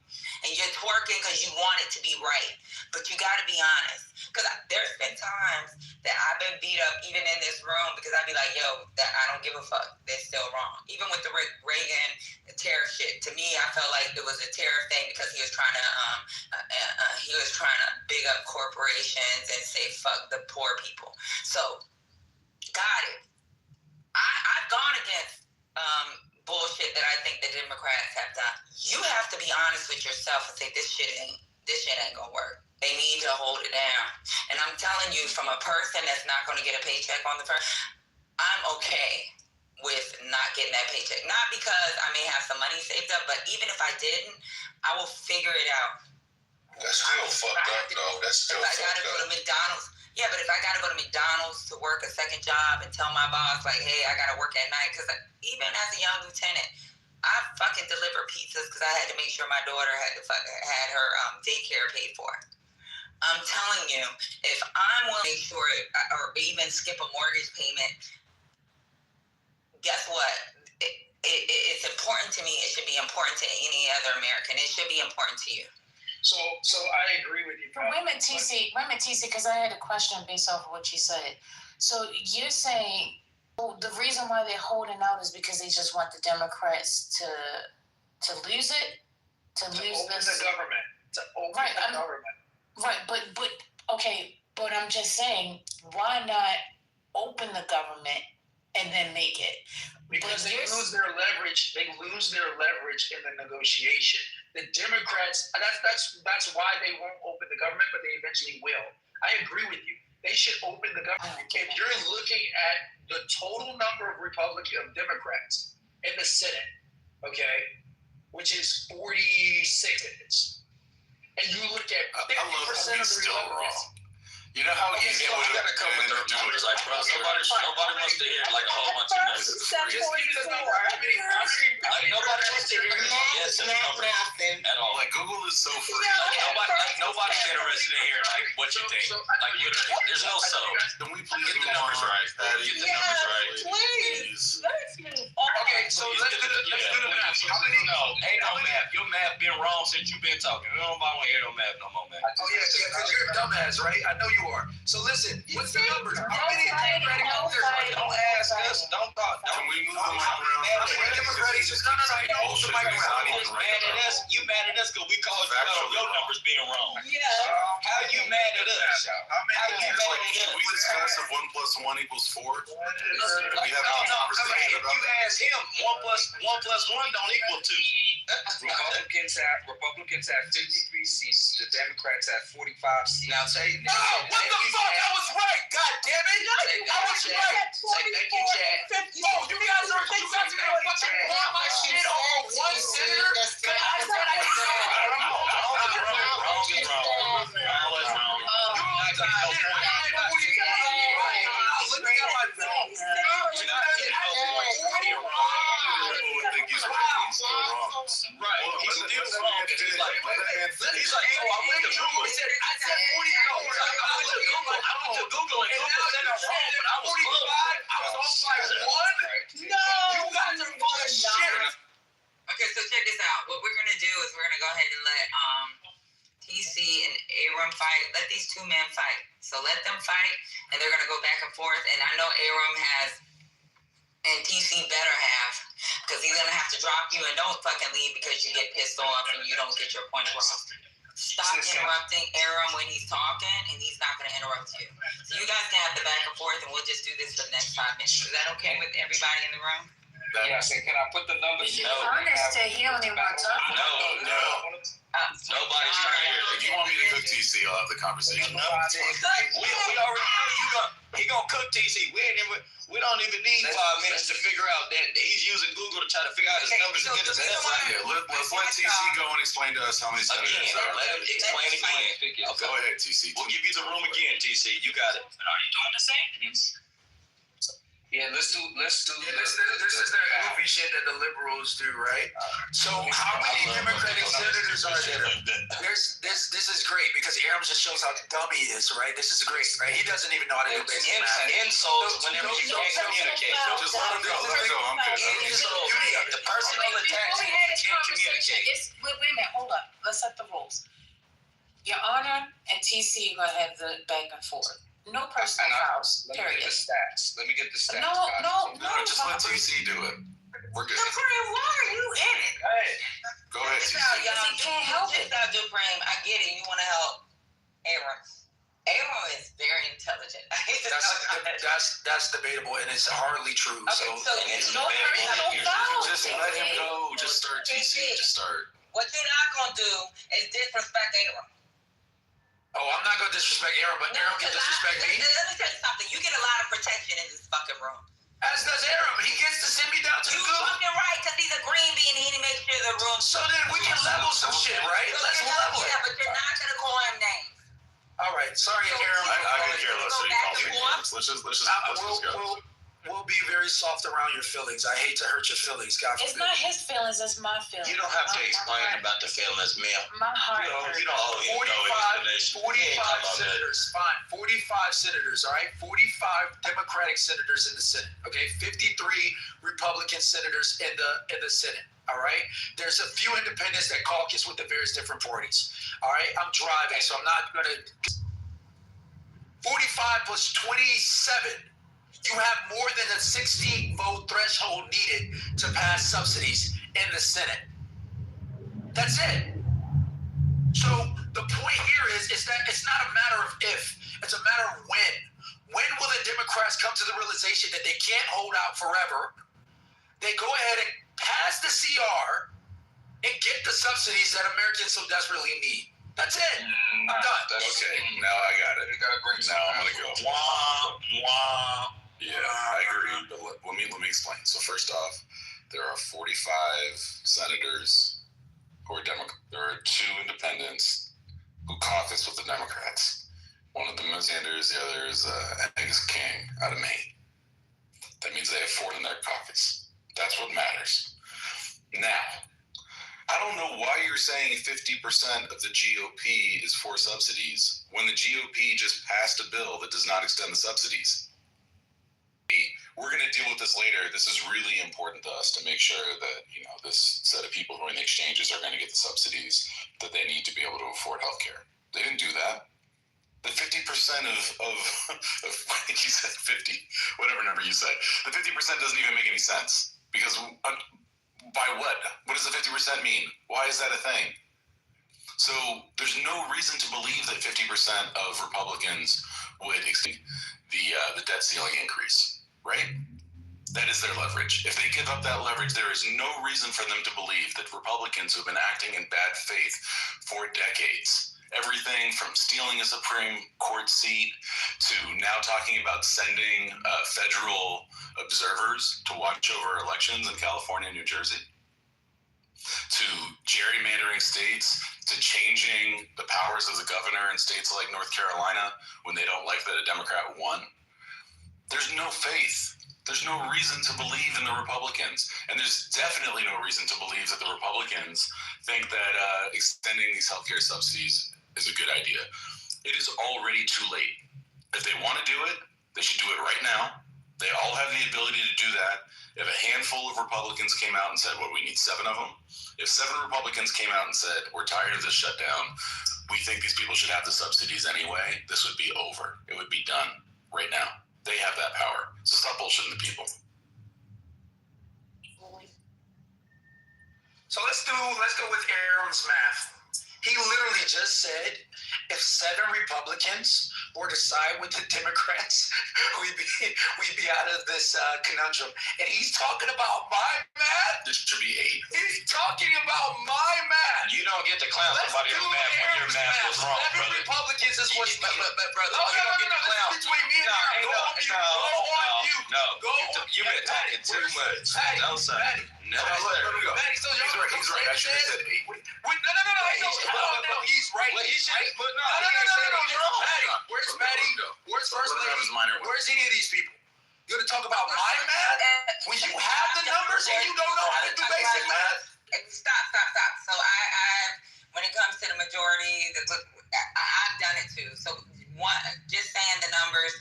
And you're twerking because you want it to be right. But you got to be honest. Because there's been times that I've been beat up even in this room because I'd be like, yo, I don't give a fuck. They're still wrong. Even with the Reagan tariff shit, to me, I felt like it was a tariff thing because he was trying to big up corporations and say fuck the poor people. So, got it. I've gone against bullshit that I think the Democrats have done. You have to be honest with yourself and say this shit ain't gonna work. They need to hold it down. And I'm telling you, from a person that's not gonna get a paycheck on the first, I'm okay with not getting that paycheck. Not because I may have some money saved up, but even if I didn't, I will figure it out. That's still fucked up, though. That's still fucked up. I gotta go to McDonald's. Yeah, but if I got to go to McDonald's to work a second job and tell my boss, like, hey, I got to work at night, because even as a young lieutenant, I fucking delivered pizzas because I had to make sure my daughter had her daycare paid for. I'm telling you, if I'm willing to make sure or even skip a mortgage payment, guess what? It's important to me. It should be important to any other American. It should be important to you. So I agree with you. Wait a minute, TC, because I had a question based off of what you said. So you're saying the reason why they're holding out is because they just want the Democrats to lose it? To lose open the government. To open the government. Right, but I'm just saying, why not open the government and then make it? Because they lose their leverage. They lose their leverage in the negotiation. The Democrats, that's why they won't open the government, but they eventually will. I agree with you. They should open the government. If you're looking at the total number of Democrats in the Senate, okay, which is 46, and you look at 50% of the Republicans. You know how easy it would have been to do it. Like, bro, nobody wants to hear like a whole bunch of noise. Said 44. Nobody wants to hear yes and at all. Like, Google is so free. Nobody's interested in hearing like what you think. Like, literally, there's no so. Can we please Get the numbers right? Get the numbers right. Please. Let's move on. Okay, so let's do the math. How many? Ain't no math. Your math been wrong since you've been talking. Nobody want to hear no math no more, man. Oh yeah, because you're a dumbass, right? I know you are. So listen, what's the numbers? How many Democratic officers are there? Don't ask us. Don't talk. Can we move the mic around? How many Democratic? No, hold the mic around. You mad at us because we called you out on your numbers being wrong. Yeah. How you mad at us? How you mad at Can we us? discuss if 1 + 1 = 4? We have No, a no. conversation If about you ask him, 1 + 1 don't equal 2. Republicans have 53 seats. The Democrats have 45 seats. Now say No, what the fuck? I was right. God damn it. I was right. Thank you, Chad. Oh, you guys are fucking pouring my shit over one senator? Cause I said I didn't know. Wrong is wrong. Right. He's still wrong. He's like, oh, I went to Google. He said, I said 40. I went to Google and Google said I'm wrong, but I was 45. I was off by 1. No. You guys are full of shit. Okay, so check this out. What we're gonna do is we're gonna go ahead and let TC and Aram fight. Let these two men fight. So let them fight, and they're gonna go back and forth. And I know Aram has, and TC better have, because he's gonna have to drop you and don't fucking leave because you get pissed off and you don't get your point across. Stop interrupting Aram when he's talking, and he's not gonna interrupt you. So you guys can have the back and forth, and we'll just do this for the next 5 minutes. Is that okay with everybody in the room? Yes, and can I put the numbers? No. Honest, he only wants up. No. Nobody's trying to hear it. If you want me to cook TC, I'll have the conversation. We already know he gonna cook TC. We don't even need 5 minutes to figure out that he's using Google to try to figure out his numbers and get his head right. Yeah, let's let TC go and explain to us how many senators are. Let him explain again. Go ahead, TC. We'll give you the room again, TC. You got it. Are you doing the same? Yeah, let's do. This is that goofy shit that the liberals do, right? So how many Democratic senators are there? This is great because Aram just shows how dumb he is, right? This is great, right? He doesn't even know how to do basic math. Insults whenever you can't communicate. Just let him go. Let him go. I'm good. The personal attacks when you can't communicate. Wait a minute, hold up. Let's set the rules. Your Honor and TC are going to have the back and forth. No personal fouls, period. Let me get the stats. No. Just let TC do it. We're good. Dupreme, why are you in it? Go ahead, TC. He can't help it. Dupreme, I get it. You want to help Aram. Aram is very intelligent. That's debatable, and it's hardly true. Okay, so it's no personal fouls. Just let him go. Just start, TC. Just start. What you're not going to do is disrespect Aram. Oh, I'm not going to disrespect Aram, but Aram can disrespect me. Let me tell you something. You get a lot of protection in this fucking room. As does Aram. He gets to send me down to the You fucking right, because he's a green bean and he makes sure the room. So then we can level some shit, right? Let's level it. Yeah, but you're not going to call him names. All right. Sorry, Aram. I could care less what he calls me. Let's just go. We'll be very soft around your feelings. I hate to hurt your feelings, God forbid. It's not his feelings, it's my feelings. You don't have to explain about the feelings, Mel. My heart hurts. You don't owe him no explanation. 45 senators, fine. 45 senators, all right? 45 Democratic senators in the Senate, okay? 53 Republican senators in the Senate, all right? There's a few independents that caucus with the various different parties, all right? I'm driving, so I'm not going to... 45 plus 27... You have more than a 60-vote threshold needed to pass subsidies in the Senate. That's it. So the point here is that it's not a matter of if, it's a matter of when. When will the Democrats come to the realization that they can't hold out forever? They go ahead and pass the CR and get the subsidies that Americans so desperately need. That's it. I'm done. Okay, now I got it. Now I'm going to go. Wah. Yeah, I agree, but let me explain. So first off, there are 45 senators who are Democrats. There are 2 independents who caucus with the Democrats. One of them is Sanders, the other is Angus King out of Maine. That means they have 4 in their caucus. That's what matters. Now, I don't know why you're saying 50% of the GOP is for subsidies when the GOP just passed a bill that does not extend the subsidies. We're going to deal with this later. This is really important to us to make sure that, this set of people who are in the exchanges are going to get the subsidies that they need to be able to afford healthcare. They didn't do that. The 50% of you said 50, whatever number you said, the 50% doesn't even make any sense because by what? What does the 50% mean? Why is that a thing? So there's no reason to believe that 50% of Republicans would exceed the debt ceiling increase, right? That is their leverage. If they give up that leverage, there is no reason for them to believe that Republicans who have been acting in bad faith for decades, everything from stealing a Supreme Court seat to now talking about sending federal observers to watch over elections in California and New Jersey, to gerrymandering states, to changing the powers of the governor in states like North Carolina when they don't like that a Democrat won. There's no faith. There's no reason to believe in the Republicans. And there's definitely no reason to believe that the Republicans think that extending these healthcare subsidies is a good idea. It is already too late. If they want to do it, they should do it right now. They all have the ability to do that. If a handful of Republicans came out and said, well, we need 7 of them. If 7 Republicans came out and said, we're tired of this shutdown, we think these people should have the subsidies anyway, this would be over. It would be done right now. They have that power. So stop bullshitting the people. So let's go with Aaron's math. He literally just said if 7 Republicans were to side with the Democrats, we'd be out of this conundrum. And he's talking about my math. This should be 8. He's talking about my math. You don't get to clown somebody on math when your math was wrong, 7 brother. Republicans is what's brother. No, this is between me and you. You've been talking too much. No, sir. No, sir. Patty, so He's right. I should have said 8. No, he's right. No. Patty, where's Patty? Where's First Lady? Where's any of these people? You're gonna talk about my math when you have the numbers and you don't know how to do basic math? Stop. So I when it comes to the majority, I've done it too. So just saying the numbers,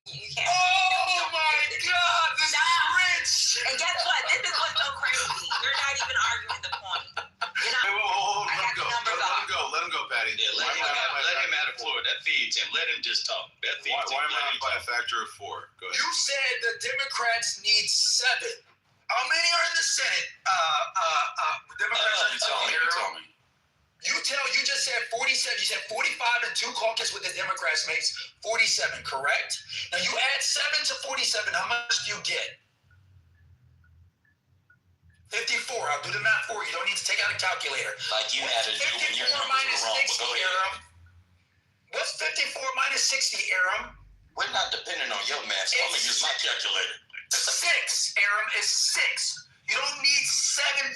you can't. Oh my God, this is rich. And guess what? This is what's so crazy. You're not even arguing the point. Let him go, Patty. Yeah, let him out of Florida. That feeds him. Let him just talk. That feeds him. Why am I by a factor of 4? Go ahead. You said the Democrats need 7. How many are in the Senate? Democrats are you tell me. You just said 47. You said 45 and 2 caucus with the Democrats makes 47, correct? Now you add 7 to 47. How much do you get? 54. I'll do the math for you. You don't need to take out a calculator. Like you had to do when your numbers were wrong. 60, Aram? What's 54 minus 60, Aram? We're not depending on your math. So I'm going to use my calculator. 6, Aram, is 6. You don't need 7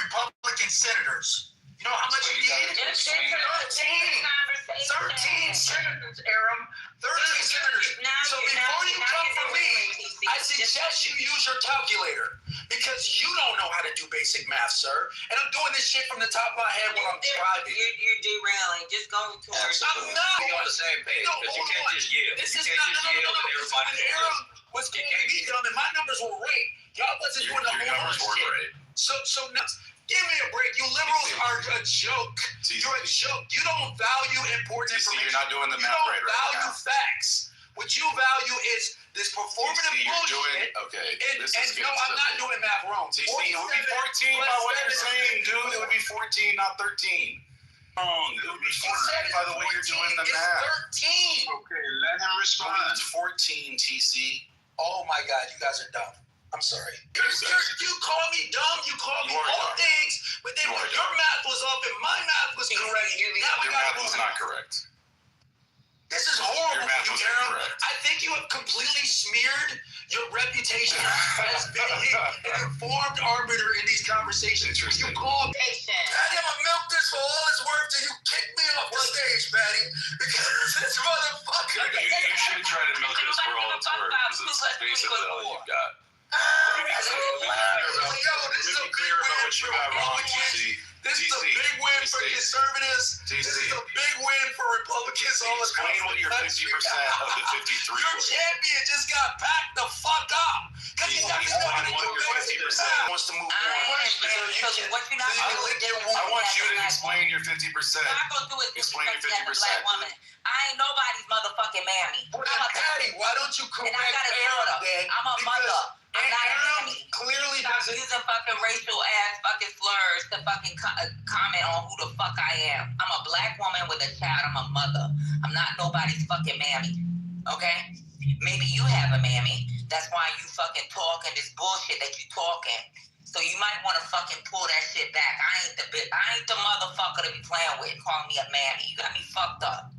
Republican senators. You know how much you need? 13 senators, Aram. 13 senators. So before you come for me, I suggest you use your calculator because you don't know how to do basic math, sir. And I'm doing this shit from the top of my head while I'm driving. You're derailing. Just go to our I'm not. Be on the same page because you can't just yell. This You is can't not. just yell and everybody Aram was going to be dumb and my numbers were right. Y'all wasn't doing the whole numbers were shit. right. So now, give me a break. You liberals are a joke. You're a joke. You don't value important information. You're not doing the math right You don't value facts. What you value is this performative bullshit. This is good. No, I'm not doing math wrong. It would be 14 by what you're saying, dude. It would be 14, not 13. Wrong. It would be 14 by the way you're doing the math. It's 13. Okay, let him respond. It's 14, TC. Oh my God, you guys are dumb. I'm sorry. You call me dumb, you call me all things, but then when your math was up and my math was correct, your math was not correct. This is horrible. Your math was incorrect. I think you have completely smeared your reputation as being an informed arbiter in these conversations. You call me. I'm gonna milk this for all it's worth till you kick me off the stage, Patty. Because this motherfucker. You should try to milk this for all it's worth, because it's basically all you've got. Let me be clear about what you got wrong, TC. This is a big win for conservatives. This is a big win for Republicans. Explain what your 50% of the 53 Your champion just got packed the fuck up. Because he got to know how to do 50%. Wants to move on. I want you to explain your 50%. Explain your 50%. I ain't nobody's motherfucking mammy. Patty, why don't you correct Aaron then? I'm a mother. I'm not a mammy. Clearly stop using fucking racial ass fucking slurs to fucking comment on who the fuck I am. I'm a black woman with a child. I'm a mother. I'm not nobody's fucking mammy. Okay? Maybe you have a mammy. That's why you fucking talking this bullshit that you talking. So you might want to fucking pull that shit back. I ain't the motherfucker to be playing with, calling me a mammy. You got me fucked up.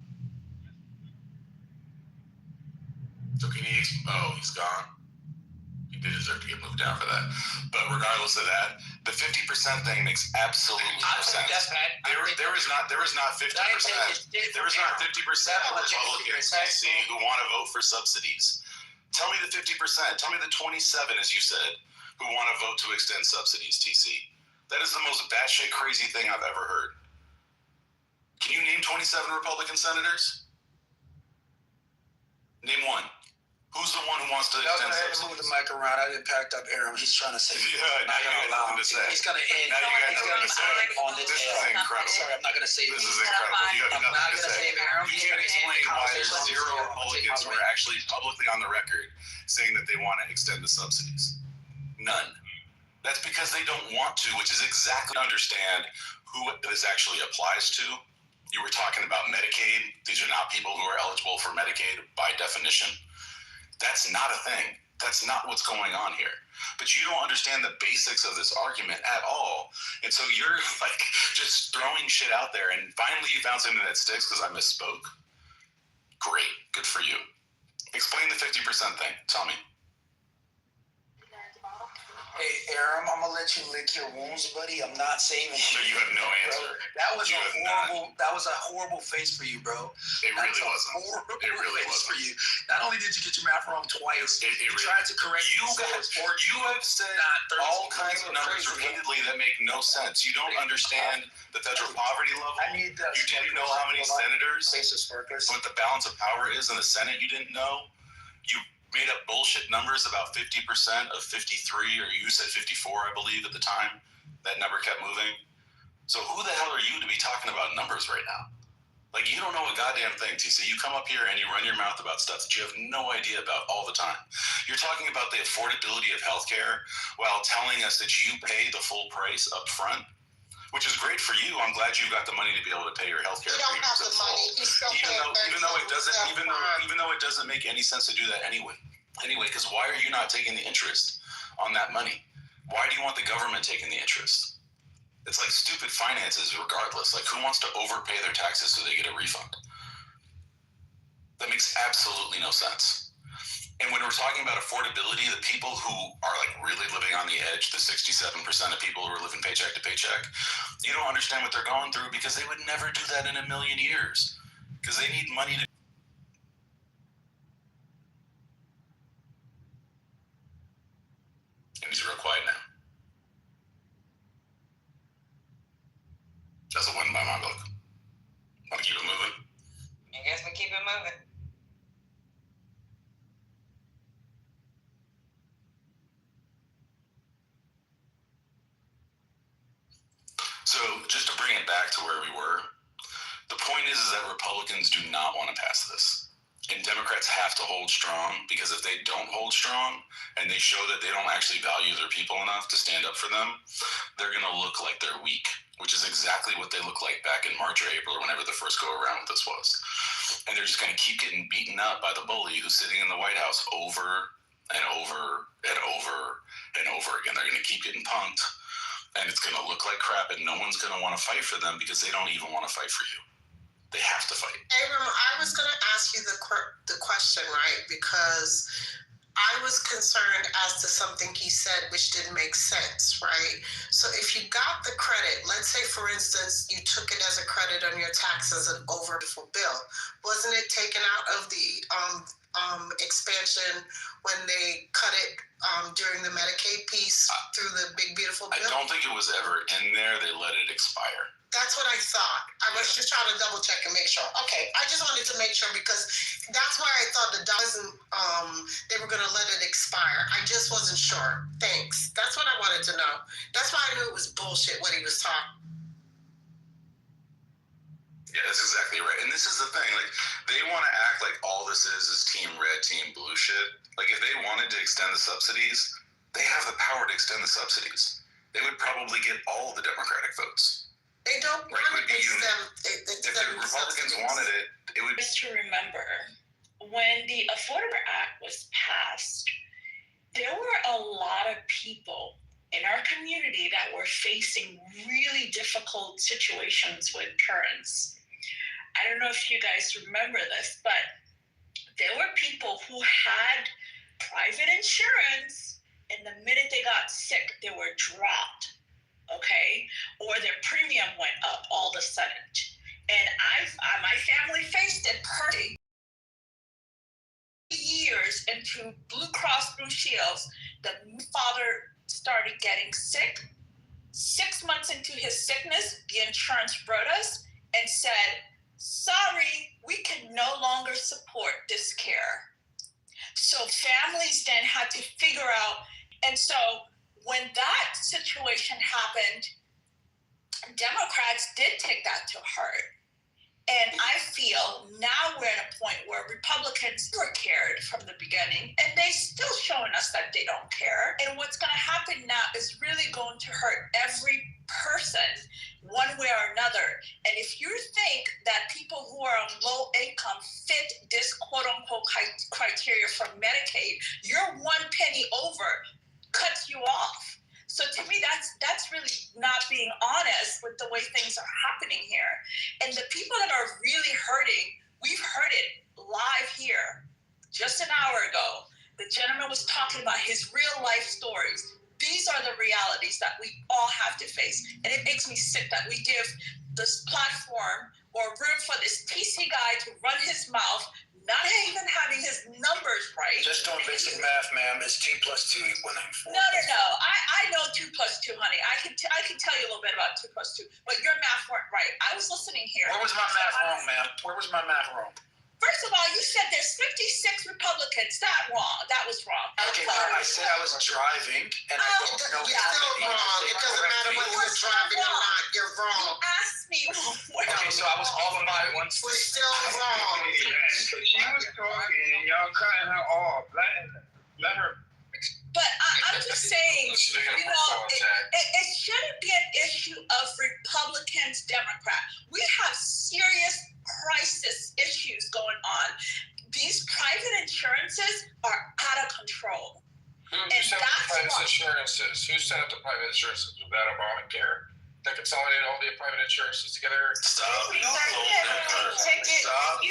So can he? Oh, he's gone. He did deserve to get moved down for that. But regardless of that, the 50% thing makes absolutely no sense. There is not 50%. There is not 50% of Republicans DC who want to vote for subsidies. Tell me the 50%. Tell me the 27, as you said, who want to vote to extend subsidies, TC. That is the most batshit crazy thing I've ever heard. Can you name 27 Republican senators? Name one. Who's the one who wants to extend subsidies? Move the mic around. I didn't pack up Aaron. He's trying to say. Yeah, now you got nothing to say. He's going to end. Now you got nothing to say. On this is incredible. Sorry, I'm not going to say this is incredible. You have nothing to say. You can't explain why there's 0 Republicans who are actually publicly on the record saying that they want to extend the subsidies. None. That's because they don't want to, which is exactly understand who this actually applies to. You were talking about Medicaid. These are not people who are eligible for Medicaid by definition. That's not a thing. That's not what's going on here. But you don't understand the basics of this argument at all. And so you're like just throwing shit out there. And finally you found something that sticks because I misspoke. Great. Good for you. Explain the 50% thing. Tell me. Hey, Aaron, I'm gonna let you lick your wounds, buddy. I'm not saving you. So you have no answer. That was a horrible face for you, bro. It really wasn't. It really was for you. Not only did you get your math wrong twice, you tried to correct you guys. You have said all kinds of numbers repeatedly that make no sense. You don't understand the federal poverty level. You didn't know how many senators, what the balance of power is in the Senate. You didn't know. You made up bullshit numbers about 50% of 53, or you said 54, I believe, at the time. That number kept moving. So who the hell are you to be talking about numbers right now? Like, you don't know a goddamn thing, TC. You come up here and you run your mouth about stuff that you have no idea about all the time. You're talking about the affordability of healthcare while telling us that you pay the full price up front, which is great for you. I'm glad you got the money to be able to pay your healthcare premiums in full. Even though it doesn't make any sense to do that anyway. Because why are you not taking the interest on that money? Why do you want the government taking the interest? It's like stupid finances regardless. Like, who wants to overpay their taxes so they get a refund? That makes absolutely no sense. And when we're talking about affordability, the people who are like really living on the edge, the 67% of people who are living paycheck to paycheck, you don't understand what they're going through because they would never do that in a million years. Because they need money to. And he's real quiet now. That's a win by my book. Want to keep it moving? I guess we keep it moving. So just to bring it back to where we were, the point is that Republicans do not want to pass this. And Democrats have to hold strong, because if they don't hold strong and they show that they don't actually value their people enough to stand up for them, they're going to look like they're weak, which is exactly what they look like back in March or April or whenever the first go around with this was. And they're just going to keep getting beaten up by the bully who's sitting in the White House over and over and over and over again. They're going to keep getting punked, and it's going to look like crap, and no one's going to want to fight for them because they don't even want to fight for you. They have to fight. Abram, I was going to ask you the question, right? Because I was concerned as to something he said which didn't make sense, right? So if you got the credit, let's say for instance, you took it as a credit on your taxes and over for bill, wasn't it taken out of the expansion when they cut it during the Medicaid piece through the big beautiful bill? I don't think it was ever in there. They let it expire. That's what I thought. I was just trying to double check and make sure. Okay, I just wanted to make sure because that's why I thought the doesn't. They were going to let it expire. I just wasn't sure. Thanks. That's what I wanted to know. That's why I knew it was bullshit what he was talking. Yeah, that's exactly right. And this is the thing. Like, they want to act like all this is team red, team blue shit. Like, if they wanted to extend the subsidies, they have the power to extend the subsidies. They would probably get all the Democratic votes. They don't want to extend. If the Republicans wanted it, it would. Just to remember, when the Affordable Act was passed, there were a lot of people in our community that were facing really difficult situations with parents. I don't know if you guys remember this, but there were people who had private insurance, and the minute they got sick, they were dropped. Okay, or their premium went up all of a sudden, and my family faced it personally. Years into Blue Cross Blue Shields, the father started getting sick. 6 months into his sickness, the insurance wrote us and said, "Sorry, we can no longer support this care." So families then had to figure out, and so when that situation happened, Democrats did take that to heart. And I feel now we're at a point where Republicans were cared from the beginning, and they still showing us that they don't care. And what's going to happen now is really going to hurt every person one way or another. And if you think that people who are on low income fit this quote unquote criteria for Medicaid, you're 1 penny over, cuts you off. So to me, that's really not being honest with the way things are happening here. And the people that are really hurting, we've heard it live here just an hour ago. The gentleman was talking about his real life stories. These are the realities that we all have to face. And it makes me sick that we give this platform or room for this PC guy to run his mouth, not even having his numbers right. Just doing basic math, ma'am. Is 2 + 2 equaling 4? No. I know 2 + 2, honey. I can tell you a little bit about 2 + 2, but your math weren't right. I was listening here. Where was my math wrong, ma'am? Where was my math wrong? First of all, you said there's 56 Republicans. That was wrong. Okay, I said I was driving, and I don't know. You're still wrong. It doesn't matter whether you're driving or not. You're wrong. You asked me. Okay, so I was off by one. We're still wrong. She was talking, and y'all cutting her off. Let her. But I'm just saying, it shouldn't be an issue of Republicans, Democrats. We have serious crisis issues going on. These private insurances are out of control. Who set up the private insurances? Who set up the private insurances? Was that Obamacare? That consolidated all the private insurances together? Stop. You just got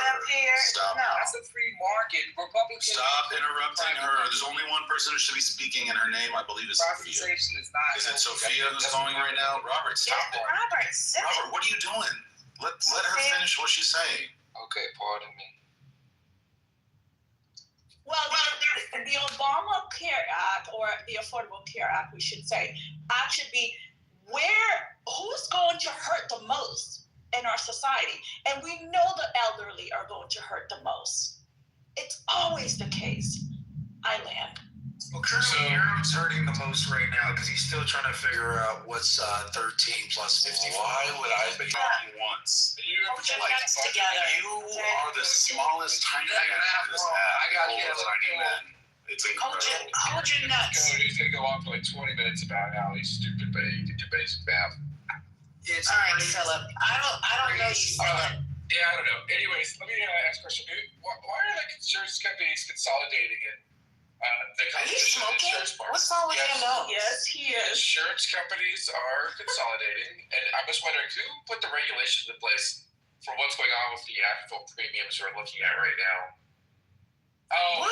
up here. Stop. No. That's a free market. Republicans. Stop interrupting her. There's only one person who should be speaking, and her name, I believe, is Sophia. Privatization is not. Is it Sophia who's going right now? Robert, stop it. Robert, what are you doing? Let her finish what she's saying. Okay, pardon me. Well, the Obamacare Act, or the Affordable Care Act, we should say, should be who's going to hurt the most in our society. And we know the elderly are going to hurt the most. It's always the case. I land. Well, currently, Aaron's hurting the most right now because he's still trying to figure out what's 13 plus 55. Why would I be talking once? Put your nuts together. You are the smallest, tiny man in this app. I got you. Tiny men. It's incredible. Hold your nuts. He's going to go on for like 20 minutes about how he's stupid, but he did your basic math. All right, Philip. I don't know you, Philip. Yeah, I don't know. Anyways, let me ask a question. Why are the insurance companies consolidating it? Are you smoking? What's wrong with your nose? Yes, he is. Insurance companies are consolidating, and I'm just wondering who put the regulations in place for what's going on with the actual premiums we're looking at right now. Oh,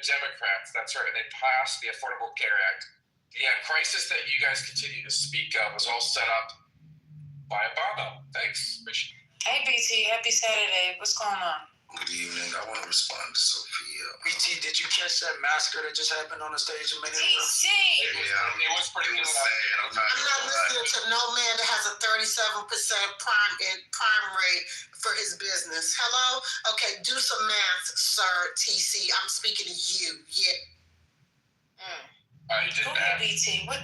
Democrats. That's right. They passed the Affordable Care Act. The crisis that you guys continue to speak of was all set up by Obama. Thanks. Hey, BT. Happy Saturday. What's going on? Good evening. I want to respond to Sophia. BT, did you catch that massacre that just happened on the stage a minute ago? DC! It was pretty good. I'm not listening to no man that has a 37% prime rate for his business. Hello? Okay, do some math, sir, TC. I'm speaking to you. Yeah. Go ahead, BT. What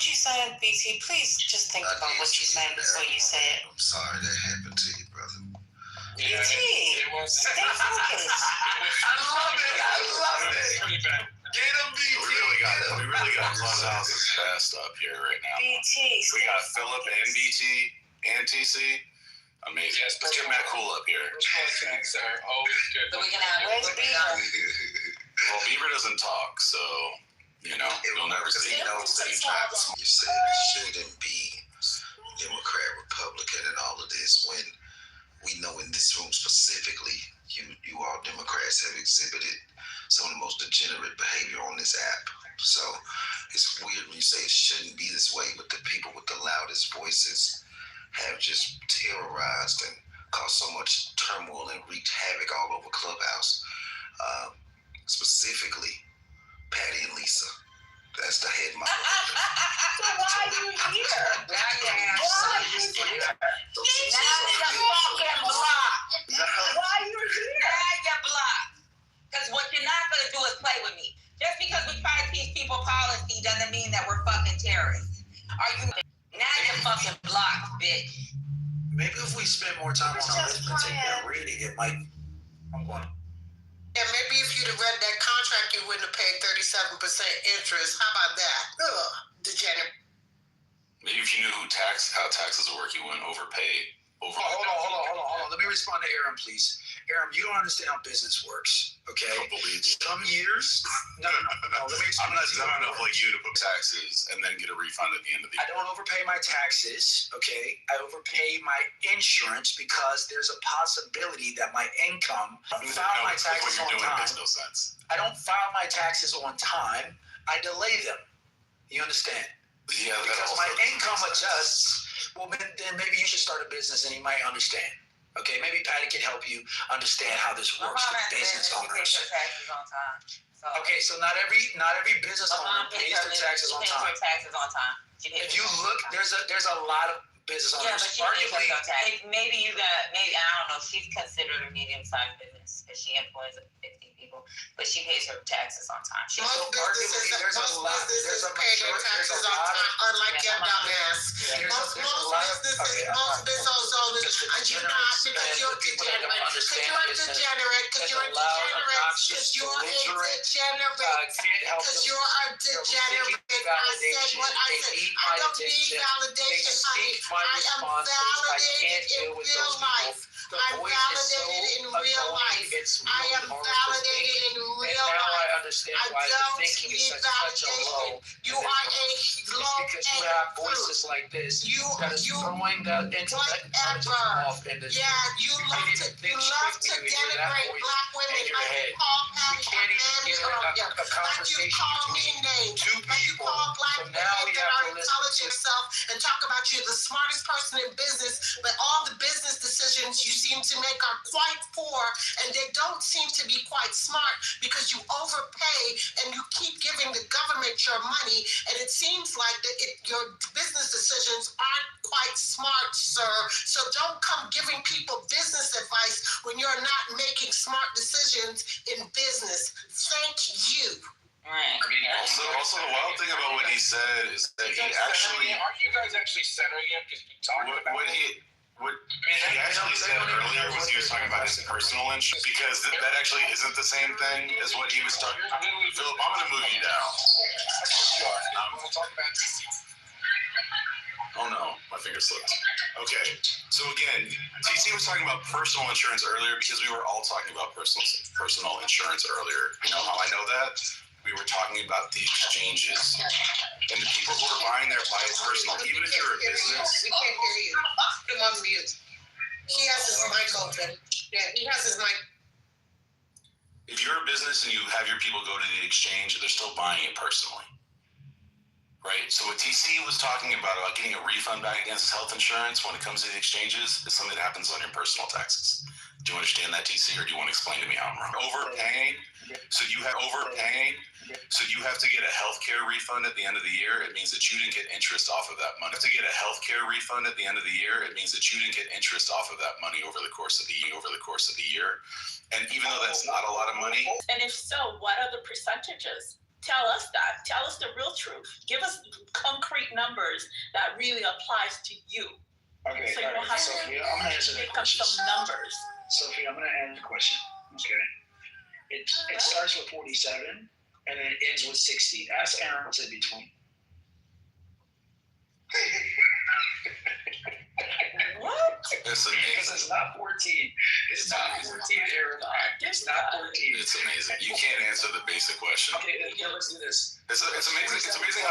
you saying, BT? Please just think about what you're saying before you say it. I'm sorry that happened to you, brother. BT, stay focused. I love it. Pretty bad. Get him, BT. We really got Clubhouse's fast up here right now. BT, We got Philip and BT and TC. Amazing. Yes, let's get Matt Cool up here. Politics are always good. So we can have Where's Beaver? Well, Beaver doesn't talk, so you'll never see him. You said it shouldn't be Democrat, Republican, and all of this when we know in this room specifically, you all Democrats have exhibited some of the most degenerate behavior on this app. So it's weird when you say it shouldn't be this way, but the people with the loudest voices have just terrorized and caused so much turmoil and wreaked havoc all over Clubhouse. Specifically, Patty and Lisa. That's the head model. So why are you here? Why are you here? Why are you here? Now you're blocked. Because what you're not going to do is play with me. Just because we try to teach people policy doesn't mean that we're fucking terrorists. Now you're fucking blocked, bitch. Maybe if we spend more time on arithmetic and reading, it might. Yeah, maybe if you'd have read that contract, you wouldn't have paid 37% interest. How about that? Ugh, degenerate. Maybe if you knew how taxes work, you wouldn't overpay. Hold on. Let me respond to Aaron, please. Aaron, you don't understand how business works, okay? I don't believe you. Some years. No. Let me explain. I'm not dumb enough like you to put taxes and then get a refund at the end of the year. I don't overpay my taxes, okay? I overpay my insurance because there's a possibility that my income. I don't file my taxes on time. Makes no sense. I don't file my taxes on time. I delay them. You understand? Yeah, because my income adjusts. Well, then maybe you should start a business and you might understand. Okay, maybe Patty can help you understand how this works with business owners. Okay, so not every business owner pays their taxes on time. If you look, there's a lot of business owners. Yeah, but maybe I don't know. She's considered a medium-sized business because she employs 50 people, but she pays her taxes on time. Most businesses pay their taxes on time, unlike your dumbass. Most business owners are not because you're degenerate. Because you're a degenerate. I said what I said. I don't need validation, honey. I am validated in real life. I'm validated in real life. I am validated in real life. I understand why the thinking is such a low. You are a low because you have voices like this that is throwing the internet off in this. Yeah, you love to denigrate black women. Like you call Patty names on you. Like you call me names. Like you call black women that are intelligent self and talk about you the smartest person in business, but all the business decisions you seem to make are quite poor, and they don't seem to be quite smart because you overpay and you keep giving the government your money, and it seems like your business decisions aren't quite smart, sir. So don't come giving people business advice when you're not making smart decisions in business. Thank you. Right. Also, the wild thing about what he said is that he actually. Aren't you guys actually centering him because you talked about What he actually said earlier was he was talking about his personal insurance, because that actually isn't the same thing as what he was talking about. Philip, I'm going to move you down. We'll talk about DC. Oh no, my finger slipped. Okay, so again, TC was talking about personal insurance earlier because we were all talking about personal insurance earlier. You know how I know that? We were talking about the exchanges and the people who are buying their buy it personal, even if you're a business. We can't hear you. Come on mute. He has his mic open. Yeah, he has his mic. If you're a business and you have your people go to the exchange, they're still buying it personally. Right? So what TC was talking about getting a refund back against health insurance when it comes to the exchanges is something that happens on your personal taxes. Do you understand that, TC, or do you want to explain to me how I'm wrong? Overpaying, so you have to get a health care refund at the end of the year. It means that you didn't get interest off of that money. To get a health care refund at the end of the year, it means that you didn't get interest off of that money over the course of the year. And even though that's not a lot of money. And if so, what are the percentages? Tell us that. Tell us the real truth. Give us concrete numbers that really applies to you. Okay, so you don't have Sophia, I'm going to answer that make up question. some numbers. Sophia, I'm going to answer the question. Okay. It starts with 47 and then it ends with 60. Ask Aaron what's in between. What? It's amazing. Because it's not 14. It's not 14, Aaron. It's not 14. It's amazing. You can't answer the basic question. Okay, then let's do this. It's amazing. It's amazing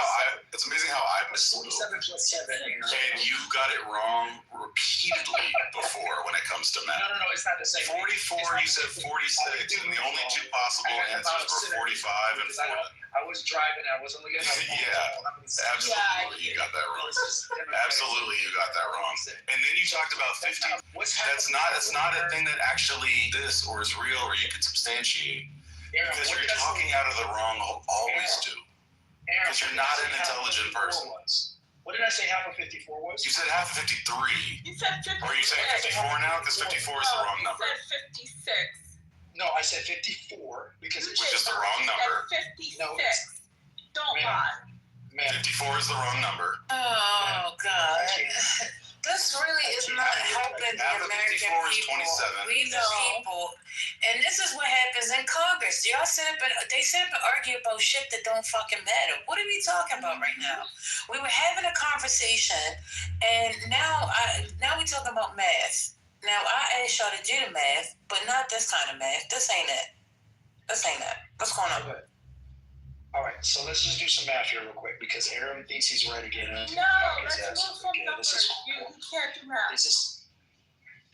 how I missed 47 plus 7. And you got it wrong repeatedly before when it comes to math. No, it's not the same. 44, you said 46, and the only two possible answers were 45 and 40. I was driving. I wasn't looking at my phone. Yeah, absolutely. You got that wrong. Absolutely, you got that wrong. And then you talked about 50. That's not a thing that actually this or is real or you can substantiate. Because you're talking out of the wrong. Always do. Because you're not an intelligent person. What did I say half of 54 was? You said half of 53. You said 56. Or are you saying 54 now? Because 54 is the wrong number. You said 56. No, I said 54 because which is the wrong number. 56. No, don't lie. 54 is the wrong number. Oh, God. This really is not helping the American people. We the people. And this is what happens in Congress. Y'all sit up and argue about shit that don't fucking matter. What are we talking about right now? We were having a conversation, and now we talking about math. Now, I asked y'all to do the math, but not this kind of math. This ain't it. What's going on? Okay. All right, so let's just do some math here real quick because Aaron thinks he's right again. No, let's move some numbers. You can't do math. This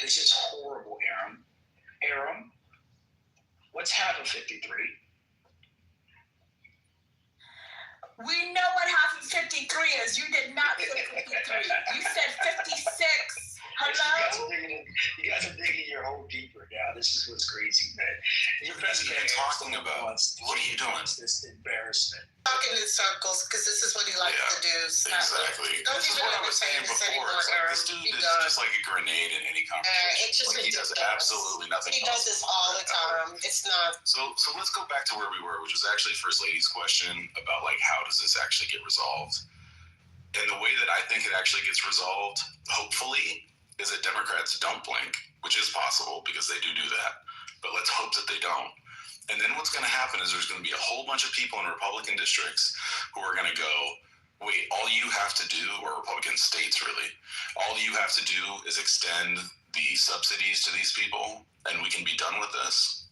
is horrible, Aaron. Aaron, what's half of 53? We know what half of 53 is. You did not say 53. You said 56. Hello? You guys are digging your hole deeper now. This is what's crazy, man. Your best man talking about. What are you doing? This embarrassment. Talking in circles because this is what he likes to do. Exactly. This is what I was saying before. This dude is just like a grenade in any conversation. It's just he does absolutely nothing. He does this all the time. It's not. So let's go back to where we were, which was actually First Lady's question about like how does this actually get resolved? And the way that I think it actually gets resolved, hopefully, is that Democrats don't blink, which is possible because they do that. But let's hope that they don't. And then what's going to happen is there's going to be a whole bunch of people in Republican districts who are going to go, wait, all you have to do, or Republican states really, all you have to do is extend the subsidies to these people and we can be done with this.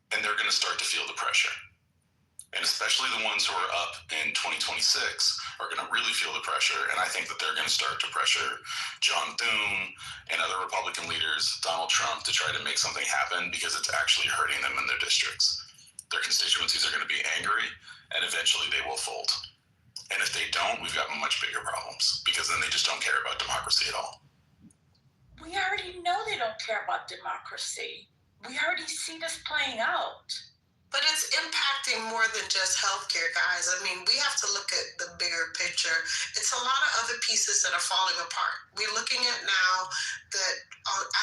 And they're going to start to feel the pressure. And especially the ones who are up in 2026 are going to really feel the pressure. And I think that they're going to start to pressure John Thune and other Republican leaders, Donald Trump, to try to make something happen because it's actually hurting them in their districts. Their constituencies are going to be angry, and eventually they will fold. And if they don't, we've got much bigger problems because then they just don't care about democracy at all. We already know they don't care about democracy. We already see this playing out. But it's impacting more than just healthcare, guys. I mean, we have to look at the bigger picture. It's a lot of other pieces that are falling apart. We're looking at now that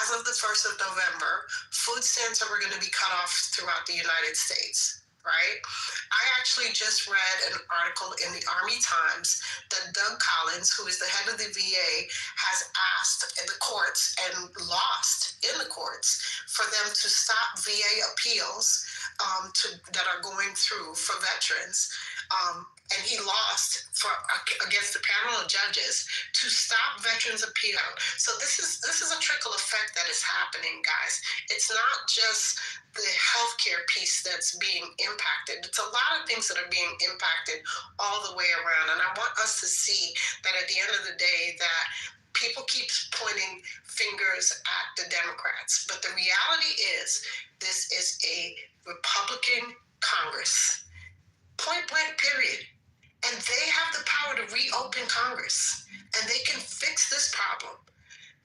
as of the 1st of November, food stamps are going to be cut off throughout the United States, right? I actually just read an article in the Army Times that Doug Collins, who is the head of the VA, has asked in the courts and lost in the courts for them to stop VA appeals that are going through for veterans. And he lost against the panel of judges to stop veterans' appeal. So this is a trickle effect that is happening, guys. It's not just the healthcare piece that's being impacted. It's a lot of things that are being impacted all the way around. And I want us to see that at the end of the day that people keep pointing fingers at the Democrats, but the reality is this is a Republican Congress. Point blank, period. And they have the power to reopen Congress, and they can fix this problem.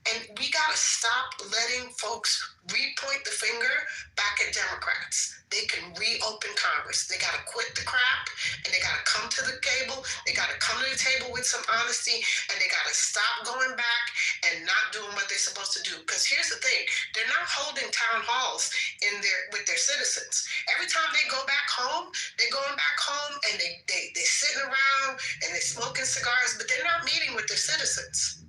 And we got to stop letting folks repoint the finger back at Democrats. They can reopen Congress. They got to quit the crap, and they got to come to the table. They got to come to the table with some honesty, and they got to stop going back and not doing what they're supposed to do. Because here's the thing. They're not holding town halls with their citizens. Every time they go back home, they're going back home, and they're sitting around, and they're smoking cigars, but they're not meeting with their citizens.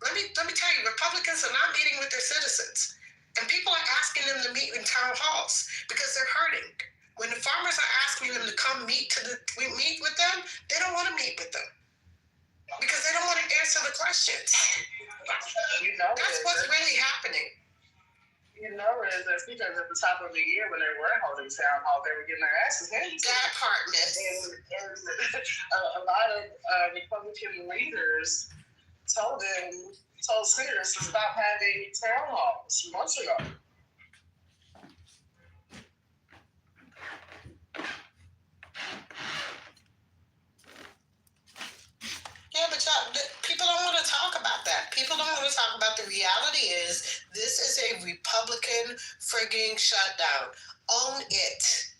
Let me tell you, Republicans are not meeting with their citizens. And people are asking them to meet in town halls because they're hurting. When the farmers are asking them to come meet with them, they don't want to meet with them because they don't want to answer the questions. That's what's really happening. Because at the top of the year when they were holding town hall, they were getting their asses handed to them. That part, miss. And a lot of Republican leaders told senators to stop having town halls months ago. Yeah, but people don't want to talk about that. People don't want to talk about the reality is this is a Republican frigging shutdown. Own it.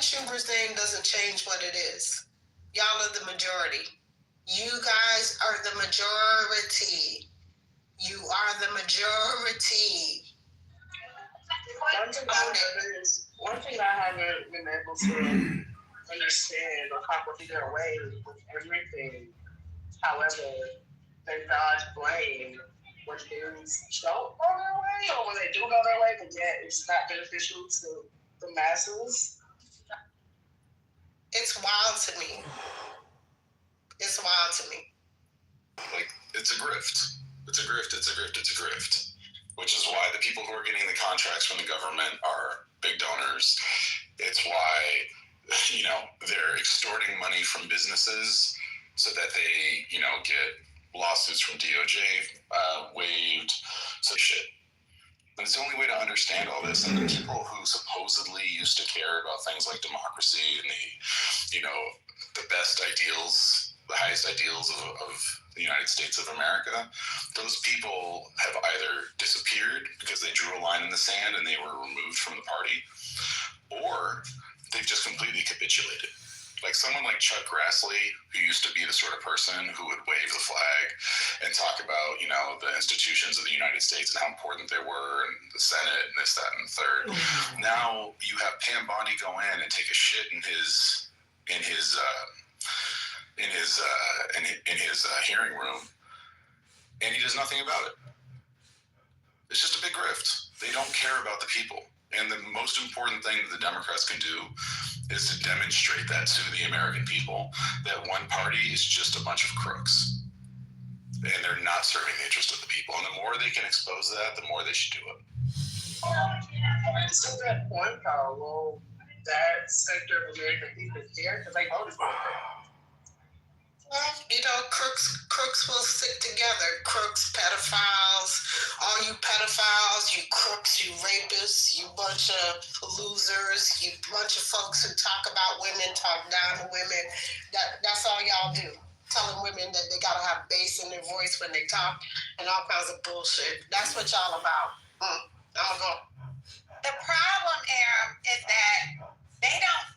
Schumer's name doesn't change what it is. Y'all are the majority. You guys are the majority. You are the majority. One thing I haven't been able to understand or comprehend their way with everything. However, they dodge blame when things don't go their way, or when they do go their way, but yet it's not beneficial to the masses. It's wild to me. It's wild to me. Like, it's a grift. It's a grift, it's a grift, it's a grift. Which is why the people who are getting the contracts from the government are big donors. It's why, they're extorting money from businesses so that they, get lawsuits from DOJ waived. So shit. And it's the only way to understand all this. And the people who supposedly used to care about things like democracy and the best ideals, the highest ideals of the United States of America, those people have either disappeared because they drew a line in the sand and they were removed from the party, or they've just completely capitulated. Like someone like Chuck Grassley, who used to be the sort of person who would wave the flag and talk about, the institutions of the United States and how important they were, and the Senate and this, that, and the third. Now you have Pam Bondi go in and take a shit in his hearing room, and he does nothing about it. It's just a big grift. They don't care about the people. And the most important thing that the Democrats can do is to demonstrate that to the American people that one party is just a bunch of crooks. And they're not serving the interest of the people. And the more they can expose that, the more they should do it. It's that point, Carl. Well, that sector of American people care because they voted for it. Well, crooks will stick together. Crooks, pedophiles, all you pedophiles, you crooks, you rapists, you bunch of losers, you bunch of folks who talk about women, talk down to women. That's all y'all do. Telling women that they gotta have bass in their voice when they talk and all kinds of bullshit. That's what y'all about. I'm gonna go. The problem, Aram, is that they don't